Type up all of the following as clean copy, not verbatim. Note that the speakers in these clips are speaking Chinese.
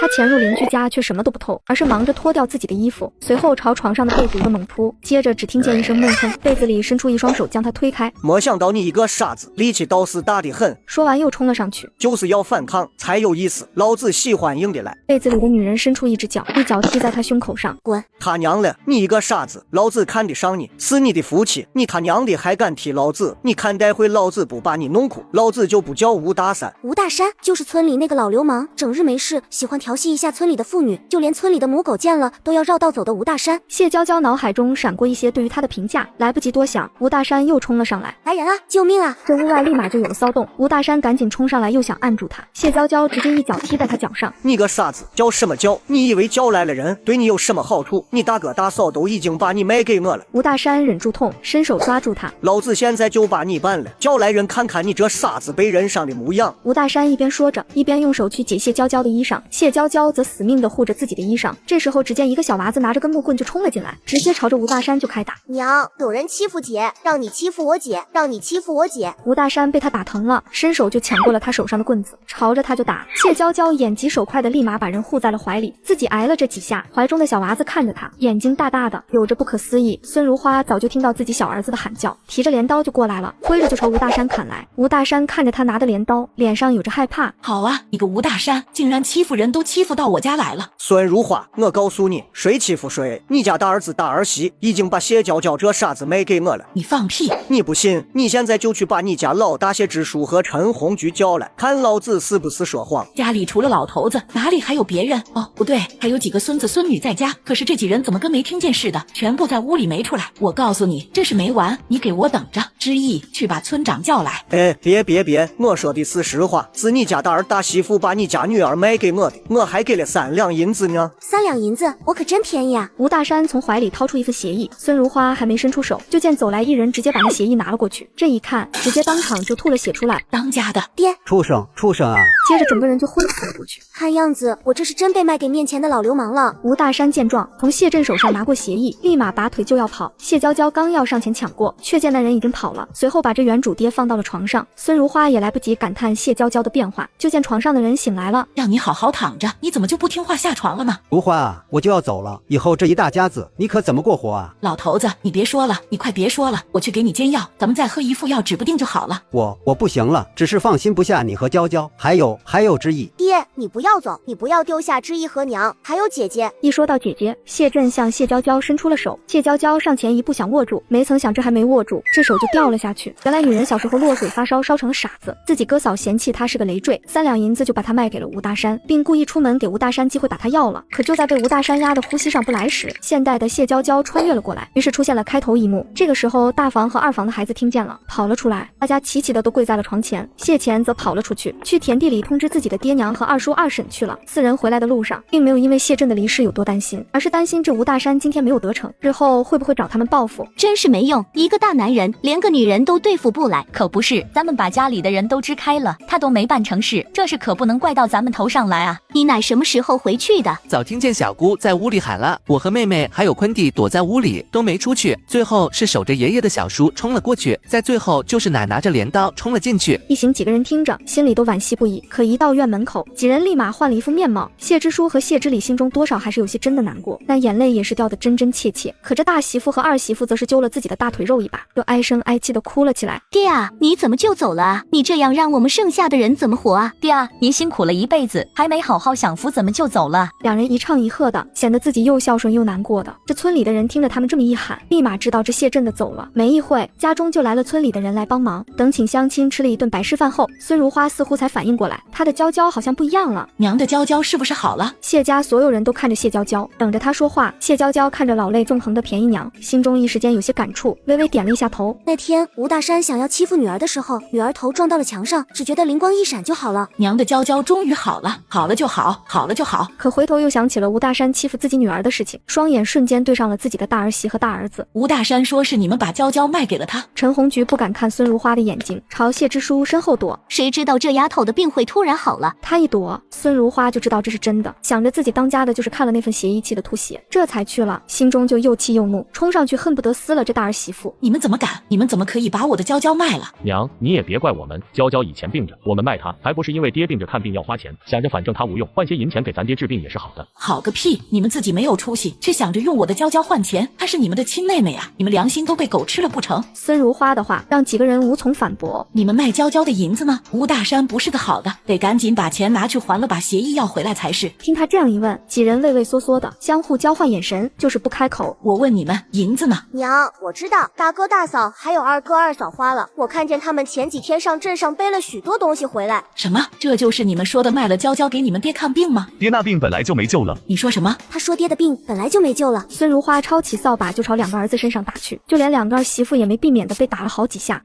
他潜入邻居家却什么都不偷，而是忙着脱掉自己的衣服，随后朝床上的被子一个猛扑，接着只听见一声闷哼，被子里伸出一双手将他推开。没想到你一个傻子，力气倒是大得很。说完又冲了上去，就是要反抗才有意思，老子喜欢硬的来。被子里的女人伸出一只脚，一脚踢在他胸口上，滚！他娘了，你一个傻子，老子看得上你，是你的福气，你他娘的还敢踢老子？你看待会老子不把你弄哭，老子就不叫吴大山。吴大山就是村里那个老流氓，整日没事喜欢调戏一下村里的妇女，就连村里的母狗见了都要绕道走的吴大山。谢娇娇脑海中闪过一些对于他的评价，来不及多想，吴大山又冲了上来，来人啊，救命啊！这屋外立马就有了骚动，吴大山赶紧冲上来，又想按住他，谢娇娇直接一脚踢在他脚上。你个傻子，叫什么叫？你以为叫来了人对你有什么好处？你大哥大嫂都已经把你卖给我了。吴大山忍住痛，伸手抓住他，老子现在就把你办了，叫来人看看你这傻子被人伤的模样。吴大山一边说着，一边用手去解谢娇娇的衣裳，谢娇娇则死命地护着自己的衣裳。这时候只见一个小娃子拿着根木棍就冲了进来，直接朝着吴大山就开打。娘，有人欺负姐，让你欺负我姐，让你欺负我姐。吴大山被他打疼了，伸手就抢过了他手上的棍子，朝着他就打。谢娇娇眼疾手快的立马把人护在了怀里，自己挨了这几下，怀中的小娃子看着他，眼睛大大的，有着不可思议。孙如花早就听到自己小儿子的喊叫，提着镰刀就过来了，挥着就朝吴大山砍来。吴大山看着他拿的镰刀，脸上有着害怕。好啊，你个吴大山，竟然欺负人都欺负到我家来了。孙如花，我告诉你，谁欺负谁，你家大儿子大儿媳已经把谢娇娇这傻子卖给我了。你放屁！你不信，你现在就去把你家老大谢支书和陈红菊叫来，看老子是不是说谎。家里除了老头子，哪里还有别人？哦，不对，还有几个孙子孙女在家，可是这几人怎么跟没听见似的，全部在屋里没出来。我告诉你，这是没完，你给我等着。知意，去把村长叫来。哎，别，我说的是实话，是你家大儿大媳妇把你家女儿卖给我的，我还给了3两银子呢。3两银子，我可真便宜啊！吴大山从怀里掏出一份协议，孙如花还没伸出手，就见走来一人，直接把那协议拿了过去。这一看，直接当场就吐了血出来。当家的爹，畜生啊！接着整个人就昏死了过去。看样子我这是真被卖给面前的老流氓了。吴大山见状，从谢震手上拿过协议，立马拔腿就要跑。谢娇娇刚要上前抢过，却见那人已经跑了，随后把这原主爹放到了床上。孙如花也来不及感叹谢娇娇的变化，就见床上的人醒来了，让你好好躺着，你怎么就不听话下床了呢？如花啊，我就要走了，以后这一大家子你可怎么过活啊？老头子，你别说了，你快别说了，我去给你煎药，咱们再喝一副药，指不定就好了。我不行了，只是放心不下你和娇娇，还有知意。爹，你不要走，你不要丢下知意和娘，还有姐姐。一说到姐姐，谢震向谢娇娇伸出了手，谢娇娇上前一步想握住，没曾想这还没握住，这手就掉了下去。原来女人小时候落水发烧，烧成了傻子，自己哥嫂嫌弃她是个累赘，3两银子就把她卖给了吴大山，并故意出门给吴大山机会把她要了。可就在被吴大山压得呼吸上不来时，现代的谢娇娇穿越了过来，于是出现了开头一幕。这个时候大房和二房的孩子听见了，跑了出来，大家齐齐的都跪在了床前。谢钱则跑了出去，去田地里通知自己的爹娘和二叔二婶去了。4人回来的路上，并没有因为谢震的离世有多担心，而是担心这吴大山今天没有得逞，日后会不会找他们报复。真是没用，一个大男人连个女人都对付不来。可不是，咱们把家里的人都支开了，他都没办成事，这事可不能怪到咱们头上来啊！你奶什么时候回去的？早听见小姑在屋里喊了，我和妹妹还有坤弟躲在屋里都没出去，最后是守着爷爷的小叔冲了过去，再最后就是奶拿着镰刀冲了进去。一行几个人听着，心里都惋惜不已。可一到院门口，几人立马换了一副面貌。谢之书和谢之礼心中多少还是有些真的难过，但眼泪也是掉得真真切切。可这大媳妇和二媳妇则是揪了自己的大腿肉一把，就哀声哀气的哭了起来。爹啊，你怎么就走了啊？你这样让我们剩下的人怎么活啊？爹啊，您辛苦了一辈子，还没好好享福，怎么就走了？两人一唱一和的，显得自己又孝顺又难过的。这村里的人听着他们这么一喊，立马知道这谢震的走了。没一会，家中就来了村里的人来帮忙。等请乡亲吃了一顿白事饭后，孙如花似乎才反应过来，她的娇娇好像不一样了。娘的娇娇是不是好了？谢家所有人都看着谢娇娇，等着她说话。谢娇娇看着老泪纵横的便宜娘，心中一时间有些感触，微微点了一下头。那天吴大山想要欺负女儿的时候，女儿头撞到了墙上，只觉得灵光一闪就好了。娘的娇娇终于好了，好了就好，好了就好。可回头又想起了吴大山欺负自己女儿的事情，双眼瞬间对上了自己的大儿媳和大儿子。吴大山说是你们把娇娇卖给了他。陈红菊不敢看孙如花的眼睛，朝谢之书身后躲。谁知道这丫头的病会突然好了？他一躲，孙如花就知道这是真的，想着自己当家的就是看了那份协议气的吐血，这才去了，心中就又气又怒，冲上去恨不得撕了这大儿媳妇。你们怎么敢？你们怎么可以把我的娇娇卖了？娘，你也别怪我们，娇娇以前病着，我们卖她还不是因为爹病着看病要花钱，想着反正她无用，换些银钱给咱爹治病也是好的。好个屁！你们自己没有出息，却想着用我的娇娇换钱，她是你们的亲妹妹啊！你们良心都被狗吃了不成？孙如花的话让几个人无从反驳。你们卖娇娇的银子呢？吴大山不是个好的，得赶紧把钱拿去还了，把协议要回来才是。听他这样一问，几人畏畏缩缩的，相互交换眼神，就是不开口。我问你们，银子呢？娘，我知道大哥大嫂还有二哥二嫂花了，我看见他们前几天上镇上背了许多东西回来。什么？这就是你们说的卖了娇娇给你们爹看病吗？爹那病本来就没救了。你说什么？他说爹的病本来就没救了。孙如花抄起扫把就朝两个儿子身上打去，就连两个儿媳妇也没避免的被打了好几下。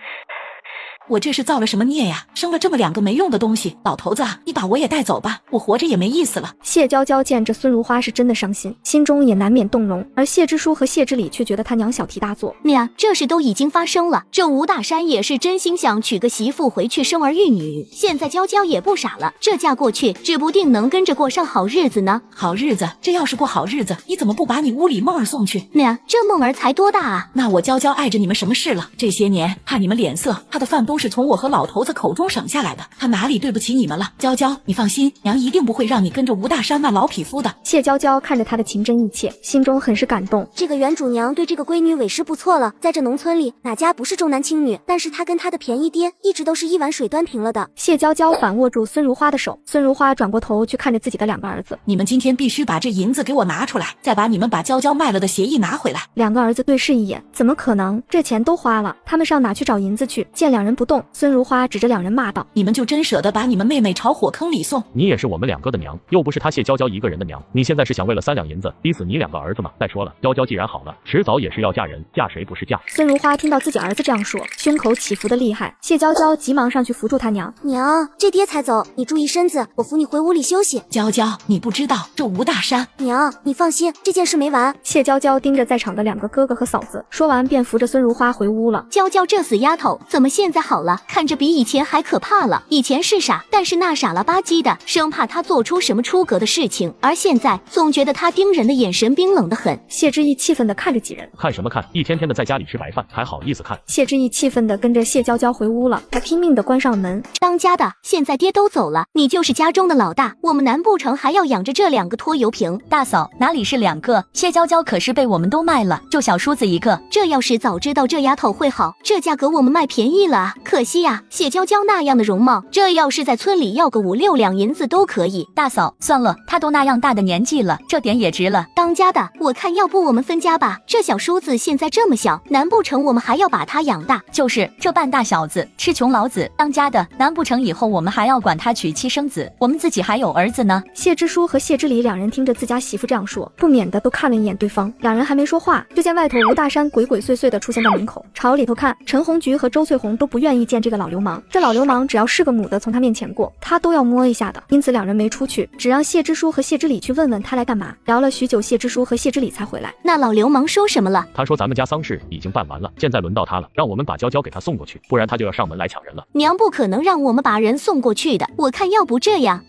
我这是造了什么孽呀？生了这么两个没用的东西！老头子啊，你把我也带走吧，我活着也没意思了。谢娇娇见这孙如花是真的伤心，心中也难免动容，而谢之书和谢之礼却觉得他娘小题大做。娘，这事都已经发生了，这吴大山也是真心想娶个媳妇回去生儿育女，现在娇娇也不傻了，这嫁过去指不定能跟着过上好日子呢。好日子？这要是过好日子，你怎么不把你屋里梦儿送去？娘，这梦儿才多大啊？那我娇娇碍着你们什么事了？这些年看你们脸色，她的饭都是从我和老头子口中省下来的，她哪里对不起你们了？娇娇，你放心，娘一定不会让你跟着吴大山那老匹夫的。谢娇娇看着她的情真意切，心中很是感动。这个原主娘对这个闺女委实不错了，在这农村里哪家不是重男轻女，但是她跟她的便宜爹一直都是一碗水端平了的。谢娇娇反握住孙如花的手，孙如花转过头去看着自己的两个儿子。你们今天必须把这银子给我拿出来，再把你们把娇娇卖了的协议拿回来。两个儿子对视一眼，怎么可能？这钱都花了，他们上哪去找银子去？见两人不动，孙如花指着两人骂道：你们就真舍得把你们妹妹朝火坑里送？你也是我们两个的娘，又不是他谢娇娇一个人的娘，你现在是想为了3两银子逼死你两个儿子吗？再说了，娇娇既然好了，迟早也是要嫁人，嫁谁不是嫁？孙如花听到自己儿子这样说，胸口起伏的厉害。谢娇娇急忙上去扶住他娘。娘，这爹才走，你注意身子，我扶你回屋里休息。娇娇，你不知道这吴大山。娘，你放心，这件事没完。谢娇娇盯着在场的两个哥哥和嫂子，说完便扶着孙如花回屋了。娇娇这死丫头怎么现在好了？看着比以前还可怕了。以前是傻，但是那傻了吧唧的，生怕她做出什么出格的事情，而现在总觉得她盯人的眼神冰冷的很。谢之意气愤地看着几人，看什么看？一天天的在家里吃白饭，还好意思看？谢之意气愤地跟着谢娇娇回屋了，他拼命地关上门。当家的，现在爹都走了，你就是家中的老大，我们难不成还要养着这两个拖油瓶？大嫂，哪里是两个？谢娇娇可是被我们都卖了，就小叔子一个。这要是早知道这丫头会好，这价格我们卖便宜了啊！可惜呀，谢娇娇那样的容貌，这要是在村里要个5、6两银子都可以。大嫂，算了，她都那样大的年纪了，这点也值了。当家的，我看要不我们分家吧？这小叔子现在这么小，难不成我们还要把他养大？就是这半大小子，吃穷老子。当家的，难不成以后我们还要管他娶妻生子？我们自己还有儿子呢。谢之书和谢之礼两人听着自家媳妇这样说，不免的都看了一眼对方。两人还没说话，就见外头吴大山鬼鬼祟祟的出现在门口，朝里头看。陈红菊和周翠红都不愿意见这个老流氓，这老流氓只要是个母的从他面前过，他都要摸一下的。因此两人没出去，只让谢之书和谢之礼去问问他来干嘛。聊了许久，谢之书和谢之礼才回来。那老流氓说什么了？他说咱们家丧事已经办完了，现在轮到他了，让我们把娇娇给他送过去，不然他就要上门来抢人了。娘不可能让我们把人送过去的，我看要不这样。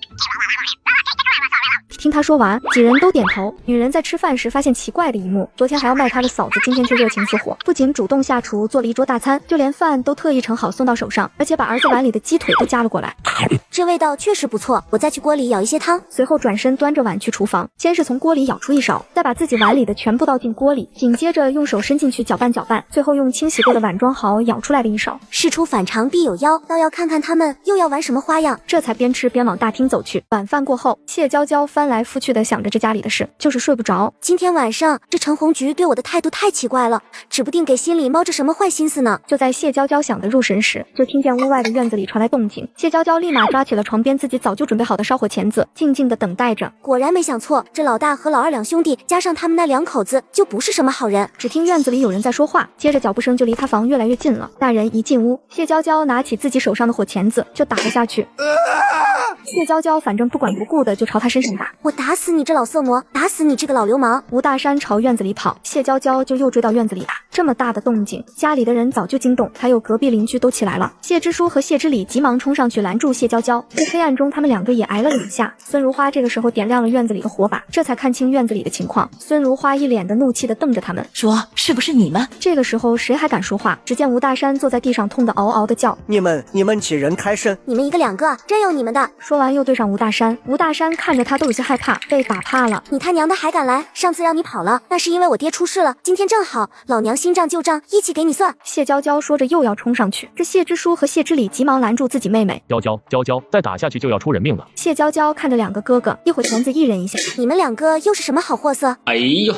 听他说完，几人都点头。女人在吃饭时发现奇怪的一幕，昨天还要卖她的嫂子，今天却热情似火，不仅主动下厨做了一桌大餐，就连饭都特意盛好送到手上，而且把儿子碗里的鸡腿都夹了过来。这味道确实不错，我再去锅里舀一些汤。随后转身端着碗去厨房，先是从锅里舀出一勺，再把自己碗里的全部倒进锅里，紧接着用手伸进去搅拌搅拌，最后用清洗过的碗装好舀出来的一勺。事出反常必有妖，倒要看看他们又要玩什么花样。这才边吃边往大厅走去。晚饭过后，谢娇娇翻来覆去的想着这家里的事，就是睡不着。今天晚上这陈红菊对我的态度太奇怪了，指不定给心里猫着什么坏心思呢。就在谢娇娇想得入神时，就听见屋外的院子里传来动静。谢娇娇立马抓起了床边自己早就准备好的烧火钳子，静静的等待着。果然没想错，这老大和老二两兄弟加上他们那两口子就不是什么好人。只听院子里有人在说话，接着脚步声就离他房越来越近了。大人一进屋，谢娇娇拿起自己手上的火钳子就打了下去。谢娇娇反正不管不顾的就朝他身上打，我打死你这老色魔，打死你这个老流氓！吴大山朝院子里跑，谢娇娇就又追到院子里打。这么大的动静，家里的人早就惊动，还有隔壁邻居都起来了。谢支书和谢之礼急忙冲上去拦住谢娇娇。在黑暗中，他们两个也挨了2下。孙如花这个时候点亮了院子里的火把，这才看清院子里的情况。孙如花一脸的怒气的瞪着他们，说：“是不是你们？”这个时候谁还敢说话？只见吴大山坐在地上，痛得嗷嗷的叫：“你们几人开身？你们一个两个，真有你们的！”说完又对上吴大山。吴大山看着他都有些害怕，被打怕了。你他娘的还敢来！上次让你跑了，那是因为我爹出事了，今天正好，老娘新账旧账一起给你算。谢娇娇说着又要冲上去，这谢支书和谢之礼急忙拦住自己妹妹。娇娇，再打下去就要出人命了。谢娇娇看着2个哥哥，一会拳子一人一下。你们2个又是什么好货色？哎呦！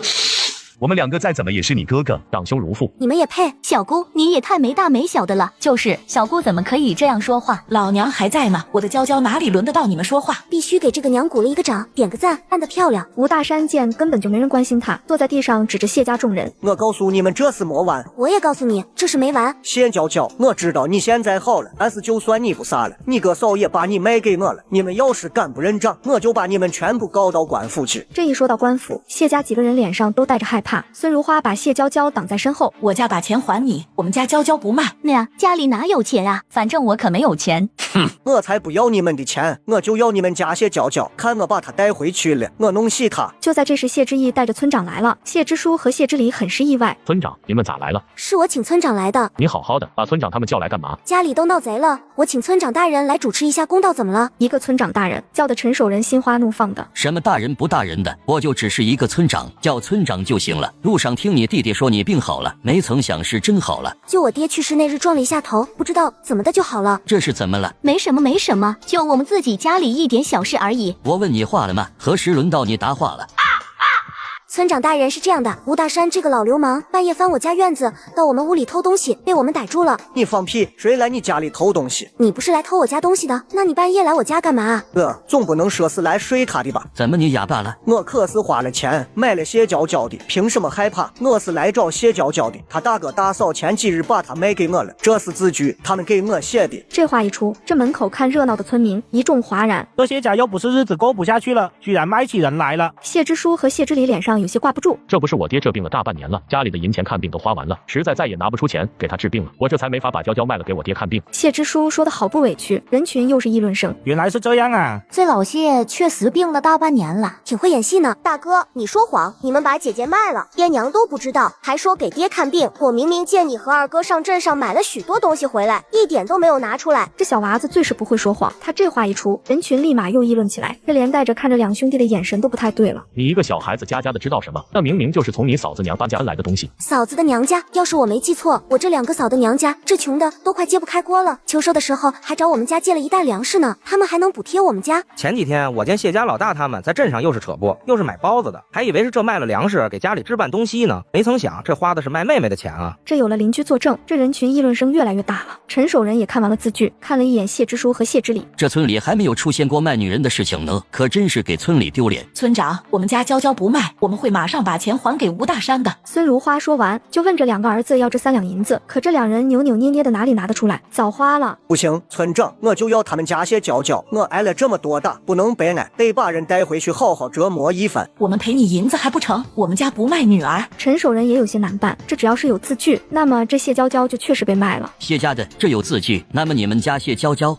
我们2个再怎么也是你哥哥，长兄如父。你们也配？小姑，你也太没大没小的了。就是小姑怎么可以这样说话？老娘还在呢，我的娇娇哪里轮得到你们说话？必须给这个娘鼓了一个掌，点个赞，按得漂亮。吴大山见根本就没人关心他，坐在地上指着谢家众人。我告诉你们，这是没完。我也告诉你，这是没完。谢娇娇，我知道你现在好了，但是就算你不杀了，你哥嫂也把你卖给我了。你们要是敢不认账，我就把你们全部告到官府去。这一说到官府，谢家几个人脸上都带着害怕。孙如花把谢娇娇挡在身后，我家把钱还你，我们家娇娇不卖。那呀，家里哪有钱啊？反正我可没有钱。哼，我才不要你们的钱，我就要你们家谢娇娇，看我把她带回去了，我弄死她。就在这时，谢之义带着村长来了。谢支书和谢之礼很是意外。村长，你们咋来了？是我请村长来的。你好好的，把村长他们叫来干嘛？家里都闹贼了，我请村长大人来主持一下公道，怎么了？一个村长大人叫的陈守仁心花怒放的。什么大人不大人的，我就只是一个村长，叫村长就行了。路上听你弟弟说你病好了，没曾想是真好了。就我爹去世那日撞了一下头，不知道怎么的就好了。这是怎么了？没什么没什么，就我们自己家里一点小事而已。我问你话了吗？何时轮到你答话了？村长大人，是这样的，吴大山这个老流氓半夜翻我家院子，到我们屋里偷东西，被我们逮住了。你放屁！谁来你家里偷东西？你不是来偷我家东西的，那你半夜来我家干嘛？总不能说是来睡他的吧？怎么你哑巴了？我可是花了钱买了谢娇娇的，凭什么害怕？我是来找谢娇娇的，他大哥大嫂前几日把她卖给我了，这是字据，他们给我写的。这话一出，这门口看热闹的村民一众哗然。这谢家又不是日子过不下去了，居然卖起人来了。谢支书和谢之礼脸上有些挂不住。这不是我爹这病了大半年了，家里的银钱看病都花完了，实在再也拿不出钱给他治病了，我这才没法把娇娇卖了给我爹看病。谢支书说的好不委屈，人群又是议论声。原来是这样啊！这老谢确实病了大半年了，挺会演戏呢。大哥，你说谎，你们把姐姐卖了，爹娘都不知道，还说给爹看病。我明明见你和二哥上镇上买了许多东西回来，一点都没有拿出来。这小娃子最是不会说谎，他这话一出，人群立马又议论起来，这连带着看着2兄弟的眼神都不太对了。你一个小孩子家的知道什么？那明明就是从你嫂子娘搬家来的东西。嫂子的娘家，要是我没记错，我这2个嫂的娘家这穷的都快揭不开锅了，秋收的时候还找我们家借了1袋粮食呢，他们还能补贴我们家。前几天我见谢家老大他们在镇上又是扯布又是买包子的，还以为是这卖了粮食给家里置办东西呢，没曾想这花的是卖妹妹的钱啊。这有了邻居作证，这人群议论声越来越大了。陈守仁也看完了字据，看了一眼谢支书和谢之礼，这村里还没有出现过卖女人的事情呢，可真是给村里丢脸。村长，我们家娇娇不卖，我们会马上把钱还给吴大山的。孙如花说完就问这2个儿子要这3两银子，可这2人扭扭捏捏的哪里拿得出来，早花了。不行，村长，我就要他们家谢娇娇，我挨了这么多打，不能白挨，得把人带回去好好折磨一番。我们赔你银子还不成？我们家不卖女儿。陈守仁也有些难办，这只要是有字据，那么这谢娇娇就确实被卖了。谢家的这有字据，那么你们家谢娇娇？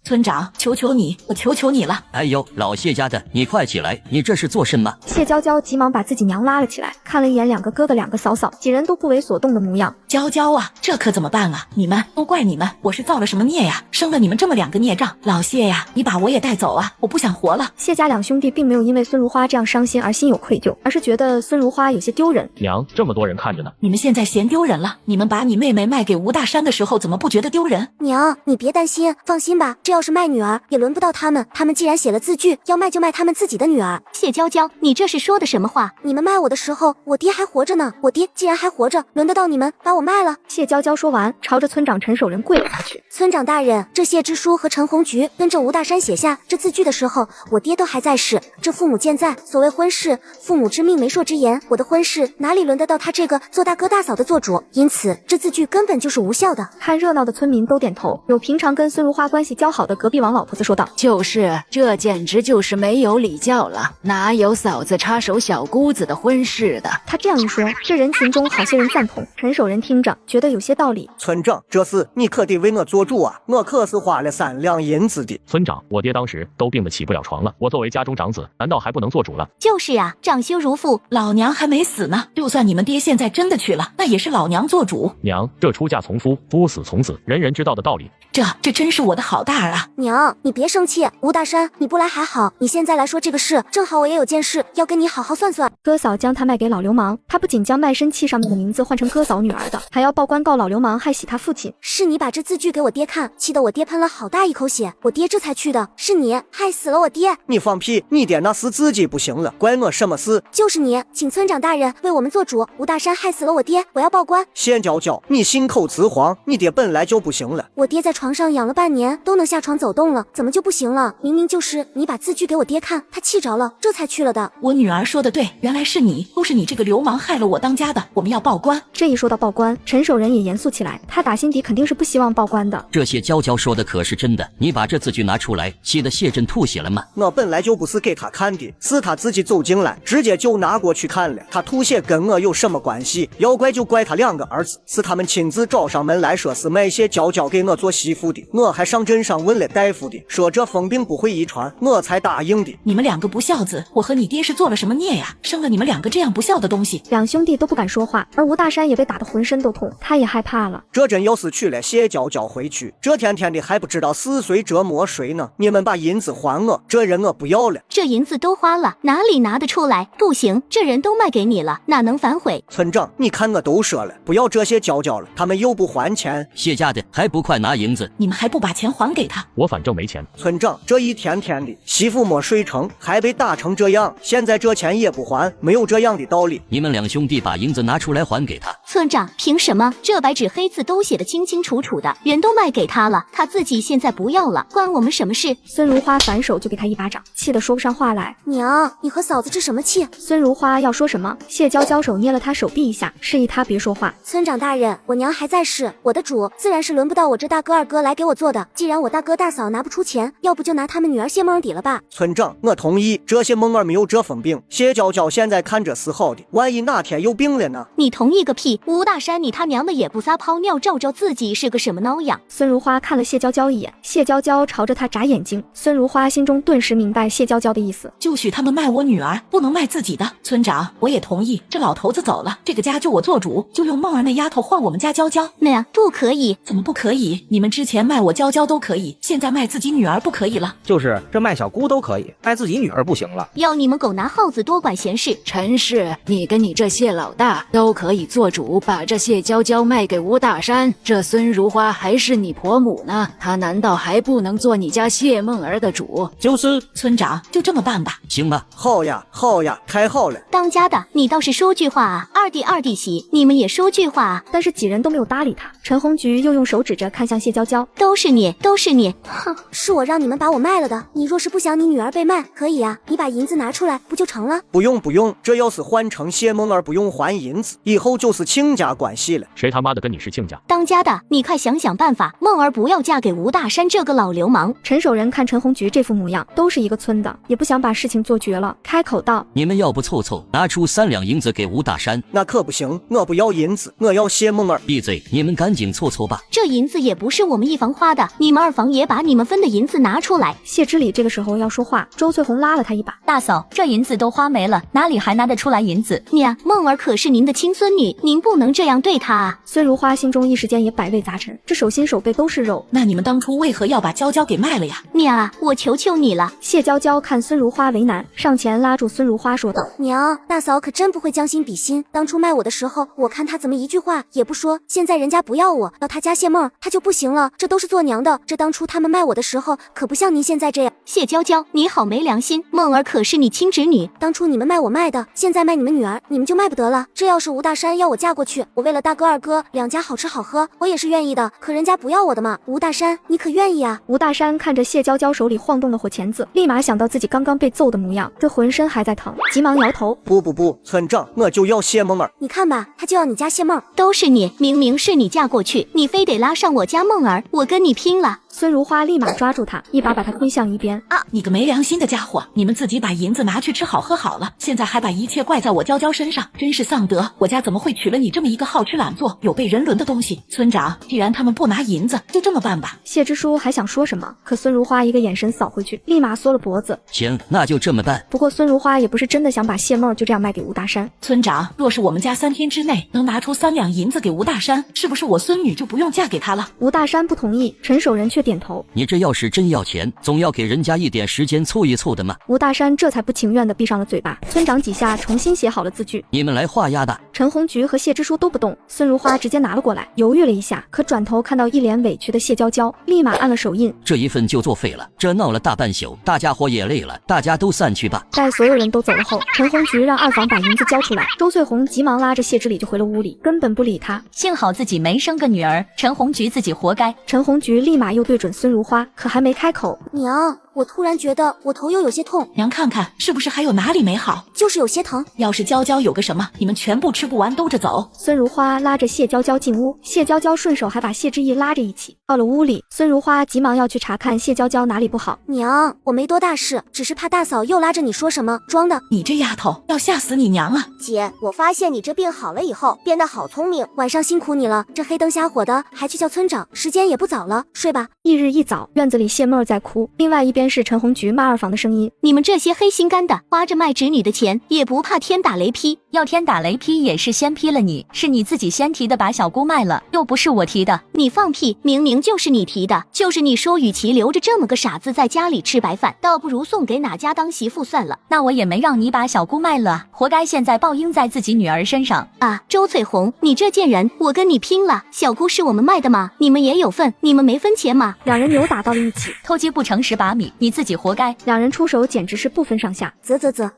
村长，求求你，我求求你了！哎呦，老谢家的，你快起来，你这是做什么？谢娇娇急忙把自己娘拉了起来，看了一眼2个哥哥2个嫂嫂，几人都不为所动的模样。娇娇啊，这可怎么办啊？你们都怪你们，我是造了什么孽呀？生了你们这么2个孽障。老谢呀，你把我也带走啊，我不想活了。谢家2兄弟并没有因为孙如花这样伤心而心有愧疚，而是觉得孙如花有些丢人。娘，这么多人看着呢，你们现在嫌丢人了？你们把你妹妹卖给吴大山的时候，怎么不觉得丢人？娘，你别担心，放心吧，这要是卖女儿也轮不到他们，他们既然写了字据，要卖就卖他们自己的女儿。谢娇娇，你这是说的什么话？你们卖我的时候，我爹还活着呢，我爹既然还活着，轮得到你们把我卖了。谢娇娇说完，朝着村长陈守仁跪了下去。村长大人，这谢支书和陈红菊跟着吴大山写下这字据的时候，我爹都还在世，这父母健在。所谓婚事，父母之命媒妁之言，我的婚事哪里轮得到他这个做大哥大嫂的做主？因此，这字据根本就是无效的。看热闹的村民都点头，有平常跟孙如花关系交好的隔壁王老婆子说道：“就是，这简直就是没有礼教了，哪有嫂子插手小姑子的婚事的？”他这样一说，这人群中好些人赞同。陈守仁听着，觉得有些道理。村长，这事你可得为我做主啊！我可是花了3两银子的。村长，我爹当时都病得起不了床了，我作为家中长子，难道还不能做主了？就是啊，长兄如父，老娘还没死呢。就算你们爹现在真的去了，那也是老娘做主。娘，这出嫁从夫，夫死从死，人人知道的道理。这真是我的好大儿啊！娘，你别生气，吴大山，你不来还好，你现在来说这个事，正好我也有件事要跟你好好算算。哥嫂将他卖给老流氓，他不仅将卖身契上面的名字换成哥嫂女儿的，还要报官告老流氓害死他父亲。是你把这字据给我爹看，气得我爹喷了好大一口血，我爹这才去的。是你害死了我爹！你放屁！你爹那是自己不行了，关我什么事？就是你，请村长大人为我们做主。吴大山害死了我爹，我要报官。谢娇娇，你信口雌黄，你爹本来就不行了。我爹在床上养了半年，都能下床走动了，怎么就不行了？明明就是你把字据给我爹看，他气着了，这才去了的。我女儿说的对，原来是你，都是你这个流氓害了我当家的，我们要报官。这一说到报官，陈守仁也严肃起来，他打心底肯定是不希望报官的。这些娇娇说的可是真的，你把这字据拿出来，气得谢震吐血了吗？我本来就不是给他看的，是他自己走进来，直接就拿过去看了。他吐血跟我有什么关系？要怪就怪他2个儿子，是他们亲自找上门来说是卖谢娇娇给我做媳妇的，我还上镇上问了大夫的，说这疯病不会遗传，我才答应的。你们2个不孝子，我和你爹是做了什么孽呀？生了你们2个这样不孝的东西。2兄弟都不敢说话，而吴大山也被打得浑身都痛，他也害怕了。这真要是娶了谢娇娇回去，这天天的还不知道是谁折磨谁呢。你们把银子还我，这人我不要了。这银子都花了，哪里拿得出来？不行，这人都卖给你了，哪能反悔？村长，你看我都说了，不要这些娇娇了，他们又不还钱。谢家的还不快拿银子？你们还不把钱还给他？我反正没钱。村长，这一天天的媳妇没睡成，还被打成这样，现在这钱也不还，没有这样的道理。你们2兄弟把银子拿出来还给他。村长，凭什么？这白纸黑字都写得清清楚楚的，人都卖给他了，他自己现在不要了，关我们什么事？孙如花反手就给他一巴掌，气得说不上话来。娘，你和嫂子这什么气？孙如花要说什么，谢娇娇手捏了他手臂一下，示意他别说话。村长大人，我娘还在世，我的主自然是轮不到我这大哥二哥来给我做的。既然我大哥大嫂拿不出钱，要不就拿他们女儿谢梦儿抵了吧。村长，我同意，这些梦儿没有这疯病，谢娇娇现在看着是好的，万一哪天又病了呢？你同意个屁！吴大山你他娘的也不撒泡尿照照自己是个什么孬样。孙如花看了谢娇娇一眼，谢娇娇朝着他眨眼睛。孙如花心中顿时明白谢娇娇的意思，就许他们卖我女儿，不能卖自己的。村长，我也同意，这老头子走了，这个家就我做主，就用梦儿那丫头换我们家娇娇。那样不可以。怎么不可以？你们之前卖我娇娇都可以，现在卖自己女儿不可以了？就是这卖小姑都可以，卖自己女儿不行了。要你们狗拿耗子多管闲事。陈氏，你跟你这谢老大都可以做主，把这谢娇娇卖给吴大山。这孙如花还是你婆母呢，她难道还不能做你家谢梦儿的主？就是村长，就这么办吧。行吧。好呀，好呀，太好了。当家的，你倒是说句话啊！二弟媳，你们也说句话啊！但是几人都没有搭理他。陈红菊又用手指着看向谢娇娇，都是你，都是你！哼，是我让你们把我卖了的。你若是不想你女儿被卖，可以啊，你把银子拿出来不就成了？不用，这要是换成谢梦儿不用还银子，以后就是亲家关系了。谁他妈的跟你是亲家？当家的，你快想想办法，梦儿不要嫁给吴大山这个老流氓。陈守仁看陈红菊这副模样，都是一个村的，也不想把事情做绝了，开口道：你们要不凑凑，拿出3两银子给吴大山？那可不行，我不要银子，我要谢梦儿。闭嘴，你们赶紧凑凑吧。这银子也不是我们一房花的，你们二房也把你们分的银子拿出来。谢之礼这个时候要说话，周翠红拉了他一把：大嫂，这银子都花没了，哪里还拿得出来银子？娘，梦儿可是您的亲孙女，您不能这样对她啊！孙如花心中一时间也百味杂陈，这手心手背都是肉。那你们当初为何要把娇娇给卖了呀？娘啊，我求求你了！谢娇娇看孙如花为难，上前拉住孙如花说道：娘，大嫂可真不会将心比心，当初卖我的时候，我看她怎么一句话也不说，现在人家不要我，要她家谢梦，她就不行了，这都是做娘的。这当初他们卖我的时候，可不像您现在这样。谢娇娇，你好没良心，梦儿可是你亲侄女，当初你们卖我卖的，现在卖你们女儿，你们就卖不得了。这要是吴大山要我嫁过去，我为了大哥二哥两家好吃好喝，我也是愿意的，可人家不要我的嘛。吴大山，你可愿意啊？吴大山看着谢娇娇手里晃动的火钳子，立马想到自己刚刚被揍的模样，这浑身还在疼，急忙摇头。不，村长，我就要谢梦儿。你看吧，他就要你家谢梦儿。都是你，明明是你嫁过去，你非得拉上我家梦儿，我跟你拼了！孙如花立马抓住他，一把把他推向一边。啊，你个没良心的家伙！你们自己把银子拿去吃好喝好了，现在还把一切怪在我娇娇身上，真是丧德！我家怎么会娶了你这么一个好吃懒做、有被人伦的东西？村长，既然他们不拿银子，就这么办吧。谢之书还想说什么，可孙如花一个眼神扫回去，立马缩了脖子。行，那就这么办。不过孙如花也不是真的想把谢梦就这样卖给吴大山。村长，若是我们家3天之内能拿出3两银子给吴大山，是不是我孙女就不用嫁给他了？吴大山不同意，陈守仁却点头。你这要是真要钱，总要给人家一点时间凑一凑的嘛。吴大山这才不情愿地闭上了嘴巴。村长几下重新写好了字据。你们来画押的。陈红菊和谢之书都不动，孙如花直接拿了过来，犹豫了一下，可转头看到一脸委屈的谢娇娇，立马按了手印。这一份就作废了，这闹了大半宿，大家伙也累了，大家都散去吧。待所有人都走了后，陈红菊让二房把银子交出来，周翠红急忙拉着谢之礼就回了屋里，根本不理他。幸好自己没生个女儿，陈红菊自己活该。陈红菊立马又对准孙如花，可还没开口，娘，我突然觉得我头又有些痛，娘看看是不是还有哪里没好？就是有些疼。要是娇娇有个什么，你们全部吃不完兜着走。孙如花拉着谢娇娇进屋，谢娇娇顺手还把谢之意拉着一起。到了屋里，孙如花急忙要去查看谢娇娇哪里不好。娘，我没多大事，只是怕大嫂又拉着你说什么，装的。你这丫头要吓死你娘了。姐，我发现你这病好了以后变得好聪明，晚上辛苦你了，这黑灯瞎火的还去叫村长，时间也不早了，睡吧。翌日一早，院子里谢妹儿在哭，另外一边是陈红菊骂二房的声音。你们这些黑心肝的，花着卖侄女的钱，也不怕天打雷劈？要天打雷劈也是先劈了你，是你自己先提的把小姑卖了，又不是我提的。你放屁，明明就是你提的，就是你说与其留着这么个傻子在家里吃白饭，倒不如送给哪家当媳妇算了。那我也没让你把小姑卖了，活该现在报应在自己女儿身上啊！周翠红，你这贱人，我跟你拼了！小姑是我们卖的吗？你们也有份，你们没分钱吗？两人扭打到了一起，偷鸡不成蚀把米，你自己活该。两人出手简直是不分上下，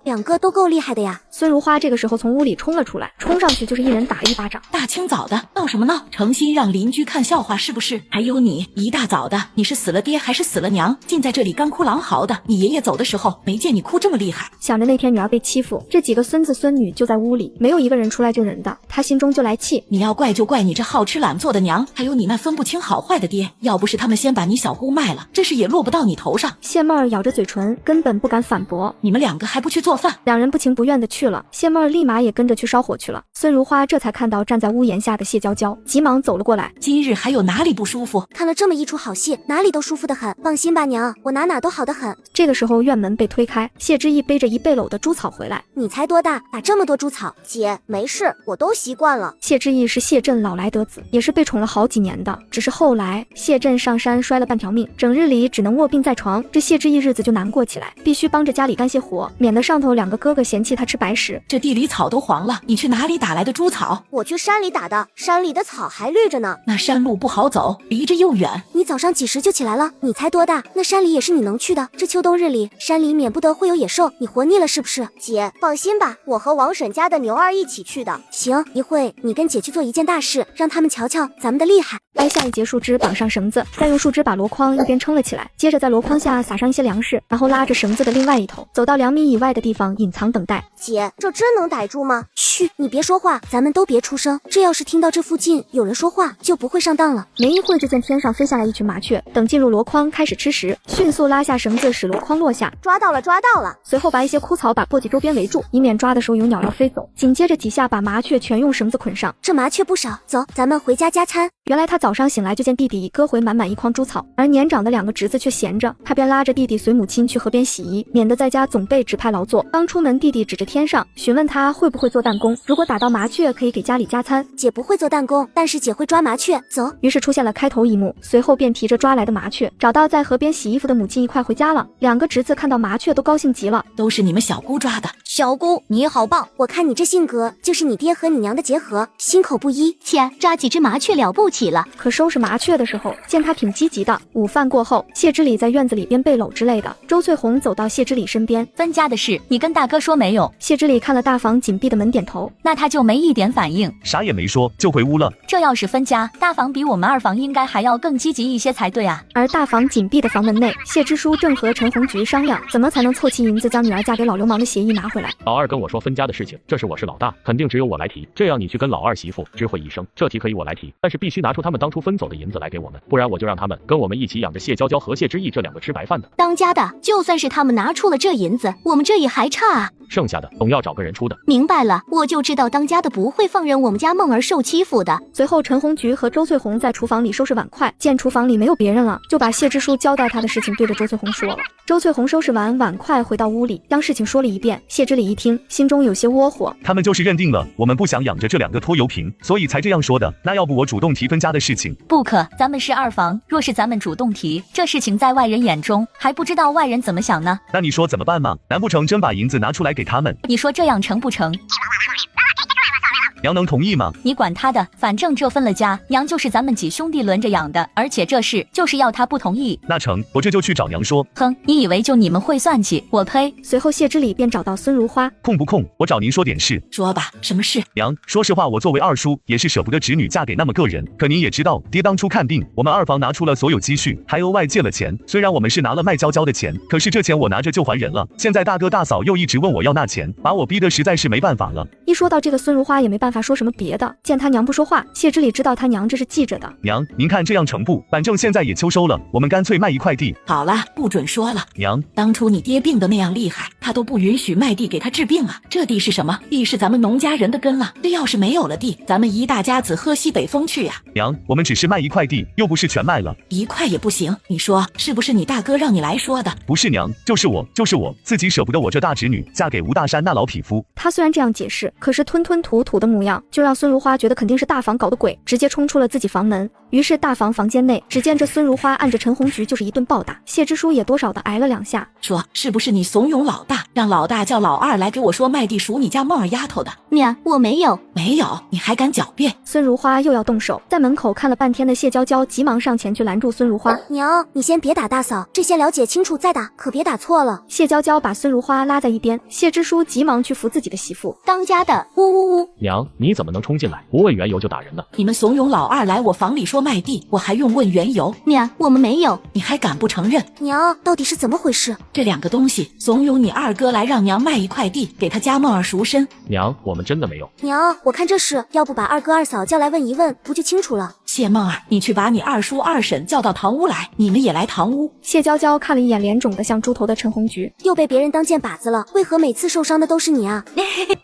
两个都够厉害的呀。孙如花这个时候从屋里冲了出来，冲上去就是一人打一巴掌。大清早的闹什么闹？诚心让邻居看笑话是不是？还有你，一大早的，你是死了爹还是死了娘？竟在这里干哭狼嚎的。你爷爷走的时候没见你哭这么厉害。想着那天女儿被欺负，这几个孙子孙女就在屋里，没有一个人出来救人的，他心中就来气。你要怪就怪你这好吃懒做的娘，还有你那分不清好坏的爹。要不是他们先把你小姑卖了，这事也落不到你头上。谢妹儿咬着嘴唇，根本不敢反驳。你们两个还不去做饭？两人不情不愿的去了，谢妹儿立马也跟着去烧火去了。孙如花这才看到站在屋檐下的谢娇娇，急忙走了过来。今日还有哪里不舒服？看了这么一出好戏，哪里都舒服得很。放心吧娘，我哪都好得很。这个时候院门被推开，谢之意背着一背篓的猪草回来。你才多大，打这么多猪草？姐，没事，我都习惯了。谢之意是谢震老来得子，也是被宠了好几年的，只是后来谢震上山摔了半条命，整日里只能卧病在床，这谢之意日子就难过起来，必须帮着家里干些活，免得上头两个哥哥嫌弃他吃白食。这地里草都黄了，你去哪里打来的猪草？我去山里打的，山里的草还绿着呢。那山路不好走，离着又远。你早上几时就起来了？你才多大？那山里也是你能去的。这秋冬日里，山里免不得会有野兽，你活腻了是不是？姐，放心吧，我和王婶家的牛儿一起去的。行，一会你跟姐去做一件大事，让他们瞧瞧咱们的厉害。掰下一截树枝绑上绳子，再用树枝把箩筐一边撑了起来，接着在箩筐下撒上一些粮食，然后拉着绳子的另外一头，走到2米以外的地方隐藏等待。姐，这真能逮住吗？嘘，你别说话，咱们都别出声，这要是听到这附近有人说话，就不会上当了。没一会儿就见天上飞下来一群麻雀，等进入箩筐开始吃食，迅速拉下绳子使箩筐落下。抓到了，抓到了！随后拔一些枯草把簸箕周边围住，以免抓的时候有鸟要飞走。紧接着几下把麻雀全用绳子捆上。这麻雀不少，走，咱们回家加餐。原来他早上醒来就见弟弟已割回满满一筐猪草，而年长的2个侄子却闲着，他便拉着弟弟随母亲去河边洗衣，免得在家总被指派劳作。刚出门，弟弟指着天上询问他会不会做弹弓，如果打到麻雀可以给家里加餐。姐不会做弹弓，但是姐会抓麻雀，走。于是出现了开头一幕，随后便提着抓来的麻雀，找到在河边洗衣服的母亲一块回家了。2个侄子看到麻雀都高兴极了，都是你们小姑抓的。小姑你好棒，我看你这性格就是你爹和你娘的结合，心口不一。切，抓几只麻雀了不起了。可收拾麻雀的时候，见他挺积极的。午饭过后，谢之礼在院子里边背篓之类的，周翠红走到谢之礼身边，分家的事你跟大哥说没有？谢之礼看了大房紧闭的门点头，那他就没一点反应，啥也没说就回屋了。这要是分家，大房比我们二房应该还要更积极一些才对啊。而大房紧闭的房门内，谢支书正和陈红菊商量怎么才能凑齐银子将女儿嫁给老流氓的协议拿回来。老二跟我说分家的事情，这事我是老大，肯定只有我来提，这样你去跟老二媳妇知会一声，这题可以我来提，但是必须拿出他们当初分走的银子来给我们，不然我就让他们跟我们一起养着谢娇娇和谢之意这两个吃白饭的。当家的，就算是他们拿出了这银子，我们这也还差啊。剩下的总要找个人出的。明白了，我就知道当家的不会放任我们家梦儿受欺负的。随后，陈红菊和周翠红在厨房里收拾碗筷，见厨房里没有别人了，就把谢支书交代他的事情对着周翠红说了。周翠红收拾完碗筷回到屋里，将事情说了一遍。谢之礼一听，心中有些窝火。他们就是认定了我们不想养着这两个拖油瓶，所以才这样说的。那要不我主动提分家的事情？不可，咱们是二房，若是咱们主动提，这事情在外人眼中还不知道外人怎么想呢。那你说怎么办嘛？难不成真把银子拿出来给他们？你说这样成不成？娘能同意吗？你管他的，反正这分了家，娘就是咱们几兄弟轮着养的，而且这事就是要他不同意。那成，我这就去找娘说。哼，你以为就你们会算计？我呸！随后谢之礼便找到孙如花，空不空？我找您说点事。说吧，什么事？娘，说实话，我作为二叔也是舍不得侄女嫁给那么个人，可您也知道，爹当初看病，我们二房拿出了所有积蓄，还额外借了钱。虽然我们是拿了卖娇娇的钱，可是这钱我拿着就还人了。现在大哥大嫂又一直问我要那钱，把我逼得实在是没办法了。一说到这个，孙如花也没办法说什么别的。见他娘不说话，谢之礼知道他娘这是记着的。娘，您看这样成不？反正现在也秋收了，我们干脆卖一块地。好了，不准说了。娘，当初你爹病得那样厉害，他都不允许卖地给他治病啊。这地是什么？地是咱们农家人的根啊。这要是没有了地，咱们一大家子喝西北风去啊。娘，我们只是卖一块地，又不是全卖了。一块也不行，你说是不是你大哥让你来说的？不是娘，就是我自己舍不得我这大侄女嫁给吴大山那老匹夫。他虽然这样解释，可是吞吞吐吐的模样，就让孙如花觉得肯定是大房搞的鬼，直接冲出了自己房门。于是大房房间内，只见这孙如花按着陈红菊就是一顿暴打，谢支书也多少的挨了2下。说是不是你怂恿老大，让老大叫老二来给我说卖地属你家梦儿丫头的？娘，我没有。没有？你还敢狡辩？孙如花又要动手，在门口看了半天的谢娇娇急忙上前去拦住孙如花。娘，你先别打大嫂，这先了解清楚再打，可别打错了。谢娇娇把孙如花拉在一边，谢支书急忙去扶自己的媳妇。当家的，呜呜呜！娘，你怎么能冲进来不问缘由就打人呢？你们怂恿老二来我房里说卖地，我还用问缘由？娘，我们没有。你还敢不承认？娘，到底是怎么回事？这两个东西怂恿你二哥来让娘卖一块地给他家梦儿赎身。娘，我们真的没有。娘，我看这事要不把二哥二嫂叫来问一问，不就清楚了？谢梦儿，你去把你二叔二婶叫到堂屋来，你们也来堂屋。谢娇娇看了一眼脸肿得像猪头的陈红菊，又被别人当箭靶子了，为何每次受伤的都是你啊？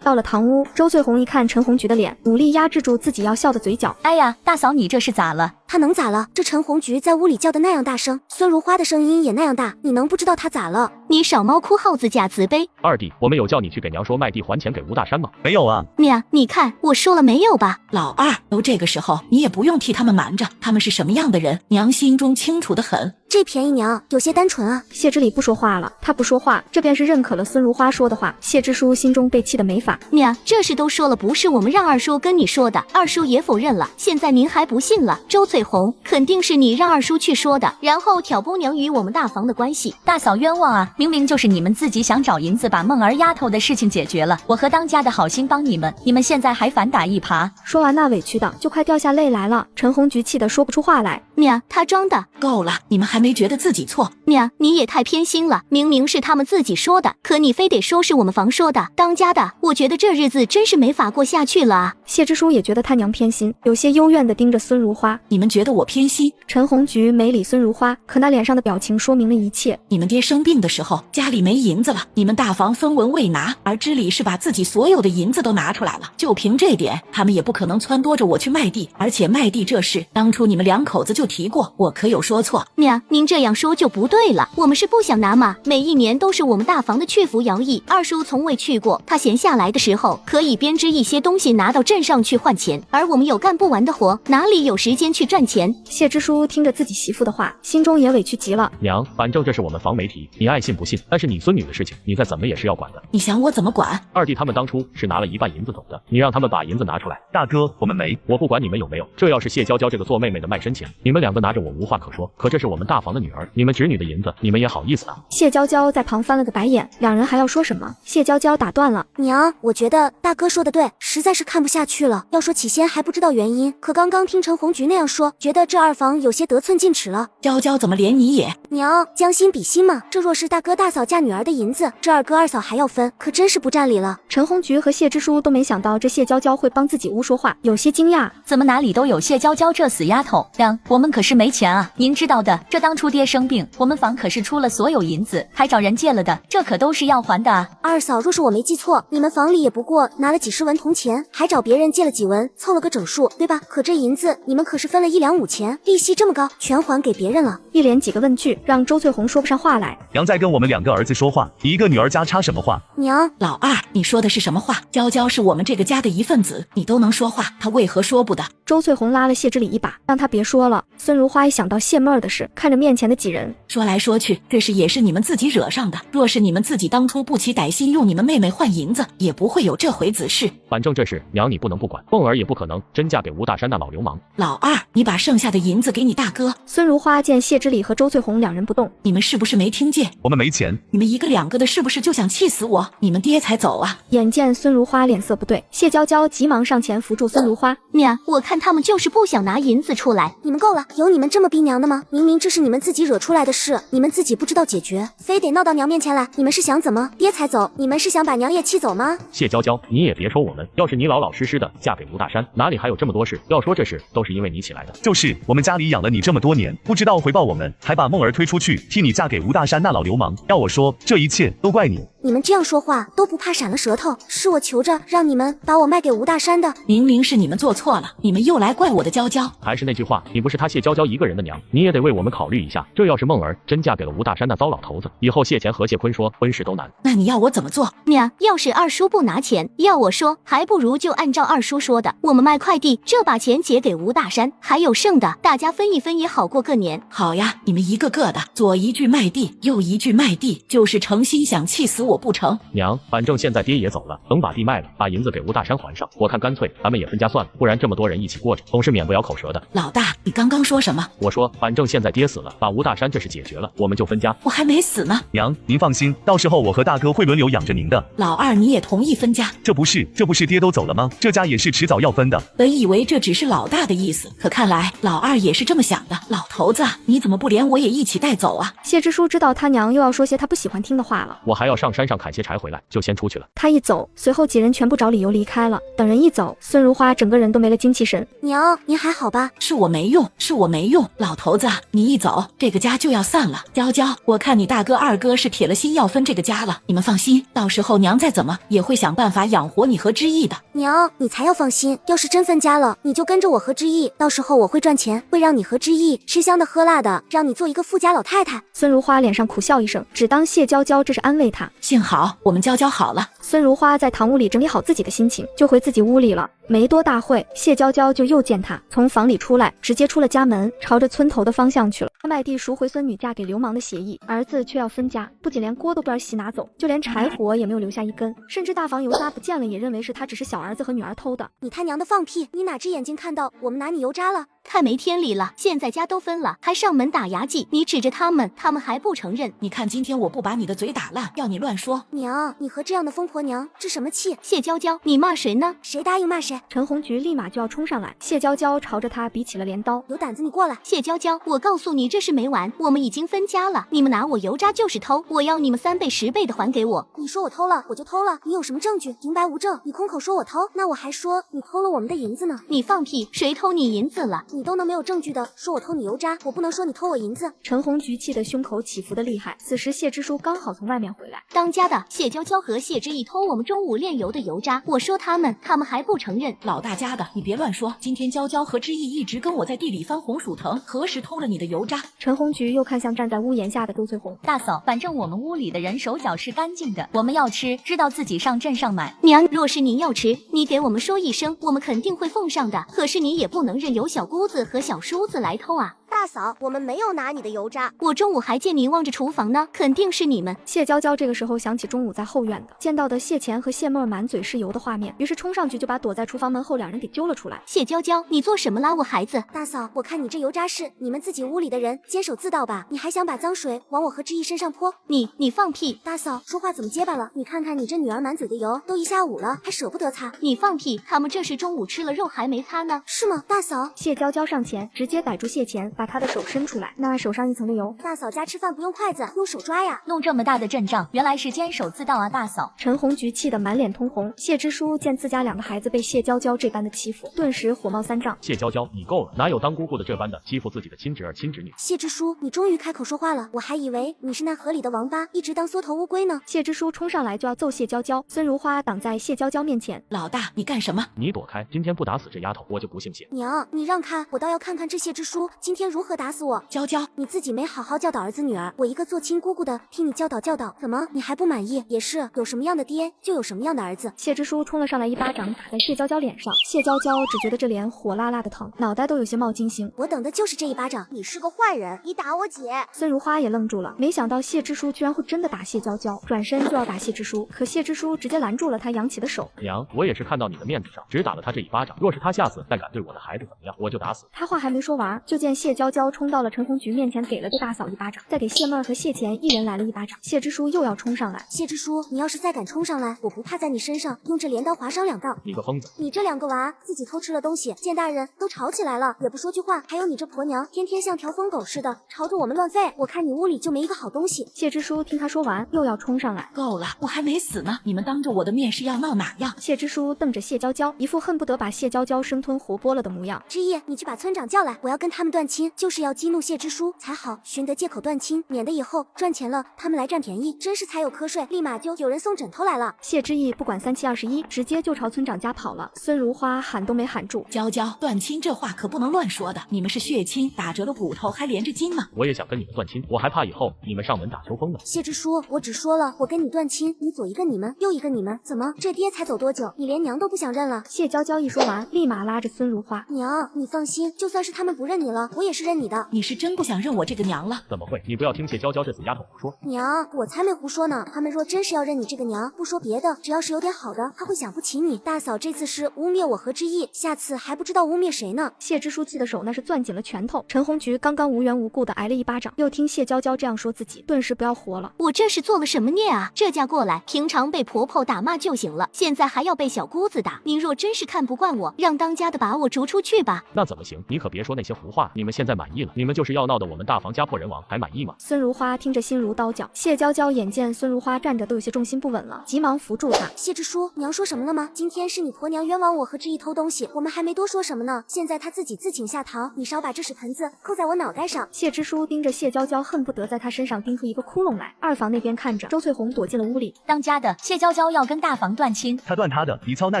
到了堂屋，周翠红一看陈红菊的脸，努力压制住自己要笑的嘴角。哎呀，大嫂你这是咋了？她能咋了？这陈红菊在屋里叫的那样大声，孙如花的声音也那样大，你能不知道她咋了？你少猫哭耗子假慈悲。二弟，我们有叫你去给娘说卖地还钱给吴大山吗？没有啊。娘，你看我说了没有吧？老二，都这个时候，你也不用替他们瞒着，他们是什么样的人，娘心中清楚得很。这便宜娘有些单纯啊。谢之礼不说话了，他不说话，这便是认可了孙如花说的话。谢支书心中被气得没法。娘，这事都说了，不是我们让二叔跟你说的，二叔也否认了，现在您还不信了？周翠红，肯定是你让二叔去说的，然后挑拨娘与我们大房的关系。大嫂冤枉啊，明明就是你们自己想找银子把梦儿丫头的事情解决了，我和当家的好心帮你们，你们现在还反打一耙。说完那委屈的就快掉下泪来了。陈红菊气得说不出话来。娘，他装的。够了，你们还没觉得自己错？娘，你也太偏心了，明明是他们自己说的，可你非得说是我们房说的。当家的，我觉得这日子真是没法过下去了啊。谢支书也觉得他娘偏心，有些幽怨地盯着孙如花。你们觉得我偏心？陈红菊没理孙如花，可那脸上的表情说明了一切。你们爹生病的时候家里没银子了，你们大房分文未拿，而知礼是把自己所有的银子都拿出来了，就凭这点他们也不可能撺掇着我去卖地，而且卖地这事当初你们两口子就提过，我可有说错？娘，您这样说就不对了，我们是不想拿嘛，每一年都是我们大房的去服徭役，二叔从未去过，他闲下来的时候可以编织一些东西拿到镇镇上去换钱，而我们有干不完的活，哪里有时间去赚钱？谢支书听着自己媳妇的话，心中也委屈极了。娘，反正这是我们房没提，你爱信不信，但是你孙女的事情，你再怎么也是要管的。你想我怎么管？二弟他们当初是拿了1半银子走的，你让他们把银子拿出来。大哥，我们没，我不管你们有没有，这要是谢娇娇这个做妹妹的卖身钱，你们2个拿着我无话可说。可这是我们大房的女儿，你们侄女的银子，你们也好意思啊？谢娇娇在旁翻了个白眼，两人还要说什么？谢娇娇打断了：娘，我觉得大哥说的对，实在是看不下去了。要说起先还不知道原因，可刚刚听陈红菊那样说，觉得这二房有些得寸进尺了。娇娇怎么连你也？娘，将心比心嘛，这若是大哥大嫂嫁女儿的银子，这二哥二嫂还要分，可真是不占理了。陈红菊和谢支书都没想到这谢娇娇会帮自己屋说话，有些惊讶。怎么哪里都有谢娇娇这死丫头？娘，我们可是没钱啊，您知道的，这当初爹生病，我们房可是出了所有银子，还找人借了的，这可都是要还的啊。二嫂，若是我没记错，你们房里也不过拿了几十文铜钱，还找别人借了几文，凑了个整数，对吧？可这银子你们可是分了1两5钱，利息这么高，全还给别人了。一连几个问句，让周翠红说不上话来。娘在跟我们2个儿子说话，你一个女儿家插什么话？娘，老二，你说的是什么话？娇娇是我们这个家的一份子，你都能说话，她为何说不的？周翠红拉了谢之礼一把，让他别说了。孙如花一想到谢妹儿的事，看着面前的几人，说来说去，这事也是你们自己惹上的。若是你们自己当初不起歹心，用你们妹妹换银子，也不会有这回子事。反正这事娘你不能不管，凤儿也不可能真嫁给吴大山那老流氓。老二，你把剩下的银子给你大哥。孙如花见谢之礼和周翠红两人不动，你们是不是没听见？我们没钱。你们1个2个的，是不是就想气死我？你们爹才走啊！眼见孙如花脸色不对，谢娇娇急忙上前扶住孙如花。娘，我看他们就是不想拿银子出来。你们够了，有你们这么逼娘的吗？明明这是你们自己惹出来的事，你们自己不知道解决，非得闹到娘面前来。你们是想怎么？爹才走，你们是想把娘也气走吗？谢娇娇，你也别说我们，要是你老老实实的嫁给吴大山，哪里还有这么多事？要说这事都是因为你起来的。就是我们家里养了你这么多年，不知道回报我们，还把梦儿推出去，替你嫁给吴大山那老流氓。要我说，这一切都怪你。你们这样说话都不怕闪了舌头？是我求着让你们把我卖给吴大山的。明明是你们做错了，你们又来怪我的娇娇。还是那句话，你不是他谢娇娇一个人的娘，你也得为我们考虑一下。这要是梦儿真嫁给了吴大山那糟老头子，以后谢钱和谢坤说婚事都难。那你要我怎么做？娘，要是二叔不拿钱，要我说，还不如就按照二叔说的，我们卖快递，这把钱结给吴大山，还有剩的，大家分一分也好过个年。好呀，你们一个个的，左一句卖地，右一句卖地，就是诚心想气死我不成？娘，反正现在爹也走了，等把地卖了，把银子给吴大山还上。我看干脆咱们也分家算了，不然这么多人一起过着，总是免不了口舌的。老大，你刚刚说什么？我说，反正现在爹死了，把吴大山这事解决了，我们就分家。我还没死呢。娘，您放心，到时候我和大哥会轮流养着您的。老二，你也同意分家？这不是爹都走了吗？这家也是迟早要分的。本以为这只是老大的意思，可看来老二也是这么想的。老头子，你怎么不连我也一起带走啊？谢支书知道他娘又要说些他不喜欢听的话了。我还要上山上砍些柴回来，就先出去了。他一走，随后几人全部找理由离开了。等人一走，孙如花整个人都没了精气神。娘，您还好吧？是我没用，是我没用。老头子，你一走，这个家就要散了。娇娇，我看你大哥二哥是铁了心要分这个家了。你们放心，到时候娘再怎么也会想办法养活你和之意的。娘，你才要放心，要是真分家了，你就跟着我和之意，到时候我会赚钱，会让你和之意吃香的喝辣的，让你做一个富家老太太。孙如花脸上苦笑一声，只当谢娇娇这是安慰她。幸好我们娇娇好了。孙如花在堂屋里整理好自己的心情，就回自己屋里了。没多大会，谢娇娇就又见她从房里出来，直接出了家门，朝着村头的方向去了。麦地赎回孙女嫁给流氓的协议，儿子却要分家，不仅连锅都被儿媳拿走，就连柴火也没有留下一根，甚至大房油渣不见了，也认为是他只是小儿子和女儿偷的。你他娘的放屁！你哪只眼睛看到我们拿你油渣了？太没天理了！现在家都分了，还上门打牙祭，你指着他们，他们还不承认。你看今天我不把你的嘴打烂，要你乱说。娘，你和这样的疯婆娘置什么气？谢娇娇，你骂谁呢？谁答应骂谁？陈红菊立马就要冲上来，谢娇娇朝着他比起了镰刀。有胆子你过来！谢娇娇，我告诉你这事没完，我们已经分家了，你们拿我油渣就是偷，我要你们3倍10倍的还给我。你说我偷了，我就偷了，你有什么证据？明白无证，你空口说我偷，那我还说你偷了我们的银子呢。你放屁，谁偷你银子了？你都能没有证据的说我偷你油渣，我不能说你偷我银子。陈红菊气得胸口起伏的厉害。此时谢支书刚好从外面回来，当家的谢娇娇和谢之意意偷我们中午炼油的油渣。我说他们还不承认。老大家的，你别乱说。今天娇娇和知意一直跟我在地里翻红薯藤，何时偷了你的油渣？陈红菊又看向站在屋檐下的周翠红，大嫂，反正我们屋里的人手脚是干净的，我们要吃，知道自己上镇上买。娘，若是您要吃，你给我们说一声，我们肯定会奉上的。可是你也不能任由小姑子和小叔子来偷啊。大嫂，我们没有拿你的油渣，我中午还见你望着厨房呢，肯定是你们。谢娇娇这个时候想起中午在后院的见到的谢钱和谢妹满嘴是油的画面，于是冲上去就把躲在厨房门后两人给揪了出来。谢娇娇，你做什么拉我孩子？大嫂，我看你这油渣是你们自己屋里的人监守自盗吧？你还想把脏水往我和知意身上泼？你放屁！大嫂，说话怎么结巴了？你看看你这女儿满嘴的油，都一下午了，还舍不得擦？你放屁！他们这是中午吃了肉还没擦呢，是吗？大嫂，谢娇娇上前直接逮住谢钱，把他的手伸出来，那手上一层的油。大嫂家吃饭不用筷子，用手抓呀！弄这么大的阵仗，原来是监守自盗啊！大嫂，陈红菊气得满脸通红。谢支书见自家两个孩子被谢娇娇这般的欺负，顿时火冒三丈。谢娇娇，你够了，哪有当姑姑的这般的欺负自己的亲侄儿亲侄女？谢支书，你终于开口说话了，我还以为你是那河里的王八，一直当缩头乌龟呢。谢支书冲上来就要揍谢娇娇，孙如花挡在谢娇娇面前。老大，你干什么？你躲开，今天不打死这丫头，我就不姓谢。娘，你让开，我倒要看看这谢支书今天如何打死我。娇娇，你自己没好好教导儿子女儿，我一个做亲姑姑的替你教导教导，怎么你还不满意？也是，有什么样的爹就有什么样的儿子。谢支书冲了上来，一巴掌打在谢娇娇脸上。谢娇娇只觉得这脸火辣辣的疼，脑袋都有些冒金星。我等的就是这一巴掌，你是个坏人，你打我姐。孙如花也愣住了，没想到谢支书居然会真的打谢娇娇，转身就要打谢支书，可谢支书直接拦住了他扬起的手。娘，我也是看到你的面子上，只打了他这一巴掌，若是他下次再敢对我的孩子怎么样，我就打死。他话还没说完，就见谢娇娇冲到了陈红菊面前，给了这大嫂一巴掌，再给谢妹儿和谢钱一人来了一巴掌。谢支书又要冲上来，谢支书，你要是再敢冲上来，我不怕在你身上用这镰刀划伤2道。你个疯子！你这两个娃自己偷吃了东西，见大人都吵起来了，也不说句话。还有你这婆娘，天天像条疯狗似的，朝着我们乱吠。我看你屋里就没一个好东西。谢支书听他说完，又要冲上来。够了，我还没死呢，你们当着我的面是要闹哪样？谢支书瞪着谢娇娇，一副恨不得把谢娇娇生吞活剥了的模样。知意，你去把村长叫来，我要跟他们断亲，就是要激怒谢支书才好，寻得借口断亲，免得以后赚钱了他们来占便宜，真是才有瞌睡，立马就有人送枕头来了。谢知意不管3七21，直接就朝村长家跑了。孙如花喊都没喊住，娇娇，断亲这话可不能乱说的，你们是血亲，打折了骨头还连着筋吗？我也想跟你们断亲，我还怕以后你们上门打秋风呢。谢支书，我只说了我跟你断亲，你左一个你们右一个你们，怎么这爹才走多久，你连娘都不想认了？谢娇娇一说完，立马拉着孙如花，娘，你放心，就算是他们不认你了，我也是认你的。你是真不想认我这个娘了？怎么会？你不要听谢娇娇这死丫头胡说。娘，我才没胡说呢，他们若真是要认你这个娘，不说别的，只要是有点好的，他会想不起你。大嫂这次是污蔑我和知意，下次还不知道污蔑谁呢。谢支书气的手那是攥紧了拳头。陈红菊刚刚无缘无故的挨了一巴掌，又听谢娇娇这样说自己，顿时不要活了。我这是做了什么孽啊？这嫁过来，平常被婆婆打骂就行了，现在还要被小姑子打。您若真是看不惯我，让当家的把我逐出去吧。那怎么行？你可别说那些胡话。你们现在满意了？你们就是要闹得我们大房家破人亡，还满意吗？孙如花听着心如刀绞。谢娇娇眼见孙如花站着都有些重心不稳了，急忙扶住她。谢支书，娘说什么了吗？今天是你婆娘冤枉我和知意偷东西，我们还没多说什么呢，现在她自己自请下堂，你少把这屎盆子扣在我脑袋上。谢支书盯着谢娇娇，恨不得在她身上钉出一个窟窿来。二房那边看着，周翠红躲进了屋里。当家的，谢娇娇要跟大房断亲。他断他的，你操那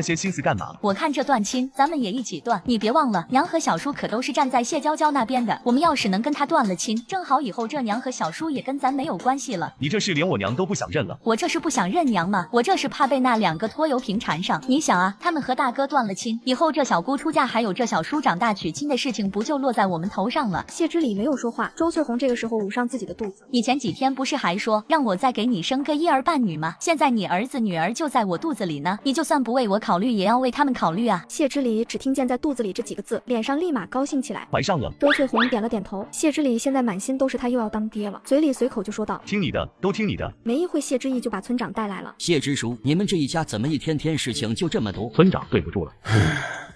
些心思干嘛？我看这断亲，咱们也一起断。你别忘了，娘和小叔可都是站在谢娇娇那边的。我们要是能跟他断了亲，正好以后这娘和小叔也跟咱没有关系了。你这是连我娘都不想认了。我这是不想认娘吗？我这是怕被那2个拖油瓶缠上。你想啊，他们和大哥断了亲，以后这小姑出嫁，还有这小叔长大娶亲的事情，不就落在我们头上了？谢之礼没有说话，周翠红这个时候捂上自己的肚子。你前几天不是还说让我再给你生个一儿半女吗？现在你儿子女儿就在我肚子里呢，你就算不为我考虑，也要为他们考虑啊。谢之礼只听见在肚子里这几个字，脸上立马高兴起来。怀上了。周翠红点了点头。谢之礼现在满心都是他又要当爹了，嘴里随口就说道：听你的，都听你的。没一会，谢之意就把村长带来了。谢支书，你们这一家怎么一天天事情就这么多？村长对不住了。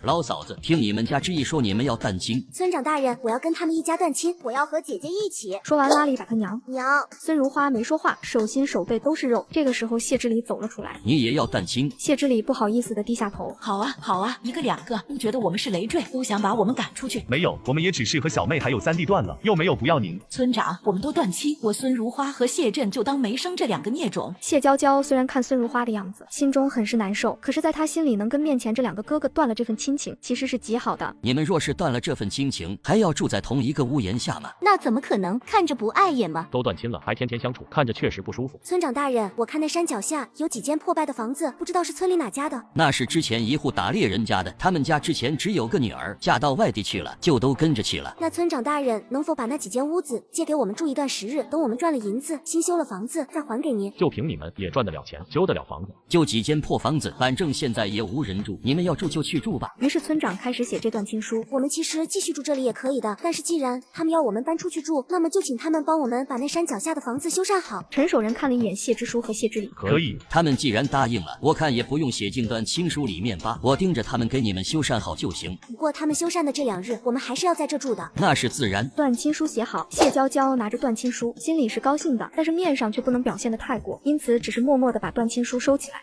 老嫂子，听你们家之意说你们要断亲。村长大人，我要跟他们一家断亲，我要和姐姐一起。说完拉了一把他娘。娘，孙如花没说话，手心手背都是肉。这个时候谢之礼走了出来。你也要断亲？谢之礼不好意思的低下头。好啊好啊，一个两个都觉得我们是累赘，都想把我们赶出去。没有，我们也只是和小妹还有三弟断了，又没有不要您。村长，我们都断亲，我孙如花和谢震就当没生这2个孽种。谢娇娇虽然看孙如花的样子，心中很是难受，可是在她心里能跟面前这2个哥哥断了这份亲情，其实是极好的。你们若是断了这份亲情，还要住在同一个屋檐下吗？那怎么可能？看着不碍眼吗？都断亲了，还天天相处，看着确实不舒服。村长大人，我看那山脚下有几间破败的房子，不知道是村里哪家的。那是之前一户打猎人家的，他们家之前只有个女儿，嫁到外地去了，就都跟着去了。那村长大人能否把那几间屋子借给我们住一段时日，等我们赚了银子，新修了房子再还给您？就凭你们也赚得了钱，修得了房子？就几间破房子，反正现在也无人住，你们要住就去住吧。于是村长开始写这段亲书。我们其实继续住这里也可以的，但是既然他们要我们搬出去住，那么就请他们帮我们把那山脚下的房子修缮好。陈守仁看了一眼谢之书和谢之礼，可以。他们既然答应了，我看也不用写进段亲书里面吧，我盯着他们给你们修缮好就行。不过他们修缮的这2日，我们还是要在这住的。那是自然。断亲书写好，谢娇娇拿着断亲书，心里是高兴的，但是面上却不能表现得太过，因此只是默默地把断亲书收起来。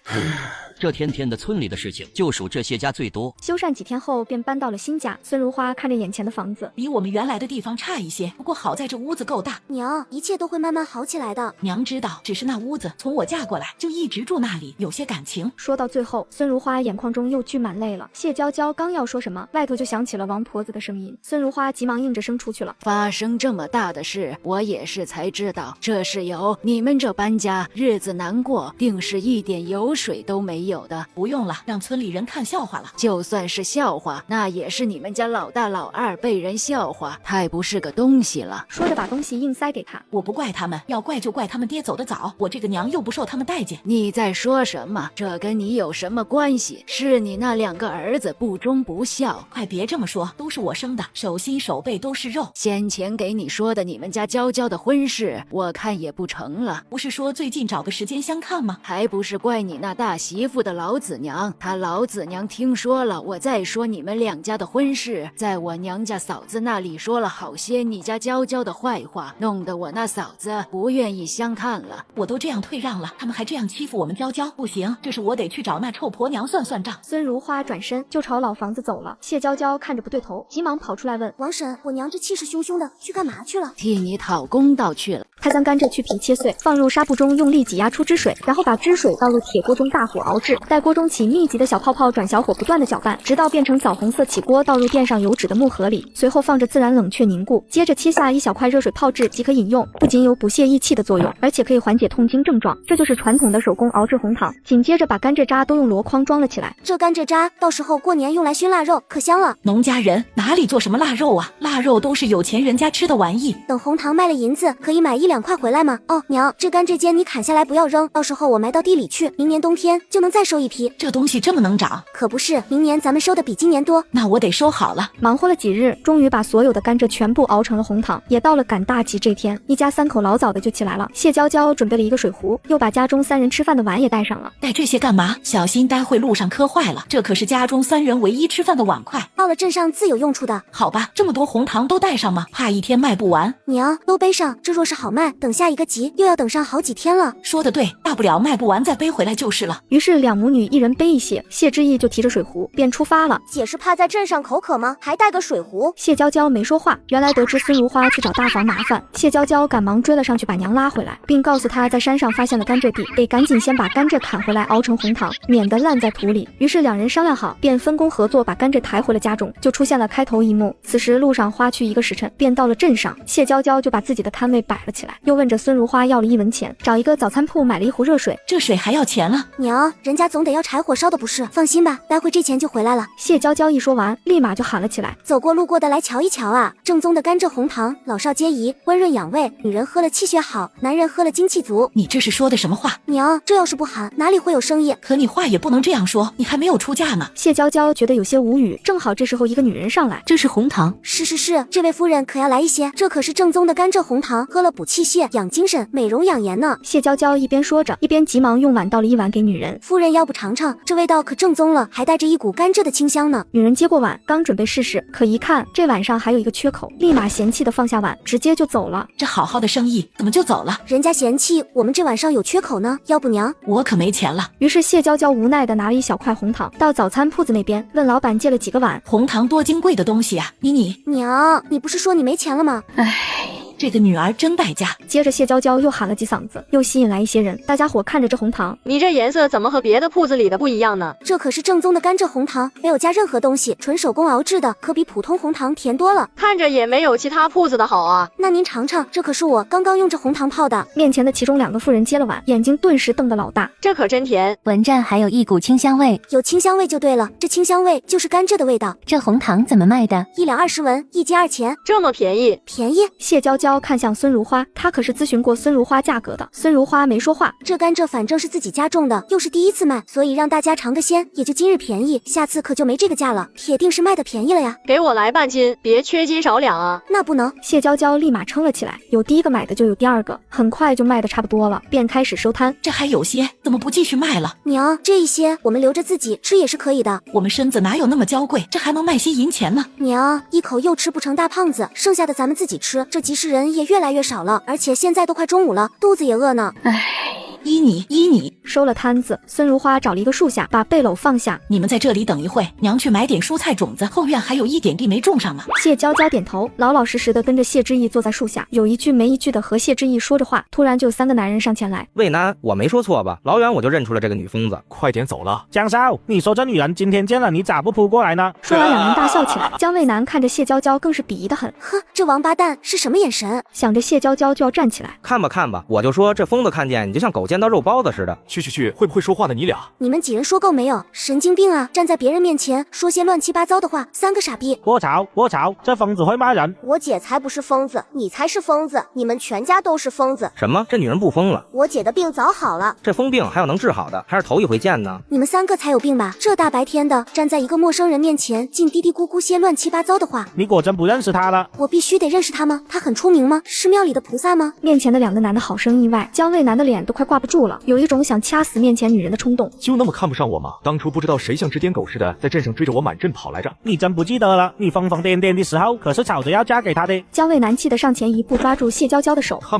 这天天的村里的事情，就属这些家最多。修缮几天后，便搬到了新家。孙如花看着眼前的房子，比我们原来的地方差一些，不过好在这屋子够大。娘，一切都会慢慢好起来的。娘知道，只是那屋子从我嫁过来就一直住那里，有些感情。说到最后，孙如花眼眶中又聚满泪了。谢娇娇刚要说什么，外头就响起了王婆子的声音。孙如花急忙应着声出去了。发生这么大的事，我也是才知道，这是有你们这搬家日子难过，定是一点油水都没有的。不用了，让村里人看笑话了。就算是笑话，那也是你们家老大老二被人笑话，太不是个东西了。说着把东西硬塞给他。我不怪他们，要怪就怪他们爹走得早，我这个娘又不受他们待见。你在说什么？这跟你有什么关系？是你那2个儿子不忠不孝。快别这么说，都是我生的，手心手背都是肉。先前给你说的你们家娇娇的婚事，我看也不成了。不是说最近找个时间相看吗？还不是怪你那大媳妇的老子娘，她老子娘听说了我再说你们2家的婚事，在我娘家嫂子那里说了好些你家娇娇的坏话，弄得我那嫂子不愿意相看了。我都这样退让了，他们还这样欺负我们娇娇，不行，这是我得去找那臭婆娘算算账。孙如花转身就朝老房子走了。谢娇娇看着不对头，急忙跑出来问王婶，我娘这气势汹汹的，去干嘛去了？替你讨公道去了。他将甘蔗去皮切碎，放入纱布中，用力挤压出汁水，然后把汁水倒入铁锅中大火熬制，待锅中起密集的小泡泡，转小火不断的搅拌，直到变成枣红色起锅，倒入垫上油纸的木盒里，随后放着自然冷却凝固，接着切下一小块热水泡制即可饮用。不仅有补泻益气的作用，而且可以缓解痛经症状，这就是传统的手工熬制红糖。紧接着把甘蔗渣都用箩筐装了起来，这甘蔗渣到时候过年用来熏腊肉，可香了。农家人哪里做什么腊肉啊？腊肉都是有钱人家吃的玩意。等红糖卖了银子，可以买1-2块回来吗？哦，娘，这甘蔗尖你砍下来不要扔，到时候我埋到地里去，明年冬天就能再收一批。这东西这么能长？可不是，明年咱们收的比今年多。那我得收好了。忙活了几日，终于把所有的甘蔗全部熬成了红糖。也到了赶大集这天，一家3口老早的就起来了。谢娇娇准备了一个水壶，又把家中3人吃饭的碗也带上了。带这些干嘛？小心待会路上磕坏了，这可是家中3人唯一吃饭的碗筷，到了镇上自有用处的。好吧，这么多红糖都带上吗？怕一天卖不完。娘，都背上，这若是好卖，等下一个集又要等上好几天了。说得对，大不了卖不完再背回来就是了。于是2母女1人背一些，谢之意就提着水壶便出发了。姐是怕在镇上口渴吗？还带个水壶？谢娇娇没说话。原来得知孙如花去找大房麻烦，谢娇娇赶忙追了上去，把娘拉回来，并告诉她在山上发现了甘蔗地，得赶紧先把甘蔗砍回来熬成红糖，免得烂在土里。于是2人商量好，便分工合作，把甘蔗抬回了家中。就出现了开头一幕。此时路上花去1个时辰，便到了镇上。谢娇娇就把自己的摊位摆了起来，又问着孙如花要了1文钱，找一个早餐铺买了一壶热水。这水还要钱了？娘，人家总得要柴火烧的不是？放心吧，待会这钱就回来了。谢娇娇一说完，立马就喊了起来：走过路过的来瞧一瞧啊！正宗的甘蔗红糖，老少皆宜，温润养胃，女人喝了气血好，男人喝了精气足。你这是说的什么话？娘，这要是不喊，哪里会有生意？可你话也不能这样说，你还没有出嫁呢。谢娇娇觉得有些无语，正好这时候一个女人上来，这是红糖。是，这位夫人可要来一些，这可是正宗的甘蔗红糖，喝了补气。气血，养精神，美容养颜呢。谢娇娇一边说着，一边急忙用碗倒了一碗给女人。夫人要不尝尝，这味道可正宗了，还带着一股甘蔗的清香呢。女人接过碗，刚准备试试，可一看这碗上还有一个缺口，立马嫌弃的放下碗，直接就走了。这好好的生意怎么就走了？人家嫌弃我们这碗上有缺口呢，要不娘我可没钱了。于是谢娇娇无奈的拿了一小块红糖到早餐铺子那边，问老板借了几个碗。红糖多金贵的东西啊！娘，你不是说你没钱了吗？唉，这个女儿真败家。接着谢娇娇又喊了几嗓子，又吸引来一些人。大家伙看着这红糖，你这颜色怎么和别的铺子里的不一样呢？这可是正宗的甘蔗红糖，没有加任何东西，纯手工熬制的，可比普通红糖甜多了。看着也没有其他铺子的好啊。那您尝尝，这可是我刚刚用这红糖泡的。面前的其中2个妇人接了碗，眼睛顿时瞪得老大。这可真甜，闻着还有一股清香味。有清香味就对了，这清香味就是甘蔗的味道。这红糖怎么卖的？1两20文，1斤2钱，这么便宜？便宜。谢娇娇看向孙如花，她可是咨询过孙如花价格的。孙如花没说话，这甘蔗反正是自己家种的，又是第一次卖，所以让大家尝个鲜，也就今日便宜，下次可就没这个价了，铁定是卖的便宜了呀。给我来半斤，别缺斤少两啊。那不能。谢娇娇立马撑了起来，有第一个买的就有第2个，很快就卖的差不多了，便开始收摊。这还有些，怎么不继续卖了？娘，这一些我们留着自己吃也是可以的。我们身子哪有那么娇贵，这还能卖些银钱呢？娘，一口又吃不成大胖子，剩下的咱们自己吃。这集市人也越来越少了，而且现在都快中午了，肚子也饿呢。唉，依你。收了摊子，孙如花找了一个树下，把背篓放下。你们在这里等一会，娘去买点蔬菜种子，后院还有一点地没种上呢。谢娇娇点头，老老实实的跟着谢之意坐在树下，有一句没一句的和谢之意说着话。突然就有3个男人上前来。渭南，我没说错吧？老远我就认出了这个女疯子，快点走了。江少，你说这女人今天见了你咋不扑过来呢？说完2人大笑起来。江渭南看着谢娇娇更是鄙夷的很，呵，这王八蛋是什么眼神？想着谢娇娇就要站起来。看吧，我就说这疯子看见你就像狗见到肉包子似的。去，会不会说话的你俩？你们几人说够没有？神经病啊！站在别人面前说些乱七八糟的话，3个傻逼！卧槽，这疯子会骂人！我姐才不是疯子，你才是疯子，你们全家都是疯子！什么？这女人不疯了？我姐的病早好了，这疯病还有能治好的，还是头一回见呢。你们3个才有病吧？这大白天的站在一个陌生人面前，竟嘀嘀咕咕些乱七八糟的话。你果真不认识他了？我必须得认识他吗？他很出名吗？是庙里的菩萨吗？面前的2个男的好生意外，江渭南的脸都快挂不住了，有一种想掐死面前女人的冲动。就那么看不上我吗？当初不知道谁像只癫狗似的在镇上追着我满镇跑来着。你真不记得了？你疯疯癫癫的时候可是吵着要嫁给他的。江渭南气得上前一步抓住谢娇娇的手。看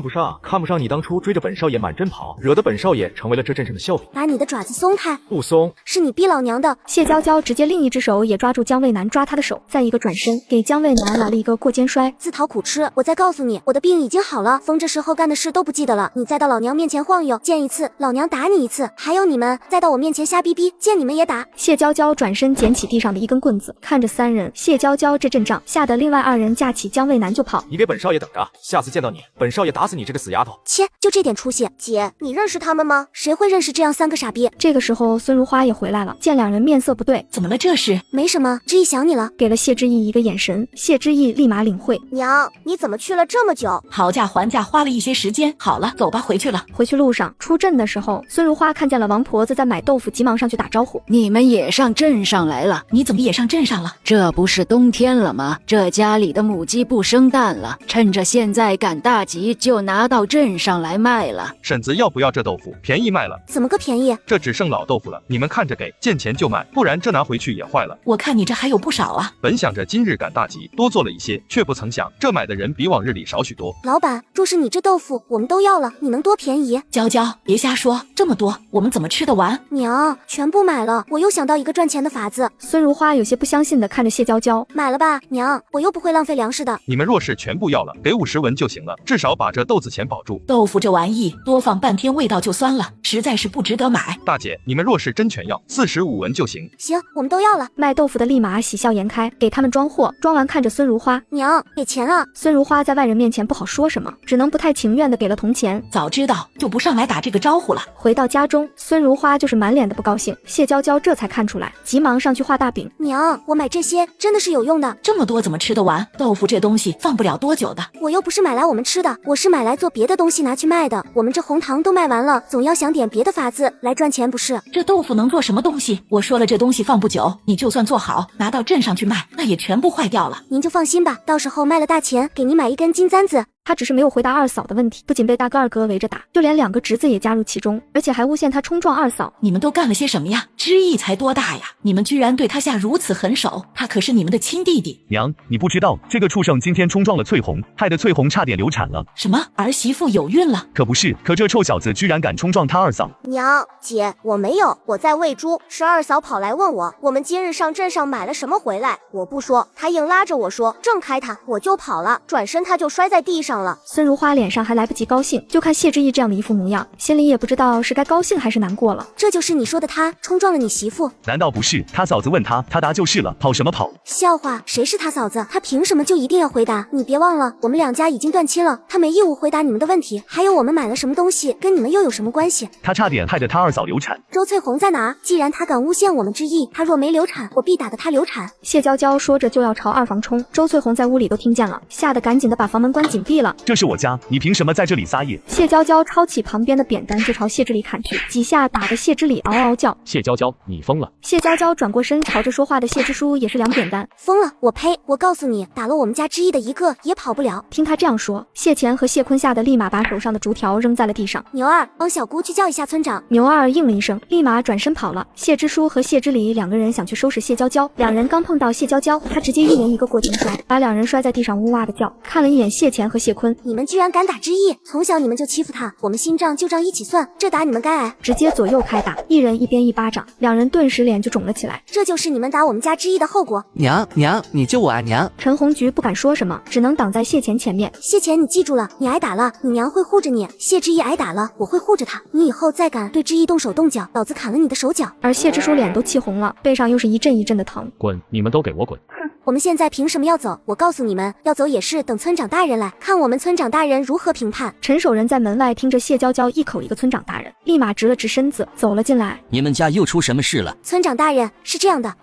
不上你当初追着本少爷满镇跑，惹得本少爷成为了这镇上的笑柄。把你的爪子松开！不松，是你逼老娘的。谢娇娇直接另一只手也抓住江渭南抓她的手，再一个转身给江渭南来了一个过肩摔。自讨苦吃！我再告诉你，我的病已经好了，疯这时候干的事都不记得了。你再到老娘面前晃悠，见一次老娘打你一次。还有你们再到我面前瞎逼逼，见你们也打。谢娇娇转身捡起地上的一根棍子，看着3人，谢娇娇这阵仗吓得另外2人架起江渭南就跑。你给本少爷等着，下次见到你，本少爷打死你这个死丫头。切，就这点出息。姐，你认识他们吗？谁会认识这样3个傻逼？这个时候孙如花也回来了，见2人面色不对。怎么了这是？没什么，之意想你了。给了谢之意一个眼神，谢之意立马领会。娘，你怎么去了这么久？讨价还价花了一些时间，好了，走吧，回去了。回去路上出镇的时候，孙如花看见了王婆子在买豆腐，急忙上去打招呼。你们也上镇上来了？你怎么也上镇上了？这不是冬天了吗？这家里的母鸡不生蛋了，趁着现在赶大集，就拿到镇上来卖了。婶子要不要这豆腐？便宜卖了。怎么个便宜？这只剩老豆腐了，你们看着给，见钱就买，不然这拿回去也坏了。我看你这还有不少啊。本想着今日赶大集，多做了一些，却不曾想这买的人比往日里少许多。老板，若是你这豆腐我们都要了，你能多便宜？娇娇，别瞎说，这么多我们怎么吃得完？娘，全部买了，我又想到一个赚钱的法子。孙如花有些不相信的看着谢娇娇，买了吧，娘，我又不会浪费粮食的。你们若是全部要了，给50文就行了，至少把这豆子钱保住。豆腐这玩意多放半天味道就酸了，实在是不值得买。大姐，你们若是真全要，45文就行。行，我们都要了。卖豆腐的立马喜笑颜开，给他们装货，装完看着孙如花，娘，给钱啊！孙如花在外人面前不好说什么，只能不太情愿的给了铜钱。早知道就不上来打这个招呼了。回到家中，孙如花就是满脸的不高兴，谢娇娇这才看出来，急忙上去画大饼。娘，我买这些真的是有用的，这么多怎么吃得完？豆腐这东西放不了多久的。我又不是买来我们吃的，我是买来做别的东西拿去卖的。我们这红糖都卖完了，总要想点别的法子来赚钱不是？这豆腐能做什么东西？我说了，这东西放不久，你就算做好，拿到镇上去卖，那也全部坏掉了。您就放心吧，到时候卖了大钱，给您买一根金簪子。他只是没有回答二嫂的问题，不仅被大哥二哥围着打，就连两个侄子也加入其中，而且还诬陷他冲撞二嫂。你们都干了些什么呀？知意才多大呀？你们居然对他下如此狠手，他可是你们的亲弟弟。娘，你不知道这个畜生今天冲撞了翠红，害得翠红差点流产了。什么？儿媳妇有孕了？可不是，可这臭小子居然敢冲撞他二嫂。娘，姐，我没有，我在喂猪，是二嫂跑来问我们今日上镇上买了什么回来，我不说，她硬拉着我说，挣开她，我就跑了，转身她就摔在地上了。孙如花脸上还来不及高兴，就看谢之意这样的一副模样，心里也不知道是该高兴还是难过了。这就是你说的他冲撞了你媳妇？难道不是？他嫂子问他，他答就是了，跑什么跑？笑话，谁是他嫂子？他凭什么就一定要回答？你别忘了，我们两家已经断亲了，他没义务回答你们的问题。还有我们买了什么东西，跟你们又有什么关系？他差点害得他二嫂流产。周翠红在哪？既然他敢诬陷我们之意，他若没流产，我必打得他流产。谢娇娇说着就要朝二房冲，周翠红在屋里都听见了，吓得赶紧的把房门关紧闭了。这是我家，你凭什么在这里撒野？谢娇娇抄起旁边的扁担就朝谢之礼砍去，几下打得谢之礼嗷嗷叫。谢娇娇，你疯了！谢娇娇转过身朝着说话的谢之书也是两扁担。疯了？我呸！我告诉你，打了我们家之意的一个也跑不了。听他这样说，谢乾和谢坤吓得立马把手上的竹条扔在了地上。牛二，帮小姑去叫一下村长。牛二应了一声，立马转身跑了。谢之书和谢之礼两个人想去收拾谢娇娇，两人刚碰到谢娇娇，他直接一人一个过肩摔，把两人摔在地上呜哇的叫。看了一眼谢乾和谢坤，你们居然敢打之意，从小你们就欺负他，我们新账旧账一起算，这打你们该挨。直接左右开打，一人一边一巴掌，两人顿时脸就肿了起来。这就是你们打我们家之意的后果。娘，你救我啊娘！陈红菊不敢说什么，只能挡在谢乾前面。谢乾，你记住了，你挨打了，你娘会护着你；谢之意挨打了，我会护着他。你以后再敢对之意动手动脚，老子砍了你的手脚。而谢之书脸都气红了，背上又是一阵一阵的疼。滚！你们都给我滚！我们现在凭什么要走？我告诉你们，要走也是等村长大人来看我们村长大人如何评判。陈守仁在门外听着谢娇娇一口一个村长大人，立马直了直身子走了进来。你们家又出什么事了？村长大人，是这样的。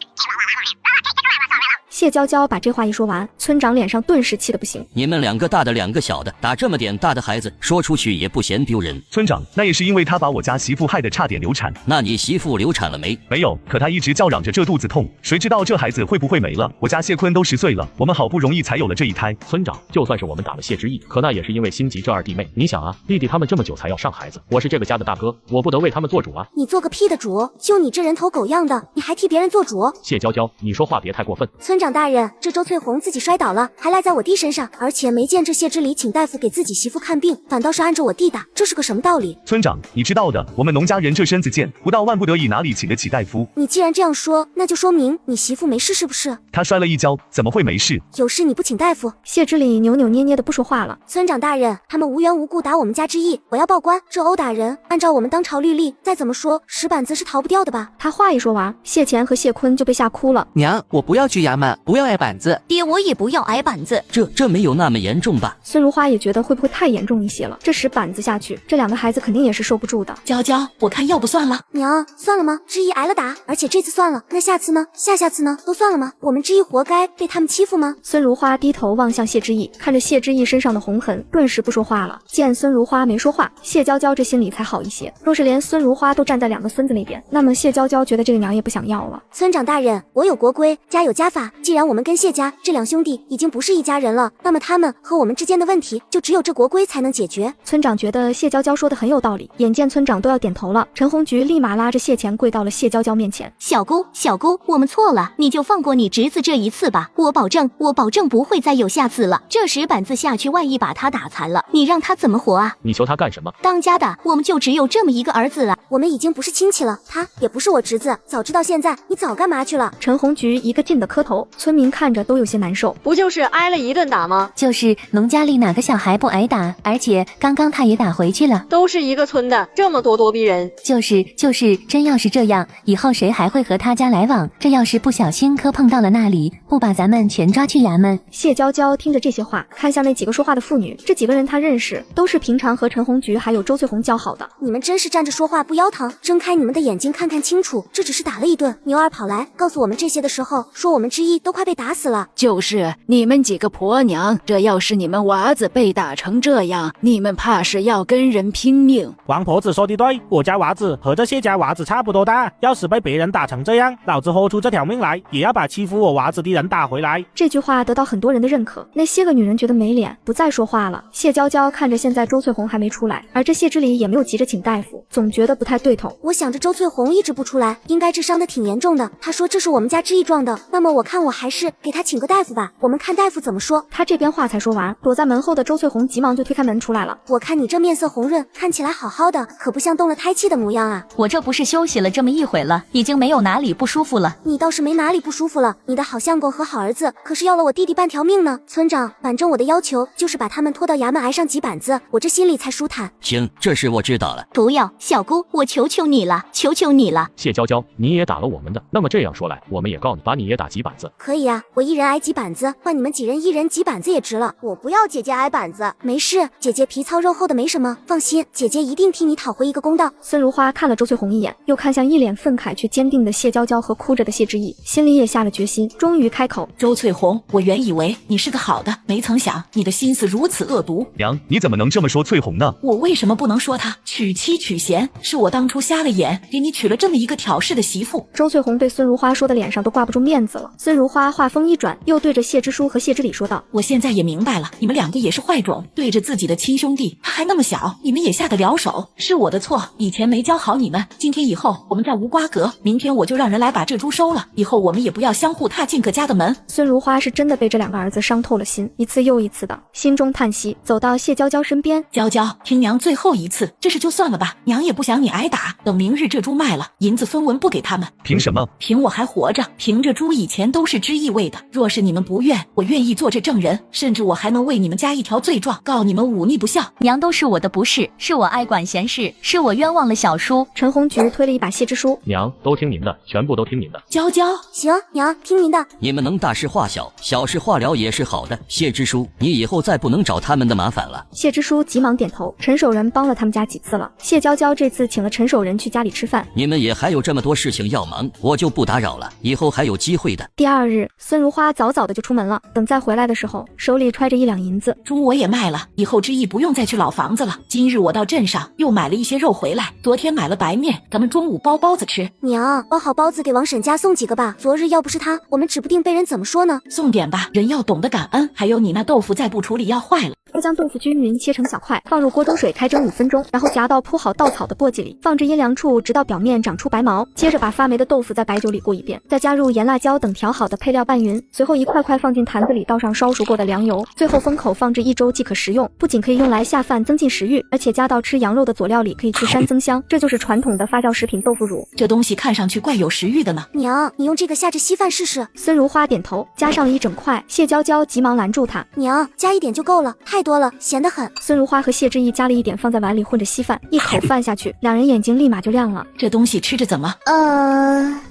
谢娇娇把这话一说完，村长脸上顿时气得不行。你们两个大的两个小的，打这么点大的孩子，说出去也不嫌丢人。村长，那也是因为他把我家媳妇害得差点流产。那你媳妇流产了没？没有，可她一直叫嚷着这肚子痛，谁知道这孩子会不会没了？我家谢坤都10岁了，我们好不容易才有了这一胎。村长，就算是我们打了谢之意，可那也是因为心急这二弟妹。你想啊，弟弟他们这么久才要上孩子，我是这个家的大哥，我不得为他们做主啊。你做个屁的主！就你这人头狗样的，你还替别人做主？谢娇娇，你说话别太过分。村长大人，这周翠红自己摔倒了，还赖在我弟身上，而且没见这谢之礼请大夫给自己媳妇看病，反倒是按着我弟打，这是个什么道理？村长，你知道的，我们农家人这身子贱，不到万不得已哪里请得起大夫？你既然这样说，那就说明你媳妇没事是不是？她摔了一跤，怎么会没事？有事你不请大夫？谢之礼扭扭捏捏的不说话了。村长大人，他们无缘无故打我们家之意，我要报官。这殴打人，按照我们当朝律例，再怎么说石板子是逃不掉的吧？他话一说完，谢乾和谢坤就被吓哭了。娘，我不要去衙门，不要挨板子。爹，我也不要挨板子。这没有那么严重吧？孙如花也觉得会不会太严重一些了？这使板子下去，这两个孩子肯定也是受不住的。娇娇，我看要不算了。娘，算了吗？之意挨了打，而且这次算了，那下次呢？下次呢？都算了吗？我们之意活该被他们欺负吗？孙如花低头望向谢之意，看着谢之意身上的红痕，顿时不说话了。见孙如花没说话，谢娇娇这心里才好一些。若是连孙如花都站在两个孙子那边，那么谢娇娇觉得这个娘也不想要了。村长大人，我有国规，家有家法，既然我们跟谢家这两兄弟已经不是一家人了，那么他们和我们之间的问题就只有这国规才能解决。村长觉得谢娇娇说的很有道理，眼见村长都要点头了，陈红菊立马拉着谢乾跪到了谢娇娇面前。小姑，我们错了，你就放过你侄子这一次吧，我保证不会再有下次了。这石板子下去，万一把他打残了，你让他怎么活啊？你求他干什么？当家的，我们就只有这么一个儿子了，我们已经不是亲戚了，他也不是我侄子，早知道现在你早干嘛去了？陈红菊一个劲的磕头，村民看着都有些难受。不就是挨了一顿打吗？就是农家里哪个小孩不挨打，而且刚刚他也打回去了。都是一个村的，这么咄咄逼人。就是真要是这样，以后谁还会和他家来往？这要是不小心磕碰到了那里，不把咱们全抓去衙门？谢娇娇听着这些话，看向那几个说话的妇女，这几个人她认识，都是平常和陈红菊还有周翠红交好的。你们真是站着说话不腰疼，睁开你们的眼睛看看清楚，这只是打了一顿。牛二跑来告诉我们这些的时候，说我们之一都快被打死了。就是你们几个婆娘，这要是你们娃子被打成这样，你们怕是要跟人拼命。王婆子说的对，我家娃子和这谢家娃子差不多大，要是被别人打成这样，老子豁出这条命来，也要把欺负我娃子的人打回来。这句话得到很多人的认可，那些个女人觉得没脸，不再说话了。谢娇娇看着现在周翠红还没出来，而这谢之礼也没有急着请大夫，总觉得不太对头。我想着周翠红一直不出来，应该是伤得挺严重的。他说这是我们家之意撞的，那么我看我还是给他请个大夫吧，我们看大夫怎么说。他这边话才说完，躲在门后的周翠红急忙就推开门出来了。我看你这面色红润，看起来好好的，可不像动了胎气的模样啊。我这不是休息了这么一会了，已经没有哪里不舒服了。你倒是没哪里不舒服了，你的好相公和好儿子可是要了我弟弟半条命呢。村长，反正我的要求就是把他们拖到衙门挨上几板子，我这心里才舒坦。行，这事我知道了。不要，小姑，我求求你了，求求你了。谢娇娇，你也打了我们的，那么这样说来，我们也告你，把你也打几板子。可以啊，我一人挨几板子，换你们几人一人几板子也值了。我不要姐姐挨板子，没事，姐姐皮糙肉厚的没什么，放心，姐姐一定替你讨回一个公道。孙如花看了周翠红一眼，又看向一脸愤慨却坚定的谢娇娇和哭着的谢之意，心里也下了决心，终于开口：周翠红，我原以为你是个好的，没曾想你的心思如此恶毒。娘，你怎么能这么说翠红呢？我为什么不能说她娶妻娶贤？是我当初瞎了眼，给你娶了这么一个挑事的媳妇。周翠红被孙如花说的脸上都挂不住面子了。孙如花话锋一转，又对着谢之书和谢之礼说道：我现在也明白了，你们两个也是坏种，对着自己的亲兄弟，他还那么小，你们也下得了手，是我的错，以前没教好你们。今天以后我们再无瓜葛，明天我就让人来把这猪收了，以后我们也不要相互踏进个家的门。孙如花是真的被这两个儿子伤透了心，一次又一次的心中叹息，走到谢娇娇身边：娇娇，听娘最后一次，这事就算了吧，娘也不想你挨打，等明日这猪卖了，银子分文不给他们。凭什么？凭我还活着，凭这猪以前都是知意喂的，若是你们不愿，我愿意做这证人，甚至我还能为你们加一条罪状，告你们忤逆不孝。娘都是我的不是，是我爱管闲事，是我冤枉了小叔。陈红菊推了一把谢之书：娘，都听您的，全部都听您的。娇娇，行，娘听您的。你们能大事化小，小事化了也是好的。谢之书，你以后再不能找他们的麻烦了。谢之书急忙点头。陈守仁帮了他们家几次了，谢娇娇这次请了陈守仁去家里吃饭。你们也还有这么多事情要忙，我就不打扰了，以后还有机会的。第二日，孙如花早早的就出门了，等再回来的时候，手里揣着1两银子。猪我也卖了，以后之意不用再去老房子了。今日我到镇上又买了一些肉回来，昨天买了白面，咱们中午包包子吃。娘，包好包子给王婶家送几个吧，昨日要不是他，我们指不定被人怎么说呢。送点吧，人要懂得感恩。还有你那豆腐再不处理要坏了。再将豆腐均匀切成小块，放入锅中水开蒸5分钟，然后夹到铺好稻草的簸箕里，放置阴凉处，直到表面长出白毛。接着把发霉的豆腐在白酒里过一遍，再加入盐、辣椒等调好的配料拌匀，随后一块块放进坛子里，倒上烧熟过的凉油，最后封口放置1周即可食用。不仅可以用来下饭增进食欲，而且加到吃羊肉的佐料里可以去膻增香。这就是传统的发酵食品豆腐乳。这东西看上去怪有食欲的呢。娘，你用这个下着稀饭试试。孙如花点头，加上了1整块。谢娇娇急忙拦住她：娘，加一点就够了，太多了，咸得很。孙如花和谢之意加了一点，放在碗里混着稀饭，一口饭下去，两人眼睛立马就亮了。这东西吃着怎么？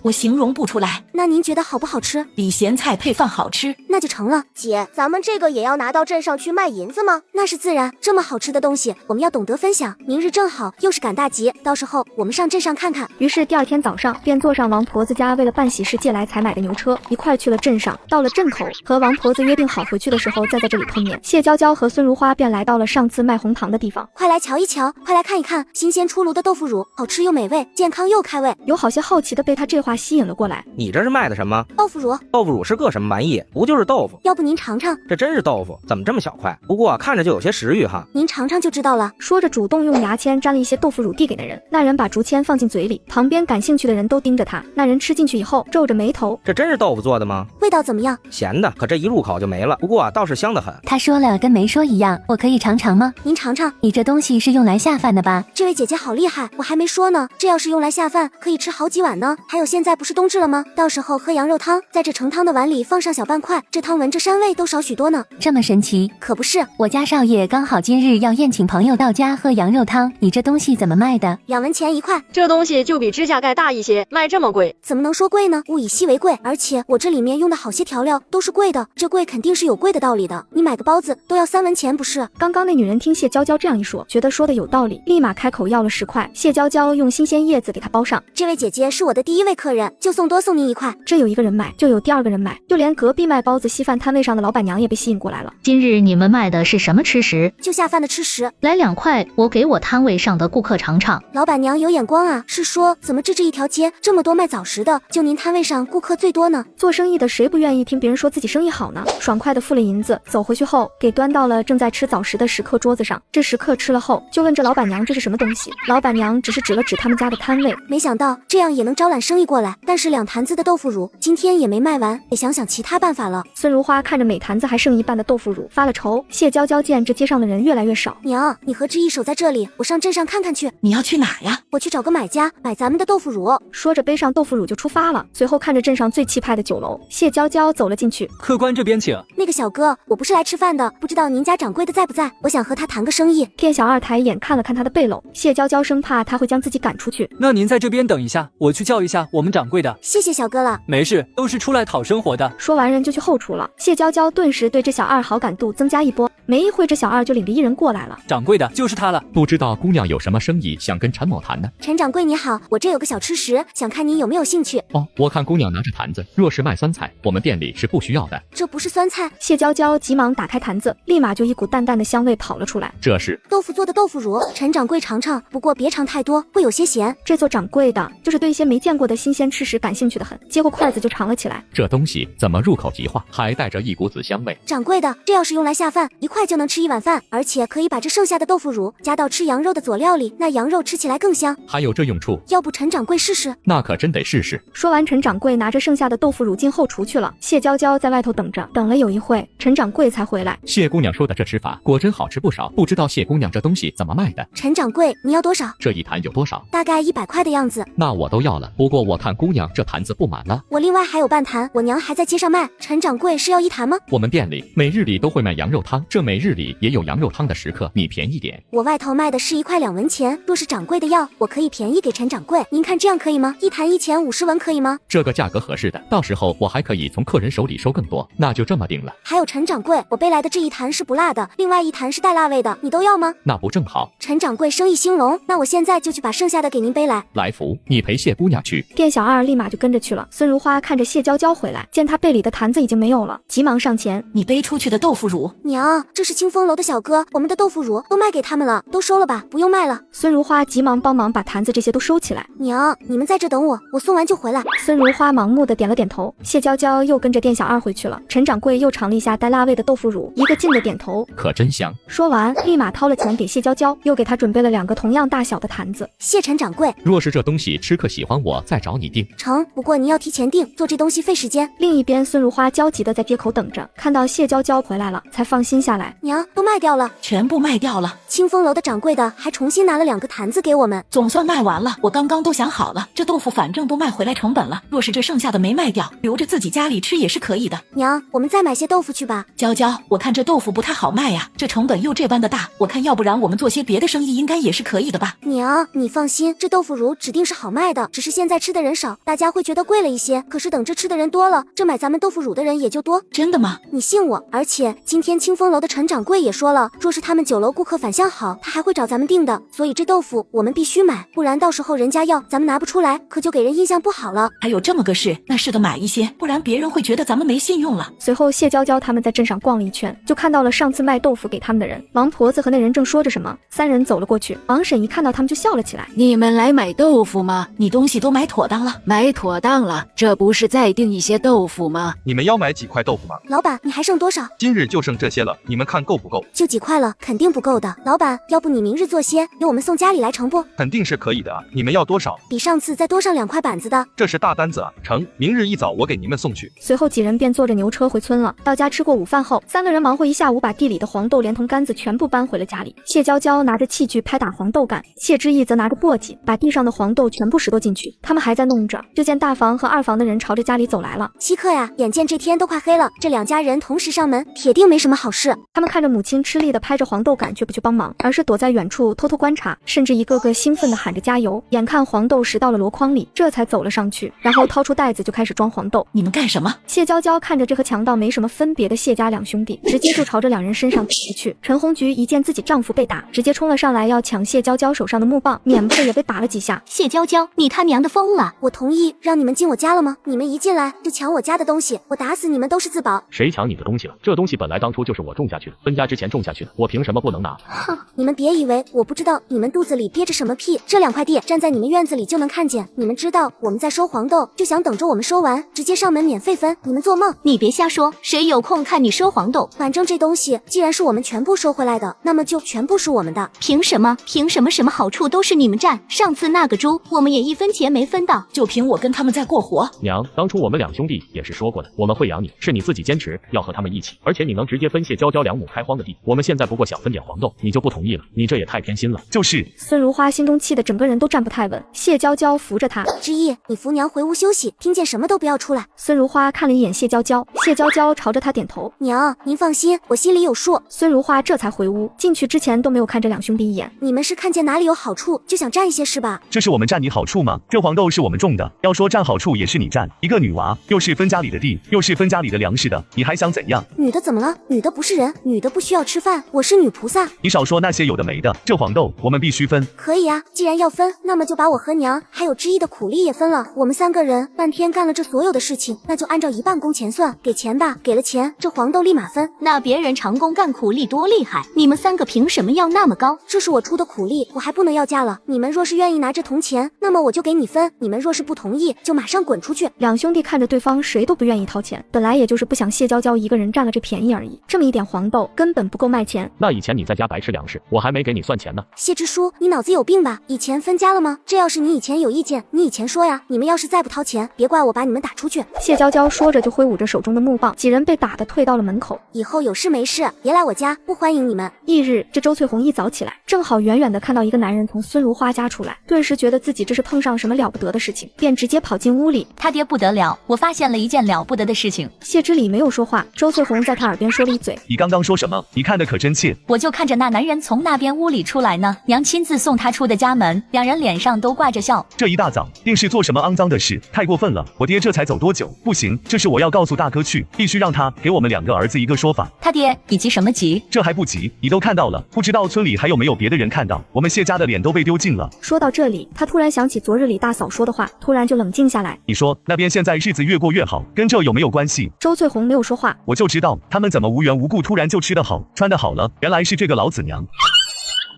我形容不出来。那您觉得好不好吃？比咸菜配饭好吃。那就成了。姐，咱们这个也要拿到镇上去卖银子吗？那是自然，这么好吃的东西，我们要懂得分享。明日正好又是赶大集，到时候我们上镇上看看。于是第二天早上，便坐上王婆子家为了办喜事借来采买的牛车，一块去了镇上。到了镇口，和王婆子约定好回去的时候再在这里碰面。谢娇娇和孙如花便来到了上次卖红糖的地方。快来瞧一瞧，快来看一看，新鲜出炉的豆腐乳，好吃又美味，健康又开胃。有好些好奇的被他这话吸引了过来。你这是卖的什么？豆腐乳。豆腐乳是个什么玩意？不就是豆腐？要不您尝尝？这真是豆腐，怎么这么小块？不过看着就有些食欲哈。您尝尝就知道了。说着主动用牙签沾了一些豆腐乳递给那人，那人把竹签放进嘴里，旁边感兴趣的人都盯着他。那人吃进去以后皱着眉头，这真是豆腐做的吗？味道怎么样？咸的，可这一入口就没了，不过倒是香得很。他说了跟没说一样，我可以尝尝吗？您尝尝。你这东西是用来下饭的吧？这位姐姐好厉害，我还没说呢，这要是用来下饭，可以吃好几碗呢。还有现在不是冬至了吗？到时候喝羊肉汤，在这盛汤的碗里放上小半块，这汤闻着膻味都少许多呢。这么神奇？可不是，我家少爷刚好今日要宴请朋友到家喝羊肉汤，你这东西怎么卖的？2文钱1块。这东西就比指甲盖大一些，卖这么贵？怎么能说贵呢？物以稀为贵，而且我这里面用的好些调料都是贵的，这贵肯定是有贵的道理的。你买个包子都要3文钱。钱不是？刚刚那女人听谢娇娇这样一说，觉得说的有道理，立马开口要了10块。谢娇娇用新鲜叶子给她包上。这位姐姐是我的第1位客人，就送多送您1块。这有一个人买，就有第2个人买，就连隔壁卖包子稀饭摊位上的老板娘也被吸引过来了。今日你们卖的是什么吃食？就下饭的吃食。来2块，我给我摊位上的顾客尝尝。老板娘有眼光啊，是说怎么这一条街这么多卖早食的，就您摊位上顾客最多呢？做生意的谁不愿意听别人说自己生意好呢？爽快的付了银子，走回去后给端到了正在吃早食的食客桌子上。这食客吃了后就问这老板娘这是什么东西，老板娘只是指了指他们家的摊位。没想到这样也能招揽生意过来，但是2坛子的豆腐乳今天也没卖完，得想想其他办法了。孙如花看着每坛子还剩一半的豆腐乳发了愁。谢娇娇见这街上的人越来越少，娘，你和知意守在这里，我上镇上看看去。你要去哪呀？我去找个买家买咱们的豆腐乳。说着背上豆腐乳就出发了。随后看着镇上最气派的酒楼，谢娇娇走了进去。客官这边请。那个小哥，我不是来吃饭的，不知道您家掌柜的在不在？我想和他谈个生意。店小二抬眼看了看他的背篓，谢娇娇生怕他会将自己赶出去。那您在这边等一下，我去叫一下我们掌柜的。谢谢小哥了。没事，都是出来讨生活的。说完人就去后厨了。谢娇娇顿时对这小二好感度增加一波，没一会这小二就领着一人过来了。掌柜的就是他了。不知道姑娘有什么生意想跟陈某谈呢？陈掌柜你好，我这有个小吃食，想看您有没有兴趣。哦，我看姑娘拿着坛子，若是卖酸菜，我们店里是不需要的。这不是酸菜。谢娇娇急忙打开坛子，立马就一股淡淡的香味跑了出来。这是豆腐做的豆腐乳，陈掌柜尝尝，不过别尝太多，会有些咸。这做掌柜的就是对一些没见过的新鲜吃食感兴趣的很，接过筷子就尝了起来。这东西怎么入口即化，还带着一股子香味。掌柜的，这要是用来下饭，1块就能吃1碗饭，而且可以把这剩下的豆腐乳加到吃羊肉的佐料里，那羊肉吃起来更香。还有这用处？要不陈掌柜试试？那可真得试试。说完，陈掌柜拿着剩下的豆腐乳进后厨去了。谢娇娇在外头等着，等了有一会，陈掌柜才回来。谢姑娘说的这吃法果真好吃不少，不知道谢姑娘这东西怎么卖的？陈掌柜，你要多少？这一坛有多少？大概100块的样子。那我都要了，不过我看姑娘这坛子不满了。我另外还有半坛，我娘还在街上卖。陈掌柜是要1坛吗？我们店里每日里都会卖羊肉汤，这每日里也有羊肉汤的食客，你便宜点。我外头卖的是1块2文钱，若是掌柜的要，我可以便宜给陈掌柜。您看这样可以吗？一坛1钱50文可以吗？这个价格合适的，到时候我还可以从客人手里收更多，那就这么定了。还有陈掌柜，我背来的这一坛是不辣的，另外一坛是带辣味的，你都要吗？那不正好？陈掌柜生意兴隆，那我现在就去把剩下的给您背来。来福，你陪谢姑娘去。店小二立马就跟着去了。孙如花看着谢娇娇回来，见她背里的坛子已经没有了，急忙上前：你背出去的豆腐乳。娘，这是清风楼的小哥，我们的豆腐乳都卖给他们了，都收了吧，不用卖了。孙如花急忙帮忙把坛子这些都收起来。娘，你们在这等我，我送完就回来。孙如花盲目的点了点头。谢娇娇又跟着店小二回去了。陈掌柜又尝了一下带辣味的豆腐乳，一个劲的点头，可真香。说完，立马掏了钱给谢娇娇，又给她准备了2个同样大小的坛子。谢陈掌柜，若是这东西吃客喜欢我，再找你订。成，不过您要提前订，做这东西费时间。另一边，孙如花焦急的在街口等着，看到谢娇娇回来了，才放心下来。娘，都卖掉了，全部卖掉了。清风楼的掌柜的还重新拿了2个坛子给我们，总算卖完了。我刚刚都想好了，这豆腐反正都卖回来成本了，若是这剩下的没卖掉，留着自己家里吃也是可以的。娘，我们再买些豆腐去吧。娇娇，我看这豆腐不太好卖呀，这成本又这般的大，我看要不然我们做些别的生意应该也是可以的吧。娘，你放心，这豆腐乳指定是好卖的，只是现在吃的人少，大家会觉得贵了一些，可是等这吃的人多了，这买咱们豆腐乳的人也就多。真的吗？你信我。而且今天清风楼的陈掌柜也说了，若是他们酒楼顾客反响好，他还会找咱们订的，所以这豆腐我们必须买，不然到时候人家要咱们拿不出来，可就给人印象不好了。还有这么个事，那是的，买一些，不然别人会觉得咱们没信用了。随后谢娇娇他们在镇上逛了一圈，就看到了上次卖豆腐给他们的人。王婆子和那人正说着什么，3人走了过去。王婶一看到他们就笑了起来：你们来买豆腐吗？你东西都买妥当了？买妥当了，这不是再订一些豆腐吗？你们要买几块豆腐吗？老板，你还剩多少？今日就剩这些了，你们看够不够？就几块了，肯定不够的。老板，要不你明日做些，给我们送家里来成不？肯定是可以的啊，你们要多少？比上次再多上2块板子的。这是大单子啊，成，明日一早我给你们送去。随后几人便坐着牛车回村了。到家吃过午饭后，3个人忙活一下午，把地里的黄豆连同杆子全部搬回了家里。谢娇娇拿着器具拍打黄豆杆，谢之意则拿着簸箕把地上的黄豆全部拾掇进去。他们还在弄着，就见大房和2房的人朝着家里走来了。稀客呀，眼见这天都快黑了，这2家人同时上门，铁定没什么好事。他们看着母亲吃力的拍着黄豆杆，却不去帮忙，而是躲在远处偷偷观察，甚至一个个兴奋的喊着加油。眼看黄豆拾到了箩筐里，这才走了上去，然后掏出袋子就开始装黄豆。你们干什么？谢娇娇看着这和强盗没什么分别的谢家2兄弟，直接就朝着2人人身上劈去。陈红菊一见自己丈夫被打，直接冲了上来要抢谢娇娇手上的木棒，免不得也被打了几下。谢娇娇，你他娘的疯了！我同意让你们进我家了吗？你们一进来就抢我家的东西，我打死你们都是自保。谁抢你的东西了？这东西本来当初就是我种下去的，分家之前种下去的，我凭什么不能拿？哼，你们别以为我不知道你们肚子里憋着什么屁，这2块地站在你们院子里就能看见。你们知道我们在收黄豆，就想等着我们收完直接上门免费分，你们做梦！你别瞎说，谁有空看你收黄豆？反正这东西既然是我们全部收回来的，那么就全部是我们的。凭什么？凭什么什么好处都是你们占？上次那个猪我们也1分钱没分到，就凭我跟他们在过活。娘，当初我们2兄弟也是说过的，我们会养你，是你自己坚持要和他们一起，而且你能直接分谢娇娇2亩开荒的地，我们现在不过想分点黄豆，你就不同意了，你这也太偏心了。就是孙如花心中气得整个人都站不太稳，谢娇娇扶着她，之意，你扶娘回屋休息，听见什么都不要出来。孙如花看了一眼谢娇娇，谢娇娇朝着她点头，娘，您放心，我心里有数。孙如花这才回屋，进去之前都没有看这2兄弟一眼。你们是看见哪里有好处就想占一些是吧？这是我们占你好处吗？这黄豆是我们种的，要说占好处也是你占，一个女娃，又是分家里的地，又是分家里的粮食的，你还想怎样？女的怎么了？女的不是人，女的不需要吃饭，我是女菩萨。你少说那些有的没的，这黄豆我们必须分。可以啊，既然要分，那么就把我和娘还有之意的苦力也分了。我们3个人半天干了这所有的事情，那就按照1半工钱算，给钱吧，给了钱，这黄豆立马分。那别人长工干苦力多厉害，你们3个凭什么要那么高？这是我出的苦力，我还不能要价了。你们若是愿意拿这铜钱，那么我就给你分；你们若是不同意，就马上滚出去。2兄弟看着对方谁都不愿意掏钱，本来也就是不想谢娇娇一个人占了这便宜而已，这么一点黄豆根本不够卖钱。那以前你在家白吃粮食，我还没给你算钱呢。谢支书，你脑子有病吧？以前分家了吗？这要是你以前有意见，你以前说呀。你们要是再不掏钱，别怪我把你们打出去。谢娇娇说着就挥舞着手中的木棒，几人被打得退到了门口。以后有事没事别来我家，不欢迎你们。翌日，这周翠红一早起来，正好远远的看到一个男人从孙如花家出来，顿时觉得自己这是碰上什么了不得的事情，便直接跑进屋里。他爹不得了，我发现了一件了不得的事情。谢之礼没有说话，周翠红在他耳边说了一嘴：你刚刚说什么？你看得可真切。我就看着那男人从那边屋里出来呢，娘亲自送他出的家门，2人脸上都挂着笑。这一大早定是做什么肮脏的事，太过分了。我爹这才走多久？不行，这是我要告诉大哥去，必须让他给我们2个儿子一个说法。他爹，你急什么急？这还不急，你都看到了，不知道村里还有没有别的人看到，我们谢家的脸都被丢尽了。说到这里，他突然想起昨日李大嫂说的话，突然就冷静下来。你说那边现在日子越过越好，跟这有没有关系？周翠红没有说话。我就知道他们怎么无缘无故突然就吃得好穿得好了，原来是这个老子娘。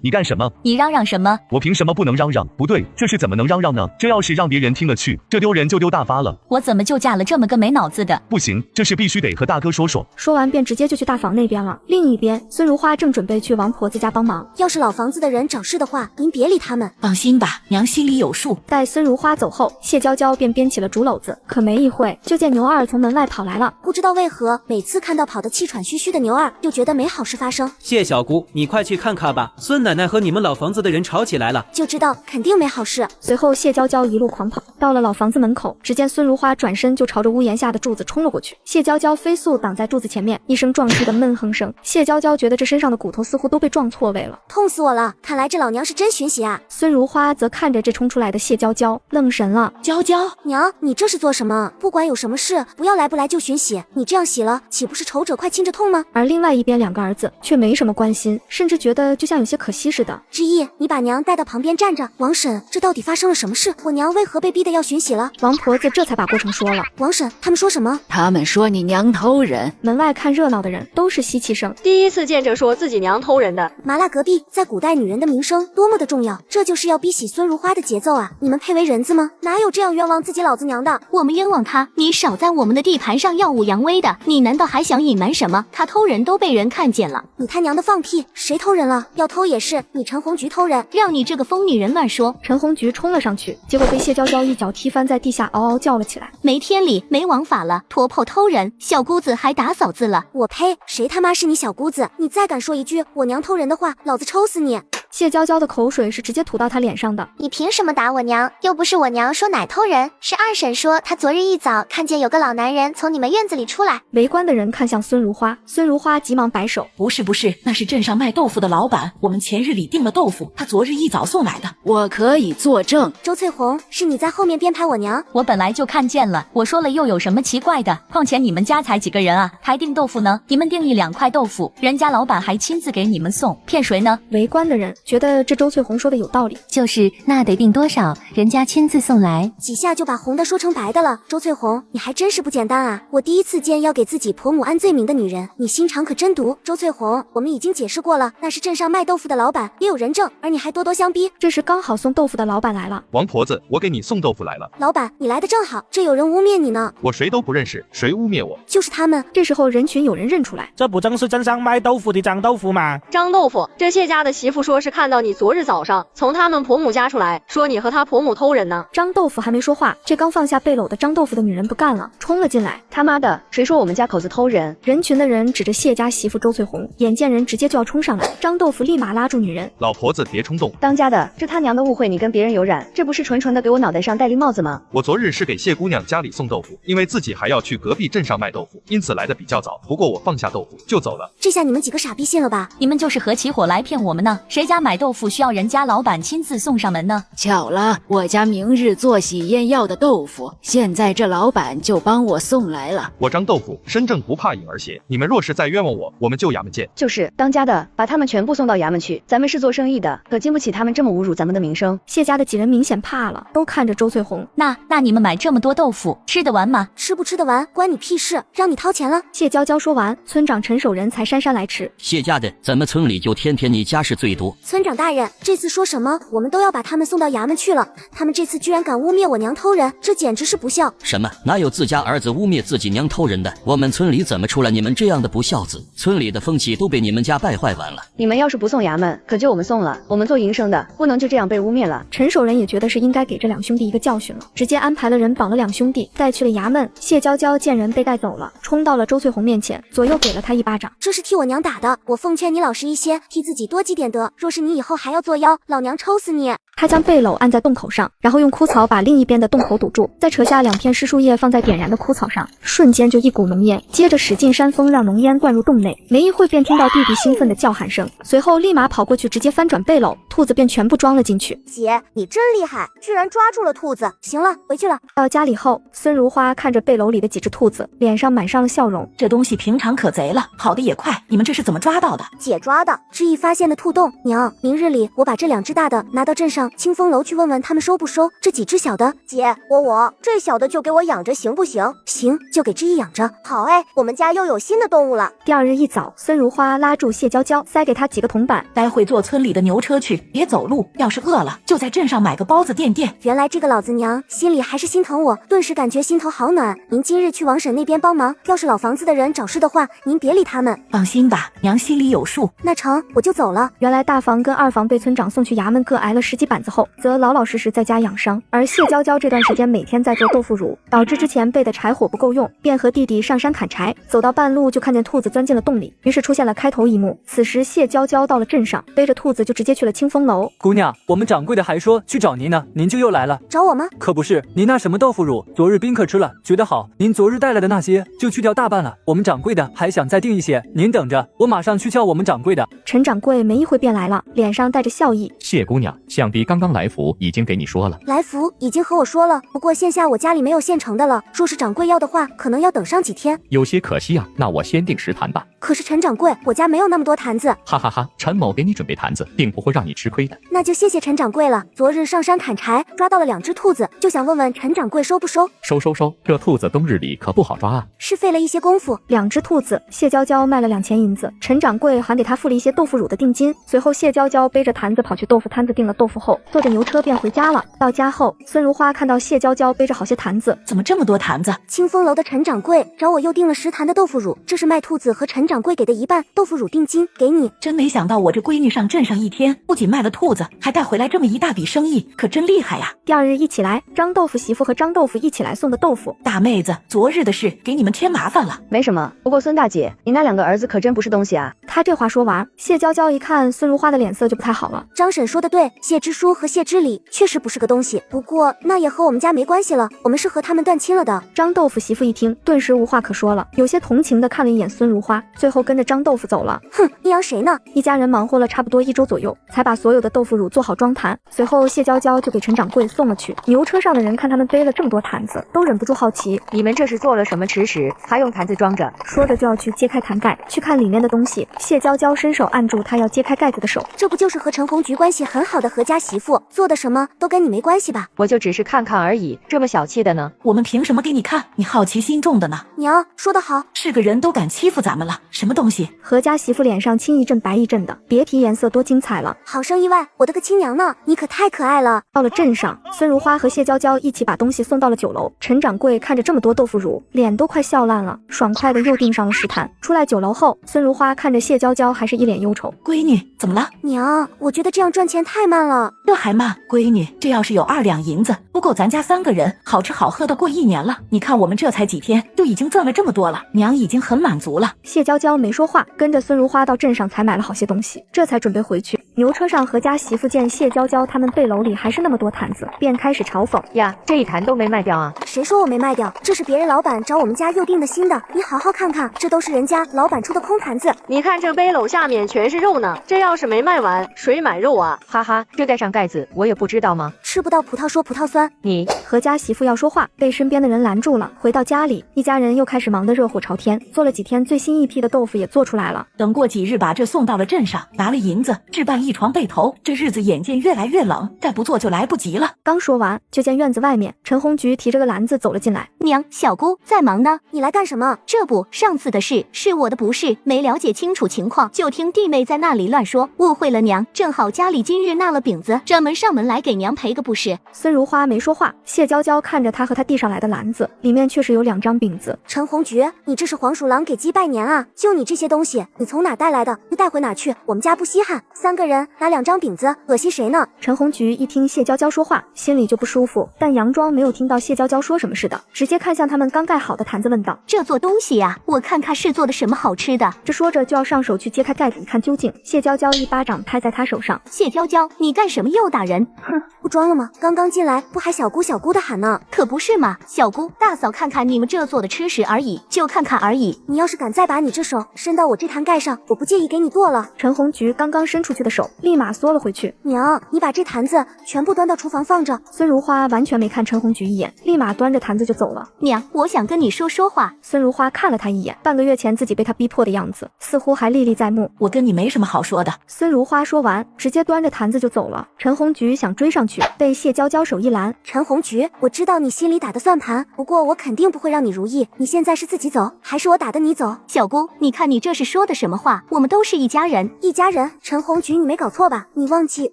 你干什么？你嚷嚷什么？我凭什么不能嚷嚷？不对，这是怎么能嚷嚷呢？这要是让别人听了去，这丢人就丢大发了。我怎么就嫁了这么个没脑子的？不行，这事必须得和大哥说说。说完便直接就去大房那边了。另一边，孙如花正准备去王婆子家帮忙。要是老房子的人找事的话，您别理他们。放心吧，娘心里有数。待孙如花走后，谢娇娇便编起了竹篓子，可没一会，就见牛二从门外跑来了。不知道为何，每次看到跑得气喘吁吁的牛二，就觉得没好事发生。谢小姑，你快去看看吧，孙奶奶和你们老房子的人吵起来了，就知道肯定没好事。随后谢娇娇一路狂跑，到了老房子门口，只见孙如花转身就朝着屋檐下的柱子冲了过去。谢娇娇飞速挡在柱子前面，一声壮气的闷哼声。谢娇娇觉得这身上的骨头似乎都被撞错位了，痛死我了！看来这老娘是真寻喜啊。孙如花则看着这冲出来的谢娇娇，愣神了。娇娇娘，你这是做什么？不管有什么事，不要来不来就寻喜，你这样喜了，岂不是仇者快亲着痛吗？而另外一边2个儿子却没什么关心，甚至觉得就像有些可惜似的。之意，你把娘带到旁边站着。王婶，这到底发生了什么事？我娘为何被逼得要寻喜了？王婆子这才把过程说了。王婶，他们说什么？他们说你娘偷人。门外看热闹的人都是吸气声。第一次见着说自己娘偷人的。麻辣隔壁在古代女人的名声多么的重要，这就是要逼喜孙如花的节奏啊！你们配为人子吗？哪有这样冤枉自己老子娘的？我们冤枉他，你少在我们的地盘上耀武扬威的，你难道还想隐瞒什么？他偷人都被人看见了。你他娘的放屁！谁偷人了？要偷也是你陈红菊偷人，让你这个疯女人乱说。陈红菊冲了上去，结果被谢娇娇一脚踢翻在地下，嗷嗷叫了起来。没天理，没王法了，婆婆偷人，小姑子还打嫂子了。我呸！谁他妈是你小姑子？你再敢说一句我娘偷人的话，老子抽死你！谢娇娇的口水是直接吐到她脸上的。你凭什么打我娘？又不是我娘说奶偷人，是二婶说她昨日一早看见有个老男人从你们院子里出来。围观的人看向孙如花，孙如花急忙摆手，不是，那是镇上卖豆腐的老板，我们前日里订了豆腐，他昨日一早送来的，我可以作证。周翠红，是你在后面编排我娘？我本来就看见了，我说了又有什么奇怪的？况且你们家才几个人啊，还订豆腐呢？你们订1-2块豆腐，人家老板还亲自给你们送，骗谁呢？围观的人觉得这周翠红说的有道理，就是那得订多少，人家亲自送来，几下就把红的说成白的了。周翠红，你还真是不简单啊！我第一次见要给自己婆母安罪名的女人，你心肠可真毒。周翠红，我们已经解释过了，那是镇上卖豆腐的老板，也有人证，而你还咄咄相逼。这时刚好送豆腐的老板来了。王婆子，我给你送豆腐来了。老板，你来的正好，这有人污蔑你呢。我谁都不认识，谁污蔑我？就是他们。这时候人群有人认出来，这不正是镇上卖豆腐的张豆腐吗？张豆腐，这谢家的媳妇说是看到你昨日早上从他们婆母家出来，说你和他婆母偷人呢。张豆腐还没说话，这刚放下背篓的张豆腐的女人不干了，冲了进来。他妈的，谁说我们家口子偷人？人群的人指着谢家媳妇周翠红，眼见人直接就要冲上来，张豆腐立马拉住女人，老婆子别冲动。当家的，这他娘的误会你跟别人有染，这不是纯纯的给我脑袋上戴绿帽子吗？我昨日是给谢姑娘家里送豆腐，因为自己还要去隔壁镇上卖豆腐，因此来的比较早。不过我放下豆腐就走了。这下你们几个傻逼信了吧？你们就是合起伙来骗我们呢？谁家买豆腐需要人家老板亲自送上门呢？巧了，我家明日做喜宴要的豆腐，现在这老板就帮我送来了。我张豆腐身正不怕影儿斜，你们若是再冤枉我，我们就衙门见。就是当家的，把他们全部送到衙门去。咱们是做生意的，可经不起他们这么侮辱咱们的名声。谢家的几人明显怕了，都看着周翠红。那你们买这么多豆腐，吃得完吗？吃不吃得完关你屁事，让你掏钱了。谢娇娇说完，村长陈守仁才姗姗来迟。谢家的，咱们村里就天天你家事最多。村长大人，这次说什么，我们都要把他们送到衙门去了。他们这次居然敢污蔑我娘偷人，这简直是不孝。什么？哪有自家儿子污蔑自己娘偷人的？我们村里怎么出来你们这样的不孝子？村里的风气都被你们家败坏完了。你们要是不送衙门，可就我们送了。我们做营生的，不能就这样被污蔑了。陈守仁也觉得是应该给这两兄弟一个教训了，直接安排了人绑了两兄弟，带去了衙门。谢娇娇见人被带走了，冲到了周翠红面前，左右给了他一巴掌。这是替我娘打的，我奉劝你老实一些，替自己多积点德。若是你以后还要作妖，老娘抽死你！他将背篓按在洞口上，然后用枯草把另一边的洞口堵住，再扯下2片湿树叶放在点燃的枯草上，瞬间就一股浓烟，接着使劲扇风，让浓烟灌入洞内。没一会便听到弟弟兴奋的叫喊声，随后立马跑过去，直接翻转背篓，兔子便全部装了进去。姐，你真厉害，居然抓住了兔子。行了，回去了。到家里后，孙如花看着背篓里的几只兔子，脸上满上了笑容。这东西平常可贼了，跑得也快，你们这是怎么抓到的？姐抓的，知意发现的兔洞。娘，明日里我把这2只大的拿到镇上清风楼去问问他们收不收，这几只小的，姐，我这小的就给我养着行不行？行，就给知意养着。好哎，我们家又有新的动物了。第2日一早，孙如花拉住谢娇娇，塞给她几个铜板，待会坐村里的牛车去，别走路，要是饿了就在镇上买个包子垫垫。原来这个老子娘心里还是心疼我，顿时感觉心头好暖。您今日去王婶那边帮忙，要是老房子的人找事的话，您别理他们。放心吧，娘心里有数。那成，我就走了。原来大房跟二房被村长送去衙门各挨了10几板子后，则老老实实在家养伤。而谢娇娇这段时间每天在做豆腐乳，导致之前备的柴火不够用，便和弟弟上山砍柴。走到半路就看见兔子钻进了洞里，于是出现了开头一幕。此时谢娇娇到了镇上，背着兔子就直接去了清风楼。姑娘，我们掌柜的还说去找您呢，您就又来了。找我吗？可不是，您那什么豆腐乳，昨日宾客吃了，觉得好，您昨日带来的那些就去掉大半了。我们掌柜的还想再订一些，您等着，我马上去叫我们掌柜的。陈掌柜没一会便来了，脸上带着笑意。谢姑娘，想必刚刚来福已经给你说了。来福已经和我说了，不过线下我家里没有现成的了，若是掌柜要的话，可能要等上几天。有些可惜啊，那我先订10坛吧。可是陈掌柜，我家没有那么多坛子。哈哈哈，陈某给你准备坛子，并不会让你吃亏的。那就谢谢陈掌柜了。昨日上山砍柴，抓到了2只兔子，就想问问陈掌柜收不收？收，这兔子冬日里可不好抓啊。是费了一些功夫。2只兔子，谢娇娇卖了2000银子，陈掌柜还给她付了一些豆腐乳的定金。随后谢娇娇背着坛子跑去豆腐摊子订了豆腐后，后，坐着牛车便回家了。到家后，孙如花看到谢娇娇背着好些坛子，怎么这么多坛子？清风楼的陈掌柜找我又订了10坛的豆腐乳，这是卖兔子和陈掌柜给的一半豆腐乳定金，给你。真没想到我这闺女上镇上一天，不仅卖了兔子，还带回来这么一大笔生意，可真厉害呀！第二日一起来，张豆腐媳妇和张豆腐一起来送的豆腐。大妹子，昨日的事给你们添麻烦了。没什么，不过孙大姐，你那2个儿子可真不是东西啊。他这话说完，谢娇娇一看孙如花的脸色就不太好了。张婶说的对，谢知书和谢知礼确实不是个东西，不过那也和我们家没关系了，我们是和他们断亲了的。张豆腐媳妇一听，顿时无话可说了，有些同情的看了一眼孙如花，最后跟着张豆腐走了。哼，阴阳谁呢？一家人忙活了差不多1周左右，才把所有的豆腐乳做好装坛。随后谢娇娇就给陈掌柜送了去。牛车上的人看他们背了这么多坛子，都忍不住好奇，你们这是做了什么吃食，还用坛子装着？说着就要去揭开坛盖，去看里面的东西。谢娇娇伸手按住他要揭开盖子的手，这不就是和陈红菊关系很好的何家媳妇，做的什么都跟你没关系吧？我就只是看看而已，这么小气的呢？我们凭什么给你看？你好奇心重的呢？娘说得好，是个人都敢欺负咱们了，什么东西？何家媳妇脸上青一阵白一阵的，别提颜色多精彩了。好生意外，我的个亲娘呢，你可太可爱了。到了镇上，孙如花和谢娇娇一起把东西送到了酒楼。陈掌柜看着这么多豆腐乳，脸都快笑烂了，爽快的又订上了10坛。出来酒楼后，孙如花看着谢娇娇还是一脸忧愁。闺女，怎么了？娘，我觉得这样赚钱太慢了。这还慢？闺女，这要是有2两银子，不够咱家3个人好吃好喝的过1年了。你看我们这才几天，就已经赚了这么多了，娘已经很满足了。谢娇娇没说话，跟着孙如花到镇上才买了好些东西，这才准备回去。牛车上何家媳妇见谢娇娇他们背篓里还是那么多坛子，便开始嘲讽：呀，这1坛都没卖掉啊？谁说我没卖掉？这是别人老板找我们家又订的新的，你好好看看，这都是人家老板出的空坛子。你看这背篓下面全是肉呢，这要是没卖完，谁买肉啊？哈哈，这盖上盖子，我也不知道吗？吃不到葡萄说葡萄酸。你何家媳妇要说话，被身边的人拦住了。回到家里，一家人又开始忙得热火朝天，做了几天最新一批的豆腐也做出来了。等过几日把这送到了镇上，拿了银子置办1床被头。这日子眼见越来越冷，再不做就来不及了。刚说完，就见院子外面陈红菊提着个篮子走了进来。娘，小姑在忙呢，你来干什么？这不，上次的事是我的不是，没了解清楚情况，就听弟妹在那里乱说，误会了娘。正好家里今日纳了饼子，专门上门来给娘赔个不是。孙如花没说话，谢娇娇看着她和她递上来的篮子，里面确实有2张饼子。陈红菊，你这是黄鼠狼给鸡拜年啊？就你这些东西，你从哪带来的？你带回哪去？我们家不稀罕，3个人拿2张饼子，恶心谁呢？陈红菊一听谢娇娇说话，心里就不舒服，但佯装没有听到谢娇娇说什么似的，直接看向他们刚盖好的坛子问道：这做东西呀，我看看是做的什么好吃的。这说着就要上手去揭开盖子一看究竟。谢娇娇一巴掌拍在他手上：谢娇娇，你干什么又打人？哼，不装了吗？刚刚进来不还小姑小姑的喊呢？可不是嘛，小姑大嫂看看你们这做的吃食而已，就看看而已。你要是敢再把你这手伸到我这坛盖上，我不介意给你剁了。陈红菊刚刚伸出去的手立马缩了回去。娘，你把这坛子全部端到厨房放着。孙如花完全没看陈红菊一眼，立马端着坛子就走了。娘，我想跟你说话。孙如花看了他一眼，半个月前自己被他逼迫的样子，似乎还历历在目。我跟你没什么好说的。孙如花说完，直接端着坛子就走了。陈红菊想追上去，被谢娇娇手一拦。陈红菊，我知道你心里打的算盘，不过我肯定不会让你如意。你现在是自己走，还是我打的你走？小姑，你看你这是说的什么话？我们都是一家人。一家人？陈红菊，你没搞错吧？你忘记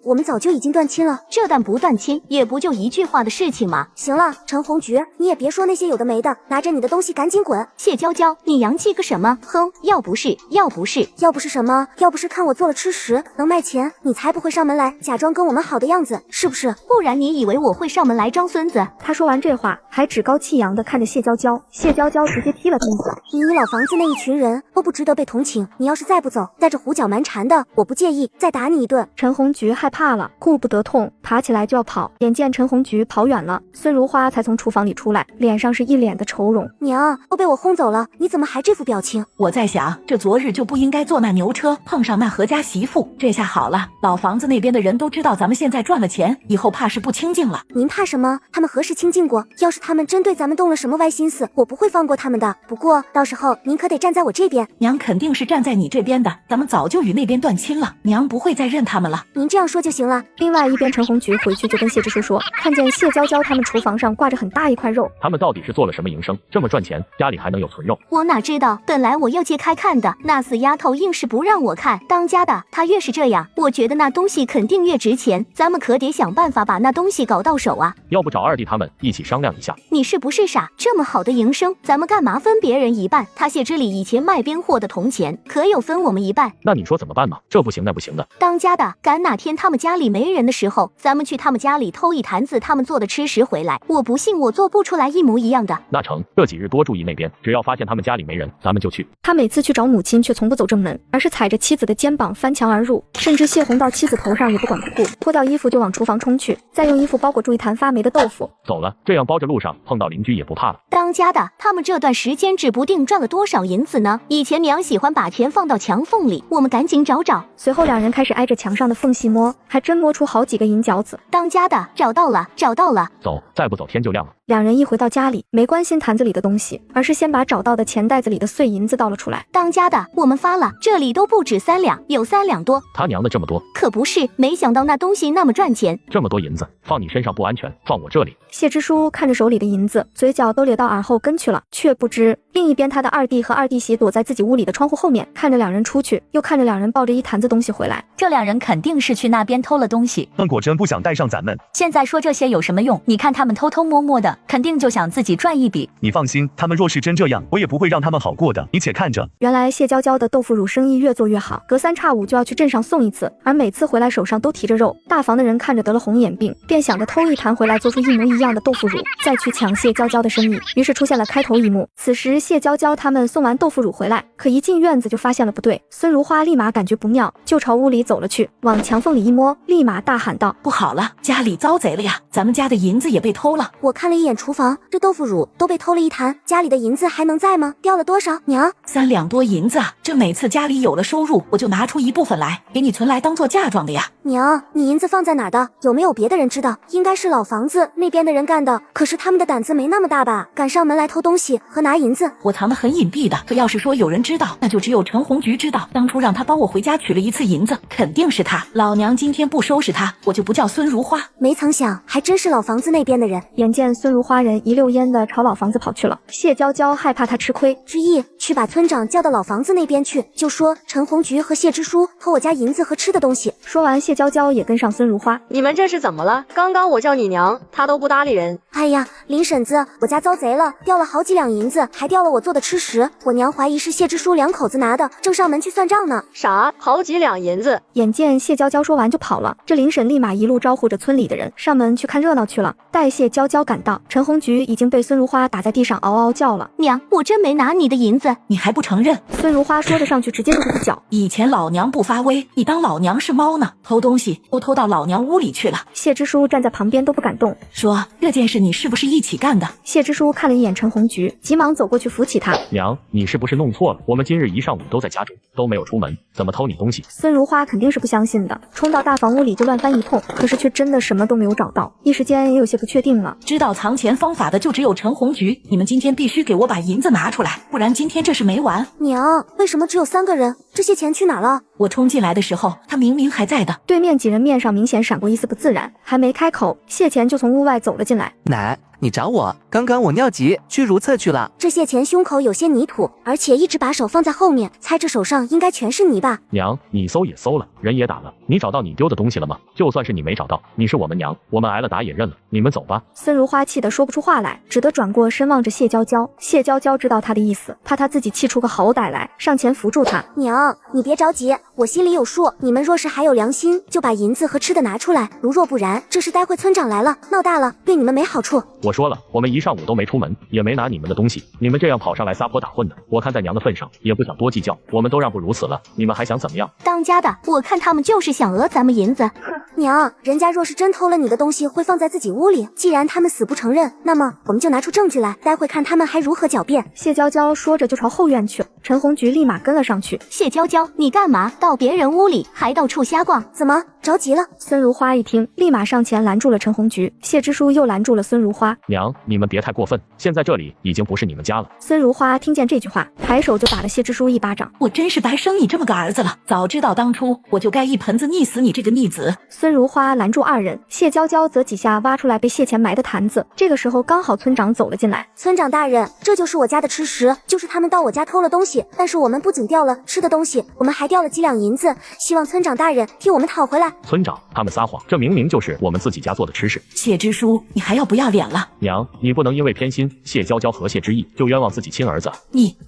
我们早就已经断亲了？这断不断亲，也不就一句话的事情嘛。行了，陈红菊，你也别说那些有的没的，拿着你的东西赶紧滚。谢娇娇，你洋气个什么？哼，要不是什么？要不是看我做了吃食能卖钱，你才不会上门来假装跟我们好的样子，是不是？不然你以为我会上门来装孙子？他说完这话，还趾高气扬的看着谢娇娇。谢娇娇直接踢了他一脚。你老房子那一群人都不值得被同情，你要是再不走，带着胡搅蛮缠的，我不介意再打你一顿。陈红菊害怕了，顾不得痛，爬起来就要跑。眼见陈红菊跑远了，孙如花才从厨房里出来，脸上是一脸的愁容。娘，都被我轰走了，你怎么还这副表情？我在想，这昨日就不应该坐那牛车，碰上那何家媳妇。这下好了，老房子那边的人都知道咱们现在赚了钱，以后怕是不清静了。您怕什么？他们何时清静过？要是他们真对咱们动了什么歪心思，我不会放过他们的。不过到时候您可得站在我这边。娘肯定是站在你这边的，咱们早就与那边断亲了，娘不会再认他们了。您这样说就行了。另外一边，陈红菊回去就跟谢支书说，看见谢娇娇他们厨房上挂着很大一块肉，他们到底是做了什么营生，这么赚钱，家里还能有存肉？我哪知道，本来我要揭开看的，那死丫头硬是不让我看。当家的，她越是这样，我觉得那东西肯定越值钱，咱们可得想办法把那东西搞到手啊。要不找二弟他们一起商量一下？你是不是傻？这么好的营生，咱们干嘛分别人一半？他谢之礼以前卖边货的铜钱，可有分我们一半？那你说怎么办嘛？这不行那不行的。当家的，赶哪天他们家里没人的时候，咱们去他们家里偷一坛子他们做的吃食回来，我不信我做不出来一模一样的。那成，这几日多注意那边，只要发现他们家里没人，咱们就去。他每次去找母亲却从不走正门，而是踩着妻子的肩膀翻墙而入，甚至泄洪到妻子头上也不管不顾，脱掉衣服就往厨房冲去，再用衣服包裹住一坛发霉的豆腐。走了，这样包着路上碰到邻居也不怕了。当家的，他们这段时间指不定赚了多少银子呢。以前娘喜欢把钱放到墙缝里，我们赶紧找找。随后两人开始挨着墙上的缝隙摸，还真摸出好几个银角子。当家的，找到了，找到了。走，再不走天就亮了。两人一回到家里，没关心坛子里的东西，而是先把找到的钱袋子里的碎银子倒了出来。当家的，我们发了，这里都不止3两，有3两多。他娘的这么多！可不是，没想到那东西那么赚钱。这么多银子放你身上不安全，放我这里。谢支书看着手里的银子，嘴角都咧到耳后根去了，却不知另一边他的二弟和二弟媳躲在自己屋里的窗户后面，看着两人出去，又看着两人抱着一坛子东西回来。这两人肯定是去那边偷了东西。果真不想带上咱们。现在说这些有什么用？你看他们偷偷摸摸的，肯定就想自己赚一笔。你放心，他们若是真这样，我也不会让他们好过的，你且看着。原来谢娇娇的豆腐乳生意越做越好，隔3差5就要去镇上送一次，而每次回来手上都提着肉。大房的人看着得了红眼病，便想着偷一坛回来做出一模一样的豆腐乳，再去抢谢娇娇的生意。于是出现了开头一幕。此时谢娇娇他们送完豆腐乳回来，可一进院子就发现了不对。孙如花立马感觉不妙，就朝屋里走了去，往墙缝里一摸，立马大喊道：不好了，家里遭贼了呀！咱们家的银子也被偷了。我看了一眼厨房，这豆腐乳都被偷了一坛，家里的银子还能在吗？掉了多少？娘，3两多银子啊！这每次家里有了收入，我就拿出一部分来给你存来当做嫁妆的呀。娘，你银子放在哪儿的？有没有别的人知道？应该是老房子那边的人干的，可是他们的胆子没那么大吧？敢上门来偷东西和拿银子。我藏得很隐蔽的，可要是说有人知道，那就只有陈红菊知道。当初让他帮我回家取了一次银子，肯定是他。老娘今天不收拾他，我就不叫孙如花。没曾想，还真是老房子那边的人。眼见孙如花人一溜烟的朝老房子跑去了，谢娇娇害怕他吃亏，之意去把村长叫到老房子那边去，就说陈红菊和谢支书偷我家银子和吃的东西。说完，谢娇娇也跟上孙如花。你们这是怎么了？刚刚我叫你娘，她都不搭理人。哎呀，林婶子，我家遭贼了，掉了好几两银子，还掉了我做的吃食。我娘怀疑是谢支书2口子拿的，正上门去算账呢。啥？好几两银子？眼见谢娇娇说完就跑了，这林婶立马一路招呼着村里的人上门去看热闹去了。待谢娇娇赶到，陈红菊已经被孙如花打在地上嗷嗷叫了。娘，我真没拿你的银子。你还不承认？孙如花说着上去直接就是个脚。以前老娘不发威，你当老娘是猫呢？偷东西都偷到老娘屋里去了。谢支书站在旁边都不敢动，说这件事你是不是一起干的？谢支书看了一眼陈红菊，急忙走过去扶起她。娘，你是不是弄错了？我们今日一上午都在家中，都没有出门，怎么偷你东西？孙如花肯定是不相信的，冲到大房屋里就乱翻一通，可是却真的什么都没有找到，一时间也有些不确定了。知道藏钱方法的就只有陈红菊，你们今天必须给我把银子拿出来，不然今天这事没完。娘，为什么只有3个人？这些钱去哪了？我冲进来的时候，他明明还在的。对面几人面上明显闪过一丝不自然，还没开口，谢钱就从屋外走了进来。奶，你找我？刚刚我尿急去如厕去了。这谢钱胸口有些泥土，而且一直把手放在后面，猜这手上应该全是泥吧？娘，你搜也搜了，人也打了，你找到你丢的东西了吗？就算是你没找到，你是我们娘，我们挨了打也认了，你们走吧。孙如花气得说不出话来，只得转过身望着谢娇娇。谢娇娇知道她的意思，怕她自己气出个好歹来，上前扶住她。娘，你别着急，我心里有数，你们若是还有良心，就把银子和吃的拿出来，如若不然，这事待会村长来了，闹大了，对你们没好处。我说了，我们一上午都没出门，也没拿你们的东西，你们这样跑上来撒泼打混的，我看在娘的份上，也不想多计较，我们都让步如此了，你们还想怎么样？当家的，我看他们就是想讹咱们银子。娘，人家若是真偷了你的东西，会放在自己屋里，既然他们死不承认，那么我们就拿出证据来，待会看他们还如何狡辩。谢娇娇说着就朝后院去了。陈红菊立马跟了上去。谢娇娇，你干嘛到别人屋里还到处瞎逛？怎么着急了？孙如花一听，立马上前拦住了陈红菊。谢之书又拦住了孙如花。娘，你们别太过分，现在这里已经不是你们家了。孙如花听见这句话，抬手就打了谢之书一巴掌。我真是白生你这么个儿子了，早知道当初我就该一盆子溺死你这个逆子。孙如花拦住二人，谢娇娇则几下挖出来被谢钱埋的坛子。这个时候刚好村长走了进来。村长大人，这就是我家的吃食，就是他们到我家偷了东西，但是我们不仅掉了吃的东西，我们还掉了几两银子，希望村长大人替我们讨回来。村长，他们撒谎，这明明就是我们自己家做的吃食。谢之书，你还要不要脸了？娘，你不能因为偏心谢娇娇和谢之意，就冤枉自己亲儿子。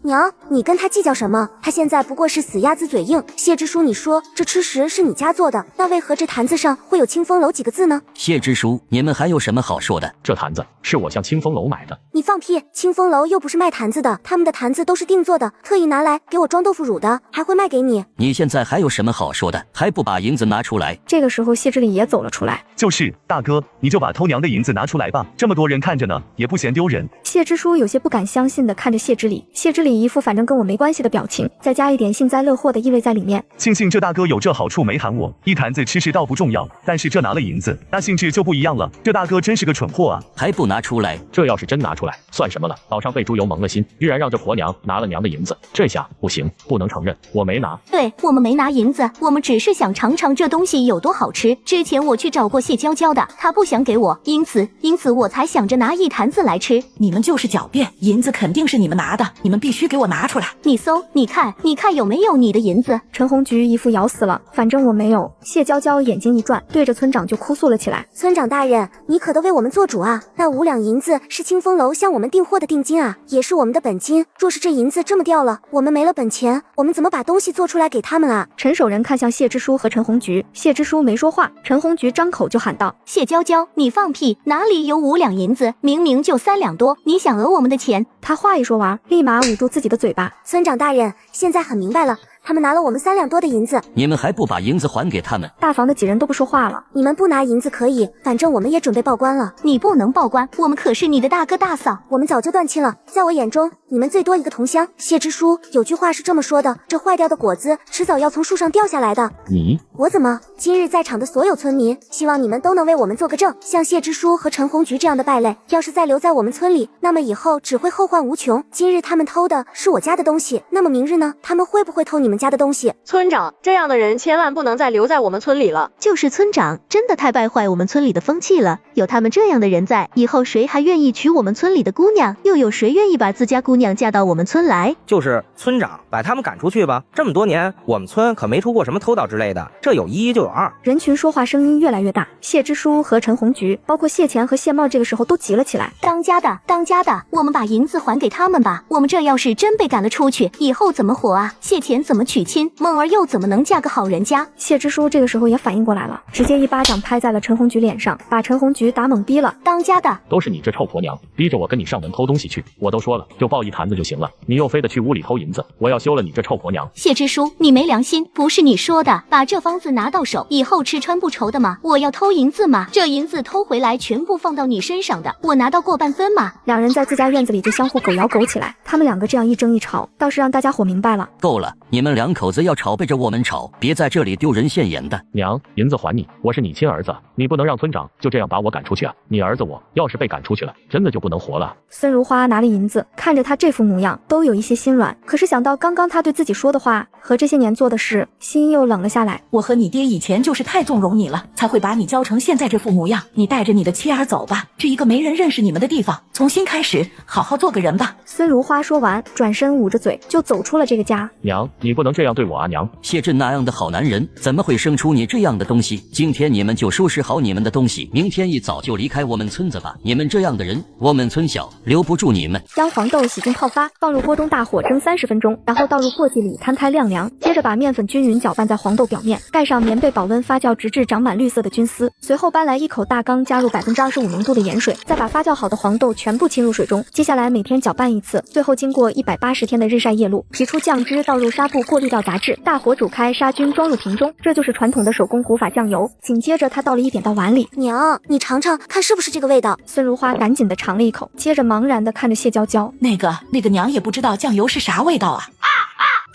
娘，你跟他计较什么？他现在不过是死鸭子嘴硬。谢之书，你说这吃食是你家做的，那为何这坛子上会有清风楼几个字呢？谢之书，你们还有什么好说的？这坛子是我向清风楼买的。你放屁！清风楼又不是卖坛子的，他们的坛子都是定做的，特意拿来给我装豆腐乳的，还会卖给你。你现在还有什么好说的？还不把银子拿出来？这个时候谢之礼也走了出来。就是大哥，你就把偷娘的银子拿出来吧，这么多人看着呢，也不嫌丢人。谢之书有些不敢相信的看着谢之礼，谢之礼一副反正跟我没关系的表情，再加一点幸灾乐祸的意味在里面。庆幸这大哥有这好处没喊我，一坛子吃食倒不重要，但是这拿了银子，那性质就不一样了。这大哥真是个蠢货啊！还不拿出来？这要是真拿出来，算什么了？岛上被猪油蒙了心，居然让这婆娘拿了娘的银子，这下不行，不能承认我没拿。对，我们没拿银子，我们只是想尝尝这东西有多好吃。之前我去找过谢娇娇的，她不想给我，因此我才想着拿一坛子来吃。你们就是狡辩，银子肯定是你们拿的，你们必须给我拿出来。你搜，你看有没有你的银子？陈红菊一副咬死了，反正我没有。谢娇娇眼睛一转，对着村长就哭诉了起来。村长大人，你可得为我们做主啊！那5两银子是清风楼向我们订货的定金啊，也是我们的本金。若是这银子这么掉了，我们没了本钱，我们怎么把东西做出来给他们啊？陈守仁看向谢之书和陈红菊，谢之书没说话，陈红菊张口就喊道：谢娇娇，你放屁，哪里有5两银子？明明就3两多，你想讹我们的钱？他话一说完，立马捂住自己的嘴巴。村长大人，现在很明白了。他们拿了我们3两多的银子，你们还不把银子还给他们？大房的几人都不说话了。你们不拿银子可以，反正我们也准备报官了。你不能报官，我们可是你的大哥大嫂，我们早就断亲了。在我眼中，你们最多一个同乡。谢之书有句话是这么说的：这坏掉的果子迟早要从树上掉下来的。我怎么？今日在场的所有村民，希望你们都能为我们做个证。像谢之书和陈红菊这样的败类，要是再留在我们村里，那么以后只会后患无穷。今日他们偷的是我家的东西，那么明日呢？他们会不会偷你们家的东西？村长，这样的人千万不能再留在我们村里了。就是村长，真的太败坏我们村里的风气了。有他们这样的人在，以后谁还愿意娶我们村里的姑娘？又有谁愿意把自家姑娘嫁到我们村来？就是村长，把他们赶出去吧。这么多年，我们村可没出过什么偷盗之类的，这有一就有二。人群说话声音越来越大，谢之书和陈红菊，包括谢钱和谢帽，这个时候都急了起来。当家的，我们把银子还给他们吧。我们这要是真被赶了出去，以后怎么活啊？谢钱怎么娶亲？梦儿又怎么能嫁个好人家？谢之书这个时候也反应过来了，直接一巴掌拍在了陈红菊脸上，把陈红菊打懵逼了。当家的，都是你这臭婆娘，逼着我跟你上门偷东西去。我都说了，就抱一坛子就行了，你又非得去屋里偷银子，我要休了你这臭婆娘。谢之书，你没良心，不是你说的，把这方子拿到手，以后吃穿不愁的吗？我要偷银子吗？这银子偷回来全部放到你身上的，我拿到过半分吗？两人在自家院子里就相互狗咬狗起来，他们两个这样一争一吵，倒是让大家伙明白了。够了，你们两口子要吵背着我们吵，别在这里丢人现眼的。娘，银子还你，我是你亲儿子，你不能让村长就这样把我赶出去啊！你儿子我要是被赶出去了，真的就不能活了。孙如花拿了银子，看着他这副模样，都有一些心软。可是想到刚刚他对自己说的话和这些年做的事，心又冷了下来。我和你爹以前就是太纵容你了，才会把你教成现在这副模样。你带着你的妻儿走吧，去一个没人认识你们的地方，从新开始，好好做个人吧。孙如花说完，转身捂着嘴就走出了这个家。娘，你不能这样对我啊！娘，谢震那样的好男人，怎么会生出你这样的东西？今天你们就收拾好你们的东西，明天一早就离开我们村子吧。你们这样的人，我们村小，留不住你们。将黄豆洗净泡发，放入锅中大火蒸30分钟，然后倒入簸箕里摊开晾凉。接着把面粉均匀搅拌在黄豆表面，盖上棉被保温发酵，直至长满绿色的菌丝。随后搬来一口大缸，加入25%浓度的盐水，再把发酵好的黄豆全部浸入水中。接下来每天搅拌一次，最后经过180天的日晒夜露，提出酱汁，倒入纱布过滤掉杂质，大火煮开，杀菌，装入瓶中。这就是传统的手工古法酱油。紧接着他倒了一点到碗里。娘，你尝尝看是不是这个味道？孙如花赶紧的尝了一口，接着茫然的看着谢娇娇。那个娘也不知道酱油是啥味道啊。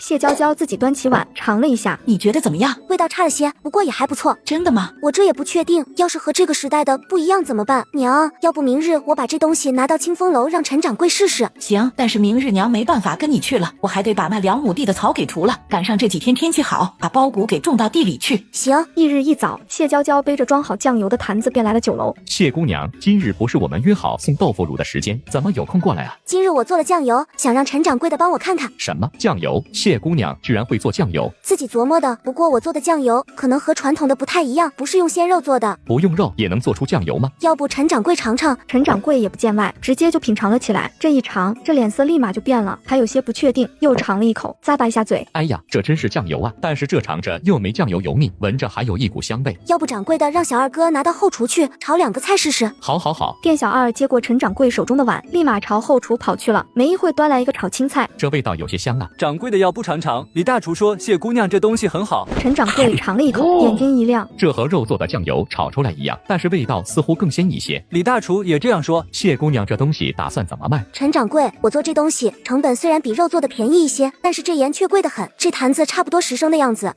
谢娇娇自己端起碗尝了一下，你觉得怎么样？味道差了些，不过也还不错。真的吗？我这也不确定，要是和这个时代的不一样怎么办？娘，要不明日我把这东西拿到清风楼让陈掌柜试试。行，但是明日娘没办法跟你去了，我还得把那2亩地的草给除了，赶上这几天天气好，把包谷给种到地里去。行。翌日一早，谢娇娇背着装好酱油的坛子便来了酒楼。谢姑娘，今日不是我们约好送豆腐乳的时间，怎么有空过来啊？今日我做了酱油，想让陈掌柜的帮我看看。什么酱油？谢姑娘居然会做酱油？自己琢磨的，不过我做的酱油可能和传统的不太一样，不是用鲜肉做的。不用肉也能做出酱油吗？要不陈掌柜尝尝？陈掌柜也不见外，直接就品尝了起来。这一尝，这脸色立马就变了，还有些不确定，又尝了一口，咂巴一下嘴。哎呀，这真是酱油啊！但是这尝着又没酱油油腻，闻着还有一股香味。要不掌柜的让小二哥拿到后厨去炒2个菜试试。好好好。店小二接过陈掌柜手中的碗，立马朝后厨跑去了。没一会端来一个炒青菜，这味道有些香啊。掌柜的要不尝尝？李大厨说谢姑娘这东西很好。陈掌柜尝了一口，眼睛一亮，这和肉做的酱油炒出来一样，但是味道似乎更鲜一些。李大厨也这样说。谢姑娘这东西打算怎么卖？陈掌柜，我做这东西成本虽然比肉做的便宜一些，但是这盐却贵得很。这坛子差不多10升的样子。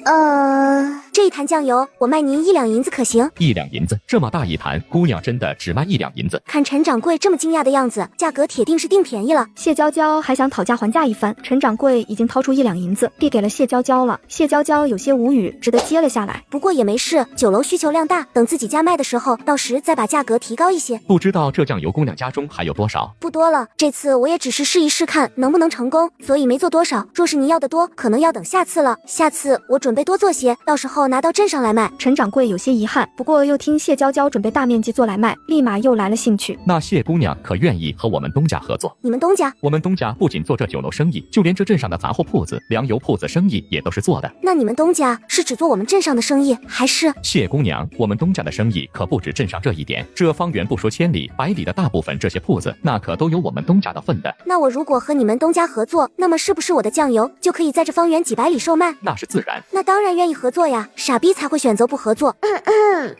这一坛酱油我卖您1两银子可行？1两银子？这么大一坛，姑娘真的只卖1两银子？看陈掌柜这么惊讶的样子，价格铁定是定便宜了。谢娇娇还想讨价还价一番，陈掌柜已经掏出1两银子递给了谢娇娇了。谢娇娇有些无语，只得接了下来。不过也没事，酒楼需求量大，等自己家卖的时候，到时再把价格提高一些。不知道这酱油姑娘家中还有多少？不多了，这次我也只是试一试看能不能成功，所以没做多少。若是您要的多，可能要等下次了。下次我准备多做些，到时候拿到镇上来卖。陈掌柜有些遗憾，不过又听谢娇娇准备大面积做来卖，立马又来了兴趣。那谢姑娘可愿意和我们东家合作？你们东家？我们东家不仅做这酒楼生意，就连这镇上的杂货铺子、粮油铺子生意也都是做的。那你们东家是只做我们镇上的生意，还是？谢姑娘，我们东家的生意可不止镇上这一点，这方圆不说千里百里的大部分这些铺子，那可都有我们东家的份的。那我如果和你们东家合作，那么是不是我的酱油就可以在这方圆几百里售卖？那是自然。那当然愿意合作呀，傻逼才会选择不合作。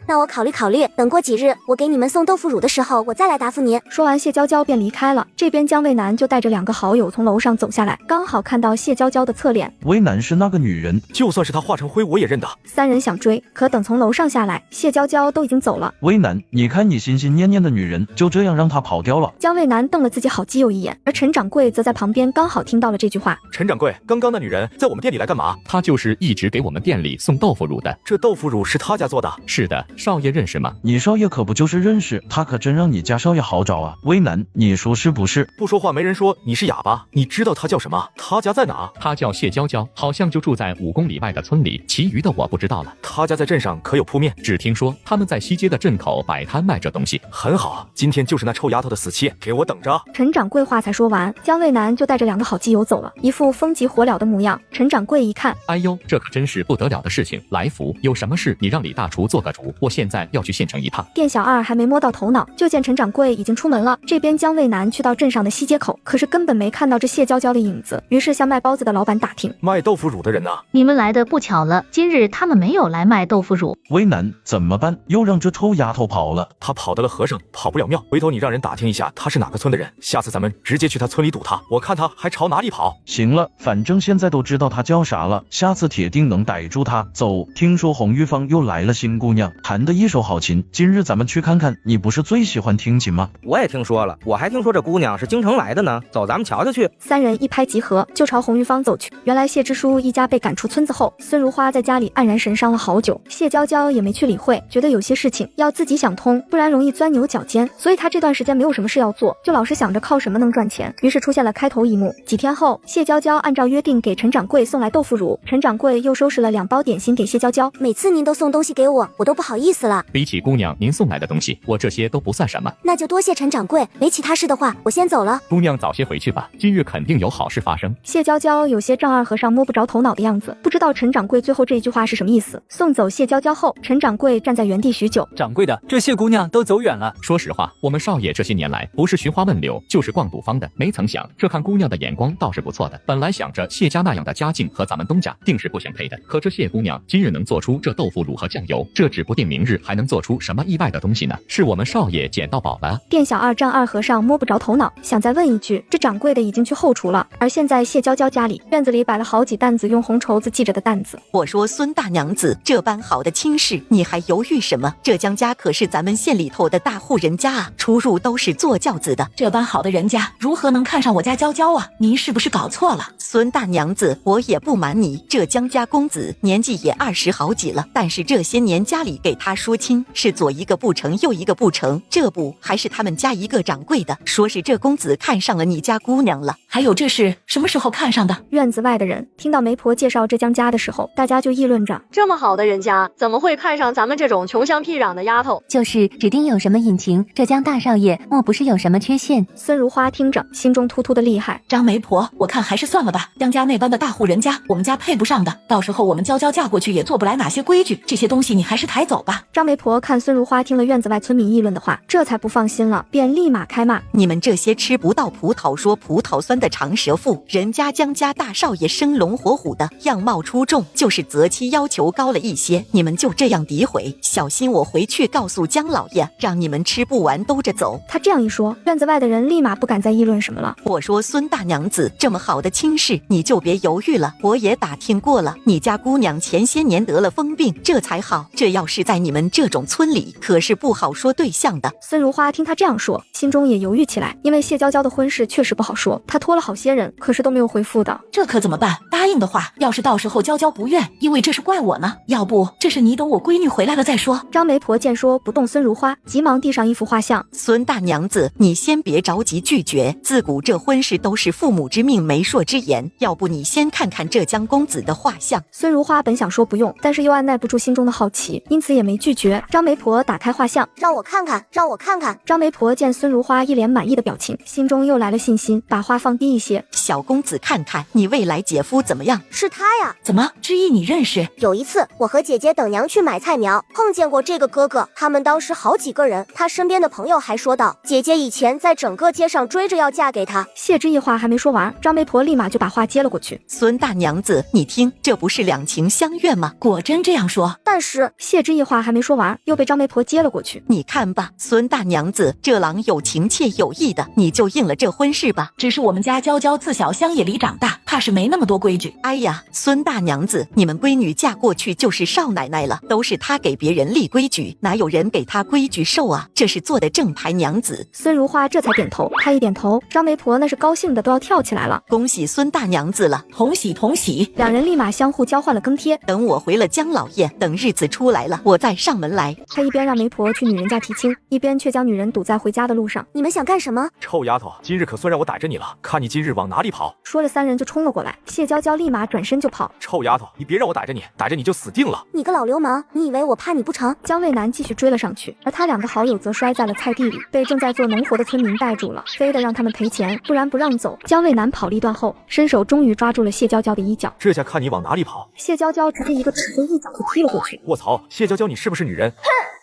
那我考虑考虑，等过几日我给你们送豆腐乳的时候，我再来答复您。说完，谢娇娇便离开了。这边江渭南就带着2个好友从楼上走下来，刚好看到谢娇娇的侧脸。渭南是那个女人，就算是她化成灰，我也认得。3人想追，可等从楼上下来，谢娇娇都已经走了。渭南，你看你心心念念的女人，就这样让她跑掉了。江渭南瞪了自己好基友一眼，而陈掌柜则在旁边刚好听到了这句话。陈掌柜，刚刚那女人在我们店里来干嘛？她就是一直给我们店里送豆腐乳的。这豆腐乳是她家做的？是的，少爷认识吗？你少爷可不就是认识，他可真让你家少爷好找啊。渭南，你说是不是？不说话没人说你是哑巴。你知道她叫什么？她家在哪？她叫谢娇娇，好像就住在5公里外的村里，其余的我不知道了。她家在镇上可有铺面？只听说他们在西街的镇口摆摊卖这东西。很好，今天就是那臭丫头的死期，给我等着。陈掌柜话才说完，江渭南就带着2个好基友走了，一副风急火燎的模样。陈掌柜一看，哎呦，这可真是不得了的事情。来福，有什么事你让李大厨做个主，我现在要去县城一趟。店小二还没摸到头脑，就见陈掌柜已经出门了。这边江渭南去到镇上的西街口，可是根本没看到这谢娇娇的影子，于是向卖包子的老板打听，卖豆腐乳的人呢？你们来的不巧了，今日他们没有来卖豆腐乳。渭南，怎么办？又让这臭丫头跑了。她跑得了和尚跑不了庙，回头你让人打听一下她是哪个村的人，下次咱们直接去她村里堵她，我看她还朝哪里跑。行了，反正现在都知道她叫啥了，下次铁定能逮住她。走，听说红玉坊又来了新姑娘，弹得一手好琴，今日咱们去看看。你不是最喜欢听琴吗？我也听说了，我还听说这姑娘是京城来的呢。走，咱们瞧瞧去。3人一拍即合，就朝红玉坊走去。原来谢支书一家被赶出村子后，孙如花在家里黯然神伤了好久。谢娇娇也没去理会，觉得有些事情要自己想通，不然容易钻牛角尖。所以她这段时间没有什么事要做，就老是想着靠什么能赚钱。于是出现了开头一幕。几天后，谢娇娇按照约定给陈掌柜送来豆腐乳，陈掌柜又收拾了2包点心给谢娇娇。每次您都送东西给我，我都不好意思了。比起姑娘您送来的东西，我这些都不算什么。那就多谢陈掌柜，没其他事的话，我先走了。姑娘早些回去吧，今日肯定有好事发生。谢娇娇有些丈二和尚摸不着头脑的样子，不知道陈掌柜最后这句话是什么意思。送走谢娇娇后，陈掌柜站在原地许久。掌柜的，这谢姑娘都走远了。说实话，我们少爷这些年来不是寻花问柳，就是逛赌坊的，没曾想这看姑娘的眼光倒是不错的。本来想着谢家那样的家境和咱们东家定是不相配的，可这谢姑娘竟今日能做出这豆腐乳和酱油，这指不定明日还能做出什么意外的东西呢？是我们少爷捡到宝了。店小二丈二和尚摸不着头脑，想再问一句，这掌柜的已经去后厨了，而现在谢娇娇家里院子里摆了好几担子用红绸子系着的担子。我说孙大娘子，这般好的亲事，你还犹豫什么？这江家可是咱们县里头的大户人家啊，出入都是坐轿子的，这般好的人家如何能看上我家娇娇啊？您是不是搞错了？孙大娘子，我也不瞒你，这江家公子年纪也20好几了，但是这些年家里给他说亲，是左一个不成右一个不成，这不还是他们家一个掌柜的，说是这公子看上了你家姑娘了。还有这是什么时候看上的？院子外的人听到媒婆介绍这江家的时候，大家就议论着，这么好的人家怎么会看上咱们这种穷乡僻壤的丫头？就是指定有什么隐情，这江大少爷莫不是有什么缺陷？孙如花听着心中突突的厉害。张媒婆，我看还是算了吧，江家那般的大户人家我们家配不上的，到时候我们娇娇嫁过去也做不来哪些规矩，这些东西你还是抬走吧。张媒婆看孙如花听了院子外村民议论的话，这才不放心了，便立马开骂，你们这些吃不到葡萄说葡萄酸的长舌妇，人家江家大少爷生龙活虎的，样貌出众，就是择妻要求高了一些，你们就这样诋毁，小心我回去告诉江老爷，让你们吃不完兜着走。他这样一说，院子外的人立马不敢再议论什么了。我说孙大娘子，这么好的亲事你就别犹豫了，我也打听过了，你家姑娘前些年得了疯病，这才好，这要是在你们这种村里可是不好说对象的。孙如花听他这样说，心中也犹豫起来，因为谢娇娇的婚事确实不好说，她托了好些人，可是都没有回复的，这可怎么办？答应的话，要是到时候娇娇不愿，因为这是怪我呢，要不这是你等我闺女回来了再说。张媒婆见说不动孙如花，急忙递上一幅画像。孙大娘子，你先别着急拒绝，自古这婚事都是父母之命媒妁之言，要不你先看看这江公子的画像。孙如花本想说不用，但是又按耐不住心中的好奇，因此也没拒绝。张媒婆打开画像，让我看看，让我看看。张媒婆见孙如花一脸满意的表情，心中又来了信心，把画放低一些。小公子看看你未来姐夫怎么样？是他呀。怎么，知意你认识？有一次我和姐姐等娘去买菜苗，碰见过这个哥哥，他们当时好几个人，他身边的朋友还说道，姐姐以前在整个街上追着要嫁给他。谢知意话还没说完，张媒婆立马就把话接了过去。孙大娘子，你听，这不是两情相悦吗？果真这样说。但是谢知意话还没说完，又被张媒婆接了过去。你看吧，孙大娘子，这郎有情且有义的，你就应了这婚事吧。只是我们家娇娇自小乡野里长大，怕是没那么多规矩。哎呀，孙大娘子，你们闺女嫁过去就是少奶奶了，都是她给别人立规矩，哪有人给她规矩受啊？这是做的正牌娘子。孙如花这才点头，她一点头，张媒婆那是高兴的都要跳起来了。恭喜孙大娘子了，同喜同喜！两人立马相互交换了更贴。等我回了江老爷，等日子出来了，我再上门来。他一边让媒婆去女人家提亲，一边却将女人堵在回家的路上。你们想干什么？臭丫头，今日可算让我逮着你了，看你今日往哪里跑！说着，三人就冲了过来。谢娇娇立马转身就跑。臭丫头，你别让我逮着你，逮着你就死定了！你个老流氓，你以为我怕你不成？江渭南继续追了上去，而他两个好友则摔在了菜地里，被正在做农活的村民带住了，非得让他们赔钱，不然不让走。江渭南跑了一段后，伸手终于抓住了谢娇娇的衣角。这下看你往哪里跑！谢娇娇直接一个尺寸一脚就踢了过去。卧槽，谢娇娇，你是不是女人？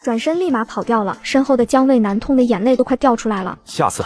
转身立马跑掉了，身后的江渭南痛的眼泪都快掉出来了。下次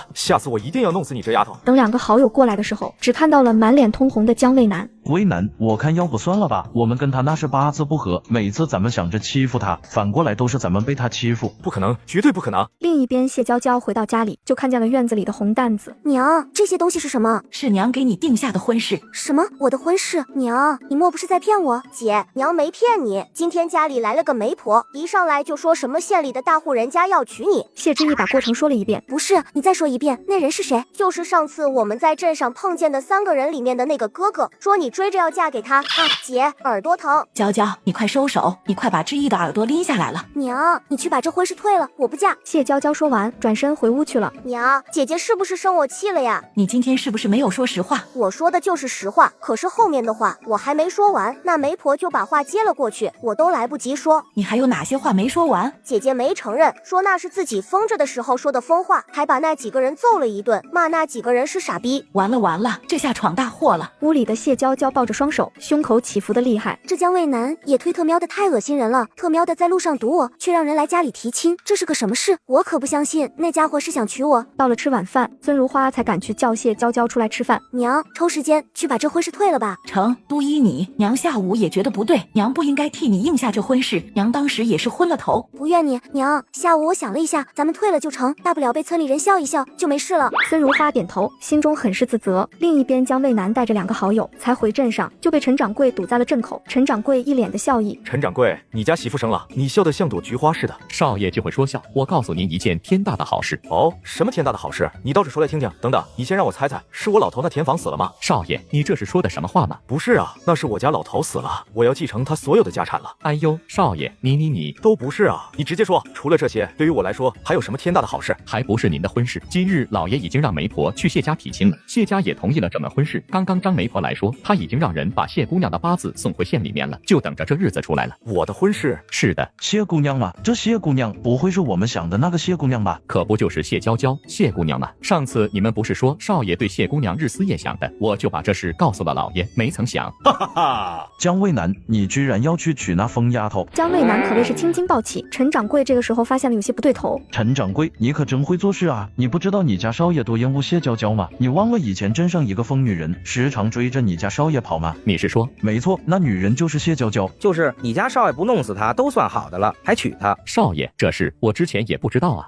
我一定要弄死你这丫头！等两个好友过来的时候，只看到了满脸通红的江渭南。渭南，我看要不算了吧，我们跟他那是八字不合，每次咱们想着欺负他，反过来都是咱们被他欺负。不可能，绝对不可能！另一边，谢娇娇回到家里，就看见了院子里的红担子。娘，这些东西是什么？是娘给你定下的婚事。什么？我的婚事？娘，你莫不是在骗我？姐，娘没骗你。今天家里来了个媒婆，一上来就说什么县里的大户人家要娶你。谢知意把过程说了一遍。不是，你再说一遍，那人是谁？就是上次我们在镇上碰见的3个人里面的那个哥哥，说你追着要嫁给他。啊，姐，耳朵疼。娇娇，你快收手，你快把知意的耳朵拎下来了。娘，你去把这婚事退了，我不嫁。谢娇娇说完，转身回屋去了。娘，姐姐是不是生我气了呀？你今天是不是没有说实话？我说的就是实话，可是后面的话我还没说完，那媒婆就把话接了过去，我都来不及说。你还有哪些话没说完？姐姐没承认，说那是自己疯着的时候说的疯话，还把那几个人揍了一顿，骂那几个人是傻逼。完了完了，这下闯大祸了。屋里的谢娇娇抱着双手，胸口起伏的厉害。这姜卫南也推特喵的太恶心人了，特喵的在路上堵我，却让人来家里提亲，这是个什么事？我可不相信那家伙是想娶我。到了吃晚饭，孙如花才赶去叫谢娇娇出来吃饭。娘，抽时间去把这婚事退了吧。成，都依你。娘下午也觉得不对，娘不应该替你应下这婚事，娘当时也是昏了头。不怨你，娘。下午我想了一下，咱们退了就成，大不了被村里人笑一笑就没事了。孙如花点头，心中很是自责。另一边，姜卫南带着2个好友才回镇上，就被陈掌柜堵在了镇口。陈掌柜一脸的笑意。陈掌柜，你家媳妇生了，你笑得像朵菊花似的。少爷就会说笑，我告诉您一件天大的好事。哦，什么天大的好事？你倒是说来听听。等等，你先让我猜猜，是我老头那田房死了吗？少爷，你这是说的什么话吗？不是啊，那是我家老头死了，我要继承他所有的家产了。哎呦，少爷，你都不是啊！你直接说，除了这些，对于我来说还有什么天大的好事？还不是您的婚事。今日老爷已经让媒婆去谢家提亲了，谢家也同意了这门婚事。刚刚张媒婆来说，她已经让人把谢姑娘的八字送回县里面了，就等着这日子出来了。我的婚事？是的。谢姑娘啊，这谢姑娘不会是我们想的那个谢姑娘吧？可不就是谢娇娇，谢姑娘吗？上次你们不是说少爷对谢姑娘日思夜想的，我就把这事告诉了老爷，没曾想，哈哈哈！姜卫南，你居然要去娶那疯丫头！姜卫南可谓是青筋暴起。陈掌柜这个时候发现了有些不对头。陈掌柜，你可真会做事啊！你不知道你家少爷多厌恶谢娇娇吗？你忘了以前镇上一个疯女人时常追着你家少爷跑吗？你是说？没错，那女人就是谢娇娇。就是你家少爷不弄死她都算好的了，还娶她。少爷，这事我之前也不知道啊。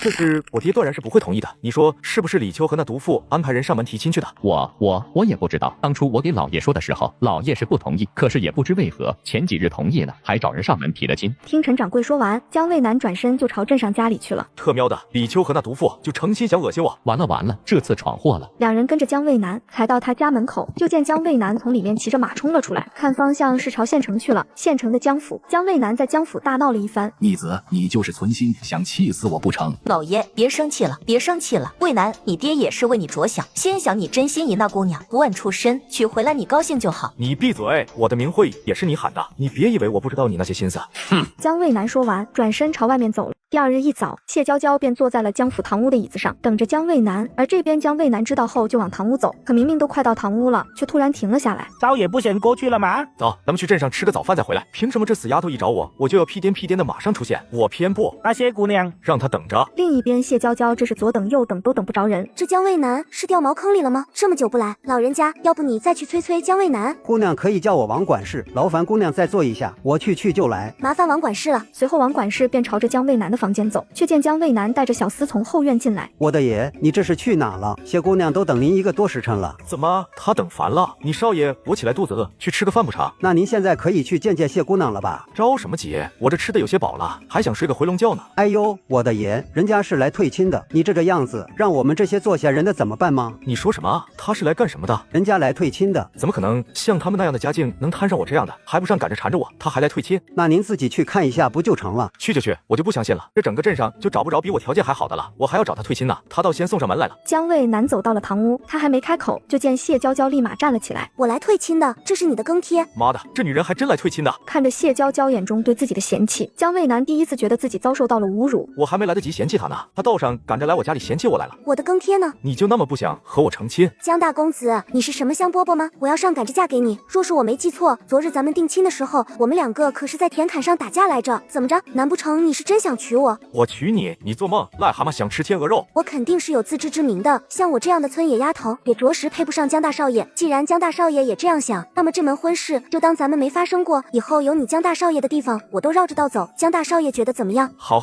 这事我爹断然是不会同意的。你说是不是李秋和那毒妇安排人上门提亲去的？我也不知道。当初我给老爷说的时候，老爷是不同意，可是也不知为何前几日同意了，还找人上门提了亲。听陈掌柜说完，姜卫南转身就朝镇上家里去了。特喵的，李秋和那毒妇就诚心想恶心我。完了，这次闯祸了。两人跟着姜卫南才到他家门口，就见姜卫南从里面骑着马冲了出来，看方向是朝县城去了。县城的姜府，姜卫南在姜府大闹了一番。逆子，你就是存心想气死我不成？老爷，别生气了，别生气了。卫南，你爹也是为你着想，先想你真心仪那姑娘，不问出身，娶回来你高兴就好。你闭嘴！我的名讳也是你喊的，你别以为我不知道你那些心思。哼！姜卫南说完，转身朝外面走了。第二日一早，谢娇娇便坐在了姜府堂屋的椅子上，等着姜卫南。而这边姜卫南知道后就往堂屋走，可明明都快到堂屋了，却突然停了下来。少爷不先过去了吗？走，咱们去镇上吃个早饭再回来。凭什么这死丫头一找我，我就要屁颠的马上出现？我偏不。那谢姑娘，让她等着。另一边，谢娇娇这是左等右等都等不着人。这姜卫南是掉茅坑里了吗？这么久不来，老人家，要不你再去催姜卫南？姑娘可以叫我王管事，劳烦姑娘再坐一下，我去就来。麻烦王管事了。随后王管事便朝着姜卫南的房间走，却见姜卫南带着小厮从后院进来。我的爷，你这是去哪了？谢姑娘都等您1个多时辰了。怎么，她等烦了？你少爷我起来肚子饿，去吃个饭不成？那您现在可以去见谢姑娘了吧？着什么急？我这吃的有些饱了，还想睡个回笼觉呢。哎呦，我的爷，人家是来退亲的，你这个样子，让我们这些做下人的怎么办吗？你说什么？他是来干什么的？人家来退亲的。怎么可能？像他们那样的家境，能摊上我这样的，还不上赶着缠着我？他还来退亲？那您自己去看一下不就成了？去就去，我就不相信了。这整个镇上就找不着比我条件还好的了，我还要找他退亲呢。他倒先送上门来了。姜卫南走到了堂屋，他还没开口，就见谢娇娇立马站了起来。我来退亲的，这是你的更帖。妈的，这女人还真来退亲的。看着谢娇娇眼中对自己的嫌弃，姜卫南第一次觉得自己遭受到了侮辱。我还没来得及嫌弃她呢，她道上赶着来我家里嫌弃我来了。我的更帖呢？你就那么不想和我成亲？姜大公子，你是什么香饽饽吗？我要上赶着嫁给你。若是我没记错，昨日咱们定亲的时候，我们2个可是在田坎上打架来着。怎么着？难不成你是真想娶我？我娶你？你做梦！癞蛤蟆想吃天鹅肉。我肯定是有自知之明的，像我这样的村野丫头，也着实配不上姜大少爷。既然姜大少爷也这样想，那么这门婚事就当咱们没发生过。以后有你姜大少爷的地方，我都绕着道走。姜大少爷觉得怎么样？好，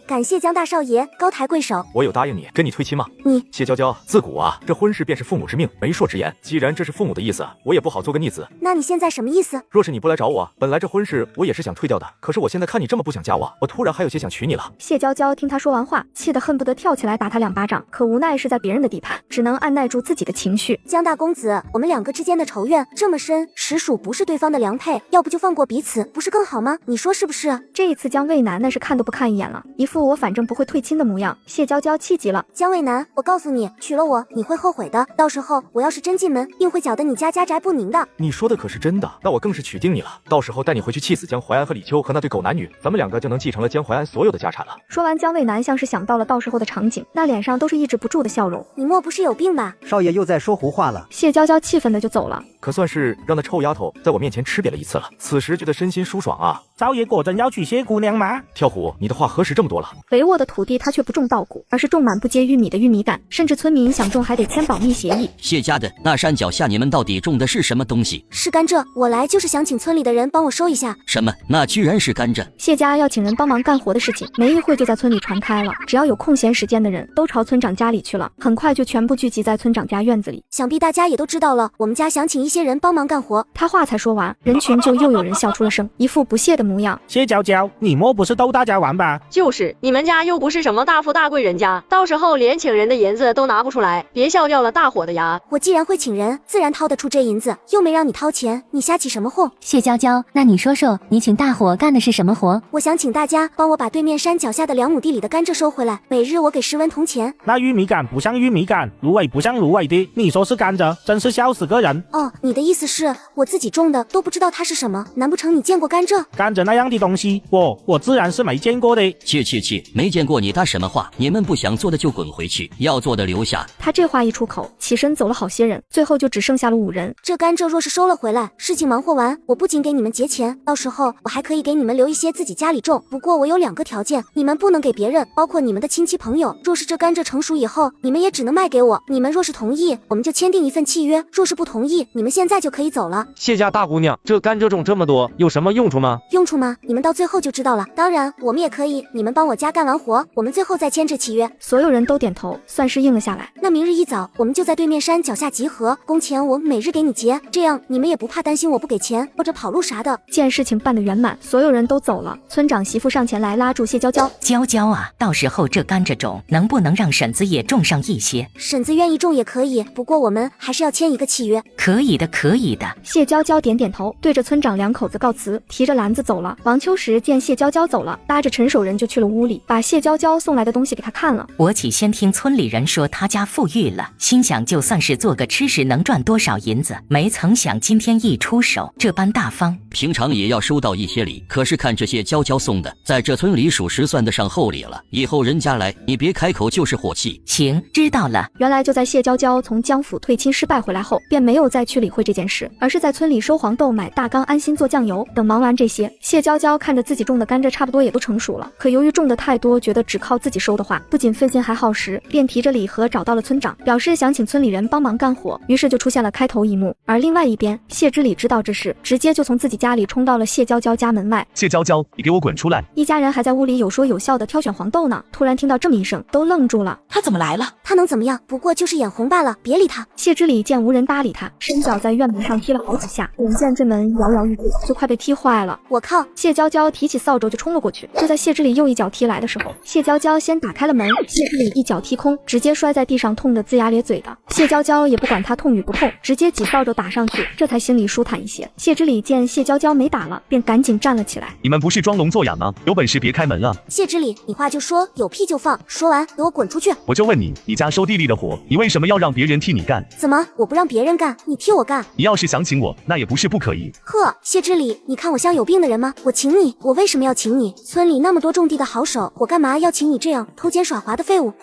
感谢姜大少爷，高抬贵手。我有答应你跟你退亲吗？你谢娇娇，自古啊，这婚事便是父母之命，媒妁之言。既然这是父母的意思，我也不好做个逆子。那你现在什么意思？若是你不来找我，本来这婚事我也是想退掉的。可是我现在看你这么不想嫁我，我突然还有些想娶你了。谢娇娇听他说完话，气得恨不得跳起来打他2巴掌，可无奈是在别人的地盘，只能按耐住自己的情绪。姜大公子，我们2个之间的仇怨这么深，实属不是对方的良配，要不就放过彼此，不是更好吗？你说是不是？这一次姜卫南那是看都不看一眼了，一副我反正不会退亲的模样。谢娇娇气急了。姜卫南，我告诉你，娶了我你会后悔的，到时候我要是真进门，定会搅得你家宅不宁的。你说的可是真的？那我更是娶定你了，到时候带你回去气死姜淮安和李秋和那对狗男女，咱们2个就能继承了江淮安所有的家产了。说完，江渭南像是想到了到时候的场景，那脸上都是抑制不住的笑容。你莫不是有病吧？少爷又在说胡话了。谢娇娇气愤的就走了。可算是让那臭丫头在我面前吃瘪了一次了，此时觉得身心舒爽啊！少爷果真要娶谢姑娘吗？跳虎，你的话何时这么多了？肥沃的土地他却不种稻谷，而是种满不结玉米的玉米杆，甚至村民想种还得签保密协议。谢家的那山脚下，你们到底种的是什么东西？是甘蔗，我来就是想请村里的人帮我收一下。什么？那居然是甘蔗！谢家要请人帮忙干活的事情，没一会就在村里传开了，只要有空闲时间的人都朝村长家里去了，很快就全部聚集在村长家院子里。想必大家也都知道了，我们家想请一些人帮忙干活。他话才说完，人群就又有人笑出了声，一副不屑的模样。谢娇娇，你莫不是逗大家玩吧？就是，你们家又不是什么大富大贵人家，到时候连请人的银子都拿不出来，别笑掉了大伙的牙。我既然会请人，自然掏得出这银子，又没让你掏钱，你瞎起什么哄？谢娇娇，那你说说，你请大伙干的是什么活？我想请大家帮我把对面山脚下的2亩地里的甘蔗收回来，每日我给10文铜钱。那玉米杆不像玉米杆，芦苇不像芦苇的，你说是甘蔗，真是笑死个人。哦，你的意思是我自己种的都不知道它是什么？难不成你见过甘蔗？甘蔗那样的东西，我自然是没见过的。切，没见过你搭什么话？你们不想做的就滚回去，要做的留下。他这话一出口，起身走了好些人，最后就只剩下了5人。这甘蔗若是收了回来，事情忙活完，我不仅给你们结钱，到时候我还可以给你们留一些自己家里种。不过我有2个条件，你们不能给别人，包括你们的亲戚朋友。若是这甘蔗成熟以后，你们也只能卖给我。你们若是同意，我们就签订一份契约；若是不同意，你们现在就可以走了。谢家大姑娘，这甘蔗种这么多，有什么用处吗？用处吗？你们到最后就知道了。当然，我们也可以，你们帮我家干完活，我们最后再签这契约。所有人都点头，算是应了下来。那明日一早，我们就在对面山脚下集合，工钱我每日给你结，这样你们也不怕担心我不给钱或者跑路啥的。见事情办得圆满，所有人都走了。村长媳妇上前来拉住谢娇娇，娇娇啊，到时候这甘蔗种能不能让婶子也种上一些？婶子愿意种也可以，不过我们还是要签一个契约。可以的，可以的。谢娇娇点点头，对着村长2口子告辞，提着篮子走了。王秋实见谢娇娇走了，拉着陈守仁就去了屋里，把谢娇娇送来的东西给他看了。我起先听村里人说他家富裕了，心想就算是做个吃食能赚多少银子，没曾想今天一出手这般大方。平常也要收到一些礼，可是看这些娇娇送的，在这村里属实算得上厚礼了。以后人家来，你别开口就是火气。行，知道了。原来就在谢娇娇从江府退亲失败回来后，便没有再去理会这件事，而是在村里收黄豆、买大缸、安心做酱油。等忙完这些，谢娇娇看着自己种的甘蔗差不多也都成熟了，可由于种的太多，觉得只靠自己收的话，不仅费劲还耗时，便提着礼盒找到了村长，表示想请村里人帮忙干活。于是就出现了开头一幕。而另外一边，谢之礼知道这事，直接就从自己家里冲到了谢娇娇家门外。谢娇娇，你给我滚出来！一家人还在屋里有说有笑的挑选黄豆呢，突然听到这么一声，都愣住了。他怎么来了？他能怎么样？不过就是眼红罢了，别理他。谢之礼见无人搭理他，伸脚在院门上踢了好几下，眼见这门摇摇欲坠，就快被踢坏了。我靠！谢娇娇提起扫帚就冲了过去，就在谢之礼又一脚踢来的时候，谢娇娇先打开了门，谢之礼一脚踢空，直接摔在地上，痛得龇牙咧嘴的。谢娇娇也不管他痛与不痛，直接几扫帚打上去，这才心里舒坦一些。谢之礼见谢娇娇没打了，便赶紧站了起来。你们不是装聋作哑吗？有本事别开门啊！谢之礼，你话就说，有屁就放，说完给我滚出去！我就问你，你家收地里的活，你为什么要让别人替你干？怎么我不让别人干，你替我干？你要是想请我，那也不是不可以。呵，谢之礼，你看我像有病的人吗？我请你，我为什么要请你？村里那么多种地的好手，我干嘛要请你这样偷奸耍滑的废物？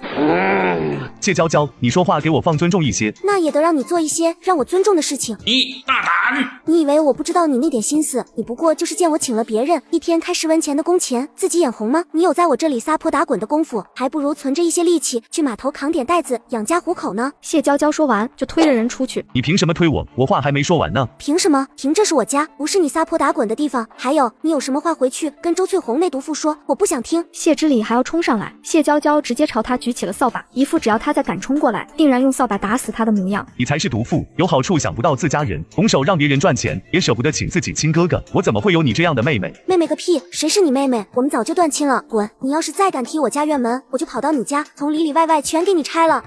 谢娇娇，你说话给我放尊重一些。那也得让你做一些让我尊重的事情。你大胆！你以为我不知道你那点心思？你不过就是见我请了别人，一天开10文钱的工钱，自己眼红吗？你有在我这里撒泼打滚的功夫，还不如存着一些力气去码头扛点袋子养家糊口呢。谢娇娇说完就推着人出去。你凭什么推我？我话还没说完呢。凭什么？凭这是我家，不是你撒泼打滚的地方。还有，你有什么话回去跟周翠红那毒妇说，我不想听。谢之礼还要冲上来，谢娇娇直接朝他举起了扫把，一副只要他再敢冲过来，定然用扫把打死他的模样。你才是毒妇，有好处想不到自家人，拱手让别人赚钱，也舍不得请自己亲哥哥。我怎么会有你这样的妹妹？妹妹个屁！谁是你妹妹？我们早就断亲了，滚！你要是再敢踢我家院门，我就跑到你家，从里里外外全给你拆了。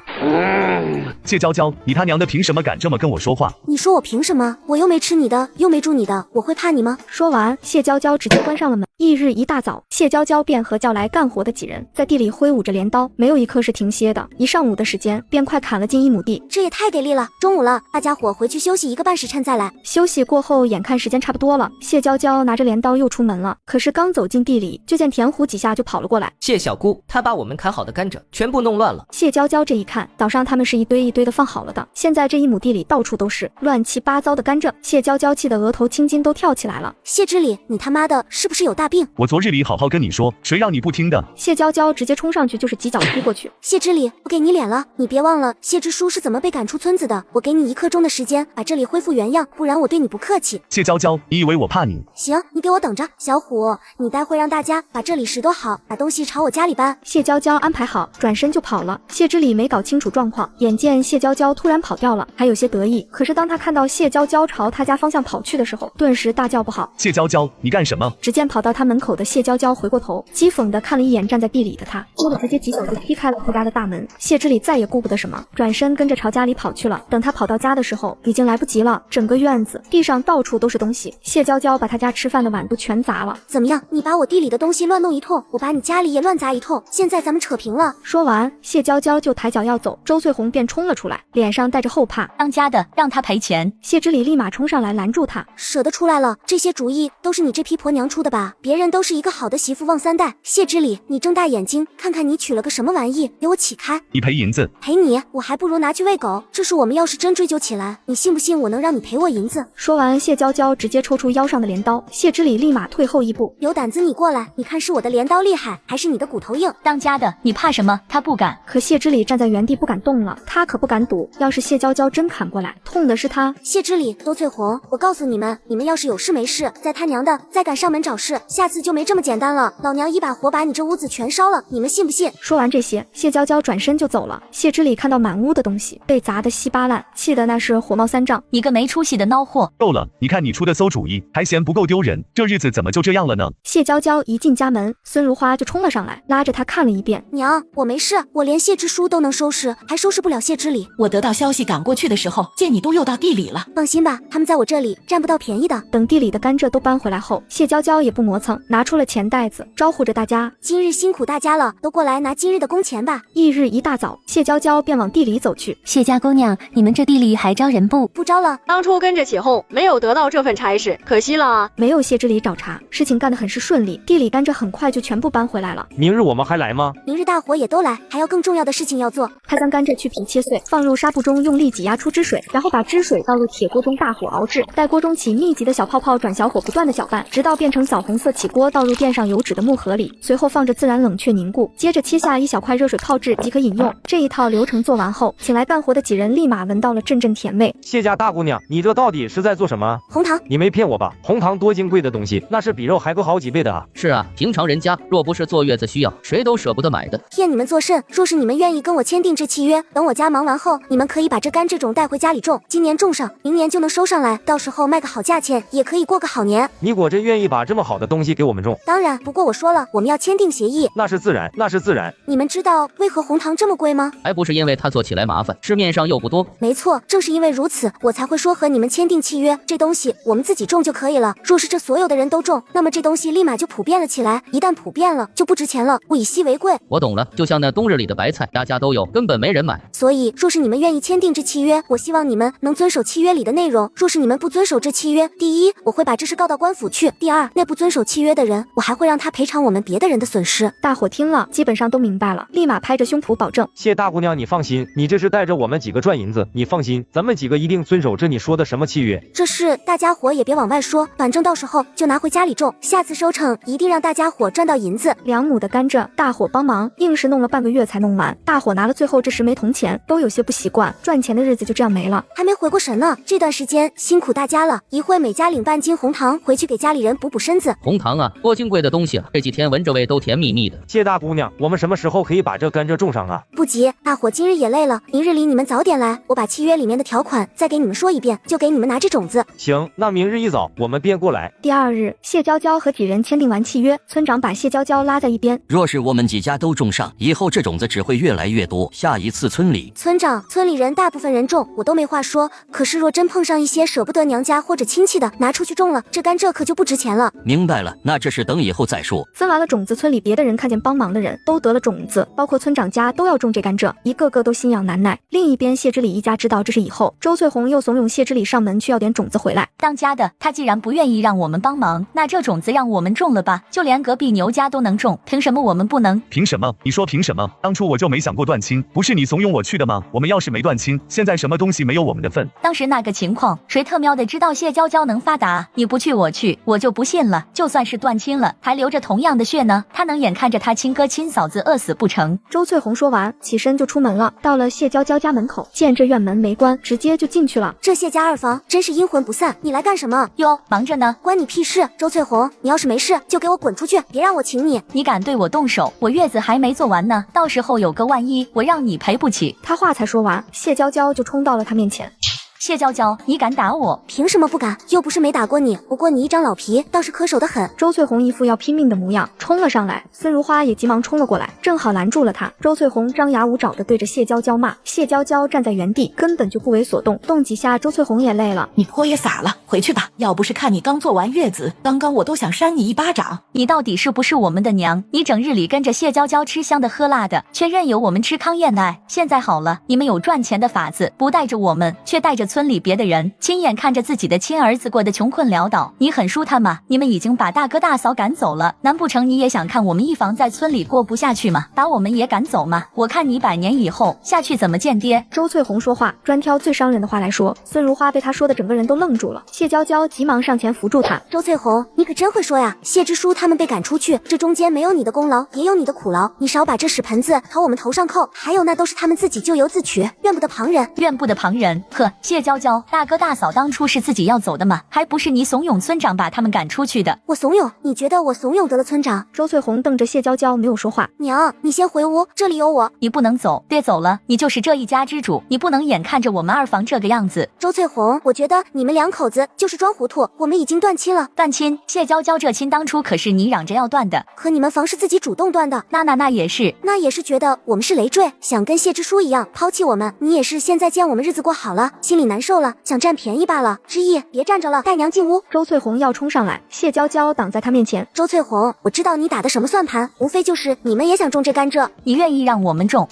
谢娇娇，你他娘的凭什么敢这么跟我说话？你说我凭什么？我又没吃你的，又没住你的，我会怕你吗？说完，谢娇娇直接关上了门。翌日一大早，谢娇娇便和叫来干活的几人在地里挥舞着镰刀，没有一刻是停歇的。一上午的时间，便快砍了近1亩地，这也太给力了！中午了，大家伙回去休息1个半时辰再来。休息过后，眼看时间差不多了，谢娇娇拿着镰刀又出门了。可是刚走进地里，就见田虎几下就跑了过来。谢小姑，她把我们砍好的甘蔗全部弄乱了。谢娇娇这一看，早上他们是一堆一堆的放好了的，现在这1亩地里到处都是乱七八糟的甘蔗。谢娇娇气得额头青筋都跳起来了。谢之礼，你他妈的是不是有大病？我昨日里好好跟你说，谁让你不听的？谢娇娇直接冲上去就是几脚踢过去。谢之礼，我给你脸了，你别忘了谢之书是怎么被赶出村子的。我给你1刻钟的时间把这里恢复原样，不然我对你不客气。谢娇娇，你以为我怕你？行，你给我等着。小虎，你待会让大家把这里拾掇好，把东西朝我家里搬。谢娇娇安排好，转身就跑了。谢之礼没搞清楚状况，眼见谢娇娇突然跑掉了，还有些得意。可是当他看到谢娇娇朝他家方向跑去的时候，顿时大叫不好。谢娇娇，你干什么？只见跑到他门口的谢娇娇回过头，讥讽地看了一眼站在地里的他，接着直接几脚就踢开了他家的大门。谢之礼再也顾不得什么，转身跟着朝家里跑去了。等他跑到家的时候，已经来不及了。整个院子地上到处都是东西，谢娇娇把他家吃饭的碗都全砸了。怎么样？你把我地里的东西乱弄一通，我把你家里也乱砸一通，现在咱们扯平了。说完，谢娇娇就抬脚要走，周翠红便冲了出来，脸上带着后怕。当家的让他赔钱。谢之礼立马冲上来拦住他，舍得出来了，这些主意都是你这批婆娘出的吧？别人都是一个好的媳妇旺3代，谢之礼，你睁大眼睛看看你娶了个什么玩意，给我起开！你赔银子？赔你？我还不如拿去喂狗。这是我们要是真追究起来，你信不信我能让你赔我银子？说完，谢娇娇直接抽出腰上的镰刀，谢之礼立马退后1步。有胆子你过来，你看是我的镰刀厉害，还是你的骨头硬？当家的你怕什么？他不敢。可谢之礼站在原地不敢动了，他可不敢赌，要是谢娇娇真砍过来，痛的是他。谢之礼，周翠红，我告诉你们，你们要是有事没事，再他娘的再敢上门找事，下次就没这么简单了，老娘一把火把你这屋子全烧了，你们信不信？说完这些，谢娇娇转身就走了。谢之礼看到满屋的东西被砸得稀巴烂，气得那是火冒3丈。你个没出息的孬货！够了，你看你出的馊主意，还嫌不够丢人，这日子怎么就这样了呢？谢娇娇一进家门，孙如花就冲了上来，拉着她看了一遍。娘，我没事，我连谢之书都能收拾，还收拾不了谢之礼。我得到消息赶过去的时候，见你都又到地里了。放心吧，他们在我这里占不到便宜的。等地里的甘蔗都搬回来后，谢娇娇也不磨蹭，拿出了钱袋子，招呼着大家：今日辛苦大家了，都过来拿今日的工钱吧。翌日一大早，谢娇娇便往地里走去。谢家姑娘，你们这地里还招人不？不招了。当初跟着起哄，没有得到这份差事，可惜了啊。没有谢之礼找茬，事情干得很是顺利，地里甘蔗很快就全部搬回来了。明日我们还来吗？明日大伙也都来，还有更重要的事情要做。他将甘蔗去皮切碎，放入纱布中，用力挤压出汁水，然后把汁水倒入铁锅中，大火熬制，待锅中起密集的小泡泡，转小火不断的搅拌，直到变成枣红色起锅，倒入垫上油脂的木盒里，随后放着自然冷却凝固，接着切下一小块热水泡制即可饮用。这一套流程做完后，请来干活的几人立马闻到了阵阵甜味。谢家大姑娘，你这到底是在做什么？红糖，你没骗我吧？红糖多金贵的东西，那是比肉还贵好几倍的啊！是啊，平常人家若不是坐月子需要，谁都舍不得买的。骗你们作甚？若是你们愿意跟我签订这契约，等我家忙完后，你们可以把这甘蔗种带回家里种，今年种上，明年就能收上来，到时候卖个好价钱，也可以过个好年。你果真愿意把这么好的东西给我们种？当然，不过我说了，我们要签订协议。那是自然，那是自然。你们知道为何红糖这么贵吗？还不是因为它做起来麻烦，市面上又不多。没错，正是因为如此，我才会说和你们签订契约。这东西我们自己种就可以了。若是这所有的人都种，那么这东西立马就普遍了起来。一旦普遍了，就不值钱了。物以稀为贵。我懂了，就像那冬日里的白菜，大家都有，根本没人买。所以，若是你们愿意签订这契约，我希望你们能遵守契约里的内容。若是你们不遵守这契约，第一，我会把这事告到官府去；第二，那不遵守契约的人，我还会让他赔偿我们别的人的损失。大伙听了，基本上都明白了，立马拍着胸脯保证：谢大姑娘，你放心，你这是带着我们几个赚银子，你放心，咱们几个一定遵守着你说的什么契约。这事大家伙也别往外说，反正到时候就拿回家里种，下次收成一定让大家伙赚到银子。2亩的甘蔗，大伙帮忙，硬是弄了半个月才弄完。大伙拿了最后这10枚铜钱，都有些不习惯，赚钱的日子就这样没了。还没回过神呢，这段时间辛苦大家了，一会每家领半斤红糖回去给家里人补补身子。红糖啊，多金贵的东西啊，这几天闻着味都甜蜜蜜的。谢大姑娘，我们什么时候可以把这甘蔗种上啊？不急，大伙今日也累了，明日里你们早点来，我把契约里面的条款再给你们说一遍，就给你们拿这种子。行，那明日一早我们便过来。第2日，谢娇娇和几人签订完契约，村长把谢娇娇拉在一边。若是我们几家都种上，以后这种子只会越来越多。下一次村里，村长，村里人大部分人种，我都没话说。可是若真碰上一些舍不得娘家或者亲戚的，拿出去种了，这甘蔗可就不值钱了。明白了。了，那这事等以后再说。分完了种子，村里别的人看见帮忙的人都得了种子，包括村长家都要种这甘蔗，一个个都心痒难耐。另一边，谢之礼一家知道这是以后，周翠红又怂恿谢之礼上门去要点种子回来。当家的他既然不愿意让我们帮忙，那这种子让我们种了吧，就连隔壁牛家都能种，凭什么我们不能？凭什么？你说凭什么？当初我就没想过断亲，不是你怂恿我去的吗？我们要是没断亲，现在什么东西没有我们的份？当时那个情况，谁特喵的知道谢娇娇能发达？你不去我去，我就不信了。就算是断亲了，还流着同样的血呢，他能眼看着他亲哥亲嫂子饿死不成？周翠红说完，起身就出门了。到了谢娇娇家门口，见这院门没关，直接就进去了。这谢家二房真是阴魂不散，你来干什么？哟，忙着呢，关你屁事！周翠红，你要是没事，就给我滚出去，别让我请你。你敢对我动手，我月子还没做完呢，到时候有个万一，我让你赔不起。他话才说完，谢娇娇就冲到了他面前。谢娇娇，你敢打我？凭什么不敢？又不是没打过你，不过你一张老皮，倒是恪守得很。周翠红一副要拼命的模样，冲了上来。孙如花也急忙冲了过来，正好拦住了他。周翠红张牙舞爪的对着谢娇娇骂，谢娇娇站在原地，根本就不为所动，动几下周翠红也累了。你泼也洒了，回去吧。要不是看你刚做完月子，刚刚我都想扇你一巴掌。你到底是不是我们的娘？你整日里跟着谢娇娇吃香的喝辣的，却任由我们吃糠咽奶。现在好了，你们有赚钱的法子，不带着我们，却带着村里别的人。亲眼看着自己的亲儿子过得穷困潦倒，你很舒坦吗？你们已经把大哥大嫂赶走了，难不成你也想看我们一房在村里过不下去吗？把我们也赶走吗？我看你100年以后下去怎么见爹？周翠红说话专挑最伤人的话来说，孙如花被他说的整个人都愣住了。谢娇娇急忙上前扶住他。周翠红，你可真会说呀！谢之书他们被赶出去，这中间没有你的功劳，也有你的苦劳，你少把这屎盆子朝我们头上扣。还有那都是他们自己咎由自取，怨不得旁人，怨不得旁人。呵，谢娇娇，大哥大嫂当初是自己要走的吗？还不是你怂恿村长把他们赶出去的？我怂恿？你觉得我怂恿得了村长？周翠红瞪着谢娇娇没有说话。娘，你先回屋，这里有我。你不能走，别走了，你就是这一家之主，你不能眼看着我们二房这个样子。周翠红，我觉得你们两口子就是装糊涂，我们已经断亲了。断亲？谢娇娇这亲当初可是你嚷着要断的，可你们房是自己主动断的。那也是，那也是觉得我们是累赘，想跟谢之书一样抛弃我们。你也是现在见我们日子过好了，心里难受了，想占便宜罢了。之意，别站着了，带娘进屋。周翠红要冲上来，谢娇娇挡在他面前。周翠红，我知道你打的什么算盘，无非就是你们也想种这甘蔗，你愿意让我们种？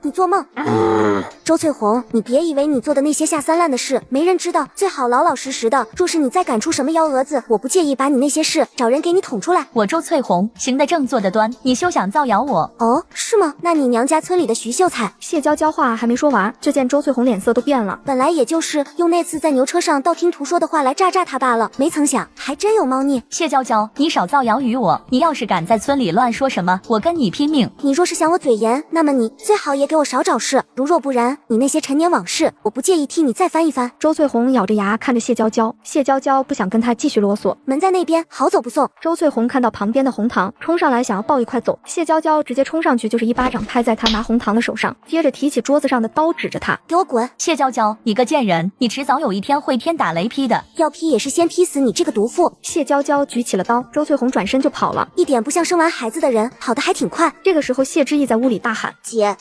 你做梦！周翠红，你别以为你做的那些下三滥的事没人知道，最好老老实实的。若是你再敢出什么幺蛾子，我不介意把你那些事找人给你捅出来。我周翠红行得正坐得端，你休想造谣我。哦，是吗？那你娘家村里的徐秀才……谢娇娇话还没说完，就见周翠红脸色都变了。本来也就是用那次在牛车上道听途说的话来诈他罢了，没曾想还真有猫腻。谢娇娇，你少造谣于我，你要是敢在村里乱说什么，我跟你拼命。你若是想我嘴严，那么你最好也给我少找事，如若不然，你那些陈年往事，我不介意替你再翻一翻。周翠红咬着牙看着谢娇娇，谢娇娇不想跟他继续啰嗦。门在那边，好走不送。周翠红看到旁边的红糖，冲上来想要抱一块走，谢娇娇直接冲上去就是一巴掌拍在他拿红糖的手上，接着提起桌子上的刀指着他，给我滚！谢娇娇，你个贱人，你迟早有一天会天打雷劈的，要劈也是先劈死你这个毒妇。谢娇娇举起了刀，周翠红转身就跑了，一点不像生完孩子的人，跑得还挺快。这个时候谢之意在屋里大喊：姐，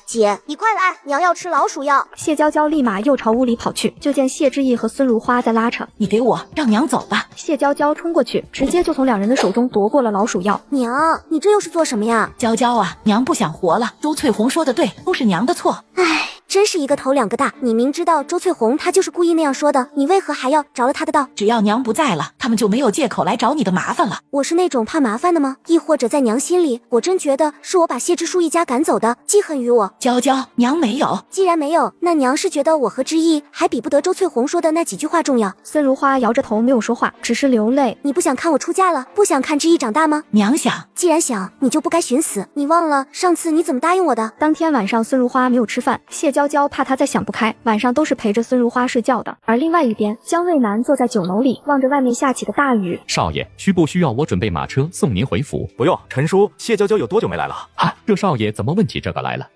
你快来，娘要吃老鼠药。谢娇娇立马又朝屋里跑去，就见谢之意和孙如花在拉扯。你给我，让娘走吧。谢娇娇冲过去，直接就从两人的手中夺过了老鼠药。娘，你这又是做什么呀？娇娇啊，娘不想活了。周翠红说的对，都是娘的错。唉，真是一个头两个大。你明知道周翠红她就是故意那样说的，你为何还要着了她的道？只要娘不在了，他们就没有借口来找你的麻烦了。我是那种怕麻烦的吗？亦或者在娘心里，我真觉得是我把谢之书一家赶走的，记恨于我？娇娇，娘没有。既然没有，那娘是觉得我和之意还比不得周翠红说的那几句话重要。孙如花摇着头没有说话，只是流泪。你不想看我出嫁了？不想看之意长大吗？娘想。既然想，你就不该寻死。你忘了上次你怎么答应我的？当天晚上孙如花没有吃饭，谢娇娇怕她再想不开，晚上都是陪着孙如花睡觉的。而另外一边，江渭南坐在酒楼里，望着外面下起的大雨。少爷，需不需要我准备马车送您回府？不用，陈叔，谢娇娇有多久没来了？啊，这少爷怎么问起这个来了？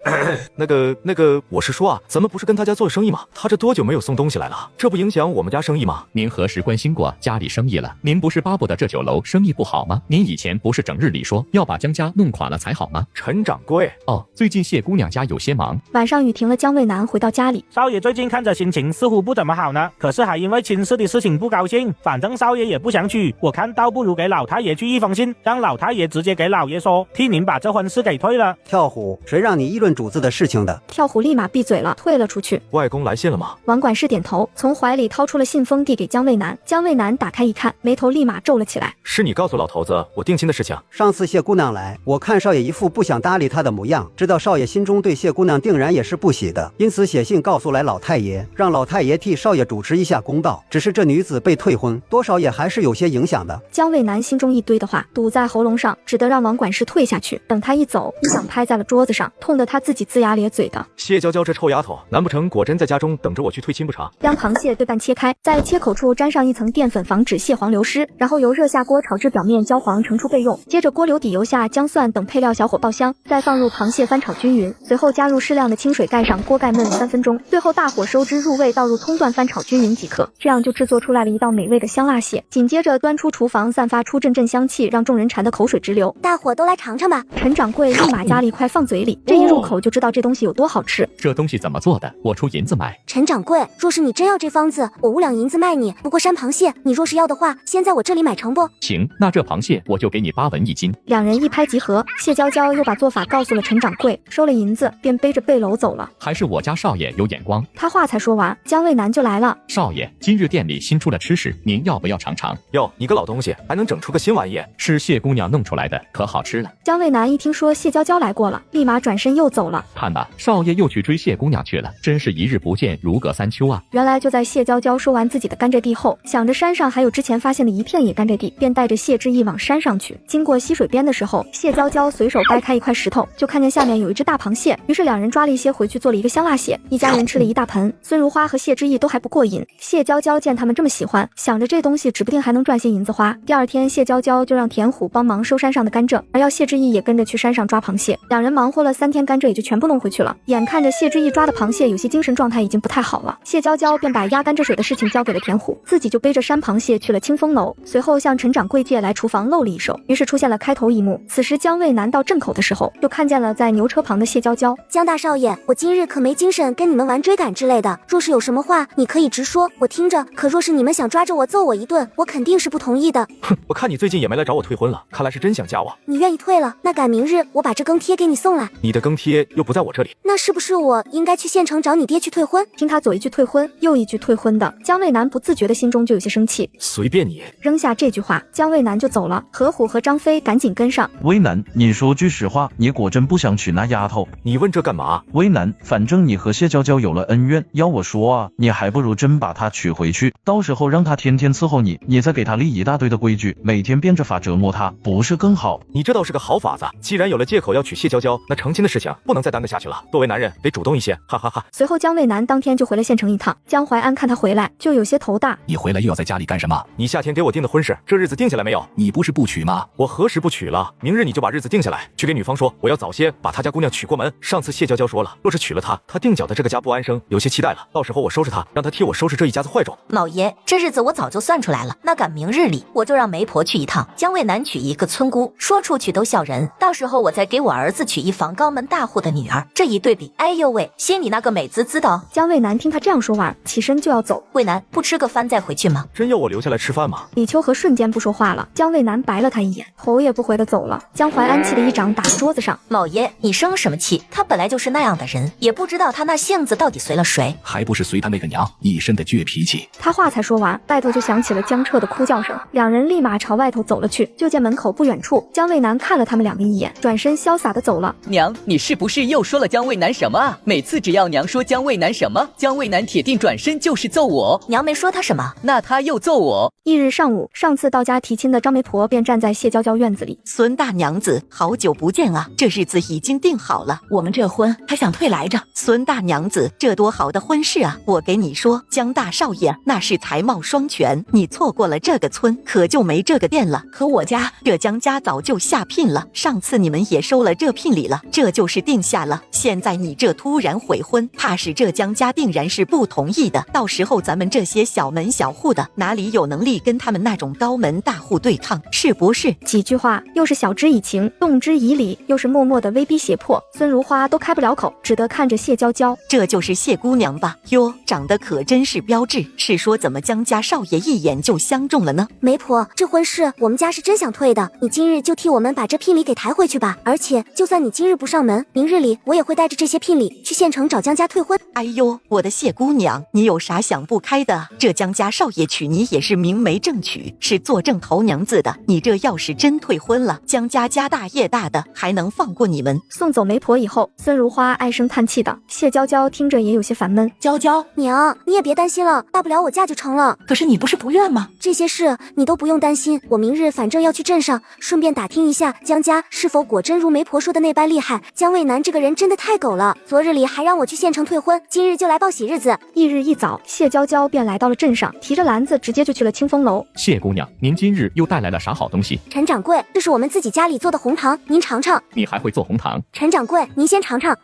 那个，我是说啊，咱们不是跟他家做生意吗？他这多久没有送东西来了？这不影响我们家生意吗？您何时关心过家里生意了？您不是巴不得这酒楼生意不好吗？您以前不是整日里说要把江家弄垮了才好吗？陈掌柜，哦，最近谢姑娘家有些忙。晚上雨停了，江卫南回到家里，少爷最近看着心情似乎不怎么好呢，可是还因为亲事的事情不高兴。反正少爷也不想娶，我看倒不如给老太爷去一封信，让老太爷直接给老爷说，替您把这婚事给退了。跳虎，谁让你议论主子的事情的？跳虎立马闭嘴了，退了出去。外公来信了吗？王管事点头，从怀里掏出了信封递给江卫南。江卫南打开一看，眉头立马皱了起来。是你告诉老头子我定亲的事情？上次谢姑娘来，我看少爷一副不想搭理她的模样，知道少爷心中对谢姑娘定然也是不喜的，因此写信告诉来老太爷，让老太爷替少爷主持一下公道。只是这女子被退婚，多少也还是有些影响的。江卫南心中一堆的话堵在喉咙上，只得让王管事退下去。等他一走，一响拍在了桌子上，痛得他自己龇牙咧嘴的。谢娇娇这臭丫头，难不成果真在家中等着我去退亲不成？将螃蟹对半切开，在切口处沾上一层淀粉，防止蟹黄流失，然后由热下锅炒至表面焦黄，盛出备用。接着锅留底油下姜蒜等配料，小火爆香，再放入螃蟹翻炒均匀，随后加入适量的清水，盖上锅盖焖3分钟，最后大火收汁入味，倒入葱段翻炒均匀即可。这样就制作出来了一道美味的香辣蟹。紧接着端出厨房，散发出阵阵香气，让众人馋得口水直流。大伙都来尝尝吧！陈掌柜立马夹了一块放嘴里，这一入口就知道这东西有多好吃。这东西怎么做的？我出银子买。陈掌柜，若是你真要这方子，我5两银子卖你。不过山螃蟹，你若是要的话，先在我这里买成不？行，那这螃蟹我就给你8文1斤。两人一拍即合，谢娇娇又把做法告诉了陈掌柜，收了银子，便背着背篓走了。还是我家少爷有眼光。他话才说完，江卫南就来了。少爷，今日店里新出了吃食，您要不要尝尝？哟，你个老东西，还能整出个新玩意？是谢姑娘弄出来的，可好吃了。江卫南一听说谢娇娇来过了，立马转身又走了。看吧，少爷又去追谢姑娘去了，真是一日不见如隔3秋啊。原来就在谢娇娇说完自己的甘蔗地后，想着山上还有之前发现的一片野甘蔗地，便带着谢之意往山上去。经过溪水边的时候，谢娇娇随手掰开一块石头，就看见下面有一只大螃蟹，于是两人抓了一些回去做了一个香辣蟹，一家人吃了一大盆。孙如花和谢之意都还不过瘾，谢娇娇见他们这么喜欢，想着这东西指不定还能赚些银子花。第二天，谢娇娇就让田虎帮忙收山上的甘蔗，而要谢之意也跟着去山上抓螃蟹。两人忙活了3天，甘蔗也就全部弄回去了。眼看着谢之意抓的螃蟹有些精神状态已经不太好了，谢娇娇便把压甘蔗水的事情交给了田虎，自己就背着山螃蟹去了清风楼，随后向陈掌柜借来厨房露了一手。于是出现了开头一幕。此时江卫南到镇口的时候，又看见了在牛车旁的谢娇娇。江大少爷，我今日可没精神跟你们玩追赶之类的，若是有什么话你可以直说，我听着。可若是你们想抓着我揍我一顿，我肯定是不同意的。哼，我看你最近也没来找我退婚了，看来是真想嫁我。你愿意退了，那赶明日我把这更贴给你送来。你的更贴又不在我这里，那是不是我应该去县城找你爹去退婚？听他左一句退婚右一句退婚的，江卫南不自觉的心中就有些生气。随便你。扔下这句话，江卫南就走了。何虎和张飞赶紧跟上。为难，你说句实话，你果真不想娶那丫头？你问这干嘛？为难，反正你和谢娇娇有了恩怨，要我说啊，你还不如真把她娶回去，到时候让她天天伺候你，你再给她立一大堆的规矩，每天变着法折磨她，不是更好？你这倒是个好法子，既然有了借口要娶谢娇娇，那成亲的事情不能再耽搁下去了。作为男人，得主动一些，哈哈哈。随后江卫南当天就回了县城一趟。江淮安看他回来，就有些头大。你回来又要在家里干什么？你夏天给我定的婚事，这日子定下来没有？你不是不娶吗？我何时不娶了？明日你就把日子定下来，去给女方说，我要早些把他家姑娘娶过门。上次谢娇娇说了，若是娶了她，她定脚的这个家不安生，有些期待了。到时候我收拾她，让她替我收拾这一家子坏种。老爷，这日子我早就算出来了，那赶明日里我就让媒婆去一趟，江卫南娶一个村姑，说出去都笑人。到时候我再给我儿子娶一房高门大户的女儿，这一对比，哎呦喂，心里那个美滋滋的。江卫南听他这样说完，起身就要走。卫南，不吃个饭再回去吗？真要我留下来吃饭吗？李秋和瞬间不说话了。江卫南白了他一眼，头也不回的走了。江淮安气的一掌打桌子上。老爷，你生什么气？他本来就是那样的人，也不知道他那性子到底随了谁，还不是随他那个娘一身的倔脾气。他话才说完，外头就响起了江彻的哭叫声，两人立马朝外头走了去。就见门口不远处，江卫南看了他们两个一眼，转身潇洒的走了。娘，你是不是又说了江卫南什么啊？每次只要娘说江卫南什么，江卫南铁定转身就是揍我。娘没说他什么，那他又揍我。翌日上午，上次到家提亲的张媒婆便站在谢娇娇院子里。孙大娘子，好久不见啊，这日子已经定好了，我们这婚还想退来着。孙大娘子，这多好的婚事啊！我给你说，江大少爷那是才貌双全，你错过了这个村，可就没这个店了。可我家这江家早就下聘了，上次你们也收了这聘礼了，这就是定下了。现在你这突然悔婚，怕是这江家定然是不同意的。到时候咱们这些小门小户的，哪里有能力跟他们那种高门大户对抗？是不是？几句话，又是晓之以情，动之以理，又是默默的威逼胁迫，孙如花都开不了口，只得看着谢娇娇。这就是谢姑娘吧？哟，长得可真是标致。是说怎么江家少爷一眼就相中了呢？媒婆，这婚事我们家是真想退的，你今日就替我们把这聘礼给抬回去吧。而且就算你今日不上门，明日里我也会带着这些聘礼去县城找江家退婚。哎呦，我的谢姑娘，你有啥想不开的？这江家少爷娶你也是明媒正娶，是做正头娘子的。你这要是真退婚了，江家家大业大的，还能放过你们？送走媒婆以后，孙如花唉声叹气的，谢娇娇听着也有些烦闷。娇娇，娘，你也别担心了，大不了我嫁就成了。可是你不是不愿吗？这些事你都不用担心，我明日反正要去镇上，顺便打听一下江家是否果真如媒婆说的那般厉害。江渭南这个人真的太狗了，昨日里还让我去县城退婚，今日就来报喜日子。翌日一早，谢娇娇便来到了镇上，提着篮子直接就去了清风楼。谢姑娘，您今日又带来了啥好东西？陈掌柜，这是我们自己家里做的红糖，您尝尝。你还会做红糖？陈掌柜，您先尝尝。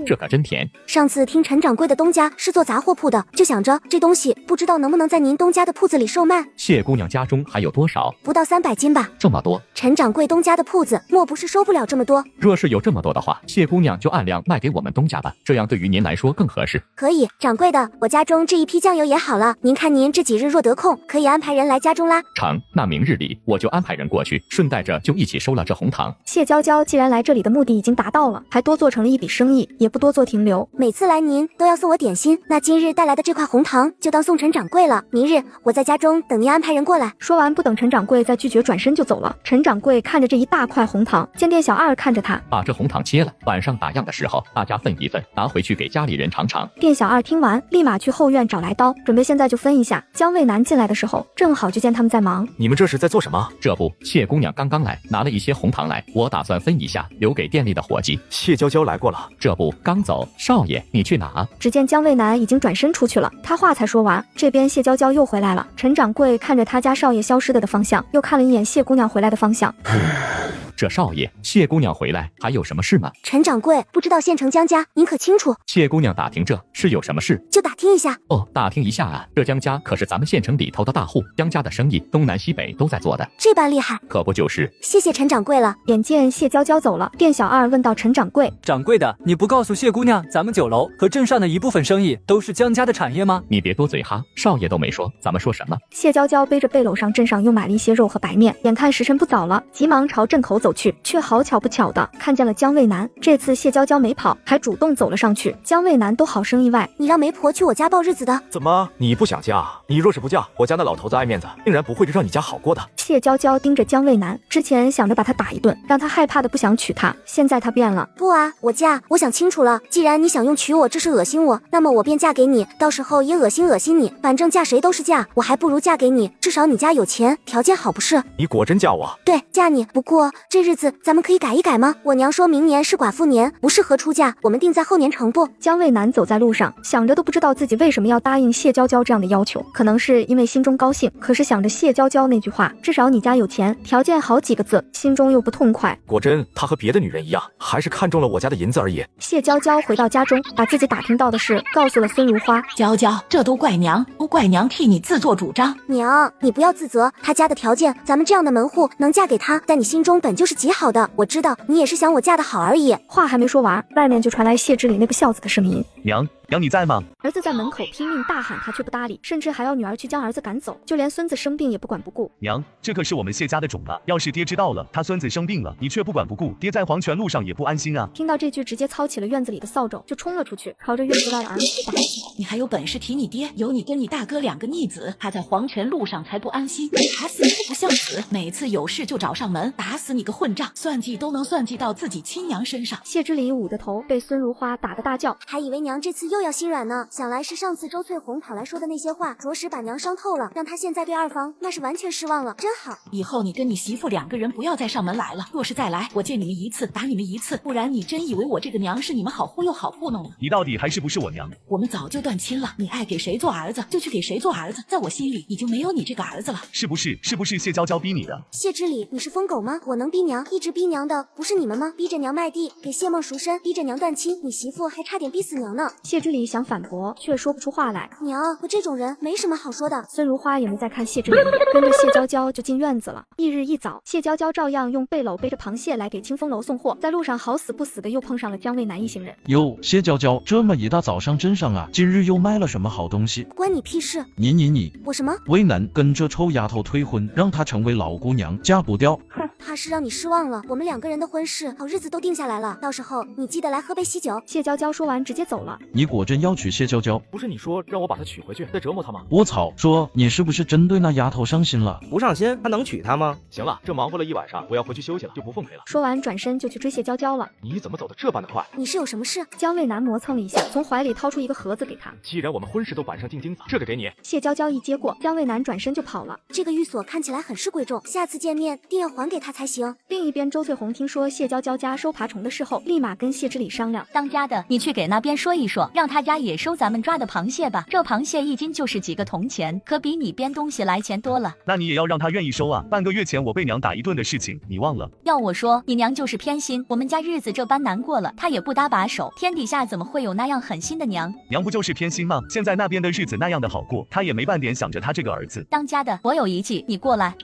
这可真甜。上次听陈掌柜的东家是做杂货铺的，就想着这东西不知道能不能在您东家的铺子里售卖。谢姑娘家中还有多少？不到300斤吧。这么多？陈掌柜东家的铺子莫不是收不了这么多？若是有这么多的话，谢姑娘就按量卖给我们东家吧，这样对于您来说更合适。可以，掌柜的，我家中这一批酱油也好了，您看您这几日若得空，可以安排人来家中啦。成，那明日里我就安排人过去，顺带着就一起收了这红糖。谢娇娇既然来这里的目的已经达到了，还多做成了一笔生意，也不多做停留。每次来您都要送我点心，那今日带来的这块红糖就当送陈掌柜了。明日我在家中等您安排人过来。说完，不等陈掌柜再拒绝，转身就走了。陈掌柜看着这一大块红糖，见店小二看着他，把这红糖切了，晚上打烊的时候大家分一份，拿回去给家里人尝尝。店小二听完，立马去后院找来刀，准备现在就分一下。江渭南进来的时候，正好就见他们在忙。你们这是在做什么？这不，谢姑娘刚刚来，拿了一些红糖来，我打算分一下，留给店里的伙计。谢娇娇来过了？这不，刚走。少爷，你去哪？只见江渭南已经转身出去了，他话才说完，这边谢娇娇又回来了。陈掌柜看着他家少爷消失的方向，又看了一眼谢姑娘回来的方向。这少爷，谢姑娘回来还有什么事吗？陈掌柜，不知道县城江家您可清楚？谢姑娘打听这是有什么事？就打听一下。哦，打听一下啊，这江家可是咱们县城里头的大户，江家的生意东南西北都在做的，这般厉害？可不就是。谢谢陈掌柜了。眼见谢娇娇走了，店小二问到陈掌柜：掌柜的，你不告诉谢姑娘，咱们酒楼和镇上的一部分生意都是江家的产业吗？你别多嘴哈，少爷都没说，咱们说什么？谢娇娇背着背篓上镇上又买了一些肉和白面，眼看时辰不早了，急忙朝镇口走去，却好巧不巧的看见了江渭南。这次谢娇娇没跑，还主动走了上去。江渭南都好生意外，你让媒婆去我家报日子的？怎么你不想嫁？你若是不嫁，我家那老头子爱面子，定然不会让你家好过的。谢娇娇盯着江渭南，之前想着把他打一顿，让他害怕的不想娶她，现在他变了。不啊，我嫁，我想清楚了，既然你想用娶我这是恶心我，那么我便嫁给你，到时候也恶心你，反正嫁谁都是嫁，我还不如嫁给你，至少你家有钱，条件好不是？你果真嫁我？对，嫁你。不过这日子咱们可以改一改吗？我娘说明年是寡妇年，不适合出嫁，我们定在后年成不？江渭南走在路上，想着都不知道自己为什么要答应谢娇娇这样的要求，可能是因为心中高兴，可是想着谢娇娇那句话，至少你家有钱，条件好几个字，心中又不痛快。果真他和别的女人一样，还是看中了我家的银子而已。谢娇娇回到家中，把自己打听到的事告诉了孙如花。娇娇，这都怪娘替你自作主张。娘，你不要自责，他家的条件，咱们这样的门户能嫁给他，在你心中本就是极好的，我知道你也是想我嫁得好而已。话还没说完，外面就传来谢之礼那个孝子的声音：娘，你在吗？儿子在门口拼命大喊，他却不搭理，甚至还要女儿去将儿子赶走，就连孙子生病也不管不顾。娘，这可是我们谢家的种啊，要是爹知道了他孙子生病了，你却不管不顾，爹在黄泉路上也不安心啊。听到这句，直接操起了院子里的扫帚，就冲了出去，朝着院子外的儿子打起。你还有本事提你爹？有你跟你大哥2个逆子，他在黄泉路上才不安心，打死你不孝子，每次有事就找上门，打死你个混账，算计都能算计到自己亲娘身上。谢之礼捂着头，被孙如花打得大叫，还以为娘这次又要心软呢，想来是上次周翠红跑来说的那些话，着实把娘伤透了，让她现在对二房那是完全失望了，真好。以后你跟你媳妇2个人不要再上门来了，若是再来，我见你们一次打你们一次，不然你真以为我这个娘是你们好忽悠好糊弄吗？你到底还是不是我娘？我们早就断亲了，你爱给谁做儿子就去给谁做儿子，在我心里已经没有你这个儿子了。是不是谢娇娇逼你的？谢之礼，你是疯狗吗？我能逼逼娘，一直逼娘的不是你们吗？逼着娘卖地，给谢梦赎身，逼着娘断亲，你媳妇还差点逼死娘呢。谢之礼想反驳，却说不出话来。娘，我这种人没什么好说的。孙如花也没再看谢之礼，跟着谢娇娇就进院子了。翌日一早，谢娇娇照样用背篓背着螃蟹来给清风楼送货，在路上好死不死的又碰上了姜渭南一行人。哟，谢娇娇，这么一大早上真上啊，今日又卖了什么好东西？关你屁事！你，我什么？渭南跟这臭丫头退婚，让她成为老姑娘，嫁不掉。哼，怕是让你失望了。我们2个人的婚事好日子都定下来了，到时候你记得来喝杯喜酒。谢娇娇说完直接走了。你果真要娶谢娇娇？不是你说让我把她娶回去，再折磨她吗？我操，说你是不是针对那丫头上心了？不上心，她能娶她吗？行了，这忙活了一晚上，我要回去休息了，就不奉陪了。说完转身就去追谢娇娇了。你怎么走得这般的快？你是有什么事？姜渭南磨蹭了一下，从怀里掏出一个盒子给他。既然我们婚事都板上钉钉子，这个给你。谢娇娇一接过，姜渭南转身就跑了。这个寓所看起来很是贵重，下次见面定要还给他才行。另一边，周翠红听说谢娇娇家收爬虫的事后，立马跟谢之礼商量，当家的，你去给那边说一说，让他家也收咱们抓的螃蟹吧。这螃蟹1斤就是几个铜钱，可比你编东西来钱多了。那你也要让他愿意收啊！半个月前我被娘打一顿的事情，你忘了？要我说，你娘就是偏心，我们家日子这般难过了，她也不搭把手。天底下怎么会有那样狠心的娘？娘不就是偏心吗？现在那边的日子那样的好过，她也没半点想着她这个儿子。当家的，我有一计，你过来。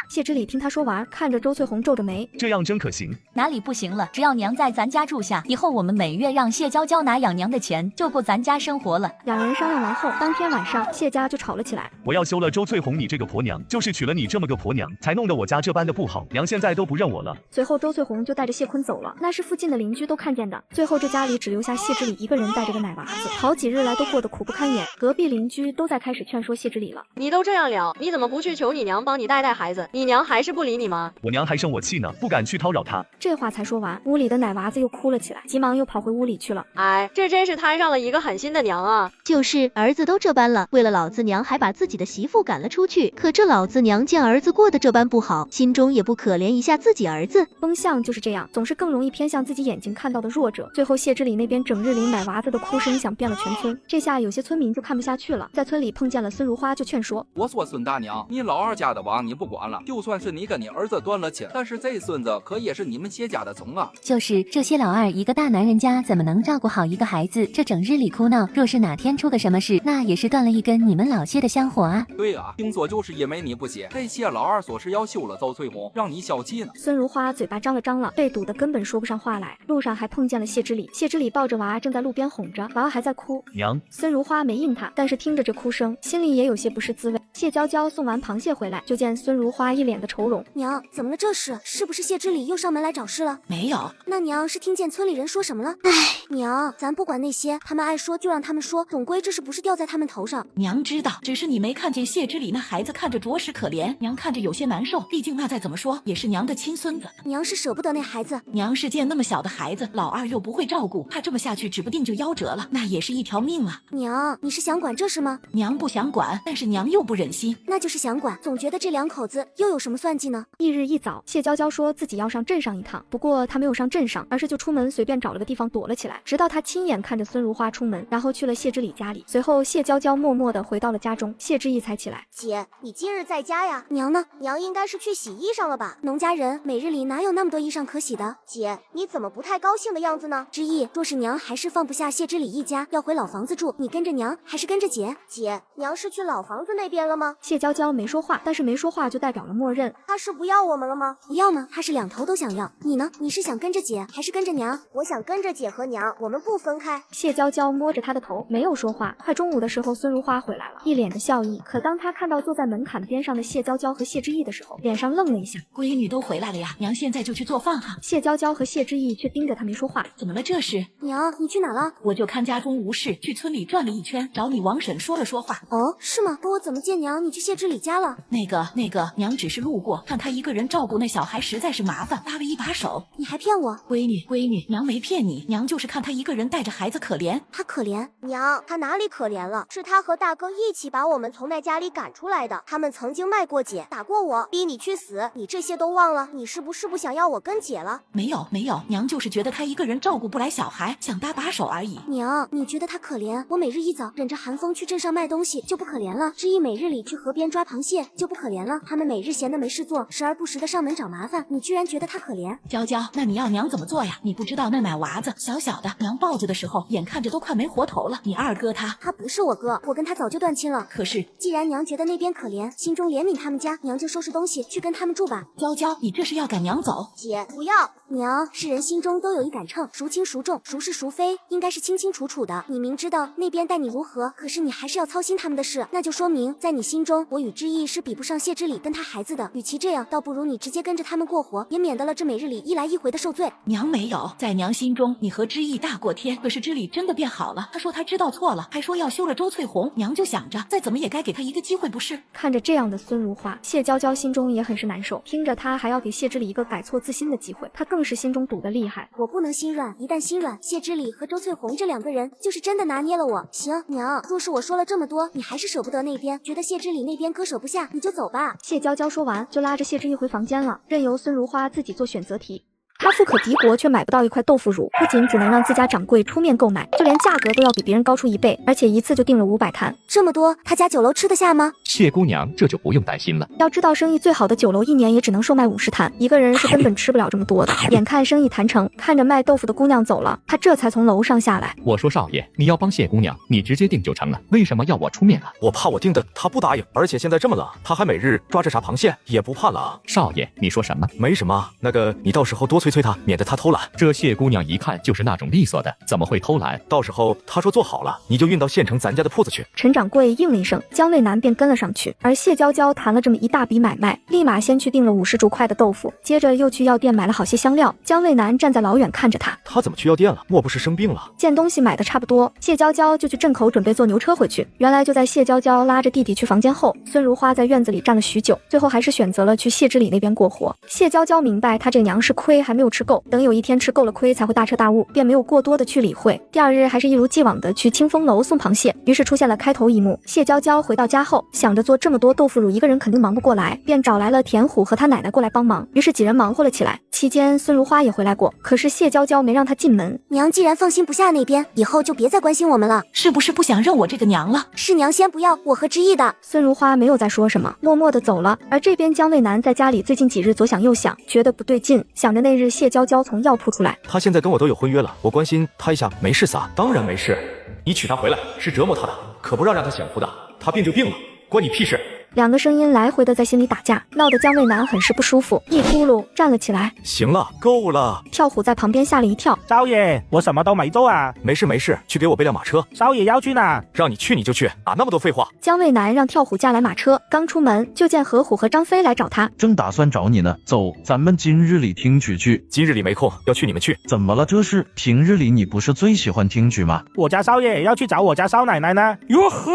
谢之礼听他说完，看着周翠红皱着眉，这样真可行？哪里不行了？只要娘在咱家住下，以后我们每月让谢娇娇拿养娘的钱，就够咱家生活了。两人商量完后，当天晚上谢家就吵了起来。我要休了周翠红你这个婆娘，就是娶了你这么个婆娘，才弄得我家这般的不好。娘现在都不认我了。随后周翠红就带着谢坤走了，那是附近的邻居都看见的。最后这家里只留下谢之礼一个人带着个奶娃子，好几日来都过得苦不堪言。隔壁邻居都在开始劝说谢之礼了。你都这样了，你怎么不去求你娘帮你带孩子？你娘还是不理你吗？我娘还生我气呢，不敢去叨扰她。这话才说完，屋里的奶娃子又哭了起来，急忙又跑回屋里去了。哎，这真是摊上了一个狠心的娘啊！就是儿子都这般了，为了老子娘还把自己的媳妇赶了出去。可这老子娘见儿子过得这般不好，心中也不可怜一下自己儿子。风向就是这样，总是更容易偏向自己眼睛看到的弱者。最后谢之礼那边整日里奶娃子的哭声响遍了全村，这下有些村民就看不下去了，在村里碰见了孙如花，就劝说：我说孙大娘，你老二家的娃你不管了，就算是你跟你儿子断了亲，但是这孙子可也是你们谢家的种啊。就是这些老二一个大男人家怎么能照顾好一个孩子？这整日里哭闹，若是哪天出个什么事，那也是断了一根你们老谢的香火啊。对啊，听说就是因为你不谢，这谢老二说是要休了周翠红，让你消气呢。孙如花嘴巴张了张了，被堵得根本说不上话来。路上还碰见了谢之礼，谢之礼抱着娃正在路边哄着，娃娃还在哭。娘，孙如花没应他，但是听着这哭声，心里也有些不是滋味。谢娇娇送完螃蟹回来，就见孙如花一脸的愁容。娘，怎么了这是？是不是谢之礼又上门来找事了？没有。那娘是听见村里人说什么了？唉，娘，咱不管那些，他们爱说就让他们说，总归这事不是掉在他们头上。娘知道，只是你没看见谢之礼那孩子看着着实可怜，娘看着有些难受，毕竟那再怎么说也是娘的亲孙子。娘是舍不得那孩子，娘是见那么小的孩子，老二又不会照顾，怕这么下去指不定就夭折了，那也是一条命啊。娘，你是想管这事吗？娘不想管，但是娘又不忍心。那就是想管，总觉得这两口子又有什么算计呢？翌日一早，谢娇娇说自己要上镇上一趟，不过她没有上镇上，而是就出门随便找了个地方躲了起来，直到她亲眼看着孙如花出门，然后去了谢之礼家里。随后谢娇娇默默地回到了家中，谢之意才起来。姐，你今日在家呀？娘呢？娘应该是去洗衣裳了吧？农家人每日里哪有那么多衣裳可洗的？姐，你怎么不太高兴的样子呢？之意，若是娘还是放不下谢之礼一家，要回老房子住，你跟着娘还是跟着姐？姐，娘是去老房子那边了吗？谢娇娇没说话，但是没说话就代表了默认。她是不要我们了吗？不要吗？她是两头都想要。你呢？你是想跟着姐还是跟着娘？我想跟着姐和娘，我们不分开。谢娇娇摸着她的头，没有说话。快中午的时候，孙如花回来了，一脸的笑意。可当她看到坐在门槛边上的谢娇娇和谢之意的时候，脸上愣了一下。闺女都回来了呀，娘现在就去做饭哈。谢娇娇和谢之意却盯着她没说话。怎么了这是？娘，你去哪了？我就看家中无事，去村里转了一圈，找你王婶说了说话。哦，是吗？可我怎么见娘你去谢之礼家了？那个，娘只是路过，看她一个人照顾那小孩实在是麻烦，搭了一把手。你还骗我？闺女，娘没骗你，娘就是看看他一个人带着孩子可怜。他可怜？娘，他哪里可怜了？是他和大哥一起把我们从那家里赶出来的。他们曾经卖过姐，打过我，逼你去死，你这些都忘了？你是不想要我跟姐了？没有，娘就是觉得他一个人照顾不来小孩，想搭把手而已。娘，你觉得他可怜？我每日一早忍着寒风去镇上卖东西就不可怜了，知意每日里去河边抓螃蟹就不可怜了。他们每日闲的没事做，时而不时的上门找麻烦，你居然觉得他可怜？娇娇，那你要娘怎么做呀？你不知道那奶娃子小小的，娘抱着的时候眼看着都快没活头了。你二哥他不是我哥，我跟他早就断亲了。可是既然娘觉得那边可怜，心中怜悯他们家，娘就收拾东西去跟他们住吧。娇娇，你这是要赶娘走？姐不要。娘，世人心中都有一杆秤，孰轻孰重，孰是孰非，应该是清清楚楚的。你明知道那边待你如何，可是你还是要操心他们的事，那就说明在你心中，我与知意是比不上谢之礼跟他孩子的。与其这样，倒不如你直接跟着他们过活，也免得了这每日里一来一回的受罪。娘没有，在娘心中，你和知意大过天。可是知礼真的变好了，他说他知道错了，还说要休了周翠红。娘就想着，再怎么也该给他一个机会，不是？看着这样的孙如花，谢娇娇心中也很是难受。听着他还要给谢之礼一个改错自新的机会，她更是心中堵得厉害。我不能心软，一旦心软，谢之礼和周翠红这两个人就是真的拿捏了我。行，娘，若是我说了这么多，你还是舍不得那边，觉得谢之礼那边割舍不下，你就走吧。谢娇娇说完，就拉着谢之意回房间了，任由孙如花自己做选择题。他富可敌国，却买不到一块豆腐乳，不仅只能让自家掌柜出面购买，就连价格都要比别人高出1倍，而且一次就订了500坛。这么多，他家酒楼吃得下吗？谢姑娘，这就不用担心了。要知道，生意最好的酒楼1年也只能售卖50坛，一个人是根本吃不了这么多的。眼看生意谈成，看着卖豆腐的姑娘走了，他这才从楼上下来。我说少爷，你要帮谢姑娘，你直接订就成了，为什么要我出面啊？我怕我订的她不答应，而且现在这么冷，她还每日抓着啥螃蟹，也不怕冷。少爷，你说什么？没什么，那个你到时候多催催她，免得她偷懒。这谢姑娘一看就是那种利索的，怎么会偷懒？到时候她说做好了，你就运到县城咱家的铺子去。陈掌柜应了一声，江渭南便跟了上去。而谢娇娇谈了这么一大笔买卖，立马先去订了50竹块的豆腐，接着又去药店买了好些香料。江渭南站在老远看着他，他怎么去药店了？莫不是生病了？见东西买的差不多，谢娇娇就去镇口准备坐牛车回去。原来就在谢娇娇拉着弟弟去房间后，孙如花在院子里站了许久，最后还是选择了去谢之礼那边过活。谢娇娇明白她这娘是亏还没有吃够，等有一天吃够了亏才会大彻大悟，便没有过多的去理会。第二日还是一如既往的去清风楼送螃蟹，于是出现了开头一幕。谢娇娇回到家后，想着做这么多豆腐乳一个人肯定忙不过来，便找来了田虎和他奶奶过来帮忙，于是几人忙活了起来。期间孙如花也回来过，可是谢娇娇没让她进门。娘既然放心不下那边，以后就别再关心我们了。是不是不想认我这个娘了？是娘先不要我和知意的。孙如花没有再说什么，默默的走了。而这边江渭南在家里最近几日左想右想，觉得不对劲，想着那日谢娇娇从药铺出来，她现在跟我都有婚约了，我关心她一下，没事撒？当然没事，你娶她回来是折磨她的，可不让她享福的。她病就病了，关你屁事。两个声音来回的在心里打架，闹得江渭南很是不舒服，一咕噜站了起来。行了，够了。跳虎在旁边吓了一跳，少爷，我什么都没做啊。没事没事，去给我备辆马车。少爷要去哪？让你去你就去，哪那么多废话。江渭南让跳虎驾来马车，刚出门就见何虎和张飞来找他，正打算找你呢。走，咱们今日里听曲去。今日里没空，要去你们去。怎么了这是？平日里你不是最喜欢听曲吗？我家少爷要去找我家少奶奶呢。哟呵，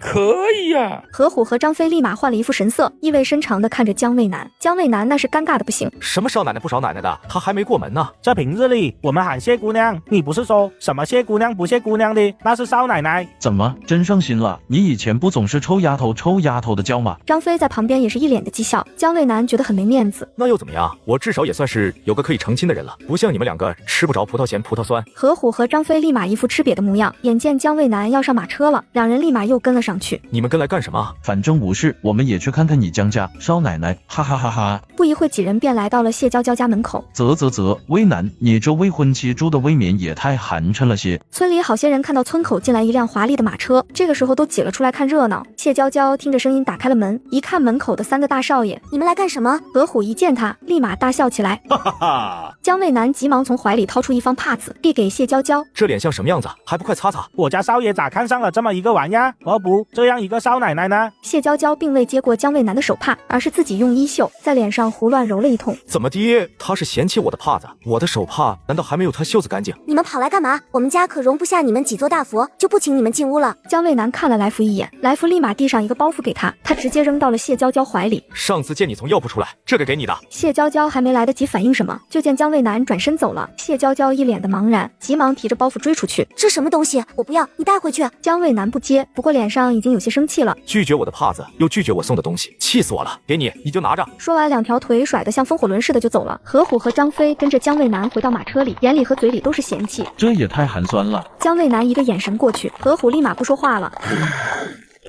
可以呀。何虎和张飞立马换了一副神色，意味深长的看着江渭南。江渭南那是尴尬的不行。什么少奶奶不少奶奶的，她还没过门呢。这平日里我们喊谢姑娘，你不是说什么谢姑娘不谢姑娘的，那是少奶奶。怎么真上心了？你以前不总是臭丫头臭丫头的叫吗？张飞在旁边也是一脸的讥笑，江渭南觉得很没面子。那又怎么样？我至少也算是有个可以成亲的人了，不像你们两个吃不着葡萄咸葡萄酸。何虎和张飞立马一副吃瘪的模样，眼见江渭南要上马车了，两人立马又跟了上去。你们跟来干什么？反正无事，我们也去看看你江家少奶奶，哈哈哈哈。不一会几人便来到了谢娇娇家门口。啧，渭南，你这未婚妻住的未免也太寒碜了些。村里好些人看到村口进来一辆华丽的马车，这个时候都挤了出来看热闹。谢娇娇听着声音打开了门，一看门口的3个大少爷，你们来干什么？何虎一见他，立马大笑起来，哈哈哈。江渭南急忙从怀里掏出一方帕子，递给谢娇娇，这脸像什么样子？还不快擦擦！我家少爷咋看上了这么一个玩意儿？何不这样一个少奶奶呢？谢娇娇并未接过江渭南的手帕，而是自己用衣袖在脸上上胡乱揉了一通。怎么的？他是嫌弃我的帕子？我的手帕难道还没有他袖子干净？你们跑来干嘛？我们家可容不下你们几座大佛，就不请你们进屋了。姜卫南看了来福一眼，来福立马递上一个包袱给他，他直接扔到了谢娇娇怀里。上次见你从药铺出来，这个给你的。谢娇娇还没来得及反应什么，就见姜卫南转身走了。谢娇娇一脸的茫然，急忙提着包袱追出去。这什么东西？我不要，你带回去。姜卫南不接，不过脸上已经有些生气了。拒绝我的帕子，又拒绝我送的东西，气死我了！给你，你就拿着。说完，两条腿甩得像风火轮似的就走了。何虎和张飞跟着姜卫南回到马车里，眼里和嘴里都是嫌弃。这也太寒酸了。姜卫南一个眼神过去，何虎立马不说话了。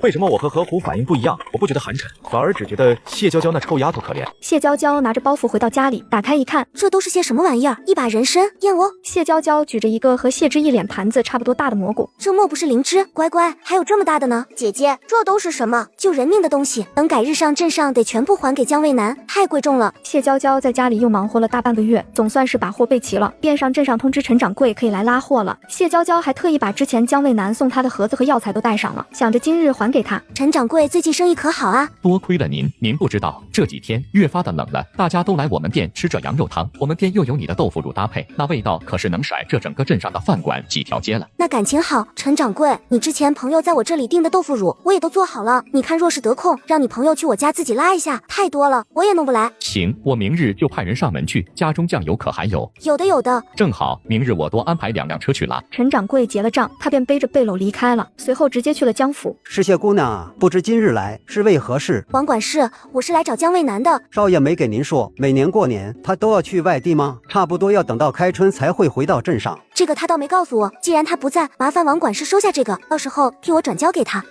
为什么我和何虎反应不一样？我不觉得寒碜，反而只觉得谢娇娇那臭丫头可怜。谢娇娇拿着包袱回到家里，打开一看，这都是些什么玩意儿？一把人参、燕窝。谢娇娇举着一个和谢之一脸盘子差不多大的蘑菇，这莫不是灵芝？乖乖，还有这么大的呢！姐姐，这都是什么？救人命的东西，等改日上镇上得全部还给姜卫南，太贵重了。谢娇娇在家里又忙活了大半个月，总算是把货备齐了，便上镇上通知陈掌柜可以来拉货了。谢娇娇还特意把之前姜卫南送她的盒子和药材都带上了，想着今日还给他。陈掌柜最近生意可好啊？多亏了您，您不知道这几天越发的冷了，大家都来我们店吃这羊肉汤，我们店又有你的豆腐乳搭配，那味道可是能甩这整个镇上的饭馆几条街了。那感情好，陈掌柜，你之前朋友在我这里订的豆腐乳我也都做好了，你看若是得空，让你朋友去我家自己拉一下，太多了我也弄不来。行，我明日就派人上门去，家中酱油可还有？有的有的。正好，明日我多安排2辆车去拉。陈掌柜结了账，他便背着背篓离开了，随后直接去了江府。是谢姑娘啊，不知今日来是为何事？王管事，我是来找姜卫南的。少爷没给您说，每年过年他都要去外地吗？差不多要等到开春才会回到镇上。这个他倒没告诉我，既然他不在，麻烦王管事收下这个，到时候替我转交给他。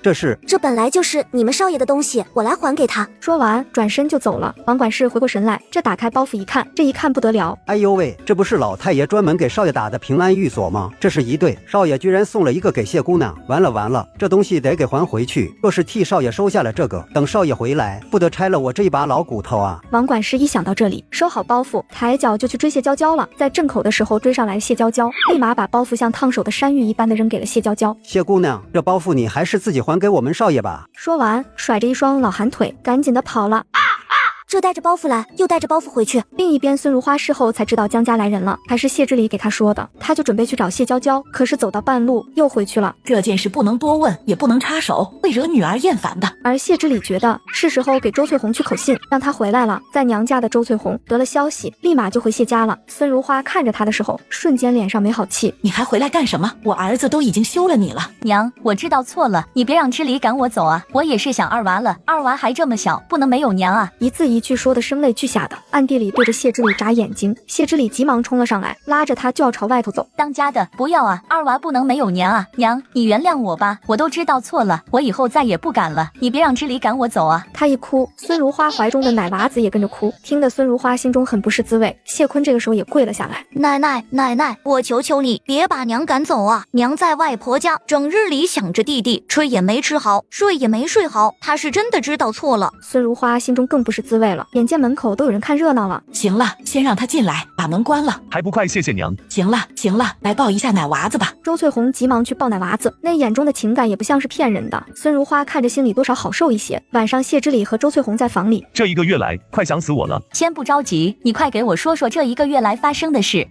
这本来就是你们少爷的东西，我来还给他。说完转身就走了。王管事回过神来，这打开包袱一看，这一看不得了，哎呦喂，这不是老太爷专门给少爷打的平安玉锁吗？这是一对，少爷居然送了一个给谢姑娘，完了，这东西得给还回去。若是替少爷收下了这个，等少爷回来，不得拆了我这一把老骨头啊！王管事一想到这里，收好包袱，抬脚就去追谢娇娇了。在镇口的时候追上来谢娇娇，立马把包袱像烫手的山芋一般的扔给了谢娇娇。谢姑娘，这包袱你还是自己还给我们少爷吧。说完，甩着一双老寒腿，赶紧的跑了。这带着包袱来，又带着包袱回去。另一边，孙如花事后才知道姜家来人了，还是谢之礼给她说的。她就准备去找谢娇娇，可是走到半路又回去了。这件事不能多问，也不能插手，会惹女儿厌烦的。而谢之礼觉得是时候给周翠红去口信，让她回来了。在娘家的周翠红得了消息，立马就回谢家了。孙如花看着她的时候，瞬间脸上没好气。你还回来干什么？我儿子都已经休了你了。娘，我知道错了，你别让之礼赶我走啊！我也是想二娃了，二娃还这么小，不能没有娘啊！一字一句说的声泪俱下的，暗地里对着谢之礼眨眼睛。谢之礼急忙冲了上来，拉着他就要朝外头走。当家的不要啊，二娃不能没有娘啊！娘，你原谅我吧，我都知道错了，我以后再也不敢了。你别让之礼赶我走啊！他一哭，孙如花怀中的奶娃子也跟着哭，听得孙如花心中很不是滋味。谢坤这个时候也跪了下来，奶奶，我求求你别把娘赶走啊！娘在外婆家整日里想着弟弟，吃也没吃好，睡也没睡好，她是真的知道错了。孙如花心中更不是滋味了，眼见门口都有人看热闹了。行了，先让他进来，把门关了。还不快谢谢娘！行了，来抱一下奶娃子吧。周翠红急忙去抱奶娃子，那眼中的情感也不像是骗人的。孙如花看着心里多少好受一些。晚上谢之礼和周翠红在房里，这1个月来快想死我了。先不着急，你快给我说说这1个月来发生的事。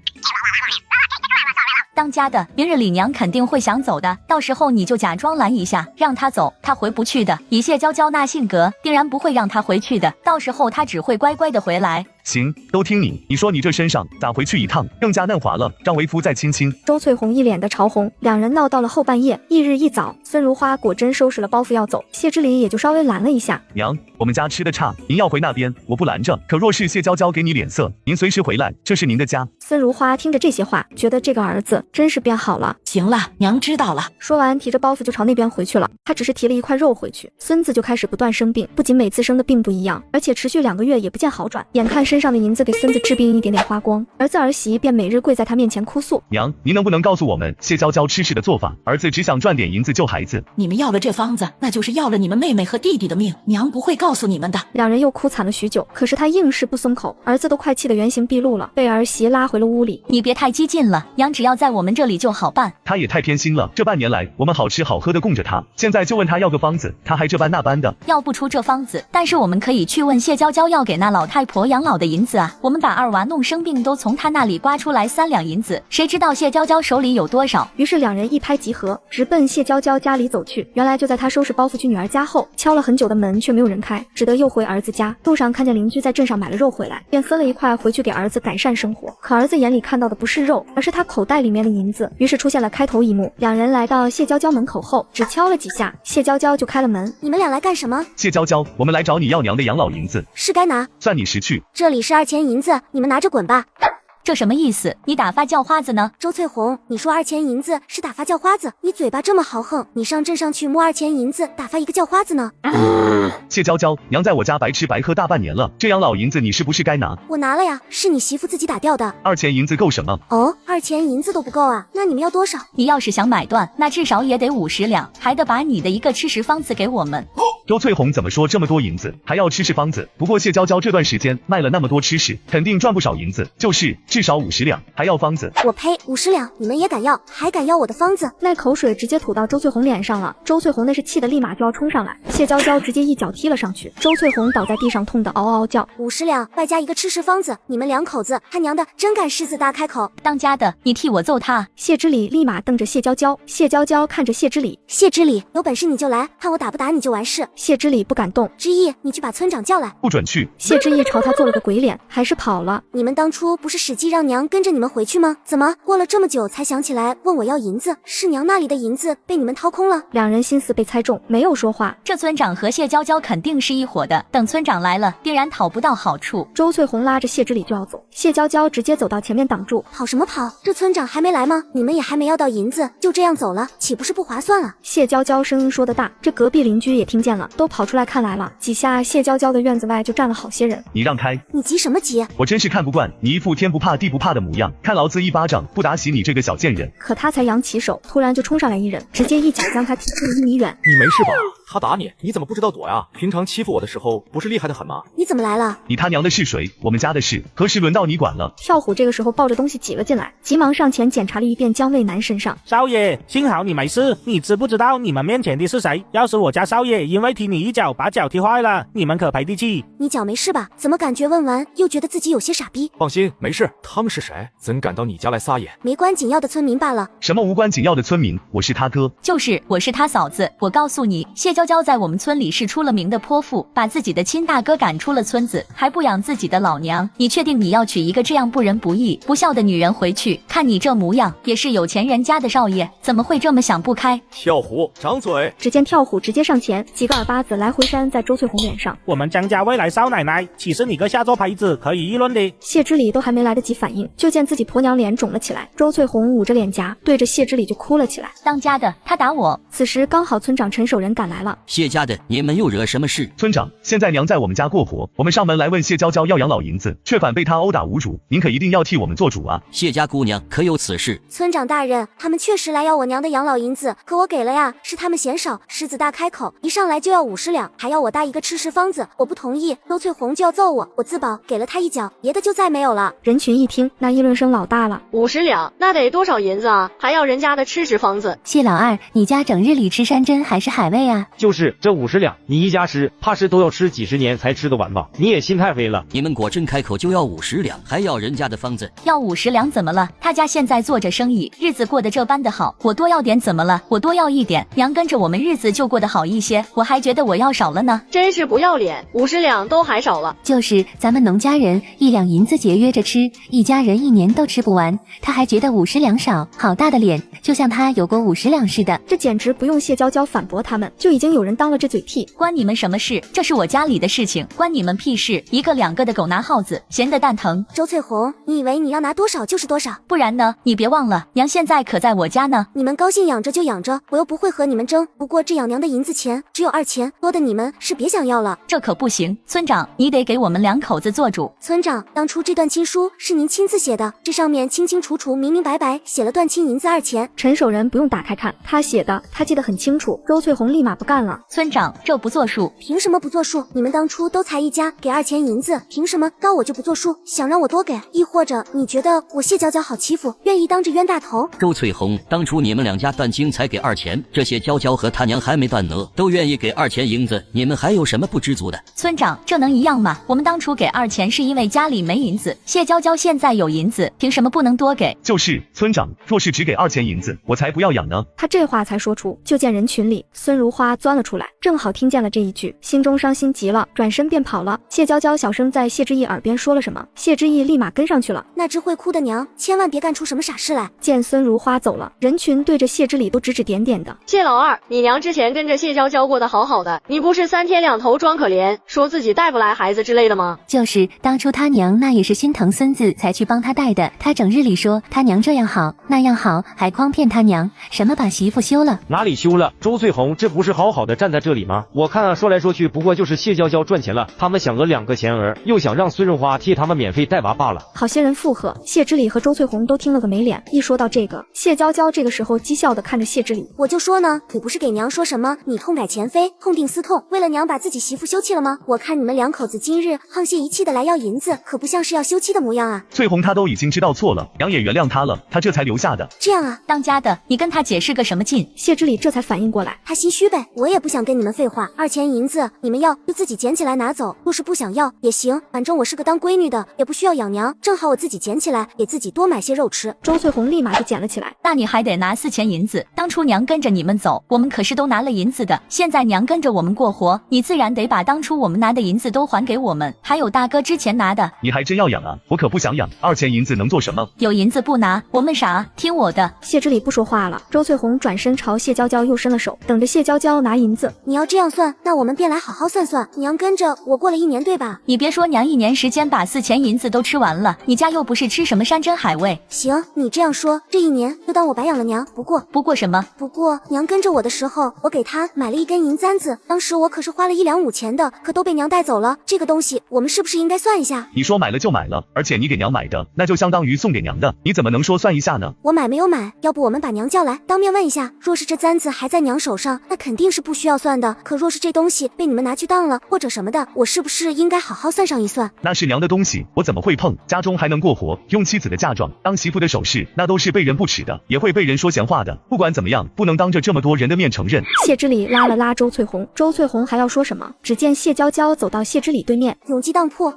当家的，明日李娘肯定会想走的，到时候你就假装拦一下，让她走，她回不去的。以谢娇娇那性格，定然不会让她回去的，到时候她只会乖乖的回来。行，都听你。你说你这身上咋回去一趟，更加嫩滑了，让为夫再亲亲。周翠红一脸的潮红，两人闹到了后半夜。翌日一早，孙如花果真收拾了包袱要走，谢之礼也就稍微拦了一下。娘，我们家吃的差，您要回那边，我不拦着。可若是谢娇娇给你脸色，您随时回来，这是您的家。孙如花听着这些话，觉得这个儿子真是变好了。行了，娘知道了。说完，提着包袱就朝那边回去了。他只是提了一块肉回去，孙子就开始不断生病，不仅每次生的病不一样，而且持续2个月也不见好转，眼看身身上的银子给孙子治病一点点花光，儿子儿媳便每日跪在他面前哭诉：娘，您能不能告诉我们谢娇娇吃事的做法？儿子只想赚点银子救孩子。你们要了这方子，那就是要了你们妹妹和弟弟的命，娘不会告诉你们的。两人又哭惨了许久，可是他硬是不松口，儿子都快气得原形毕露了，被儿媳拉回了屋里。你别太激进了，娘只要在我们这里就好办。他也太偏心了，这半年来我们好吃好喝的供着他，现在就问他要个方子，他还这般那般的。要不出这方子，但是我们可以去问谢娇娇要给那老太婆养老的银子啊。我们把二娃弄生病都从他那里刮出来3两银子，谁知道谢娇娇手里有多少？于是两人一拍即合，直奔谢娇娇家里走去。原来就在他收拾包袱去女儿家后，敲了很久的门却没有人开，只得又回儿子家。路上看见邻居在镇上买了肉回来，便分了一块回去给儿子改善生活。可儿子眼里看到的不是肉，而是他口袋里面的银子。于是出现了开头一幕，两人来到谢娇娇门口后，只敲了几下，谢娇娇就开了门。你们俩来干什么？谢娇娇，我们来找你要娘的养老银子，是该拿，算你识趣。这里是2钱银子，你们拿着滚吧。这什么意思？你打发叫花子呢？周翠红，你说2钱银子是打发叫花子，你嘴巴这么豪横，你上镇上去摸2钱银子打发一个叫花子呢？谢娇娇，娘在我家白吃白喝大半年了，这养老银子你是不是该拿？我拿了呀，是你媳妇自己打掉的。2钱银子够什么？哦，2钱银子都不够啊？那你们要多少？你要是想买断，那至少也得50两，还得把你的一个吃食方子给我们。周翠红怎么说这么多银子，还要吃食方子？不过谢娇娇这段时间卖了那么多吃食，肯定赚不少银子，就是至少50两，还要方子。我呸，50两你们也敢要？还敢要我的方子？那口水直接吐到周翠红脸上了，周翠红那是气得立马就要冲上来，谢娇娇直接一脚踢了上去，周翠红倒在地上痛得嗷嗷叫。50两外加一个吃食方子，你们2口子，他娘的真敢狮子大开口！当家的，你替我揍他！谢之礼立马瞪着谢娇娇，谢娇娇看着谢之礼，谢之礼有本事你就来，看我打不打你就完事。谢之礼不敢动。之意，你去把村长叫来。不准去。谢之意朝他做了个鬼脸，还是跑了。你们当初不是使计让娘跟着你们回去吗？怎么过了这么久才想起来问我要银子？是娘那里的银子被你们掏空了？两人心思被猜中，没有说话。这村长和谢娇娇肯定是一伙的，等村长来了，定然讨不到好处。周翠红拉着谢之礼就要走，谢娇娇直接走到前面挡住。跑什么跑？这村长还没来吗？你们也还没要到银子，就这样走了，岂不是不划算啊？谢娇娇声音说得大，这隔壁邻居也听见了，都跑出来看来了。几下谢娇娇的院子外就站了好些人。你让开！你急什么急？我真是看不惯你一副天不怕地不怕的模样，看老子一巴掌不打死你这个小贱人！可他才扬起手，突然就冲上来一人，直接一脚将他踢出了1米远。你没事吧？他打你，你怎么不知道躲呀？平常欺负我的时候不是厉害的很吗？你怎么来了？你他娘的是谁？我们家的事何时轮到你管了？跳虎这个时候抱着东西挤了进来，急忙上前检查了一遍江渭南身上。少爷，幸好你没事，你知不知道你们面前的是谁？要是我家少爷因为踢你一脚把脚踢坏了，你们可赔得起。你脚没事吧？怎么感觉问完又觉得自己有些傻逼？放心，没事。他们是谁？怎敢到你家来撒野？没关紧要的村民罢了。什么无关紧要的村民？我是他哥。就是我是他嫂子。我告诉你，谢娇娇在我们村里是出了名的泼妇，把自己的亲大哥赶出了村子，还不养自己的老娘。你确定你要娶一个这样不仁不义、不孝的女人回去？看你这模样，也是有钱人家的少爷，怎么会这么想不开？跳虎，张嘴！只见跳虎直接上前，几个耳巴子来回扇在周翠红脸上。我们江家未来少奶奶岂是你个下作胚子可以议论的？谢之礼都还没来得及反应，就见自己婆娘脸肿了起来。周翠红捂着脸颊，对着谢之礼就哭了起来。当家的，他打我。此时刚好村长陈守仁赶来了。谢家的，你们又惹什么事？村长，现在娘在我们家过活，我们上门来问谢娇娇要养老银子，却反被她殴打侮辱，您可一定要替我们做主啊！谢家姑娘可有此事？村长大人，他们确实来要我娘的养老银子，可我给了呀，是他们嫌少，狮子大开口，一上来就要50两，还要我搭一个吃食方子，我不同意，周翠红就要揍我，我自保，给了他一脚，别的就再没有了。人群一听，那议论声老大了。50两，那得多少银子啊？还要人家的吃食方子。谢老二，你家整日里吃山珍还是海味啊？就是这50两，你一家吃，怕是都要吃几十年才吃得完吧？你也心太黑了。你们果真开口就要50两，还要人家的方子？要50两怎么了？他家现在做着生意，日子过得这般的好，我多要点怎么了？我多要一点，娘跟着我们日子就过得好一些，我还觉得我要少了呢。真是不要脸，50两都还少了。就是咱们农家人1两银子节约着吃，一家人1年都吃不完，他还觉得50两少，好大的脸，就像他有过50两似的。这简直不用谢娇娇反驳他们，就已经经有人当了这嘴替。关你们什么事？这是我家里的事情，关你们屁事！一个两个的狗拿耗子，闲得蛋疼。周翠红，你以为你要拿多少就是多少？不然呢？你别忘了，娘现在可在我家呢。你们高兴养着就养着，我又不会和你们争。不过这养娘的银子钱只有2钱，多的你们是别想要了。这可不行，村长，你得给我们2口子做主。村长，当初这段亲书是您亲自写的，这上面清清楚楚、明明白白写了断亲银子2钱。陈守仁不用打开看，他写的，他记得很清楚。周翠红立马不干了。村长，这不作数。凭什么不作数？你们当初都才一家，给2钱银子，凭什么告我就不作数？想让我多给？亦或者你觉得我谢娇娇好欺负，愿意当着冤大头？周翠红，当初你们2家断亲才给2钱，这些娇娇和他娘还没断呢，都愿意给2钱银子，你们还有什么不知足的？村长，这能一样吗？我们当初给2钱是因为家里没银子，谢娇娇现在有银子，凭什么不能多给？就是村长，若是只给2钱银子，我才不要养呢。他这话才说出，就见人群里孙如花钻了出来，正好听见了这一句，心中伤心极了，转身便跑了。谢娇娇小声在谢之意耳边说了什么，谢之意立马跟上去了。那只会哭的娘，千万别干出什么傻事来。见孙如花走了，人群对着谢之礼都指指点点的。谢老二，你娘之前跟着谢娇娇过得好好的，你不是3天2头装可怜，说自己带不来孩子之类的吗？就是当初他娘那也是心疼孙子才去帮他带的，他整日里说他娘这样好那样好，还诓骗他娘什么把媳妇休了。哪里休了？周翠红，这不是好好的站在这里吗？我看啊，说来说去不过就是谢娇娇赚钱了，他们想讹2个钱儿，又想让孙润花替他们免费带娃罢了。好些人附和，谢之礼和周翠红都听了个没脸。一说到这个，谢娇娇这个时候讥笑的看着谢之礼，我就说呢，你不是给娘说什么你痛改前非，痛定思痛，为了娘把自己媳妇休弃了吗？我看你们2口子今日沆瀣一气的来要银子，可不像是要休妻的模样啊。翠红她都已经知道错了，娘也原谅她了，她这才留下的。这样啊，当家的你跟他解释个什么劲？谢之礼这才反应过来，他心虚呗，我也不想跟你们废话。2钱银子你们要就自己捡起来拿走，若是不想要也行，反正我是个当闺女的，也不需要养娘，正好我自己捡起来，给自己多买些肉吃。周翠红立马就捡了起来。那你还得拿4钱银子，当初娘跟着你们走，我们可是都拿了银子的，现在娘跟着我们过活，你自然得把当初我们拿的银子都还给我们，还有大哥之前拿的。你还真要养啊？我可不想养，2钱银子能做什么？有银子不拿，我们傻，听我的。谢之礼不说话了，周翠红转身朝谢娇娇又伸了手，等着谢娇娇拿银子。你要这样算，那我们便来好好算算，娘跟着我过了1年对吧？你别说娘1年时间把4钱银子都吃完了，你家又不是吃什么山珍海味。行，你这样说，这1年就当我白养了娘。不过什么？不过娘跟着我的时候，我给她买了1根银簪子，当时我可是花了1两5钱的，可都被娘带走了。这个东西我们是不是应该算一下？你说买了就买了，而且你给娘买的，那就相当于送给娘的，你怎么能说算一下呢？我买没有买，要不我们把娘叫来，当面问一下。若是这簪子还在娘手上，那肯定是不需要算的。可若是这东西被你们拿去当了，或者什么的，我是不是应该好好算上一算？那是娘的东西，我怎么会碰？家中还能过活，用妻子的嫁妆当媳妇的首饰，那都是被人不耻的，也会被人说闲话的。不管怎么样，不能当着这么多人的面承认。谢之礼拉了拉周翠红，周翠红还要说什么，只见谢娇娇走到谢之礼对面，永基当铺。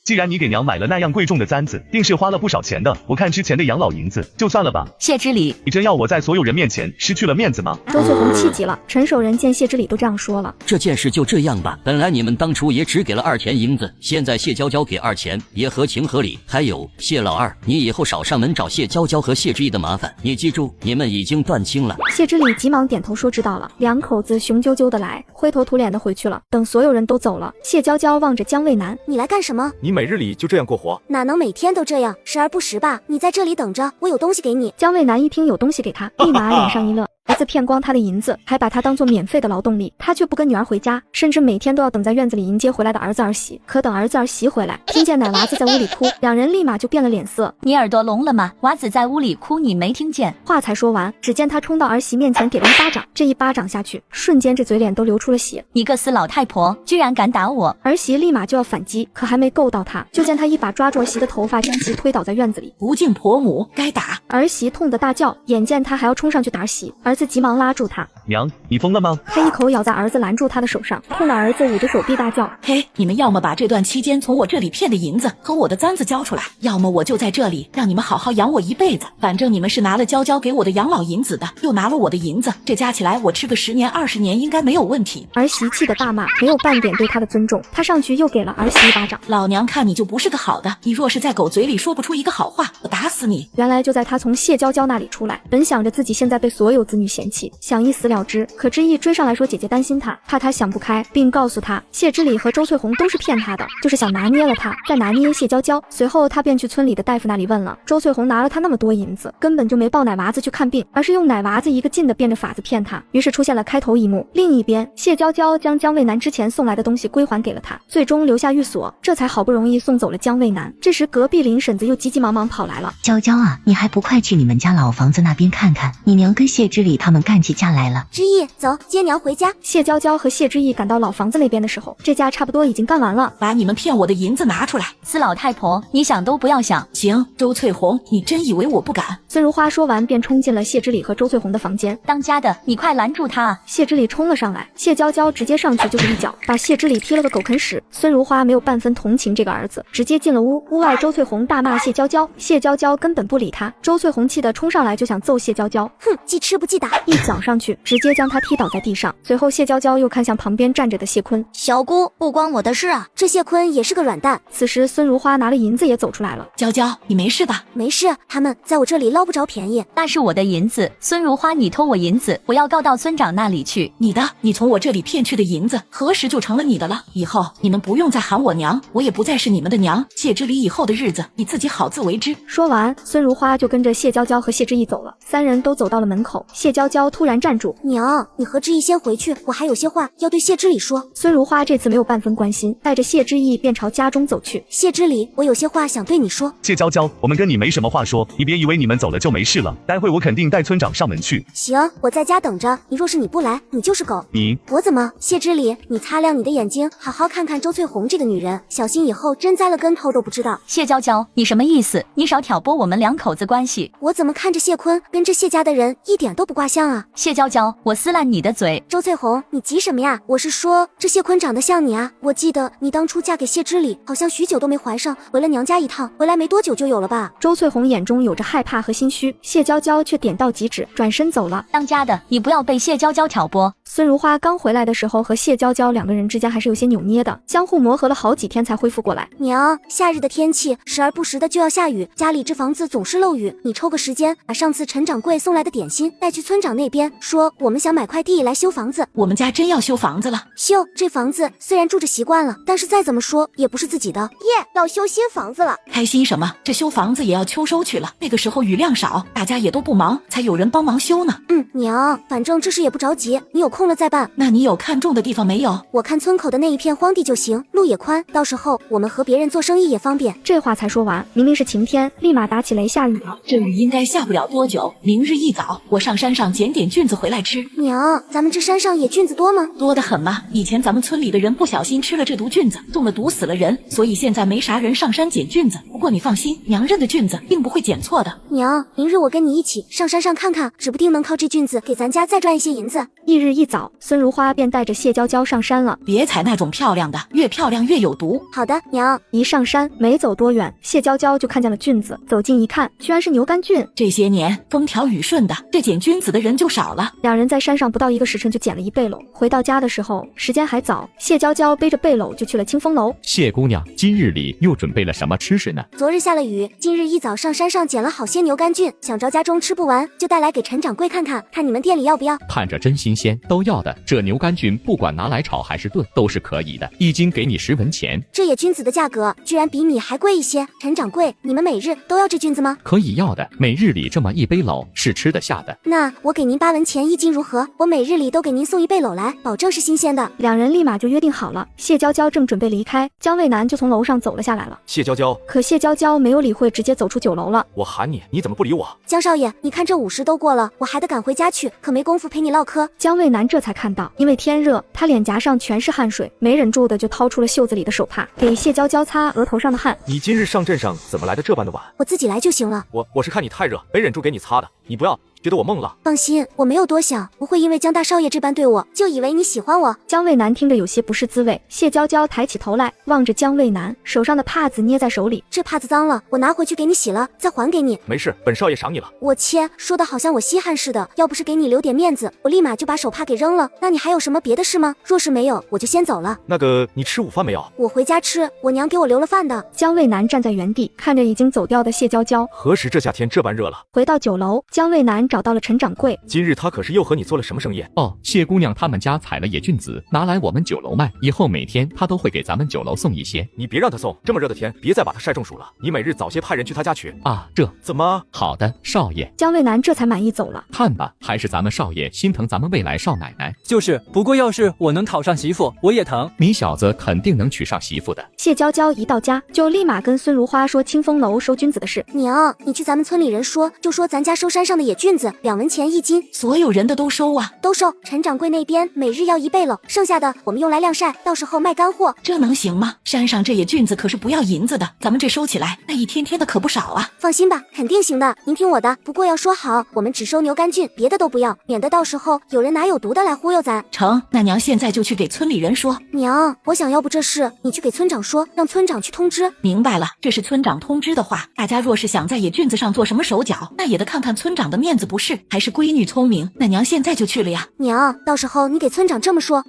既然你给娘买了那样贵重的簪子，定是花了不少钱的，我看之前的养老银子就算了吧。谢之礼，你真要我在所有人面前失去了面子吗？周翠红气急了，陈守仁见谢之礼都这样说了，这件事就这样吧，本来你们当初也只给了2钱银子，现在谢娇娇给2钱也合情合理。还有谢老二，你以后少上门找谢娇娇和谢之意的麻烦，你记住，你们已经断亲了。谢之礼急忙点头说知道了，2口子雄赳赳的来，灰头土脸的回去了。等所有人都走了，谢娇娇望着姜卫南，你来干什么？你每日里就这样过活？哪能每天都这样，时而不时吧。你在这里等着，我有东西给你。姜卫南一听有东西给他，立马脸上一乐。儿子骗光他的银子，还把他当做免费的劳动力，他却不跟女儿回家，甚至每天都要等在院子里迎接回来的儿子儿媳。可等儿子儿媳回来，听见奶娃子在屋里哭，两人立马就变了脸色。你耳朵聋了吗？娃子在屋里哭，你没听见？话才说完，只见他冲到儿媳面前给了一巴掌，这一巴掌下去，瞬间这嘴脸都流出了血。你个死老太婆，居然敢打我！儿媳立马就要反击，可还没够到他，就见他一把抓住儿媳的头发，将其推倒在院子里。不敬婆母，该打！儿媳痛得大叫，眼见他还要冲上去打儿媳，儿子急忙拉住他。娘，你疯了吗？他一口咬在儿子拦住他的手上，痛得儿子捂着手臂大叫。嘿，你们要么把这段期间从我这里骗的银子和我的簪子交出来，要么我就在这里让你们好好养我一辈子。反正你们是拿了娇娇给我的养老银子的，又拿了我的银子，这加起来我吃个10年20年应该没有问题。儿媳气得大骂，没有半点对他的尊重。他上去又给了儿媳一巴掌。老娘看你就不是个好的，你若是在狗嘴里说不出一个好话，我打死你。原来就在他从谢娇娇那里出来，本想着自己现在被所有子女嫌弃，想一死了之，可知意追上来说姐姐担心他，怕他想不开，并告诉他谢之礼和周翠红都是骗他的，就是想拿捏了他，再拿捏谢娇娇。随后他便去村里的大夫那里问了，周翠红拿了他那么多银子，根本就没抱奶娃子去看病，而是用奶娃子一个劲的变着法子骗他。于是出现了开头一幕，另一边谢娇娇将姜卫南之前送来的东西归还给了他，最终留下寓所，这才好不容易送走了姜卫南。这时隔壁林婶子又急急忙忙跑来了，娇娇啊，你还不快去你们家老房子那边看看，你娘跟谢之礼他们干起架来了。之意，走，接娘回家。谢娇娇和谢之意赶到老房子那边的时候，这家差不多已经干完了。把你们骗我的银子拿出来。死老太婆，你想都不要想。行，周翠红，你真以为我不敢？孙如花说完便冲进了谢之礼和周翠红的房间。当家的，你快拦住他啊！谢之礼冲了上来，谢娇娇直接上去就是一脚，把谢之礼踢了个狗啃屎。孙如花没有半分同情这个儿子，直接进了屋。屋外周翠红大骂谢娇娇，谢娇娇根本不理他。周翠红气得冲上来就想揍谢娇娇，哼，记吃不记打，一脚上去直接将他踢倒在地上。随后谢娇娇又看向旁边站着的谢坤，小姑不关我的事啊，这谢坤也是个软蛋。此时孙如花拿了银子也走出来了，娇娇你没事吧？没事，他们在我这里捞不着便宜，那是我的银子，孙如花你偷我银子，我要告到村长那里去。你从我这里骗去的银子何时就成了你的了？以后你们不用再喊我娘，我也不再是你们的娘。谢之礼以后的日子你自己好自为之。说完孙如花就跟着谢娇娇和谢之意走了，三人都走到了门口，谢娇娇突然站住，娘，你和之意先回去，我还有些话要对谢之礼说。孙如花这次没有半分关心，带着谢之意便朝家中走去。谢之礼，我有些话想对你说。谢娇娇，我们跟你没什么话说，你别以为你们走了就没事了，待会我肯定带村长上门去。行，我在家等着，你若是你不来，你就是狗。我怎么？谢之礼，你擦亮你的眼睛，好好看看周翠红这个女人，小心以后真栽了跟头都不知道。谢娇娇，你什么意思？你少挑拨我们两口子关系。我怎么看着谢坤跟这谢家的人一点都不挂相啊？谢娇娇，我撕烂你的嘴！周翠红，你急什么呀？我是说这谢坤长得像你啊，我记得你当初嫁给谢之礼，好像许久都没怀上，回了娘家一趟，回来没多久就有了吧？周翠红眼中有着害怕和心虚，谢娇娇却点到即止，转身走了。当家的，你不要被谢娇娇挑拨。孙如花刚回来的时候和谢娇娇两个人之间还是有些扭捏的，相互磨合了好几天才恢复过来。娘，夏日的天气时而不时的就要下雨，家里这房子总是漏雨，你抽个时间把上次陈掌柜送来的点心带去村长那边，说我们想买块地来修房子。我们家真要修房子了？修，这房子虽然住着习惯了，但是再怎么说也不是自己的。耶，要修新房子了。开心什么？这修房子也要秋收去了，那个时候雨量少，大家也都不忙，才有人帮忙修呢。娘，反正这事也不着急，你有空了再办。那你有看中的地方没有？我看村口的那一片荒地就行，路也宽，到时候我们和别人做生意也方便。这话才说完，明明是晴天，立马打起雷下雨了。这雨应该下不了多久，明日一早我上山上捡点菌子回来吃。娘，咱们这山上野菌子多吗？多得很嘛，以前咱们村里的人不小心吃了这毒菌子，中了毒死了人，所以现在没啥人上山捡菌子。不过你放心，娘认的菌子并不会捡错的。娘，明日我跟你一起上山上看看，指不定能靠这菌子给咱家再赚一些银子。翌日一早，孙如花便带着谢娇娇上山了。别采那种漂亮的，越漂亮越有毒。好的，娘。一上山没走多远，谢娇娇就看见了菌子，走近一看，居然是牛肝菌。这些年风调雨顺的，这捡菌子的人就少了。两人在山上不到1个时辰就捡了1背篓。回到家的时候，时间还早，谢娇娇背着背篓就去了清风楼。谢姑娘，今日里又准备了什么吃食呢？昨日下了雨，今日一早上山上捡了好些牛肝菌，想着家中吃不完，就带来给陈掌柜看看，看你们店里要不要。看着真新鲜，都要的。这牛肝菌不管拿来炒还是炖都是可以的，1斤给你10文钱。这野菌子的价格居然比米还贵一些。陈掌柜，你们每日都要这菌子吗？可以要的，每日里这么1背篓是吃得下的。那我给您8文钱1斤如何？我每日里都给您送1背篓来，保证是新鲜的。两人立马就约定好了。谢娇娇正准备离开，姜卫南就从楼上走了下来了。谢娇娇，可谢娇娇没有理会，直接走出酒楼了。我喊你，你怎么不理我？姜少爷，你看这午时都过了，我还得赶回家去，可没工夫陪你唠嗑。姜卫南这才看到，因为天热，他脸颊上全是汗水，没忍住的就掏出了袖子里的手帕，给谢娇娇擦额头上的汗。你今日上镇上怎么来的这般的晚？我自己来就行了。我是看你太热，没忍住给你擦的。你不要。觉得我梦了？放心，我没有多想，不会因为江大少爷这般对我，就以为你喜欢我。江渭南听着有些不是滋味，谢娇娇抬起头来，望着江渭南，手上的帕子捏在手里。这帕子脏了，我拿回去给你洗了，再还给你。没事，本少爷赏你了。我切，说的好像我稀罕似的，要不是给你留点面子，我立马就把手帕给扔了。那你还有什么别的事吗？若是没有，我就先走了。那个，你吃午饭没有？我回家吃，我娘给我留了饭的。江渭南站在原地，看着已经走掉的谢娇娇。何时这夏天这般热了？回到酒楼，江渭南找到了陈掌柜。今日他可是又和你做了什么生意？哦，谢姑娘他们家采了野菌子，拿来我们酒楼卖，以后每天她都会给咱们酒楼送一些。你别让他送，这么热的天，别再把他晒中暑了。你每日早些派人去他家取啊。这怎么？好的，少爷。江渭南这才满意走了。看吧，还是咱们少爷心疼咱们未来少奶奶。就是，不过要是我能讨上媳妇，我也疼。你小子肯定能娶上媳妇的。谢娇娇一到家，就立马跟孙如花说清风楼收菌子的事。娘，你去咱们村里人说，就说咱家收山上的野菌子，2文钱1斤，所有人的都收啊，都收。陈掌柜那边每日要1倍篓，剩下的我们用来晾晒，到时候卖干货。这能行吗？山上这野菌子可是不要银子的，咱们这收起来，那一天天的可不少啊。放心吧，肯定行的，您听我的。不过要说好，我们只收牛肝菌，别的都不要，免得到时候有人拿有毒的来忽悠咱。成，那娘现在就去给村里人说。娘，我想要不这事，你去给村长说，让村长去通知。明白了，这是村长通知的话，大家若是想在野菌子上做什么手脚，那也得看看村长的面子不是。还是闺女聪明，那娘现在就去了呀。娘，到时候你给村长这么说。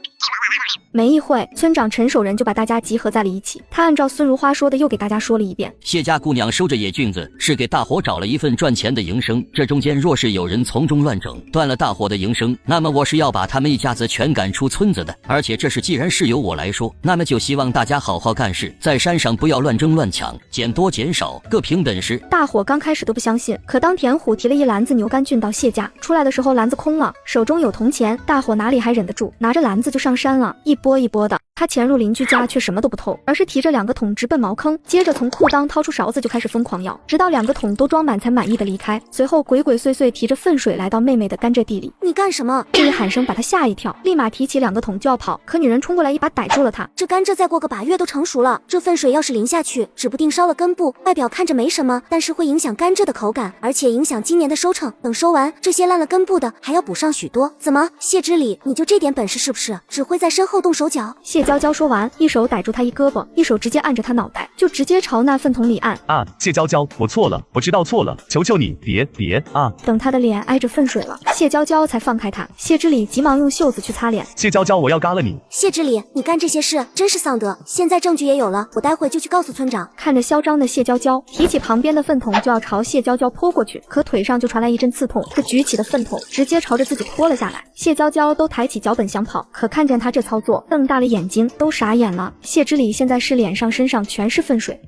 没一会，村长陈守仁就把大家集合在了一起。他按照孙如花说的又给大家说了一遍。谢家姑娘收着野菌子，是给大伙找了一份赚钱的营生。这中间若是有人从中乱整，断了大伙的营生，那么我是要把他们一家子全赶出村子的。而且这事既然是由我来说，那么就希望大家好好干事，在山上不要乱争乱抢，减多减少，各凭本事。大伙刚开始都不相信，可当田虎提了一篮子牛肝菌到谢家，出来的时候篮子空了，手中有铜钱，大伙哪里还忍得住，拿着篮子就上山了，一波一波的。他潜入邻居家，却什么都不偷，而是提着2个桶直奔茅坑，接着从裤裆掏出勺子就开始疯狂舀，直到2个桶都装满才满意的离开。随后鬼鬼祟祟提着粪水来到妹妹的甘蔗地里。你干什么？这一喊声把他吓一跳，立马提起2个桶就要跑，可女人冲过来一把逮住了他。这甘蔗再过个把月都成熟了，这粪水要是淋下去，指不定烧了根部，外表看着没什么，但是会影响甘蔗的口感，而且影响今年的收成。等收完，这些烂了根部的还要补上许多。怎么，谢之礼，你就这点本事是不是？只会在身后动手脚？谢娇娇说完，一手逮住他一胳膊，一手直接按着他脑袋，就直接朝那粪桶里按。啊，谢娇娇，我错了，我知道错了，求求你别啊！等他的脸挨着粪水了，谢娇娇才放开他。谢之礼急忙用袖子去擦脸。谢娇娇，我要嘎了你！谢之礼，你干这些事真是丧德。现在证据也有了，我待会就去告诉村长。看着嚣张的谢娇娇，提起旁边的粪桶就要朝谢娇娇泼过去，可腿上就传来一阵刺痛，这举起的粪桶直接朝着自己泼了下来。谢娇娇都抬起脚本想跑，可看见他这操作，瞪大了眼睛，都傻眼了。谢之礼现在是脸上身上全是粪水。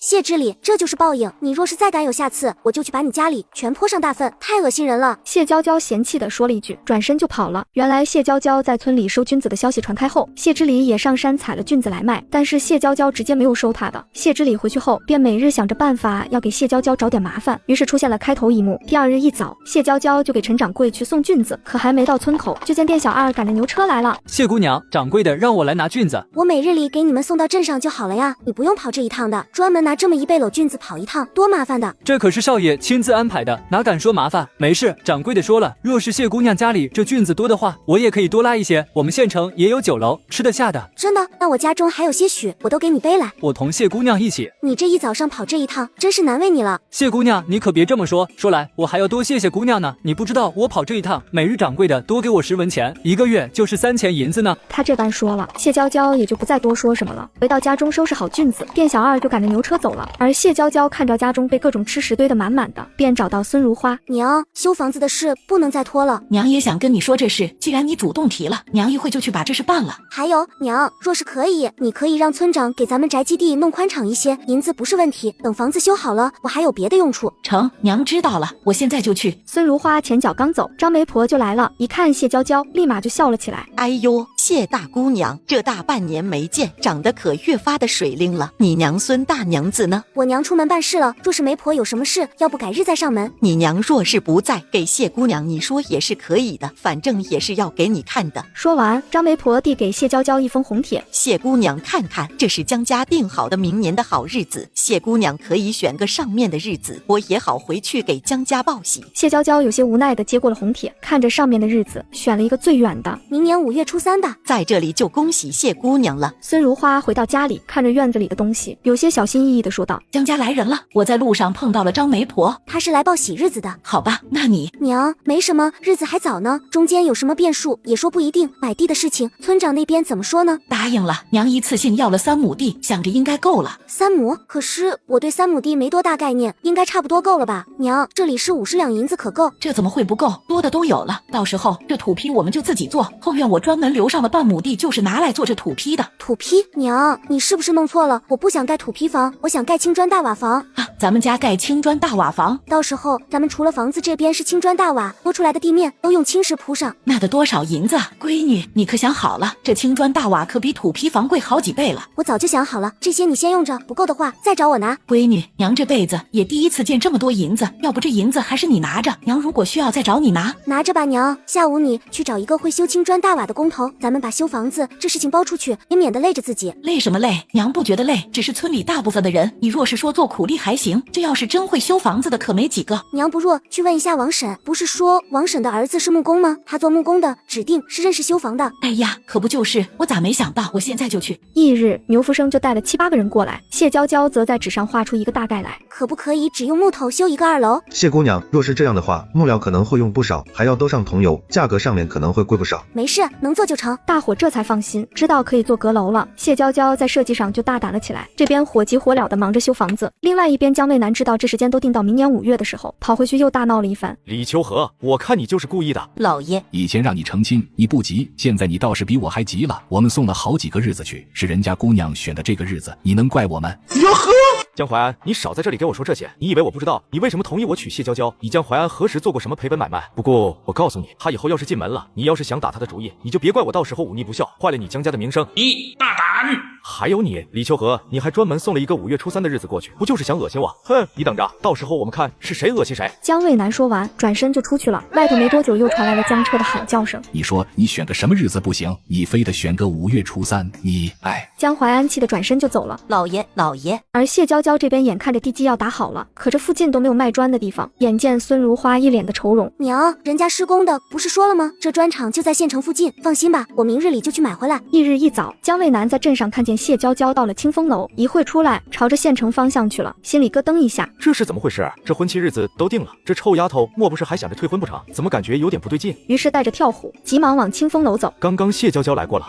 谢之礼，这就是报应。你若是再敢有下次，我就去把你家里全泼上大粪，太恶心人了。谢娇娇嫌弃的说了一句，转身就跑了。原来谢娇娇在村里收菌子的消息传开后，谢之礼也上山采了菌子来卖，但是谢娇娇直接没有收他的。谢之礼回去后，便每日想着办法要给谢娇娇找点麻烦，于是出现了开头一幕。第2日一早，谢娇娇就给陈掌柜去送菌子，可还没到村口，就见店小二赶着牛车来了。谢姑娘，掌柜的让我来拿菌子。我每日里给你们送到镇上就好了呀，你不用跑这一趟的，专门拿这么1倍篓菌子跑一趟，多麻烦的。这可是少爷亲自安排的，哪敢说麻烦。没事，掌柜的说了，若是谢姑娘家里这菌子多的话，我也可以多拉一些，我们县城也有酒楼吃得下的。真的？那我家中还有些许，我都给你背来。我同谢姑娘一起。你这一早上跑这一趟，真是难为你了。谢姑娘，你可别这么说，说来我还要多谢谢姑娘呢。你不知道我跑这一趟，每日掌柜的多给我10文钱，1个月就是3钱银子呢。他这般说了，谢娇娇也就不再多说什么了。回到家中收拾好菌子，店小二就赶着牛车走了。而谢娇娇看着家中被各种吃食堆得满满的，便找到孙如花。娘，修房子的事不能再拖了。娘也想跟你说这事，既然你主动提了，娘一会就去把这事办了。还有，娘，若是可以，你可以让村长给咱们宅基地弄宽敞一些，银子不是问题。等房子修好了，我还有别的用处。成，娘知道了，我现在就去。孙如花前脚刚走，张媒婆就来了，一看谢娇娇，立马就笑了起来。哎呦，谢大姑娘，这大半年没见，长得可越发的水灵了。你娘孙大娘子呢？我娘出门办事了，若是媒婆有什么事，要不改日再上门。你娘若是不在，给谢姑娘你说也是可以的，反正也是要给你看的。说完，张媒婆递给谢娇娇一封红帖。谢姑娘看看，这是江家定好的明年的好日子，谢姑娘可以选个上面的日子，我也好回去给江家报喜。谢娇娇有些无奈地接过了红帖，看着上面的日子，选了一个最远的，明年5月初3吧。在这里就恭喜谢姑娘了。孙如花回到家里，看着院子里的东西，有些小心翼翼地说道：江家来人了，我在路上碰到了张媒婆，她是来报喜日子的。好吧，那你娘，没什么，日子还早呢，中间有什么变数也说不一定。买地的事情，村长那边怎么说呢？答应了，娘一次性要了3亩地，想着应该够了。3亩？可是我对3亩地没多大概念，应该差不多够了吧？娘，这里是50两银子可够。这怎么会不够？多的都有了，到时候这土坯我们就自己做，后院我专门留上了半亩地，就是拿来做这土坯的。土坯？娘，你是不是弄错了？我不想盖土坯房，我想盖青砖大瓦房。啊，咱们家盖青砖大瓦房，到时候咱们除了房子这边是青砖大瓦，多出来的地面都用青石铺上。那得多少银子啊？闺女，你可想好了，这青砖大瓦可比土坯房贵好几倍了。我早就想好了，这些你先用着，不够的话再找我拿。闺女，娘这辈子也第一次见这么多银子，要不这银子还是你拿着，娘如果需要再找你拿。拿着吧，娘。下午你去找一个会修青砖大瓦的工头，咱们把修房子这事情包出去，也免得累着自己。累什么累？娘不觉得累，只是村里大部分的人，你若是说做苦力还行，这要是真会修房子的可没几个。娘不若去问一下王婶，不是说王婶的儿子是木工吗？他做木工的，指定是认识修房的。哎呀，可不就是，我咋没想到，我现在就去。翌日，牛福生就带了7、8个人过来，谢娇娇则在纸上画出一个大概来。可不可以只用木头修一个2楼？谢姑娘，若是这样的话，木料可能会用不少，还要兜上桐油，价格上面可能会贵不少。没事，能做就成。大伙这才放心，知道可以做阁楼了。谢娇娇在设计上就大胆了起来，这边火急火燎的忙着修房子，另外一边江渭南知道这时间都定到明年5月的时候，跑回去又大闹了一番。李秋和，我看你就是故意的。老爷，以前让你成亲，你不急，现在你倒是比我还急了。我们送了好几个日子去，是人家姑娘选的这个日子，你能怪我们？哟呵！江淮安，你少在这里给我说这些，你以为我不知道你为什么同意我娶谢娇娇？你江淮安何时做过什么赔本买卖？不过我告诉你，他以后要是进门了，你要是想打他的主意，你就别怪我到时候忤逆不孝，坏了你江家的名声。你大胆！还有你，李秋和，你还专门送了一个5月初3的日子过去，不就是想恶心我？哼，你等着，到时候我们看是谁恶心谁。江渭南说完，转身就出去了。外头没多久又传来了江车的喊叫声。你说你选个什么日子不行？你非得选个5月初3，你哎！江淮安气得转身就走了。老爷，老爷。而谢娇娇这边眼看着地基要打好了，可这附近都没有卖砖的地方。眼见孙如花一脸的愁容，娘，人家施工的不是说了吗？这砖厂就在县城附近，放心吧，我明日里就去买回来。翌日一早，江渭南在镇上看见谢娇娇到了清风楼，一会出来，朝着县城方向去了，心里咯噔一下，这是怎么回事？这婚期日子都定了，这臭丫头莫不是还想着退婚不成？怎么感觉有点不对劲？于是带着跳虎，急忙往清风楼走。刚刚谢娇娇来过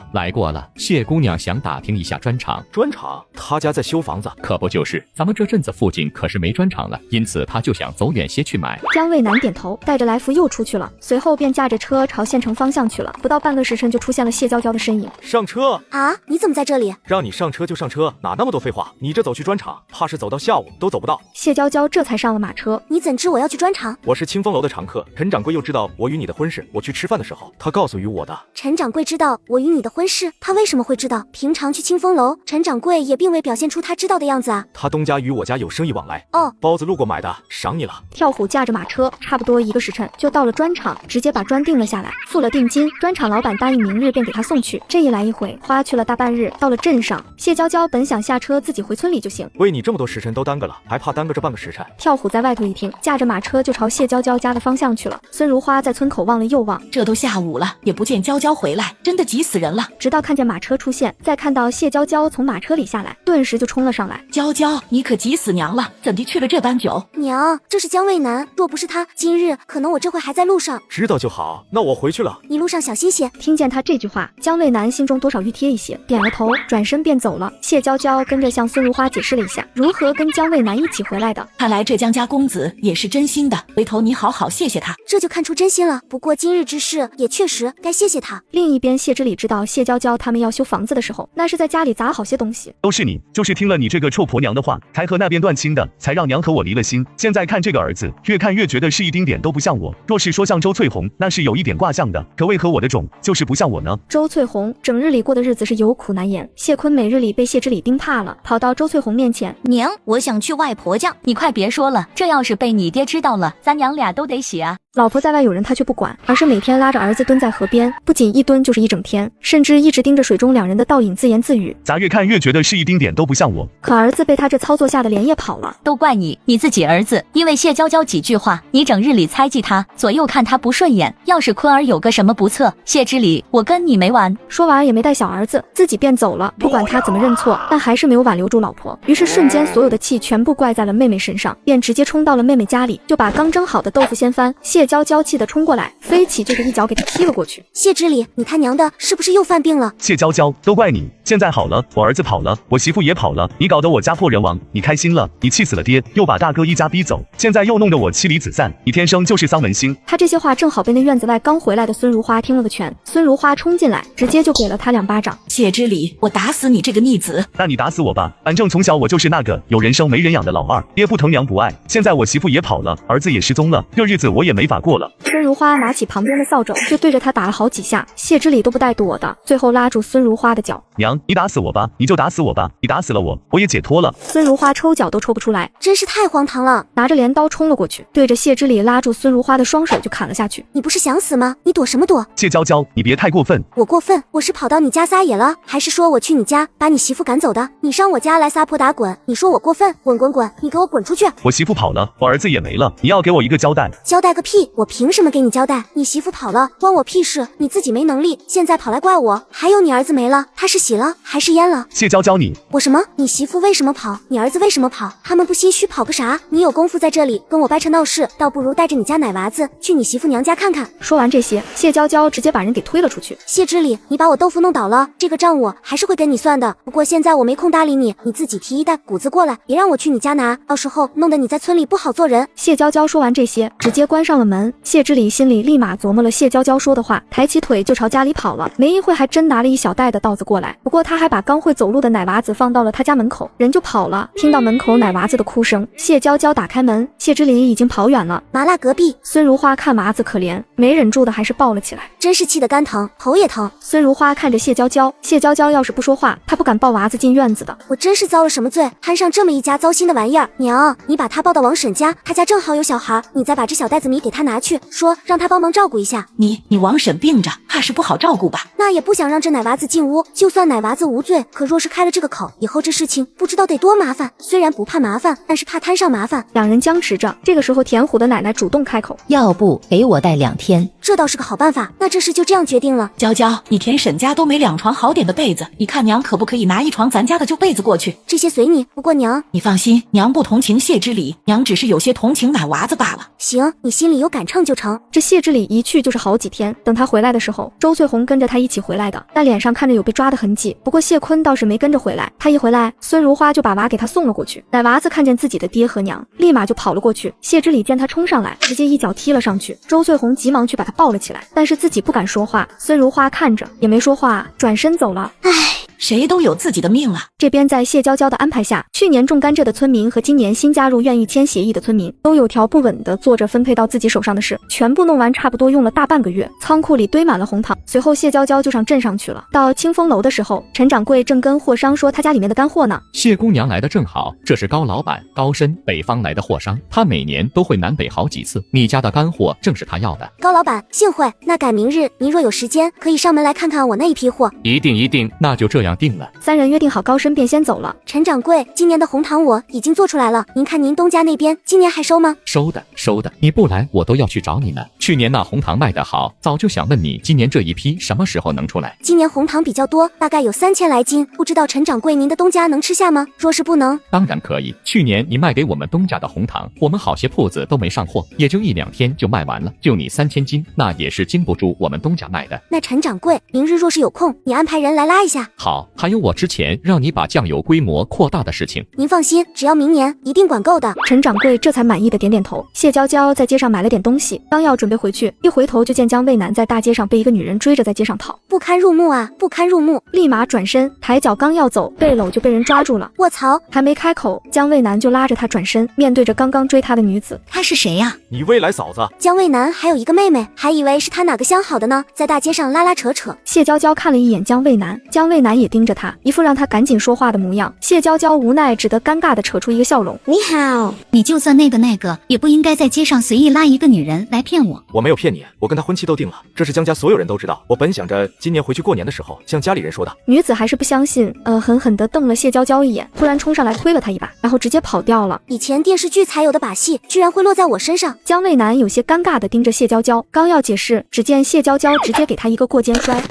了，谢姑娘想打听一下砖厂。砖厂？她家在修房子？可不就是，咱们这镇子附近可是没砖厂了，因此她就想走远些去买。江渭南点头，带着来福又出去了，随后便驾着车朝县城方向去了。不到半个时辰，就出现了谢娇娇的身影。上车啊！你怎么在这里？让你上车就上车，哪那么多废话？你这走去砖厂，怕是走到下午都走不到。谢娇娇这才上了马车。你怎知我要去砖厂？我是清风楼的常客，陈掌柜又知道我与你的婚事，我去吃饭的时候，他告诉于我的。陈掌柜知道我与你的婚事，他为什么会知道？平常去清风楼，陈掌柜也并未表现出他知道的样子啊。他东家与我家有生意往来。哦，包子路过买的，赏你了。跳虎驾着马车，差不多1个时辰就到了砖厂，直接把砖定了下来，付了定金。砖厂老板答应明日便给他送去。这一来一回，花去了大半日。到了镇上，谢娇娇本想下车自己回村里就行，为你这么多时辰都耽搁了，还怕耽搁这半个时辰？跳虎在外头一听，驾着马车就朝谢娇娇家的方向去了。孙如花在村口望了又望，这都下午了，也不见娇娇回来，真的急死人了。直到看见马车出现，再看到谢娇娇从马车里下来，顿时就冲了上来。娇娇，你可急死娘了，怎地去了这般久？娘，这是江渭南，若不是他，今日可能我这会还在路上。知道就好，那我回去了。你路上小心些。听见他这句话，江渭南心中多少愈贴一些，点了头，转身便走了。谢娇娇跟着向孙如花解释了一下如何跟江渭南一起回来的。看来这江家公子也是真心的，回头你好好谢谢他。这就看出真心了。不过今日之事也确实该谢谢他。另一边，谢之礼知道谢娇娇他们要修房子的时候，那是在家里砸好些东西。都是你，就是听了你这个臭婆娘的话。话，才和那边断亲的，才让娘和我离了心。现在看这个儿子，越看越觉得是一丁点都不像我。若是说像周翠红，那是有一点卦象的，可为何我的种就是不像我呢？周翠红整日里过的日子是有苦难言，谢坤每日里被谢之礼盯怕了，跑到周翠红面前，娘，我想去外婆家。你快别说了，这要是被你爹知道了，咱娘俩都得洗啊。老婆在外有人他却不管，而是每天拉着儿子蹲在河边，不仅一蹲就是一整天，甚至一直盯着水中两人的倒影自言自语。咋越看越觉得是一丁点都不像我。可儿子被他这操作吓得连夜跑了。都怪你自己儿子，因为谢娇娇几句话，你整日里猜忌他，左右看他不顺眼。要是坤儿有个什么不测，谢之礼，我跟你没完。说完也没带小儿子，自己便走了。不管他怎么认错，但还是没有挽留住老婆。于是瞬间所有的气全部怪在了妹妹身上，便直接冲到了妹妹家里，就把刚蒸好的豆腐掀翻。谢娇娇气得冲过来，飞起就是一脚给他踢了过去。谢之礼，你他娘的是不是又犯病了？谢娇娇，都怪你，现在好了，我儿子跑了，我媳妇也跑了，你搞得我家破人亡，你开心了，你气死了爹，又把大哥一家逼走，现在又弄得我妻离子散，你天生就是丧门星。他这些话正好被那院子外刚回来的孙如花听了个全。孙如花冲进来，直接就给了他2巴掌。谢之礼，我打死你这个逆子！那你打死我吧，反正从小我就是那个有人生没人养的老二，爹不疼娘不爱，现在我媳妇也跑了，儿子也失踪了，这日子我也没法过了。孙如花拿起旁边的扫帚就对着他打了好几下，谢之礼都不带躲的，最后拉住孙如花的脚。娘，你打死我吧，你就打死我吧，你打死了我，我也解脱了。孙如花抽脚都抽不出来，真是太荒唐了，拿着镰刀冲了过去，对着谢之礼拉住孙如花的双手就砍了下去。你不是想死吗？你躲什么躲？谢娇娇，你别太过分。我过分？我是跑到你家撒野了，还是说我去你家把你媳妇赶走的？你上我家来撒泼打滚，你说我过分？滚滚滚，你给我滚出去！我媳妇跑了，我儿子也没了，你要给我一个交代。交代个屁！我凭什么给你交代？你媳妇跑了，关我屁事！你自己没能力，现在跑来怪我。还有你儿子没了，他是洗了还是淹了？谢娇娇你，我什么？你媳妇为什么跑？你儿子为什么跑？他们不心虚跑个啥？你有功夫在这里跟我掰扯闹事，倒不如带着你家奶娃子去你媳妇娘家看看。说完这些，谢娇娇直接把人给推了出去。谢之礼，你把我豆腐弄倒了，这个账我还是会跟你算的。不过现在我没空搭理你，你自己提一袋谷子过来，别让我去你家拿，到时候弄得你在村里不好做人。谢娇娇说完这些，直接关上了门。谢之礼心里立马琢磨了谢娇娇说的话，抬起腿就朝家里跑了。没一会还真拿了一小袋的稻子过来，不过他还把刚会走路的奶娃子放到了他家门口，人就跑了。听到门口奶娃子的哭声，谢娇娇打开门，谢之礼已经跑远了。麻辣隔壁，孙如花看娃子可怜，没忍住的还是抱了起来，真是气得肝疼，头也疼。孙如花看着谢娇娇，谢娇娇要是不说话，她不敢抱娃子进院子的。我真是遭了什么罪，摊上这么一家糟心的玩意儿。娘，你把他抱到王婶家，他家正好有小孩，你再把这小袋子米给他拿去，说让他帮忙照顾一下。你王婶病着，怕是不好照顾吧？那也不想让这奶娃子进屋，就算奶娃子无罪，可若是开了这个口，以后这事情不知道得多麻烦。虽然不怕麻烦，但是怕摊上麻烦。两人僵持着，这个时候田虎的奶奶主动开口，要不给我带2天？这倒是个好办法，那这事就这样决定了。娇娇，你田婶家都没2床好点的被子，你看娘可不可以拿1床咱家的旧被子过去？这些随你，不过娘，你放心，娘不同情谢之礼，娘只是有些同情奶娃子罢了。行，你心里有杆秤就成。这谢之礼一去就是好几天，等他回来的时候，周翠红跟着他一起回来的，那脸上看着有被抓的痕迹。不过谢坤倒是没跟着回来，他一回来，孙如花就把娃给他送了过去。奶娃子看见自己的爹和娘，立马就跑了过去。谢之礼见他冲上来，直接一脚踢了上去。周翠红急忙去把他抱了起来，但是自己不敢说话。孙如花看着也没说话，转身走了。唉，谁都有自己的命啊。这边在谢娇娇的安排下，去年种甘蔗的村民和今年新加入愿意签协议的村民都有条不紊地做着分配到自己手上的事，全部弄完差不多用了大半个月，仓库里堆满了红糖。随后谢娇娇就上镇上去了。到清风楼的时候，陈掌柜正跟货商说他家里面的干货呢。谢姑娘来的正好，这是高老板高深北方来的货商，他每年都会南北好几次，你家的干货正是他要的。高老板幸会，那改明日您若有时间，可以上门来看看我那一批货。一定，那就这样定了。三人约定好，高深便先走了。陈掌柜，今年的红糖我已经做出来了，您看您东家那边今年还收吗？收的，你不来我都要去找你呢。去年那红糖卖得好，早就想问你今年这一批什么时候能出来。今年红糖比较多，大概有3000来斤，不知道陈掌柜您的东家能吃下吗？若是不能，当然可以。去年你卖给我们东家的红糖，我们好些铺子都没上货，也就1-2天就卖完了，就你3000斤，那也是经不住我们东家卖的。那陈掌柜，明日若是有空，你安排人来拉一下。好。好，还有我之前让你把酱油规模扩大的事情。您放心，只要明年一定管够的。陈掌柜这才满意的点点头。谢娇娇在街上买了点东西，刚要准备回去，一回头就见姜卫南在大街上被一个女人追着在街上跑，不堪入目啊，不堪入目！立马转身抬脚刚要走，背篓就被人抓住了。卧槽！还没开口，姜卫南就拉着他转身，面对着刚刚追他的女子。她是谁呀？你未来嫂子。姜卫南还有一个妹妹，还以为是他哪个相好的呢，在大街上拉拉扯扯。谢娇娇看了一眼姜卫南，姜卫南也盯着他，一副让他赶紧说话的模样。谢娇娇无奈只得尴尬的扯出一个笑容。你好，你就算那个，也不应该在街上随意拉一个女人来骗我。我没有骗你，我跟她婚期都定了，这是姜家所有人都知道。我本想着今年回去过年的时候向家里人说的。女子还是不相信，狠狠地瞪了谢娇娇一眼，突然冲上来推了她一把，然后直接跑掉了。以前电视剧才有的把戏，居然会落在我身上。姜卫南有些尴尬地盯着谢娇娇，刚要解释，只见谢娇娇直接给他一个过肩摔。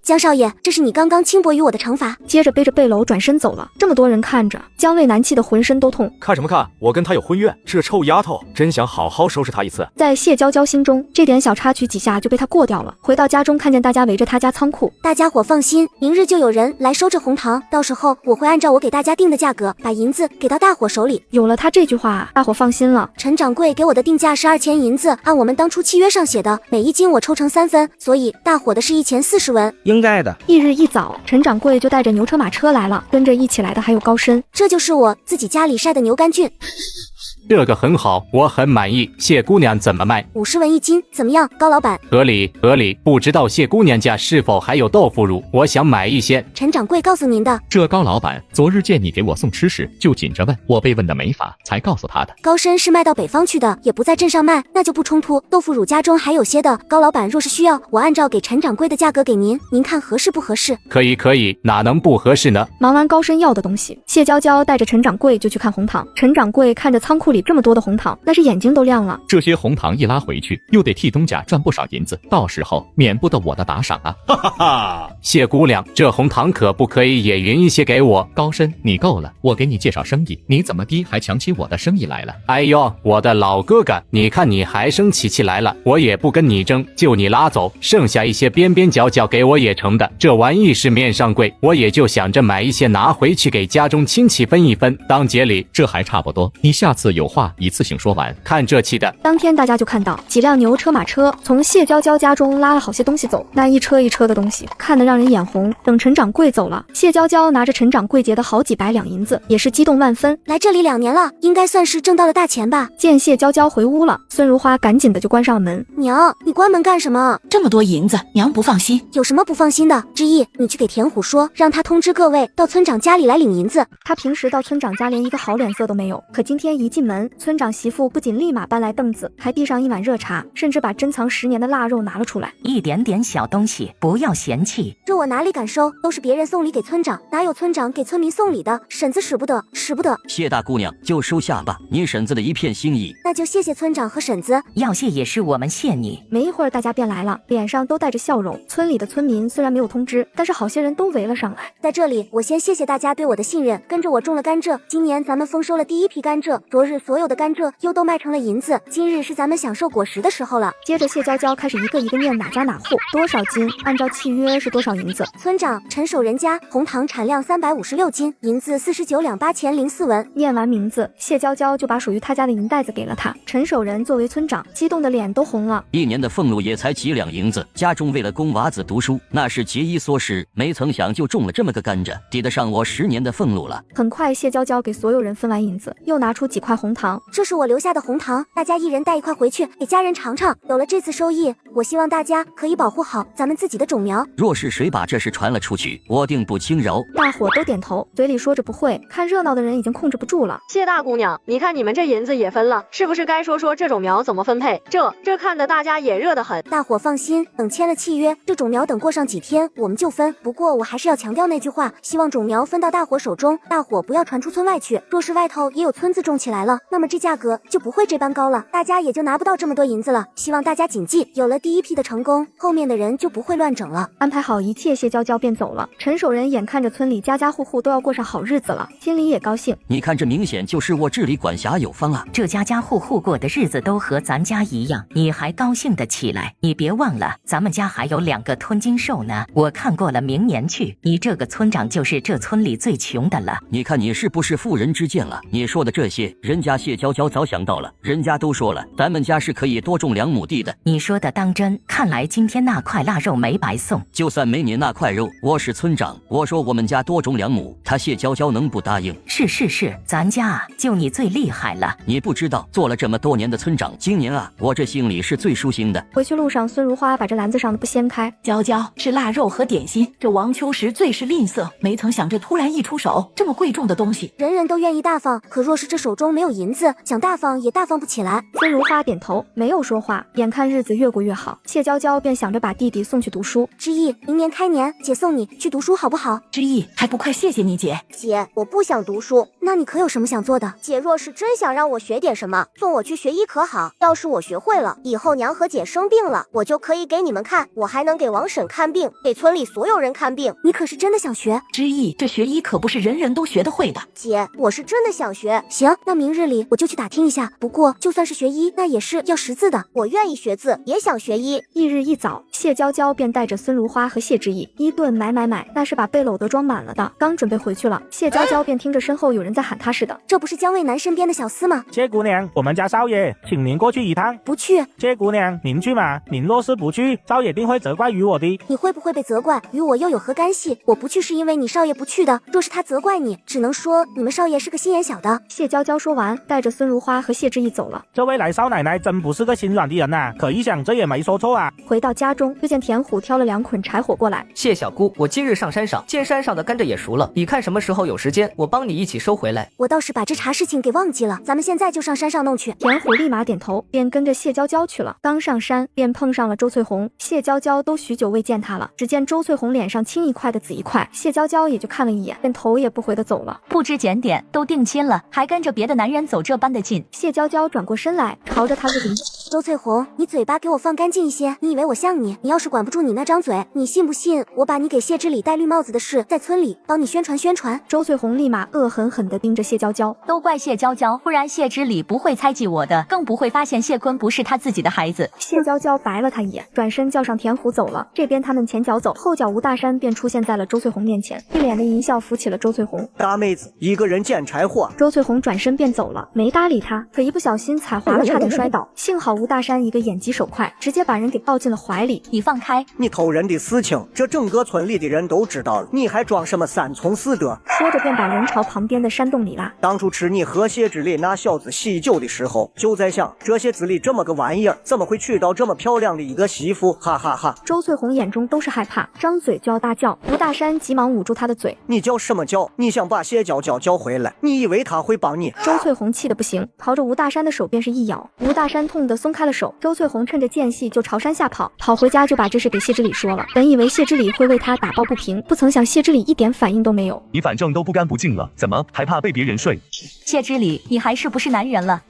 姜少爷，这是你刚刚轻薄于我的惩罚。接着背着背篓转身走了。这么多人看着，姜卫南气得浑身都痛。看什么看？我跟他有婚约，这臭丫头真想好好收拾他一次。在谢娇娇心中，这点小插曲几下就被他过掉了。回到家中，看见大家围着他家仓库，大家伙放心，明日就有人来收这红糖，到时候我会按照我给大家定的价格，把银子给到大伙手里。有了他这句话，大伙放心了。陈掌柜给我的定价是2000银子，按我们当初契约上写的，每一斤我抽成3分，所以大伙的是1040文，应该的。翌日一早，陈掌柜就带着牛车马车来了，跟着一起来的还有高深。这就是我自己家里晒的牛肝菌。这个很好，我很满意。谢姑娘怎么卖？50文一斤，怎么样，高老板？合理，合理。不知道谢姑娘家是否还有豆腐乳？我想买一些。陈掌柜告诉您的。这高老板昨日见你给我送吃食，就紧着问，我被问的没法，才告诉他的。高深是卖到北方去的，也不在镇上卖，那就不冲突。豆腐乳家中还有些的，高老板若是需要，我按照给陈掌柜的价格给您，您看合适不合适？可以，可以，哪能不合适呢？忙完高深要的东西，谢娇娇带着陈掌柜就去看红糖。陈掌柜看着仓库里这么多的红糖，那是眼睛都亮了。这些红糖一拉回去，又得替东家赚不少银子，到时候免不得我的打赏啊！哈哈哈！谢姑娘，这红糖可不可以也匀一些给我？高深，你够了，我给你介绍生意，你怎么的还抢起我的生意来了？哎呦，我的老哥哥，你看你还生起来了，我也不跟你争，就你拉走，剩下一些边边角角给我也成的。这玩意是面上贵，我也就想着买一些拿回去给家中亲戚分一分，当节礼。这还差不多，你下次有话一次性说完。看这气的。当天大家就看到几辆牛车马车从谢娇娇家中拉了好些东西走，那一车一车的东西看得让人眼红。等陈掌柜走了，谢娇娇拿着陈掌柜结的好几百两银子，也是激动万分。来这里2年了，应该算是挣到了大钱吧。见谢娇娇回屋了，孙如花赶紧的就关上了门。娘，你关门干什么？这么多银子，娘不放心。有什么不放心的？之意，你去给田虎说，让他通知各位到村长家里来领银子。他平时到村长家连一个好脸色都没有，可今天一进门，村长媳妇不仅立马搬来凳子，还递上一碗热茶，甚至把珍藏10年的腊肉拿了出来。一点点小东西，不要嫌弃。这我哪里敢收？都是别人送礼给村长，哪有村长给村民送礼的？婶子使不得，使不得。谢大姑娘就收下吧，你婶子的一片心意。那就谢谢村长和婶子。要谢也是我们谢你。没一会儿，大家便来了，脸上都带着笑容。村里的村民虽然没有通知，但是好些人都围了上来。在这里，我先谢谢大家对我的信任，跟着我种了甘蔗。今年咱们丰收了第一批甘蔗，昨日所有的甘蔗又都卖成了银子，今日是咱们享受果实的时候了。接着谢娇娇开始一个一个念哪家哪户多少斤，按照契约是多少银子。村长陈守仁家红糖产量356斤，银子49两8004文。念完名字，谢娇娇就把属于他家的银袋子给了他。陈守仁作为村长，激动的脸都红了。一年的俸禄也才几两银子，家中为了供娃子读书，那是节衣缩食，没曾想就种了这么个甘蔗，抵得上我10年的俸禄了。很快，谢娇娇给所有人分完银子，又拿出几块红糖。这是我留下的红糖，大家一人带1块回去，给家人尝尝。有了这次收益，我希望大家可以保护好咱们自己的种苗。若是谁把这事传了出去，我定不轻饶。大伙都点头，嘴里说着不会，看热闹的人已经控制不住了。谢大姑娘，你看你们这银子也分了，是不是该说说这种苗怎么分配？这看得大家也热得很。大伙放心，等签了契约，这种苗等过上几天我们就分。不过我还是要强调那句话，希望种苗分到大伙手中，大伙不要传出村外去。若是外头也有村子种起来了，那么这价格就不会这般高了，大家也就拿不到这么多银子了。希望大家谨记，有了第一批的成功，后面的人就不会乱整了。安排好一切，谢娇娇便走了。陈守仁眼看着村里家家户户都要过上好日子了，心里也高兴。你看，这明显就是我治理管辖有方啊！这家家户户过的日子都和咱家一样，你还高兴得起来？你别忘了，咱们家还有2个吞金兽呢。我看过了，明年去，你这个村长就是这村里最穷的了。你看你是不是妇人之见了？你说的这些，人家谢娇娇早想到了，人家都说了，咱们家是可以多种2亩地的。你说的当真？看来今天那块腊肉没白送。就算没你那块肉，我是村长，我说我们家多种2亩，他谢娇娇能不答应？是，咱家啊，就你最厉害了。你不知道，做了这么多年的村长，今年啊，我这心里是最舒心的。回去路上，孙如花把这篮子上的布掀开，娇娇是腊肉和点心，这王秋实最是吝啬，没曾想这突然一出手，这么贵重的东西，人人都愿意大方，可若是这手中没有银子，想大方也大方不起来。孙如花点头，没有说话。眼看日子越过越好，谢娇娇便想着把弟弟送去读书。之意，明年开年，姐送你去读书好不好？之意，还不快谢谢你姐。姐，我不想读书，那你可有什么想做的？姐若是真想让我学点什么，送我去学医可好？要是我学会了，以后娘和姐生病了，我就可以给你们看，我还能给王婶看病，给村里所有人看病。你可是真的想学？之意，这学医可不是人人都学得会的。姐，我是真的想学。行，那明日里我就去打听一下。不过就算是学医，那也是要识字的，我愿意学字，也想学医。翌日一早，谢娇娇便带着孙如花和谢之意一顿买，那是把背篓都装满了的。刚准备回去了，谢娇娇便听着身后有人在喊她似的。这不是姜卫南身边的小厮吗？谢姑娘，我们家少爷请您过去一趟。不去。谢姑娘，您去嘛，您若是不去，少爷定会责怪于我的。你会不会被责怪，与我又有何干系？我不去是因为你少爷不去的，若是他责怪你，只能说你们少爷是个心眼小的。谢娇娇说完，带着孙如花和谢之意走了。这位来少奶奶真不是个心软的人呐，可一想这也没说错啊。回到家中，就见田虎挑了2捆柴火过来。谢小姑，我今日上山上，见山上的甘蔗也熟了，你看什么时候有时间，我帮你一起收回来。我倒是把这茬事情给忘记了，咱们现在就上山上弄去。田虎立马点头，便跟着谢娇娇去了。刚上山，便碰上了周翠红。谢娇娇都许久未见她了，只见周翠红脸上青一块的紫一块，谢娇娇也就看了一眼，便头也不回的走了。不知检点，都定亲了，还跟着别的男人走这般的近。谢娇娇转过身来，朝着他问：周翠红，你嘴巴给我放干净一些，你以为我像你？你要是管不住你那张嘴，你信不信我把你给谢之礼戴绿帽子的事在村里帮你宣传宣传？周翠红立马恶狠狠地盯着谢娇娇，都怪谢娇娇，不然谢之礼不会猜忌我的，更不会发现谢坤不是他自己的孩子。谢娇娇白了他一眼，转身叫上田虎走了。这边他们前脚走，后脚吴大山便出现在了周翠红面前，一脸的淫笑扶起了周翠红。大妹子，一个人捡柴火。周翠红转身便走了，没搭理他，可一不小心踩滑了，差点摔倒。幸好吴大山一个眼疾手快，直接把人给抱进了怀里。你放开！你偷人的事情，这整个村里的人都知道了，你还装什么3从4德？说着便把人朝旁边的山洞里拉。当初吃你和谢之礼那小子喜酒的时候，就在想这些子里这么个玩意儿，怎么会娶到这么漂亮的一个媳妇？哈哈哈！周翠红眼中都是害怕，张嘴就要大叫。吴大山急忙捂住他的嘴。你叫什么叫？你想把谢娇娇叫回来？你以为他会帮你？周翠红气得不行，朝着吴大山的手便是一咬。吴大山痛得松开了手。周翠红趁着间隙就朝山下跑，跑回家就把这事给谢之礼说了。本以为谢之礼会为他打抱不平，不曾想谢之礼一点反应都没有。你反正都不干不净了，怎么还怕被别人睡？谢之礼，你还是不是男人了？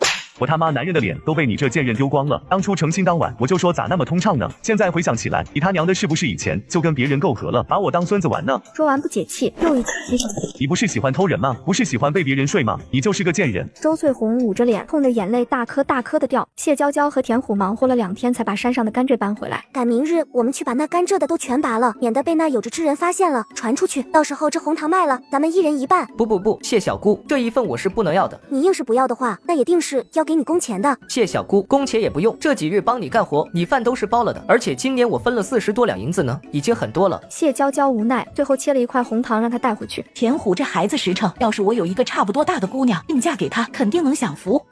我他妈男人的脸都被你这贱人丢光了！当初成亲当晚我就说咋那么通畅呢？现在回想起来，你他娘的是不是以前就跟别人媾和了，把我当孙子玩呢？说完不解气，又一起洗手。你不是喜欢偷人吗？不是喜欢被别人睡吗？你就是个贱人！周翠红捂着脸，痛得眼泪大颗大颗的掉。谢娇娇和田虎忙活了2天，才把山上的甘蔗搬回来。赶明日我们去把那甘蔗的都全拔了，免得被那有志之人发现了，传出去，到时候这红糖卖了，咱们1人1半。不，谢小姑，这一份我是不能要的。你硬是不要的话，那也定是要给你工钱的。谢小姑，工钱也不用，这几日帮你干活，你饭都是包了的，而且今年我分了40多两银子呢，已经很多了。谢娇娇无奈，最后切了一块红糖让他带回去。田虎这孩子实诚，要是我有一个差不多大的姑娘，硬嫁给他，肯定能享福。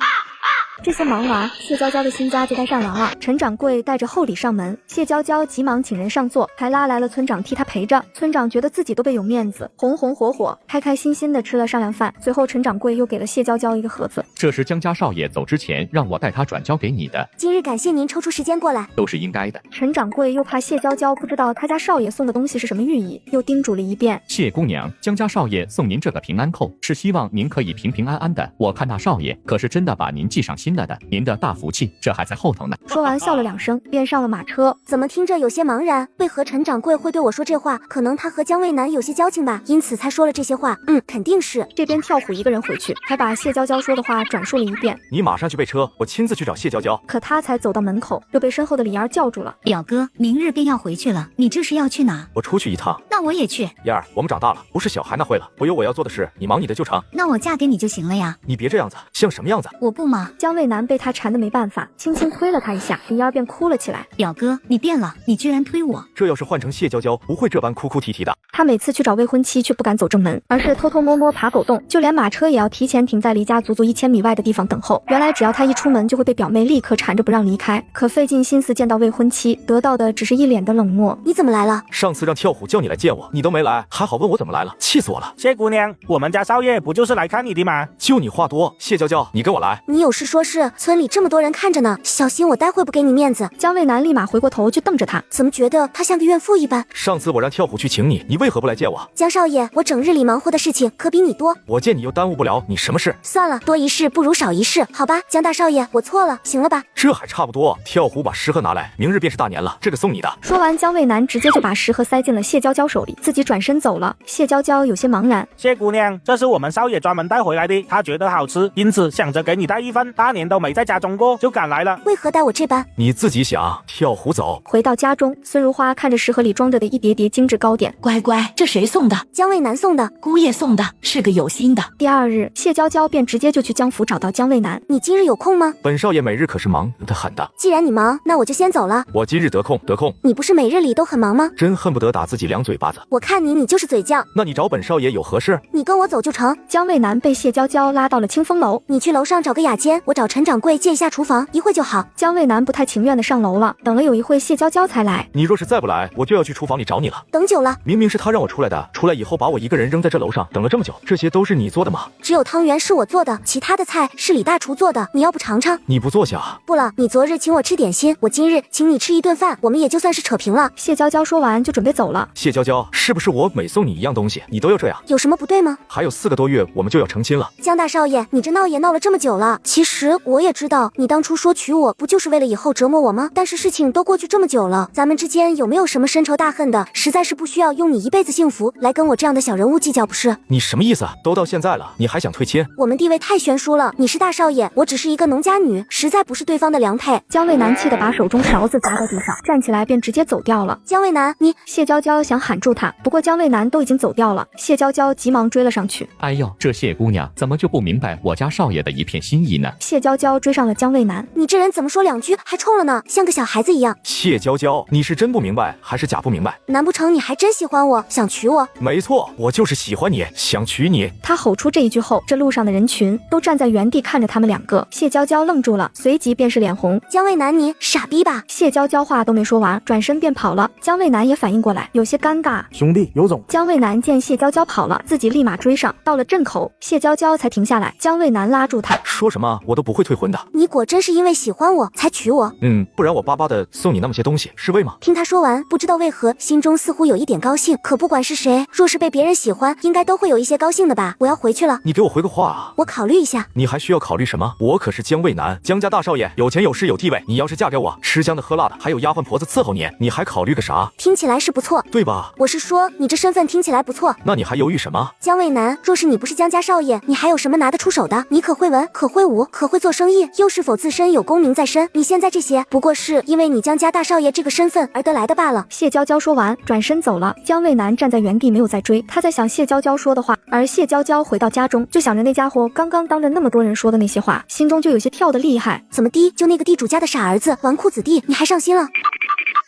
这些忙完，谢娇娇的新家就该上完了。陈掌柜带着厚礼上门，谢娇娇急忙请人上座，还拉来了村长替她陪着。村长觉得自己都被有面子，红红火火，开开心心的吃了上凉饭。随后陈掌柜又给了谢娇娇一个盒子，这是江家少爷走之前让我带他转交给你的。今日感谢您抽出时间过来，都是应该的。陈掌柜又怕谢娇娇不知道他家少爷送的东西是什么寓意，又叮嘱了一遍。谢姑娘，江家少爷送您这个平安扣，是希望您可以平平安安的。我看那少爷可是真的把您记上心了的，您的大福气这还在后头呢。说完笑了2声，便上了马车。怎么听着有些茫然？为何陈掌柜会对我说这话？可能他和江渭南有些交情吧，因此才说了这些话。肯定是。这边跳虎一个人回去，还把谢娇娇说的话转述了一遍。你马上去备车，我亲自去找谢娇娇。可他才走到门口，又被身后的李儿叫住了。表哥，明日便要回去了，你这是要去哪？我出去一趟。那我也去。燕儿，我们长大了，不是小孩那会了。我有我要做的事，你忙你的就成。那我嫁给你就行了呀。你别这样子，像什么样子？我不嘛。江渭南被他缠得没办法，轻轻推了他一下，李儿便哭了起来。表哥，你变了，你居然推我。这要是换成谢娇娇，不会这般哭哭啼啼的。他每次去找未婚妻却不敢走正门，而是偷偷摸摸爬狗洞，就连马车也要提前停在离家足足1000米外的地方等候。原来只要他一出门，就会被表妹立刻缠着不让离开。可费尽心思见到未婚妻，得到的只是一脸的冷漠。你怎么来了？上次让跳虎叫你来见我，你都没来，还好问我怎么来了，气死我了。谢姑娘，我们家少爷不就是来看你的吗？就你话多，谢娇娇，你跟我来。你有事说事，村里这么多人看着呢，小心我待会不给你面子。江渭南立马回过头就瞪着他，怎么觉得他像个怨妇一般？上次我让跳虎去请你，你为何不来见我？江少爷，我整日里忙活的事情可比你多，我见你又耽误不了你什么事。算了，多一事不如少一事，好吧，江大少爷，我错了，行了吧？这还差不多。跳虎把食盒拿来，明日便是大年了，这个送你的。说完，江渭南直接就把食盒塞进了谢娇娇手里，自己转身走了。谢娇娇有些茫然。谢姑娘，这是我们少爷专门带回来的，他觉得好吃，因此想着给你带一份，大年都没在家中过，就赶来了。为何带我这般？你自己想。跳虎走。回到家中，孙如花看着食盒里装着的一叠叠精致糕点，乖乖，这谁送的？江渭南送的，姑爷送的，是个有心的。第2日，谢娇娇便直接就去江府找到江渭南。你今日有空吗？本少爷每日可是忙得很的。既然你忙，那我就先走了。我今日得空。你不是每日里都很忙吗？真恨不得打自己2嘴巴子。我看你就是嘴犟。那你找本少爷有何事？你跟我走就成。江渭南被谢娇娇拉到了清风楼，你去楼上找个雅间，我找陈掌柜借一下厨房，一会就好。江渭南不太情愿的上楼了，等了有一会，谢娇娇才来。你若是再不来，我就要去厨房里找你了。等久了，明明是他让我出来的，出来以后把我一个人扔在这楼上，等了这么久，这些都是你做的吗？只有汤圆是我做的，其他的菜是李大厨做的，你要不尝尝？你不坐下？不了，你昨日请我吃点心，我今日请你吃一顿饭，我们也就算是扯平了。谢娇娇说完就准备走了。谢娇娇，是不是我每送你一样东西，你都要这样？有什么不对吗？还有4个多月，我们就要成亲了。江大少爷，你这闹也闹了这么久了，其实我也知道，你当初说娶我不就是为了以后折磨我吗？但是事情都过去这么久了，咱们之间有没有什么深仇大恨的？实在是不需要用你一辈子幸福来跟我这样的小人物计较，不是？你什么意思？都到现在了，你还想退亲？我们地位太悬殊了，你是大少爷，我只是一个农家女，实在不是对方的良配。江渭南气得把手中勺子砸在地上，站起来便直接走掉了。江渭南，你……谢娇娇想喊住他，不过江渭南都已经走掉了，谢娇娇急忙追了上去。哎呦，这谢姑娘怎么就不明白我家少爷的一片心意呢？谢娇娇追上了江渭南，你这人怎么说2句还冲了呢？像个小孩子一样。谢娇娇，你是真不明白还是假不明白？难不成你还真喜欢我，想娶我？没错，我就是喜欢你，想娶你。他吼出这一句后，这路上的人群都站在原地看着他们2个。谢娇娇愣住了，随即便是脸红。江渭南，你傻逼吧？谢娇娇话都没说完，转身便跑了。江渭南也反应过来，有些尴尬。兄弟有种！江渭南见谢娇娇跑了，自己立马追上，到了镇口，谢娇娇才停下来。江渭南拉住他，说什么我都不会退婚的。你果真是因为喜欢我才娶我？不然我巴巴的送你那么些东西是为吗？听他说完，不知道为何心中似乎有一点高兴。可不管是谁，若是被别人喜欢，应该都会有一些高兴的吧。我要回去了。你给我回个话啊！我考虑一下。你还需要考虑什么？我可是江渭南，江家大少爷，有钱有势有地位。你要是嫁给我，吃香的喝辣的，还有丫鬟婆子伺候你，你还考虑个啥？听起来是不错，对吧？我是说你这身份听起来不错。那你还犹豫什么？江渭南，若是你不是江家少爷，你还有什么拿得出手的？你可会文，可会武，可会做生意，又是否自身有功名在身？你现在这些不过是因为你江家大少爷这个身份而得来的罢了。谢娇娇说完转身走了。江渭南站在原地没有再追，他在想谢娇娇说的话。而谢娇娇回到家中，就想着那家伙刚刚当着那么多人说的那些话，心中就有些跳得厉害。怎么的，就那个地主家的傻儿子，纨绔子弟，你还上心了？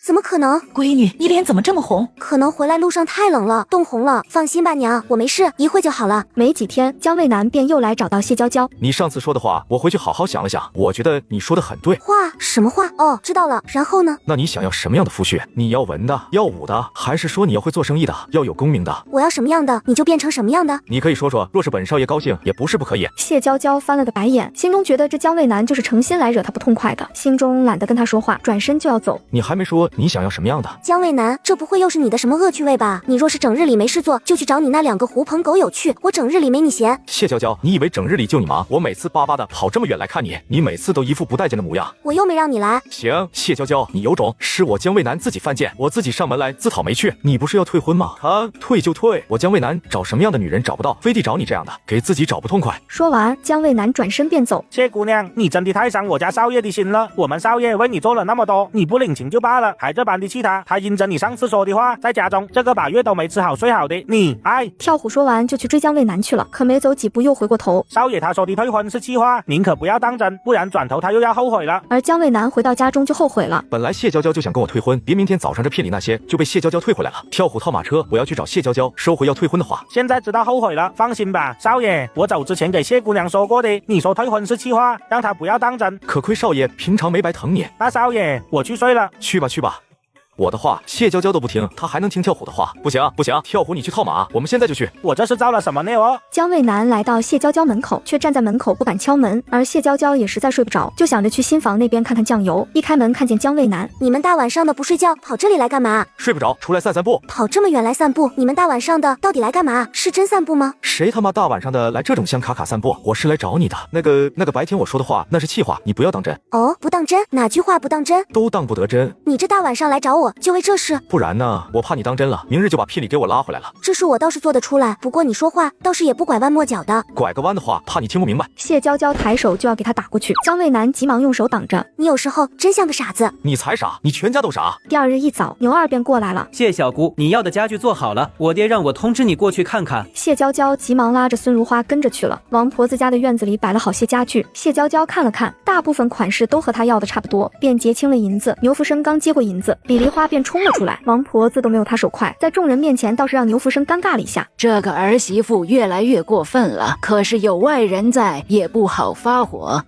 怎么可能？闺女，你脸怎么这么红？可能回来路上太冷了，冻红了。放心吧，娘，我没事，一会就好了。没几天，姜卫南便又来找到谢娇娇。你上次说的话，我回去好好想了想，我觉得你说的很对。话？什么话？哦，知道了。然后呢？那你想要什么样的夫婿？你要文的，要武的，还是说你要会做生意的，要有功名的？我要什么样的，你就变成什么样的。你可以说说，若是本少爷高兴，也不是不可以。谢娇娇翻了个白眼，心中觉得这姜卫南就是诚心来惹她不痛快的，心中懒得跟他说话，转身就要走。你还没说你想要什么样的？姜卫南，这不会又是你的什么恶趣味吧？你若是整日里没事做，就去找你那2个狐朋狗友去，我整日里没你闲。谢娇娇，你以为整日里就你忙？我每次巴巴的跑这么远来看你，你每次都一副不待见的模样。我又没让你来。行，谢娇娇，你有种，是我姜卫南自己犯贱，我自己上门来自讨没趣。你不是要退婚吗？啊，退就退，我姜卫南找什么样的女人找不到，非得找你这样的，给自己找不痛快。说完，姜卫南转身便走。谢姑娘，你真的太伤我家少爷的心了。我们少爷为你做了那么多，你不领情就罢了，还这般的气他。他因着你上次说的话，在家中这个把月都没吃好睡好的，你哎。跳虎说完就去追姜卫南去了，可没走几步又回过头。少爷他说的退婚是气话，您可不要当真，不然转头他又要后悔了。而姜卫南回到家中就后悔了。本来谢娇娇就想跟我退婚，别明天早上这片里那些就被谢娇娇退回来了。跳虎套马车，我要去找谢娇娇收回要退婚的话。现在知道后悔了，放心吧，少爷，我走之前给谢姑娘说过的，你说退婚是气话，让她不要当真。可亏少爷平常没白疼你。那少爷，我去睡了。去吧去吧。我的话谢娇娇都不听，她还能听跳虎的话？不行不行，跳虎你去套马，我们现在就去。我这是遭了什么孽哦？姜卫南来到谢娇娇门口，却站在门口不敢敲门，而谢娇娇也实在睡不着，就想着去新房那边看看酱油。一开门看见姜卫南，你们大晚上的不睡觉，跑这里来干嘛？睡不着，出来散散步。跑这么远来散步，你们大晚上的到底来干嘛？是真散步吗？谁他妈大晚上的来这种香卡卡散步？我是来找你的。那个白天我说的话那是气话，你不要当真。哦，不当真？哪句话不当真？都当不得真。你这大晚上来找我，就为这事？不然呢？我怕你当真了，明日就把聘礼给我拉回来了。这事我倒是做得出来，不过你说话倒是也不拐弯抹角的。拐个弯的话，怕你听不明白。谢娇娇抬手就要给他打过去，姜卫南急忙用手挡着。你有时候真像个傻子。你才傻，你全家都傻。第二日一早，牛二便过来了。谢小姑，你要的家具做好了，我爹让我通知你过去看看。谢娇娇急忙拉着孙如花跟着去了。王婆子家的院子里摆了好些家具，谢娇娇看了看，大部分款式都和她要的差不多，便结清了银子。牛福生刚接过银子，李梨花便冲了出来，王婆子都没有她手快，在众人面前倒是让牛福生尴尬了一下。这个儿媳妇越来越过分了，可是有外人在，也不好发火。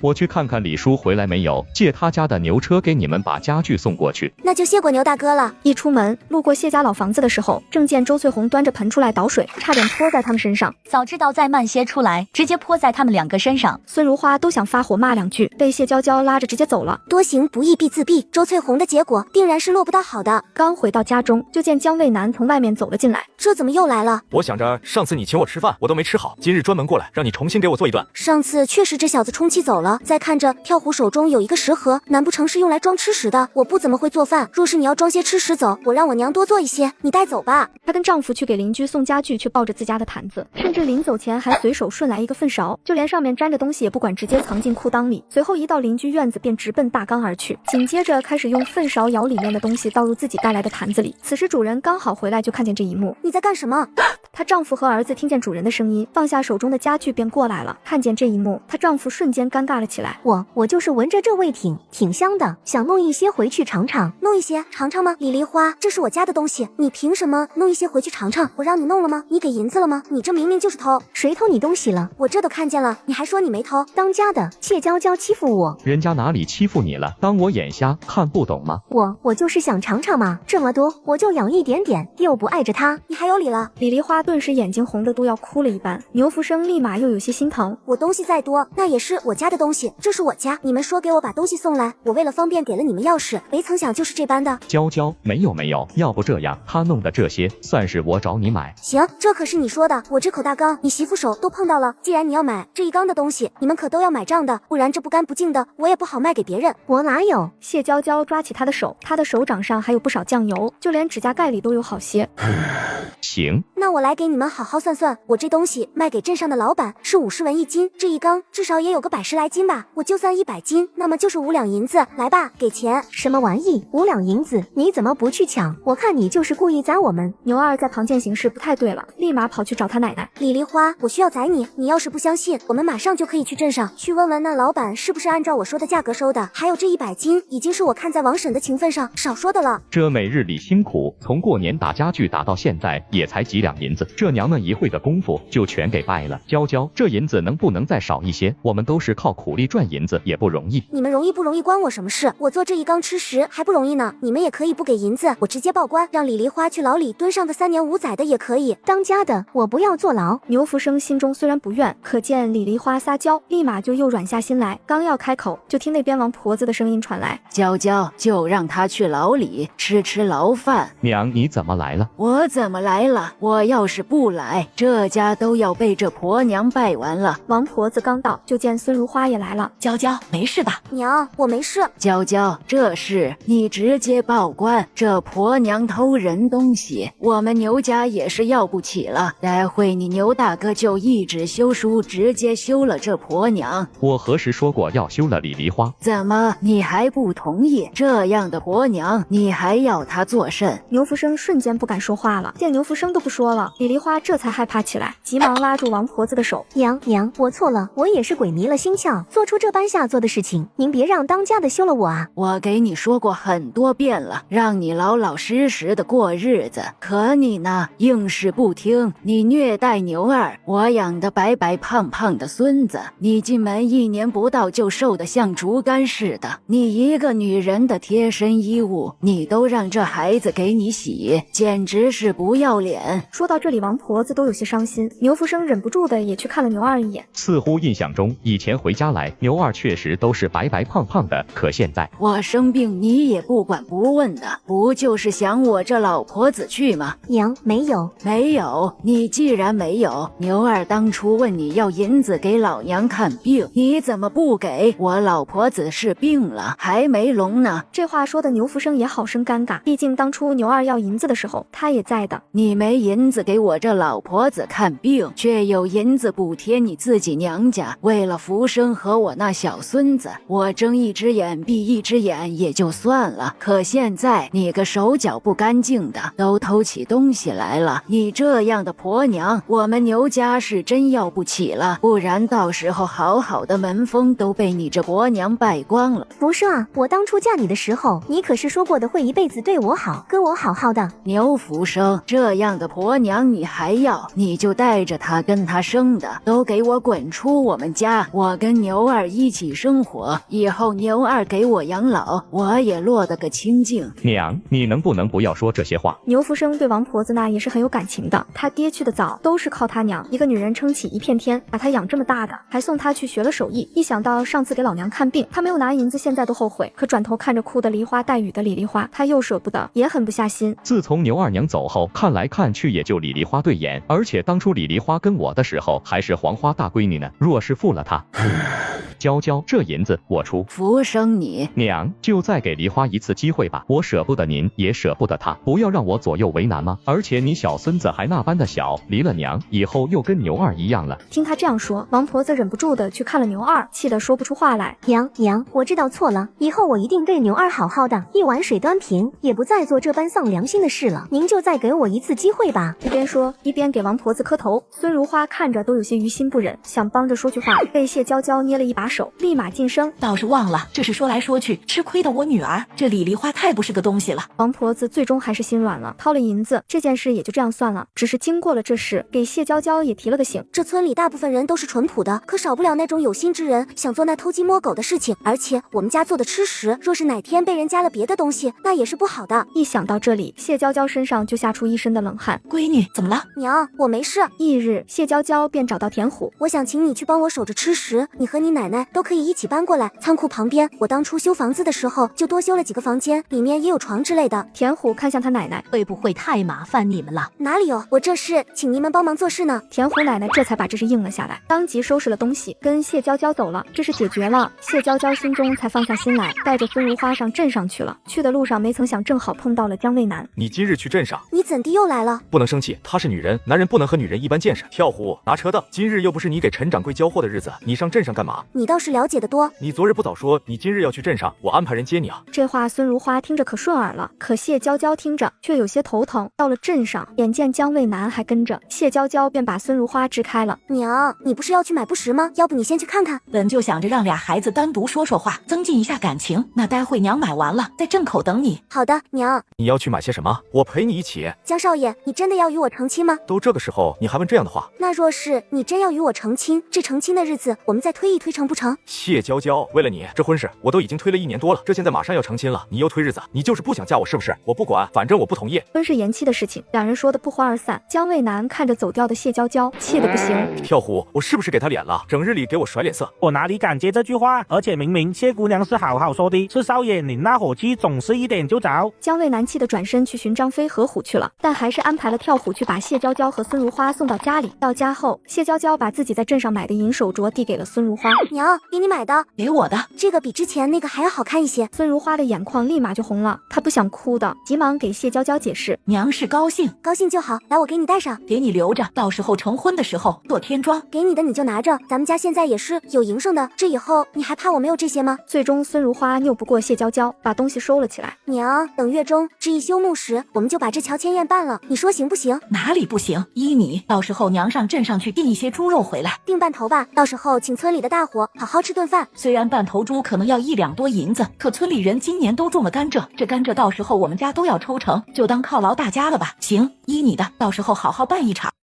我去看看李叔回来没有，借他家的牛车给你们把家具送过去。那就谢过牛大哥了。一出门，路过谢家老房子的时候，正见周翠红端着盆出来倒水，差点泼在他们身上。早知道再慢些出来，直接泼在他们2个身上。孙如花都想发火骂2句，被谢娇娇拉着直接走了。多行不义必自毙，周翠红的结果定然是落不到好的。刚回到家中，就见姜卫南从外面走了进来。这怎么又来了？我想着上次你请我吃饭，我都没吃好，今日专门过来让你重新给我做一顿。上次确实这小子充气走了，再看着跳虎手中有一个食盒，难不成是用来装吃食的？我不怎么会做饭，若是你要装些吃食走，我让我娘多做一些，你带走吧。她跟丈夫去给邻居送家具，却抱着自家的坛子，甚至临走前还随手顺来一个粪勺，就连上面沾着东西也不管，直接藏进裤裆里。随后一到邻居院子，便直奔大缸而去，紧接着开始用粪勺舀里面的东西倒入自己带来的坛子里。此时主人刚好回来，就看见这一幕。你在干什么？她丈夫和儿子听见主人的声音，放下手中的家具便过来了。看见这一幕，她丈夫瞬间尴尬了起来。我就是闻着这味挺香的，想弄一些回去尝尝。弄一些尝尝吗？李梨花，这是我家的东西，你凭什么弄一些回去尝尝？我让你弄了吗？你给银子了吗？你这明明就是偷。谁偷你东西了？我这都看见了，你还说你没偷？当家的谢娇娇欺负我，人家哪里欺负你了？当我眼瞎看不懂吗？我就是想尝尝嘛，这么多我就舀一点点，又不碍着他，你还有理了。李梨花顿时眼睛红得都要哭了一般，牛福生立马又有些心疼。我东西再多，那也是我家的东西，这是我家，你们说给我把东西送来，我为了方便给了你们钥匙，没曾想就是这般的。娇娇，没有，要不这样，他弄的这些算是我找你买。行，这可是你说的，我这口大缸你媳妇手都碰到了，既然你要买这一缸的东西，你们可都要买账的，不然这不干不净的我也不好卖给别人。我哪有？谢娇娇抓起她的手，她的手掌上还有不少酱油，就连指甲盖里都有好些。行，那我来给你们好好算算，我这东西卖给镇上的老板是50文1斤，这一缸至少也有个110来斤吧，我就算100斤，那么就是5两银子，来吧，给钱。什么玩意？5两银子，你怎么不去抢？我看你就是故意宰我们。牛二在旁见形势不太对了，立马跑去找他奶奶。李梨花，我需要宰你，你要是不相信，我们马上就可以去镇上去问问那老板是不是按照我说的价格收的，还有这100斤已经是我看在王婶的情分上少说的了。这每日里辛苦，从过年打家具打到现在也才几两银子，这娘们一会的功夫就全给败了。娇娇，这银子能不能再少一些？我们都是靠苦力赚银子，也不容易。你们容易不容易关我什么事？我做这一缸吃食还不容易呢。你们也可以不给银子，我直接报官，让李梨花去牢里蹲上个3年5载的也可以。当家的我不要坐牢。牛福生心中虽然不愿，可见李梨花撒娇，立马就又软下心来。刚要开口，就听那边王婆子的声音传来：娇娇，就让她去牢里吃牢饭。娘，你怎么来了？我怎么来了？我要是不来，这家都要被这婆娘败完了。王婆子刚到，就见孙如花也来了。娇娇，没事吧？娘，我没事。娇娇，这事你直接报官，这婆娘偷人东西，我们牛家也是要不起了。待会你牛大哥就一纸休书，直接休了这婆娘。我何时说过要休了李梨花？怎么你还不同意？这样的婆娘，你还要她做甚？牛福生瞬间不敢说话了，见牛福生都不说了，李梨花这才害怕起来，急忙拉住王婆子的手：娘，我错了，我也是鬼迷了心窍，做出这般下作的事情，您别让当家的休了我啊！我给你说过很多遍了，让你老老实实的过日子，可你呢，硬是不听，你虐待牛二，我养的白白胖胖的孙子，你进门1年不到就瘦得像竹竿似的，你一个女人的贴身衣物，你都让这孩子给你洗，简直是不要脸。说到这里，王婆子都有些伤心，牛福生忍不住的也去看了牛二一眼。似乎印象中以前回家来，牛二确实都是白白胖胖的，可现在我生病你也不管不问的，不就是想我这老婆子去吗？娘，没有。你既然没有，牛二当初问你要银子给老娘看病，你怎么不给？我老婆子是病了，还没聋呢。这话说的牛福生也好生尴尬，毕竟当初牛二要银子的时候，他也在的。你没银子给我这老婆子看病，却有银子补贴你自己娘家，为了福生和我那小孙子，我睁一只眼闭一只眼也就算了，可现在你个手脚不干净的，都偷起东西来了。你这样的婆娘，我们牛家是真要不起了，不然到时候好好的门风都被你这婆娘败光了。福生啊，我当初嫁你的时候，你可是说过的会一辈子对我好，跟我好好的。牛福生，这样的婆娘你还要？你就带着她跟她生的都给我滚出我们家，我跟牛二一起生活，以后牛二给我养老，我也落得个清净。娘，你能不能不要说这些话？牛福生对王婆子那也是很有感情的，他爹去的早，都是靠他娘一个女人撑起一片天，把他养这么大的，还送他去学了手艺。一想到上次给老娘看病，他没有拿银子，现在都后悔。可转头看着哭得梨花带雨的李梨花，他又舍不得，也狠不下心。自从牛二娘走后，看来看去也就李梨花对眼，而且当初李梨花跟我的时候还是黄花大闺女呢，若是负了她娇娇，这银子我出。福生你娘，就再给梨花一次机会吧，我舍不得您，也舍不得她，不要让我左右为难吗？而且你小孙子还那般的小，离了娘以后又跟牛二一样了。听他这样说，王婆子忍不住的去看了牛二，气得说不出话来。娘，我知道错了，以后我一定对牛二好好的，一碗水端平，也不再做这般丧良心的事了。您就再给我一次机会吧。一边说一边给王婆子磕头。孙如花看着都有些于心不忍，想帮着说句话，被谢娇娇捏了一把手，立马噤声。倒是忘了，这是说来说去吃亏的我女儿，这李梨花太不是个东西了。王婆子最终还是心软了，掏了银子，这件事也就这样算了。只是经过了这事，给谢娇娇也提了个醒。这村里大部分人都是淳朴的，可少不了那种有心之人想做那偷鸡摸狗的事情。而且我们家做的吃食，若是哪天被人加了别的东西，那也是不好的。一想到这里，谢娇娇身上就吓出一身的冷汗。闺女怎么了？娘，我没事。翌日，谢娇娇便找到田虎，我想请你去帮我守着吃食，你和你奶奶都可以一起搬过来。仓库旁边，我当初修房子的时候就多修了几个房间，里面也有床之类的。田虎看向他奶奶，会不会太麻烦你们了？哪里有，我这是请你们帮忙做事呢。田虎奶奶这才把这事应了下来，当即收拾了东西，跟谢娇娇走了。这事解决了，谢娇娇心中才放下心来，带着孙如花上镇上去了。去的路上没曾想正好碰到了江渭南。你今日去镇上，你怎地又来了？不能生气，她是女人，男人不能和女人一般见识。跳虎拿车的，今日又不是你给陈掌柜交货的日子，你上镇上干嘛？你倒是了解得多。你昨日不早说你今日要去镇上，我安排人接你啊。这话孙如花听着可顺耳了，可谢娇娇听着却有些头疼。到了镇上，眼见江渭南还跟着，谢娇娇便把孙如花支开了。娘，你不是要去买布什吗？要不你先去看看。本就想着让俩孩子单独说说话，增进一下感情。那待会娘买完了，在镇口等你。好的，娘。你要去买些什么？我陪你一起。江少爷，你真的要与我成亲吗？都这个时候，你还问这样的话？那若是你真要与我成亲，这成亲的日子我们再推一推成不成？谢娇娇，为了你，这婚事我都已经推了1年多了，这现在马上要成亲了，你又推日子，你就是不想嫁我是不是？我不管，反正我不同意。婚事延期的事情，两人说的不欢而散。江渭南看着走掉的谢娇娇，气得不行。跳虎，我是不是给他脸了？整日里给我甩脸色。我哪里敢接这句话？而且明明谢姑娘是好好说的，是少爷您那火气总是一点就着。江渭南气得转身去寻张飞和虎去了，但还是安排了跳虎去把谢娇娇和孙如花送到家里。到家后，谢娇娇把自己在镇上买的银手镯递给了孙如花。娘，给你买的，给我的，这个比之前那个还要好看一些。孙如花的眼眶立马就红了，她不想哭的，急忙给谢娇娇解释，娘是高兴，高兴就好。来，我给你戴上，给你留着，到时候成婚的时候做添妆。给你的你就拿着，咱们家现在也是有营生的，这以后你还怕我没有这些吗？最终孙如花拗不过谢娇娇，把东西收了起来。娘，等月中制一休沐时，我们就把这乔迁宴办了，你说行不行？哪里不行？依你，到时候娘上镇上去订一些猪肉回来，订半头吧，到时候请村里的大伙好好吃顿饭。虽然半头猪可能要1两多银子，可村里人今年都种了甘蔗，这甘蔗到时候我们家都要抽成，就当犒劳大家了吧。行，依你的，到时候好好办一场。